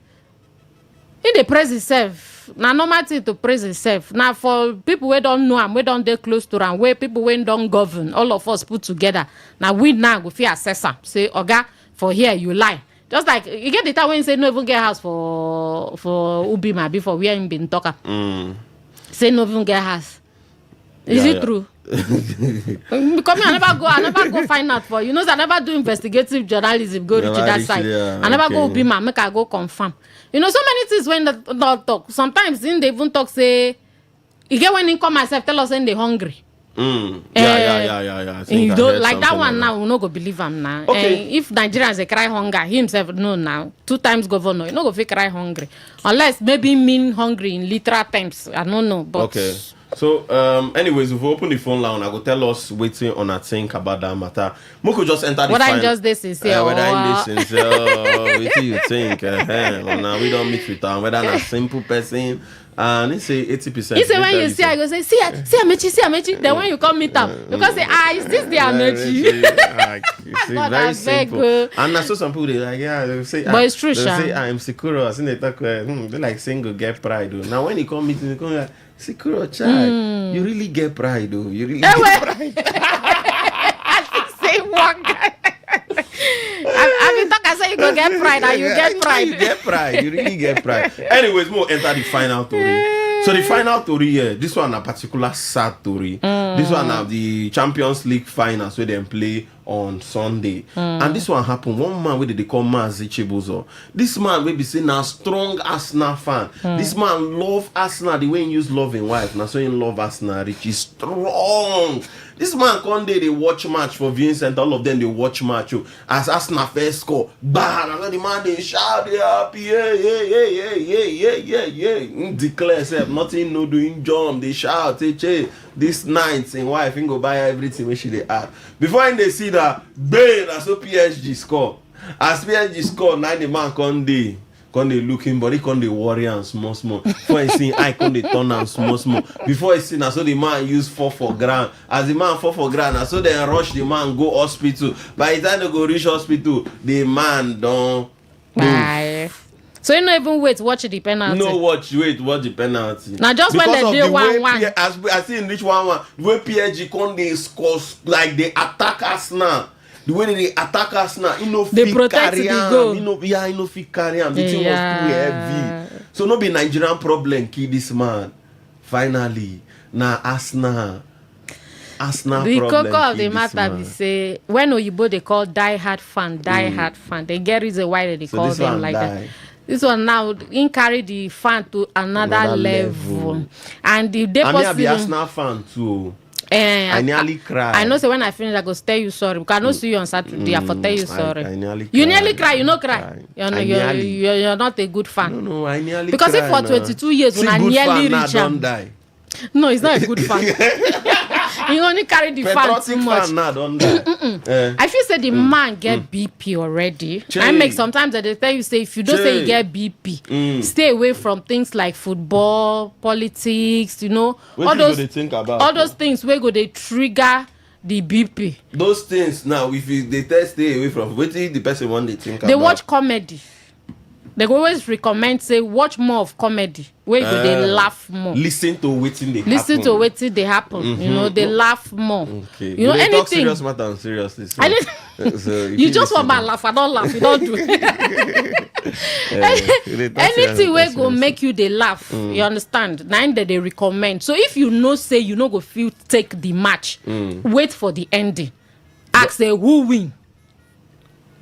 in the praise itself. Now normal thing to praise himself. Now for people we don't know and we don't dey close to and where people we don't govern, all of us put together. Now we now go feel assess am. Say Oga, for here you lie. Just like you get the time when you say no even get house for Ubima before we ain't been talking. Say no even get house. Is it true? Because I never go find out for you. I never do investigative journalism, go reach that side. I never go Ubima, make I go confirm. So many things when they talk. Sometimes they even talk say, you get when they come myself, tell us when they hungry. Yeah. You don't like that one now. We no go believe him now. Okay. If Nigerians they cry hunger, himself no now. 2 times governor, you no go feel cry hungry, unless maybe mean hungry in literal terms. I don't know, but okay. So, anyways, if we open the phone line, I go tell us waiting on a think about that matter. Moko just enter the What I'm just this is here. Whether I'm this sincere, what do you think? Now we don't meet with them. Whether I'm a simple person, and he say 80%. He say when you see, I go say, see Amechi. Then when you come meet them, you can say, is this the Amechi? God, very simple. And I saw some people they like, they say, but it's true, they say, I'm Sikuro. I seen they talk, they like single get pride. Now when he come meet, they come like, Sikuro child, you really get pride, though. You really get pride. Say one guy. I mean, talk. I say you go get pride, and you get pride. You get pride. You really get pride. Anyways, we'll enter the final story. So the final story here, this one a particular sad story. This one have the Champions League finals where they play on Sunday. And this one happened. One man where they call Mazi Chibuzo. This man will be saying a strong Arsenal fan. This man love Arsenal the way he use love in wife. Now so he love Arsenal, which is strong. This man one day they watch match for Vincent, all of them they watch match. As Arsenal first score, bang, and the man they shout, they happy, yeah. Declare self, nothing no doing jump, they shout, hey, this night in wife, he go buy everything where she they add. Before they see that, bang, that's so PSG score. As PSG score, now the man come they looking, but he come they worry and small. Before he see I come they turn and small. Before he see now, so the man use 4 grand. As the man 4 grand, now so they rush the man go hospital. By the time they go reach hospital, the man don't. Bye. So you not even watch the penalty. No watch the penalty. Now just because when they do 1-1. I see in reach 1-1, where PSG come they score like they attack us now. The way they attack us now, they protect the goal. He no fit carry him. The thing was too heavy. So no be Nigerian problem kill this man. Finally, now Arsenal the problem. The cocoa of the matter be say when Oyibo they call die-hard fan. They get reason why they call them like that. This one now in carry the fan to another level. And the deposit. I be Arsenal fan too. I nearly cried. I know. So when I finish, I go tell you sorry because I don't see you on Saturday. I for tell you sorry. I nearly you nearly cry. You no cry. You're not a good fan. No. I nearly because cry. Because if for 22 years when I nearly reach him, no, it's not a good fan. You only carry the fan too much. I feel say the man get BP already. I make sometimes that they tell you say if you don't say you get BP, stay away from things like football, politics. All those things where go they trigger the BP. Those things now, if they stay away from, what the person want they think about? They watch comedy. They always recommend say watch more of comedy where you they laugh more. Listen to wetin they happen. They laugh more. Okay. They anything. Talk serious matter and seriously. So you just want my laugh. I don't laugh. You don't do it. Anything where go make you they laugh. You understand? Now that they recommend. So if you know say you go feel take the match, wait for the ending. Ask say who win.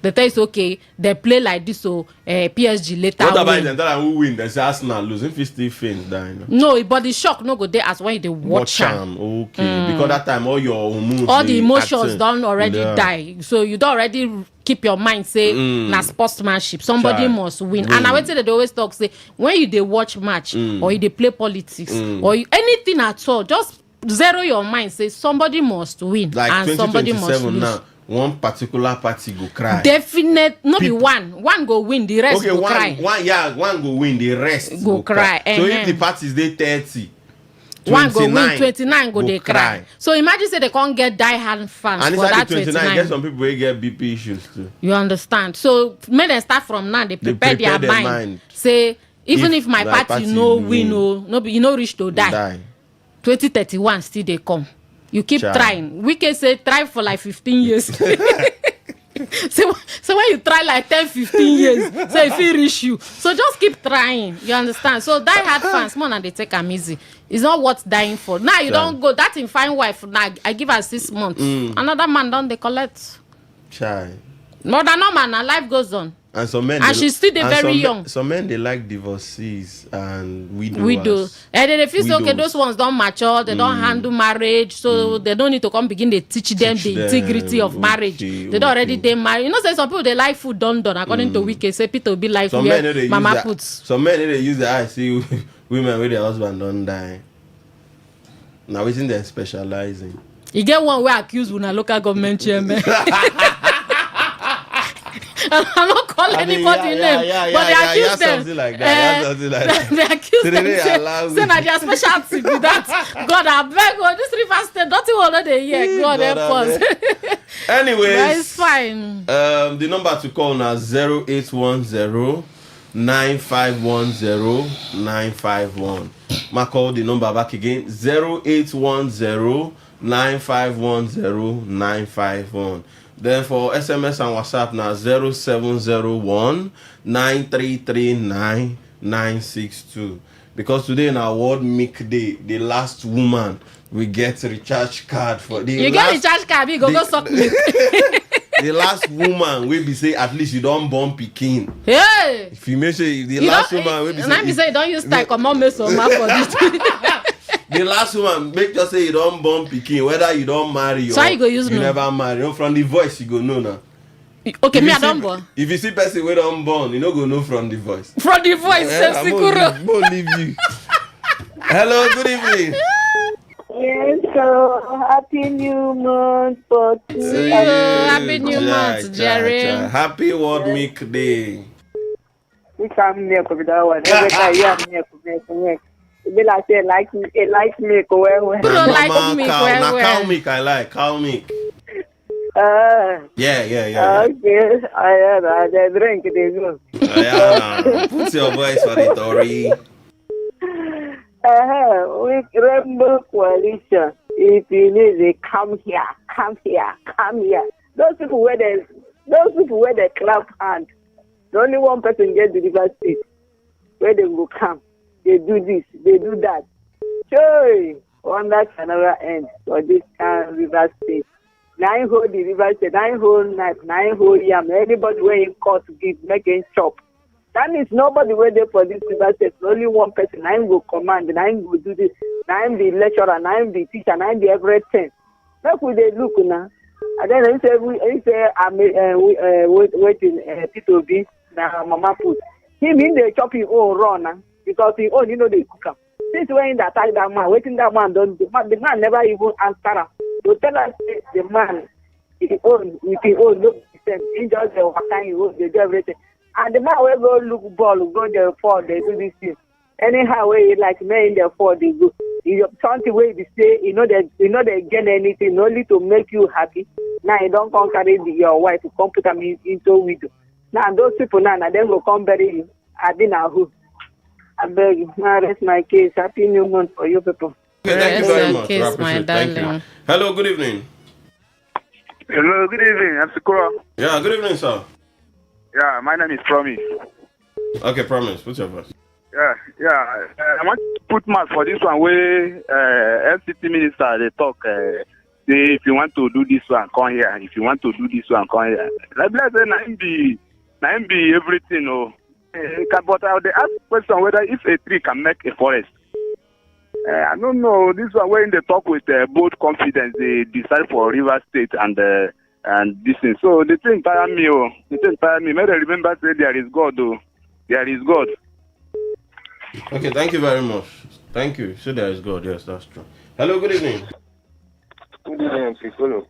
They tell you okay, they play like this, so PSG later. What about them? Tell them who win? They say Arsenal losing 50 faint dying. No, but the shock no go there as when they watch them. Okay, because that time all your hormones, all the emotions don't already die. So you don't already keep your mind say na sportsmanship. Somebody must win. And I wait till they always talk say when you they watch match or you they play politics or anything at all, just zero your mind. Say somebody must win like and somebody must lose. Now. One particular party go cry. Definite, no be one go win, the rest go cry. One go win, the rest go cry. So if the parties they 30, 29, one go win, 29 go they cry. So imagine say they can't get die-hard fans and for that 29. Get some people will get BP issues too. You understand? So may they start from now. They prepare their mind. Say even if my party no win, no be reach to die. 2031 still they come. You keep trying. We can say try for like 15 years. So when you try like 10-15 years, so if it reach you. So just keep trying. You understand? So die-hard fans, more than they take them easy. It's not worth dying for. Now you don't go. That in fine wife. Now I give her 6 months. Another man don't they collect. More than no man, and life goes on. And some men, and she's still very young. Some men they like divorcees and widows. And then they feel say, okay, those ones don't mature, they don't handle marriage, so they don't need to come begin to teach them the integrity of marriage. They don't already they marry. You know, say some people they like food done according to Wiki. Say Peter will be like where Mama puts. Some men they use the eye see women with their husband don't die. Now isn't they specializing? You get one where accused una local government chairman. I'm not calling anybody name, but they accuse them. Something like that. Something like that. They accuse them. Say na their specialty be that. God, I beg, this River State, don't you want to hear? God help us. Anyways, but it's fine. The number to call now 0810 9510 951. Ma call the number back again 0810 9510 951. Then for SMS and WhatsApp now 0701 9339 962. Because today in our World Milk Day, the last woman we get recharge card for the you get recharge card, you go suck milk. The last woman will be say at least you don't born Peking. Hey! If you mention the last woman will be say you don't use time come on mess on for this. The last woman make just say you don't born Peking, whether you don't marry or you go use you never marry. You know, from the voice you go know now. Okay, me I don't born. If you see person we don't born, you don't go know from the voice. From the voice, I'm gonna leave you. Hello, good evening. Yes, so happy new month for happy new month, Jerry. Happy World Milk Day. We come near with that one. Every time you have near. Be like say like milk well. You don't like milk well. Cow milk I like. Cow milk. Yeah. Okay, I drink they go. Put your voice for the Tory. With Rainbow Coalition, if you need to come here. Those people where they clap hand. The only one person get the River State where they will come. They do this, they do that. Joy, wonder can never end for this River State. 9 hold the River State, 9 hold knife, 9 hold yam. Anybody where in court give, make him chop. That means nobody where there for this River State. Only one person. 9 will command, 9 will do this, 9 the lecturer, 9 the teacher, 9 the everything. Make we they look now. And then he say I'm waiting Tito B, now Mama put. Him in the chopping all run because he own they cook him. Since when they attack that man, waiting that man don't do. The man never even answer him. To tell us the man he own with his own look system. He just the work he own, they do everything. And the man will go look ball, go there for they do this thing. Anyhow, way like me in there for they go. You something way they say, they gain anything only to make you happy. Now you don't come carry your wife to come put them into widow. Now those people now them will come bury you. I didn't know who. I beg you, now rest my case. Happy new month for you people. Okay, thank you very much. Case, my darling. Thank you. Hello, good evening. Hello, good evening. I'm Sikora. Yeah, good evening, sir. Yeah, my name is Promise. Okay, Promise. Put your voice. Yeah. I want to put mask for this one where FCT minister they talk. Say if you want to do this one, come here. If you want to do this one, come here. Like let's say na be everything. Oh, but I would ask question whether if a tree can make a forest. I don't know. This one when they talk with both confidence, they decide for River State and this thing. So the thing tire me. The thing tire me. May they remember say there is God. Oh, there is God. Okay, thank you very much. Thank you. So there is God. Yes, that's true. Hello, good evening. Good evening, Piccolo.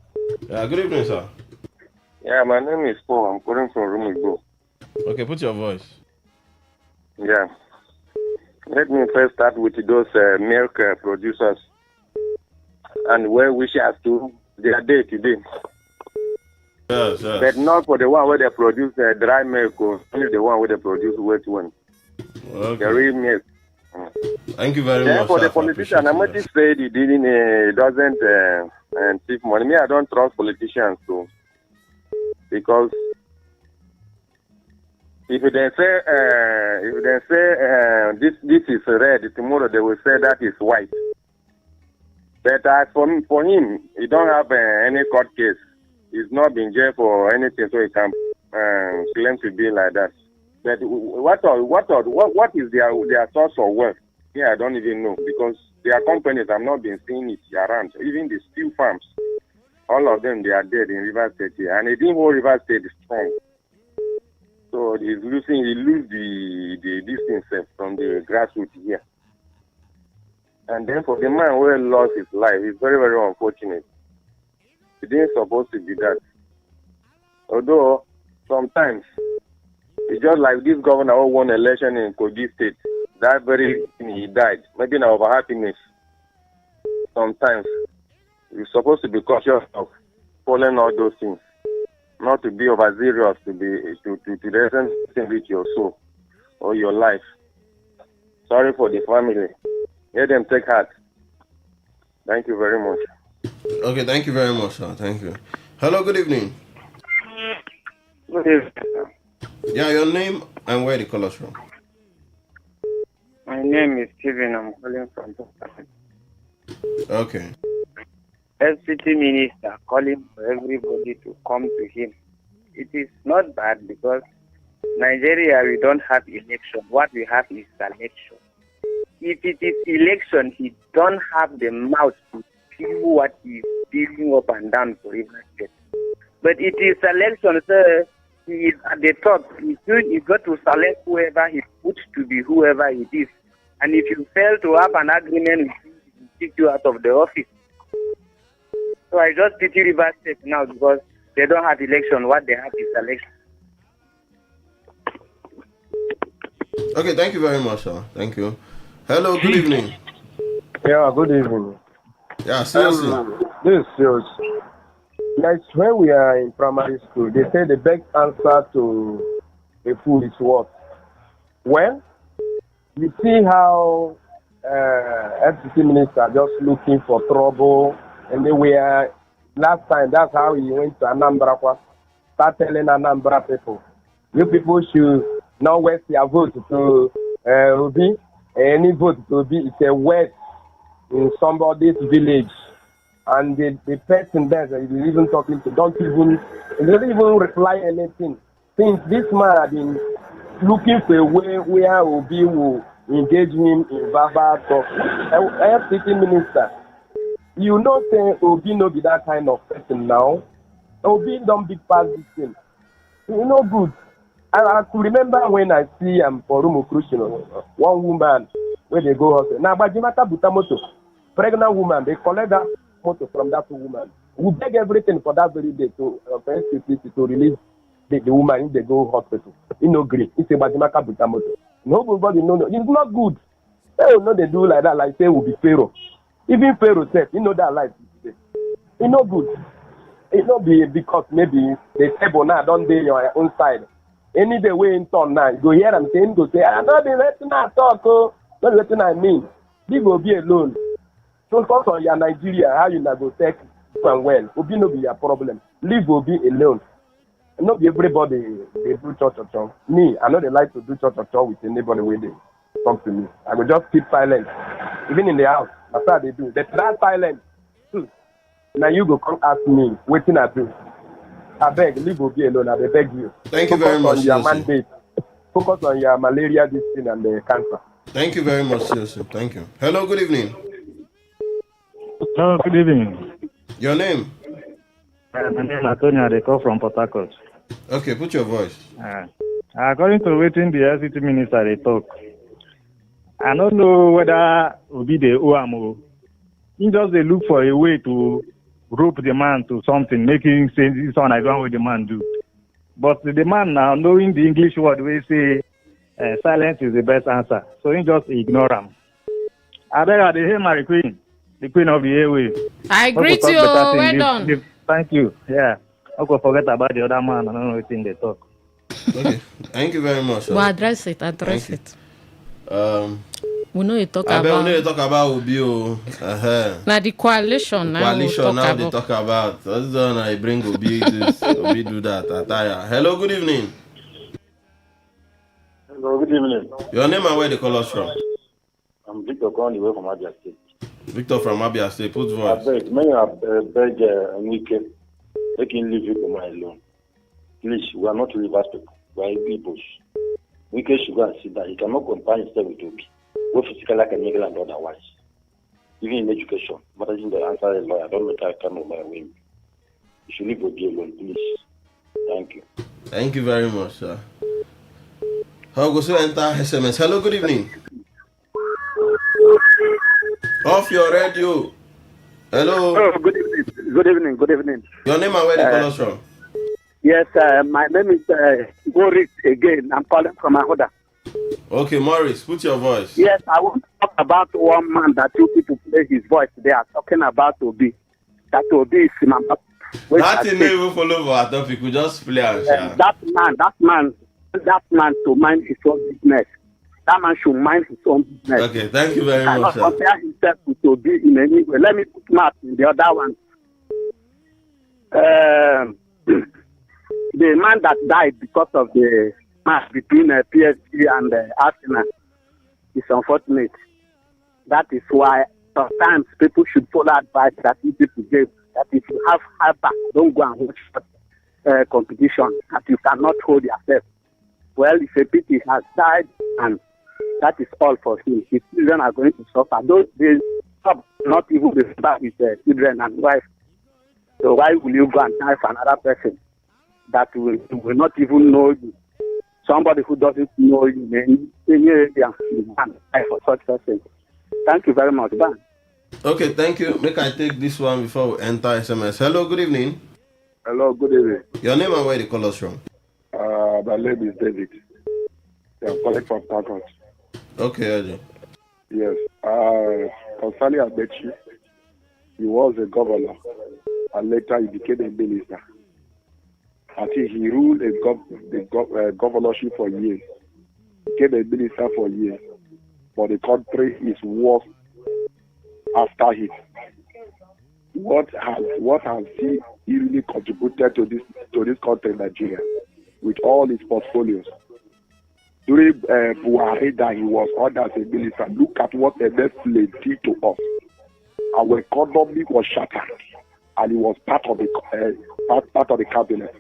Yeah, good evening, sir. Yeah, my name is Paul. I'm calling from Rumigo. Okay, put your voice. Yeah. Let me first start with those milk producers and well wishers to their day today. Yes. But not for the one where they produce dry milk or only the one where they produce wet one. Okay. The real milk. Thank you very much. For the politician, I might say he doesn't thief money. Me, I don't trust politicians too, because if they say this is red, tomorrow they will say that is white. But for him, he don't have any court case. He's not been jailed for anything, so he can claim to be like that. But what is their source of wealth? Yeah, I don't even know, because their companies have not been seeing it around. Even the steel farms, all of them, they are dead in River State here. And he didn't hold River State strong. So he lose the distance from the grassroots here. And then for the man who lost his life, it's very, very unfortunate. It didn't supposed to be that. Although sometimes it's just like this governor who won election in Kogi State. That very he died. Maybe in our happiness. Sometimes you're supposed to be cautious of following all those things. Not to be overzealous to the essence with your soul or your life. Sorry for the family. Let them take heart. Thank you very much. Okay, thank you very much, sir. Thank you. Hello, good evening. Good evening. Yeah, your name and where the call us from? My name is Steven. I'm calling from Boston. Okay. FCT minister calling for everybody to come to him. It is not bad because Nigeria, we don't have election. What we have is selection. If it is election, he don't have the mouth to do what he's dealing up and down for River State. But it is selection, sir. He is at the top. He's got to select whoever he puts to be whoever it is. And if you fail to have an agreement with him, he will kick you out of the office. So I just pity River State now because they don't have election. What they have is election. Okay, thank you very much, sir. Thank you. Hello, good evening. Yeah, good evening. Yeah, seriously. This is serious. Like when we are in primary school, they say the best answer to a fool is what? Well, you see how FCT minister just looking for trouble, and they were last time. That's how he went to Anambra. Start telling Anambra people, you people should not waste your vote to Obi. Any vote to Obi is a waste in somebody's village. And the person there that is even talking to don't even reply anything. Since this man had been looking for a way where Obi will engage him in verbal talk. FCT minister, you know say Obi no be that kind of person now. Obi don't be past this thing. You know good. I could remember when I see for Rumukrushin, one woman where they go hospital. Now Bajimata Butamoto, pregnant woman, they collect that motor from that woman. We beg everything for that very day to to release the woman if they go hospital. You know, agree. It's a Bajimata Butamoto. Nobody know. It's not good. They will not they do like that, like say will be Pharaoh. Even Pharaoh said, you know that life today. It's not good. It not be because maybe the table now don't be your own side. Any day way in turn now, you go hear them saying, go say, I don't be letting I talk, oh, not letting I mean. Leave will be alone. So focus on your Nigeria, how you not go take and well. Will be no be your problem. Leave will be alone. Not be everybody they do church. Me, I know they like to do church with anybody when they come to me. I will just keep silent. Even in the house, that's how they do. That's that silent. Now you go come ask me, waiting I do. I beg, leave will be alone. I beg you. Thank you Focus very much. on your mandate. Focus on your malaria, this thing, and the cancer. Thank you very much, seriously. Thank you. Hello, good evening. Hello, good evening. Your name? My name is Antonio. They call from Port Harcourt. Okay, put your voice. According to waiting the LCT minister, they talk. I don't know whether it will be the OMO. He just they look for a way to rope the man to something, making say this one I don't know what the man do. But the man now, knowing the English word, we say silence is the best answer. So he just ignore him. I beg her, they hear my queen, the queen of the airways. I greet you. Well done. Thank you. Yeah. I could forget about the other man. I don't know what they talk. Okay. Thank you very much. We'll address it. It. We know you talk about. We know you talk about Obi. Now the coalition. Now they talk about. That's the one I bring Obi this. Obi do that. Ataya. Hello. Good evening. Hello. Good evening. Your name and where they call us from? I'm Victor calling away from Abia State. Victor from Abia State. Put voice. I beg. Many have begged Enrique. They can leave you alone. Please, we are not rivers people. We are Igbos. Enrique should go and sit down. He cannot compare himself with Obi. Both physically and legal and otherwise. Even in education. But I think the answer is lawyer. I don't know if I can know my way. You should leave Obi alone, please. Thank you. Thank you very much, sir. How goes to enter SMS? Hello, good evening. Off your radio. Hello. Oh, good evening. Good evening. Good evening. Your name and where the call us from? Yes, my name is Boris again. I'm calling from Ahoda. Okay, Morris, put your voice. Yes, I want to talk about one man that you people play his voice. They are talking about Obi. That Obi is Simamba. That thing never follow our topic. We just play and share. That man to mind his own business. That man should mind his own business. Okay, thank you very much. He cannot compare himself with Obi in any way. Let me put mouth in the other one. The man that died because of the match between PSG and Arsenal is unfortunate. That is why sometimes people should follow advice that you people give. That if you have high back, don't go and watch competition. That you cannot hold yourself. Well, if a pity has died, and that is all for him. His children are going to suffer. Those days, not even be back with children and wife. So why will you go and die for another person that will not even know you? Somebody who doesn't know you, any area, you can die for such person. Thank you very much. Bye. Okay, thank you. Make I take this one before we enter SMS. Hello, good evening. Hello, good evening. Your name and where the call us from? My name is David. I'm calling from Tarkot. Okay, Eddie. Yes. Concerning Abechi, he was a governor, and later he became a minister. I think he ruled the governorship for years. Became a minister for years. But the country is worse after him. What has he really contributed to this country, Nigeria, with all his portfolios? During Buhari that he was on as a minister, look at what MFLA did to us. Our economy was shattered, and he was part of the cabinet.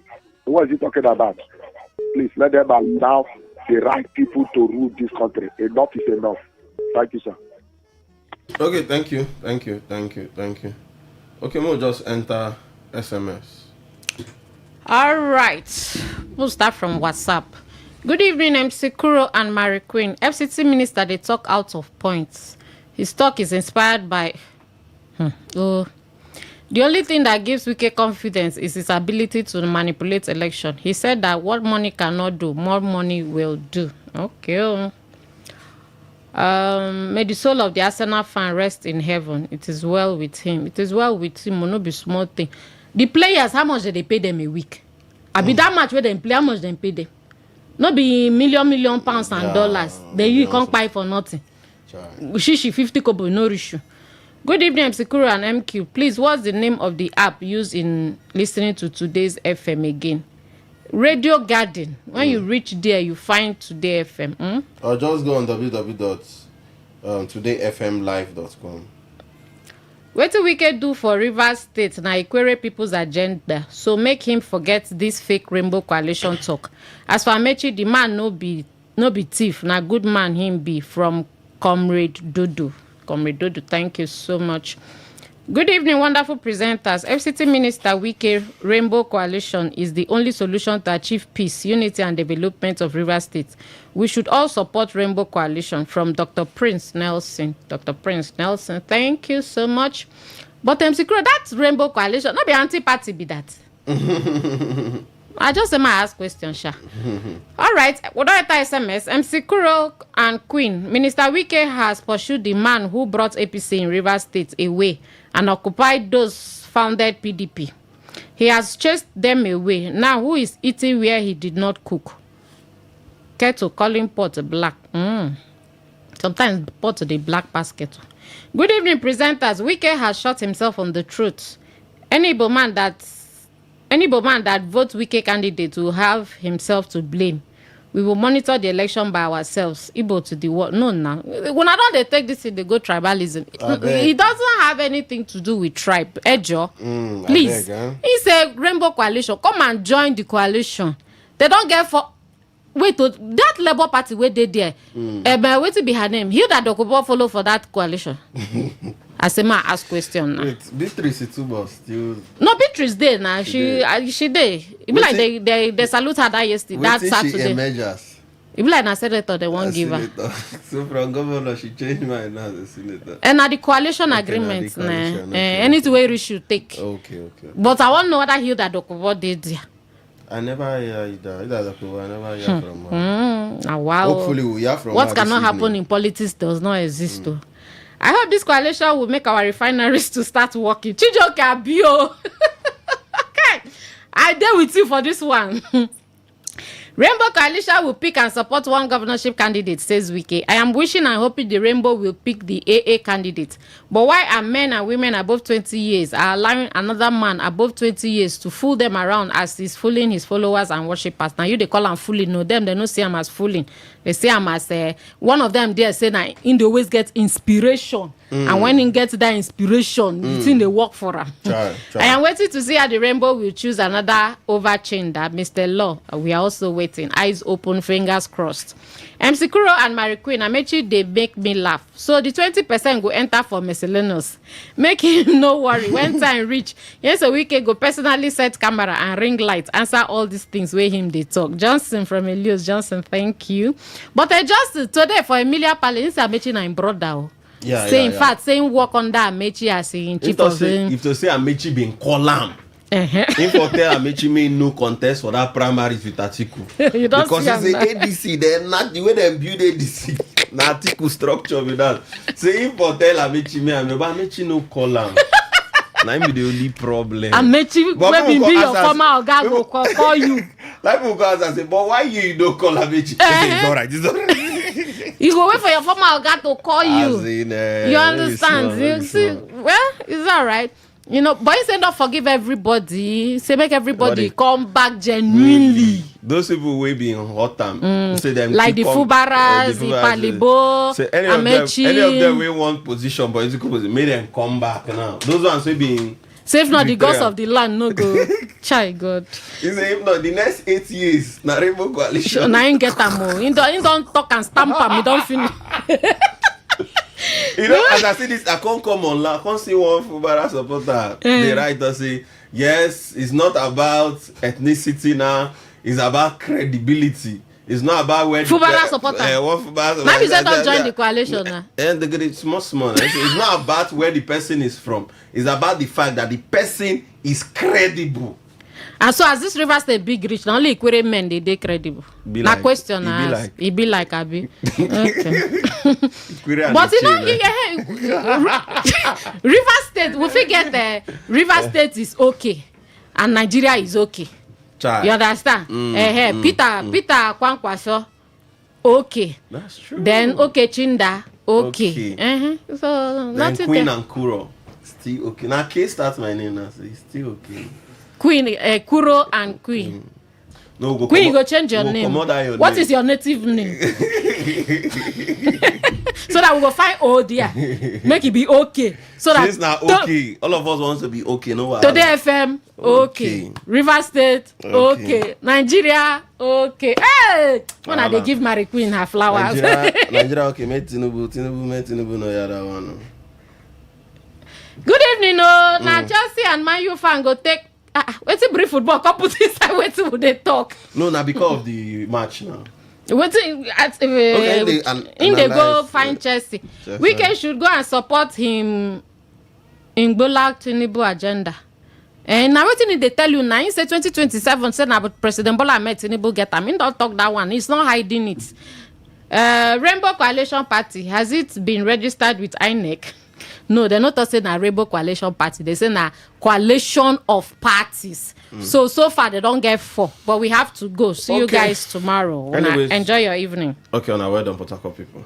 What is he talking about? Please let them allow the right people to rule this country. Enough is enough. Thank you, sir. Okay, thank you. Okay, we'll just enter SMS. All right. We'll start from WhatsApp. Good evening, MC Kuro and Mary Queen. FCT minister, they talk out of points. His talk is inspired by... The only thing that gives Wike confidence is his ability to manipulate election. He said that what money cannot do, more money will do. Okay. May the soul of the Arsenal fan rest in heaven. It is well with him. It is well with him. No be small thing. The players, how much do they pay them a week? I be that much where they play, how much they pay them? Not be million pounds and dollars. Then you can't buy for nothing. She 50 kobo, no issue. Good evening, MC Kuro and MQ. Please, what's the name of the app used in listening to today's FM again? Radio Garden. When you reach there, you find Today FM. Or just go on www.todayfmlive.com. What do Wike do for Rivers State? Now he query people's agenda. So make him forget this fake Rainbow Coalition talk. As for Amechi, the man no be thief. Now good man him be. From Comrade Dudu. Comrade Dudu, thank you so much. Good evening, wonderful presenters. FCT Minister Wike, Rainbow Coalition is the only solution to achieve peace, unity, and development of Rivers State. We should all support Rainbow Coalition. From Dr. Prince Nelson. Dr. Prince Nelson, thank you so much. But MC Kuro, that Rainbow Coalition, not be anti-party be that. I just say my ask question, Sha. All right, what do I tell SMS? MC Kuro and Queen. Minister Wike has pursued the man who brought APC in Rivers State away and occupied those founded PDP. He has chased them away. Now, who is eating where he did not cook? Kettle calling pot black. Sometimes pot the black basket. Good evening, presenters. Wike has shot himself on the truth. Any man that votes Wike candidate will have himself to blame. We will monitor the election by ourselves. Igbo to the world. No, now. When I don't take this, they go tribalism. It doesn't have anything to do with tribe. Ejo, please. It's a Rainbow Coalition. Come and join the coalition. They don't get for... Wait, that Labour Party where they there. Wait to be her name. He that Dokubo follow for that coalition. I say ma ask question now. Wait, Beatrice Itubo still. No, Beatrice there now. She there. It be like they salute her that yesterday. That Saturday. She emerges. If like na senator, they won't give her. So from governor, she changed mind now the senator. And at the coalition agreement, anything where we should take. Okay. But I want to know what Hilda Dokubo did there. I never hear Hilda Dokubo. I never hear from her. Wow. Hopefully we'll hear from her. What cannot happen in politics does not exist. I hope this coalition will make our refineries to start working. Chijoke Abio. Okay. I deal with you for this one. Rainbow Coalition will pick and support one governorship candidate, says Wike. I am wishing and hoping the Rainbow will pick the AA candidate. But why are men and women above 20 years are allowing another man above 20 years to fool them around as he's fooling his followers and worshippers? Now you they call him fooling. No, them they don't see him as fooling. They see him as one of them there say that they always get inspiration. And when he gets that inspiration, the thing they work for him. I am waiting to see how the Rainbow will choose another overchain that Mr. Law. We are also waiting. Eyes open, fingers crossed. MC Kuro and Mary Queen, Amechi, they make me laugh. So the 20% go enter for miscellaneous. Make him no worry. When time reach, yes, a week go personally set camera and ring lights. Answer all these things where him they talk. Johnson from Elias Johnson, thank you. But I just today for Emilia Palace, Amechi na in brother. In fact, saying work on that Amechi as in chief of if to say Amechi been column. If for tell Amechi me no contest for that primaries with Atiku. You don't because it's the ADC, they're not the way they build ADC. Na Atiku structure with that. Say if for tell Amechi me, Amechi no column. Now be the only problem. Amechi maybe be your former oga go call you. Like people go and say, but why you don't call Amechi? It's alright. You go wait for your former oga to call you. You understand? You see, well, it's all right. You know, but you say not forgive everybody. Say make everybody come back genuinely. Those people will be in hot time. Say them like the Fubaras, the Palibo, Amechi. Any of them will want position, but it's because make them come back now. Those ones will be. Say if not the gods of the land, no go. Chai God. You say if not the next 8 years, na Rainbow Coalition. Now ain't get them more. He don't talk and stamp him. He don't finish. You know, as I see this, I can't come online. I can't see one Fubara supporter. They write to say, yes, it's not about ethnicity now. It's about credibility. It's not about where Fubara supporter. Maybe they don't join the coalition now. And it's small. It's not about where the person is from. It's about the fact that the person is credible. And so as this River State big rich, not only Ikwere men they credible. Na like, question it be like Abi. Okay. But you know, River State, we forget River State is okay and Nigeria is okay. You understand? Peter Kwankwaso, okay. That's true. Then Chinda, okay. So then Queen and Kuro, still okay. Now K starts my name now, so it's still okay. Queen, Kuro and Queen. No, go Queen, you go change your name. What is your native name? So that we go find dear. Make it be okay. So that it's not okay. All of us want to be okay. No. Today FM, okay. River State, okay. Nigeria, okay. Hey, when they give Mary Queen her flowers. Nigeria, okay. Make Tinubu no yada one. Good evening, Now Chelsea and Man U fan go take. What's a brief football? Couple things I wait till they talk. No, now because of the match now. They go find Chelsea. Weekend should go and support him in Bola Tinubu agenda. And now what they tell you now? He said 2027 said about President Bola Ahmed Tinubu get. I mean, don't talk that one. He's not hiding it. Rainbow Coalition Party, has it been registered with INEC? No, they're not saying a Rainbow Coalition Party. They say a coalition of parties. So far they don't get 4, but we have to go. See you guys tomorrow. Enjoy your evening. Okay, on our well done, Port Harcourt people.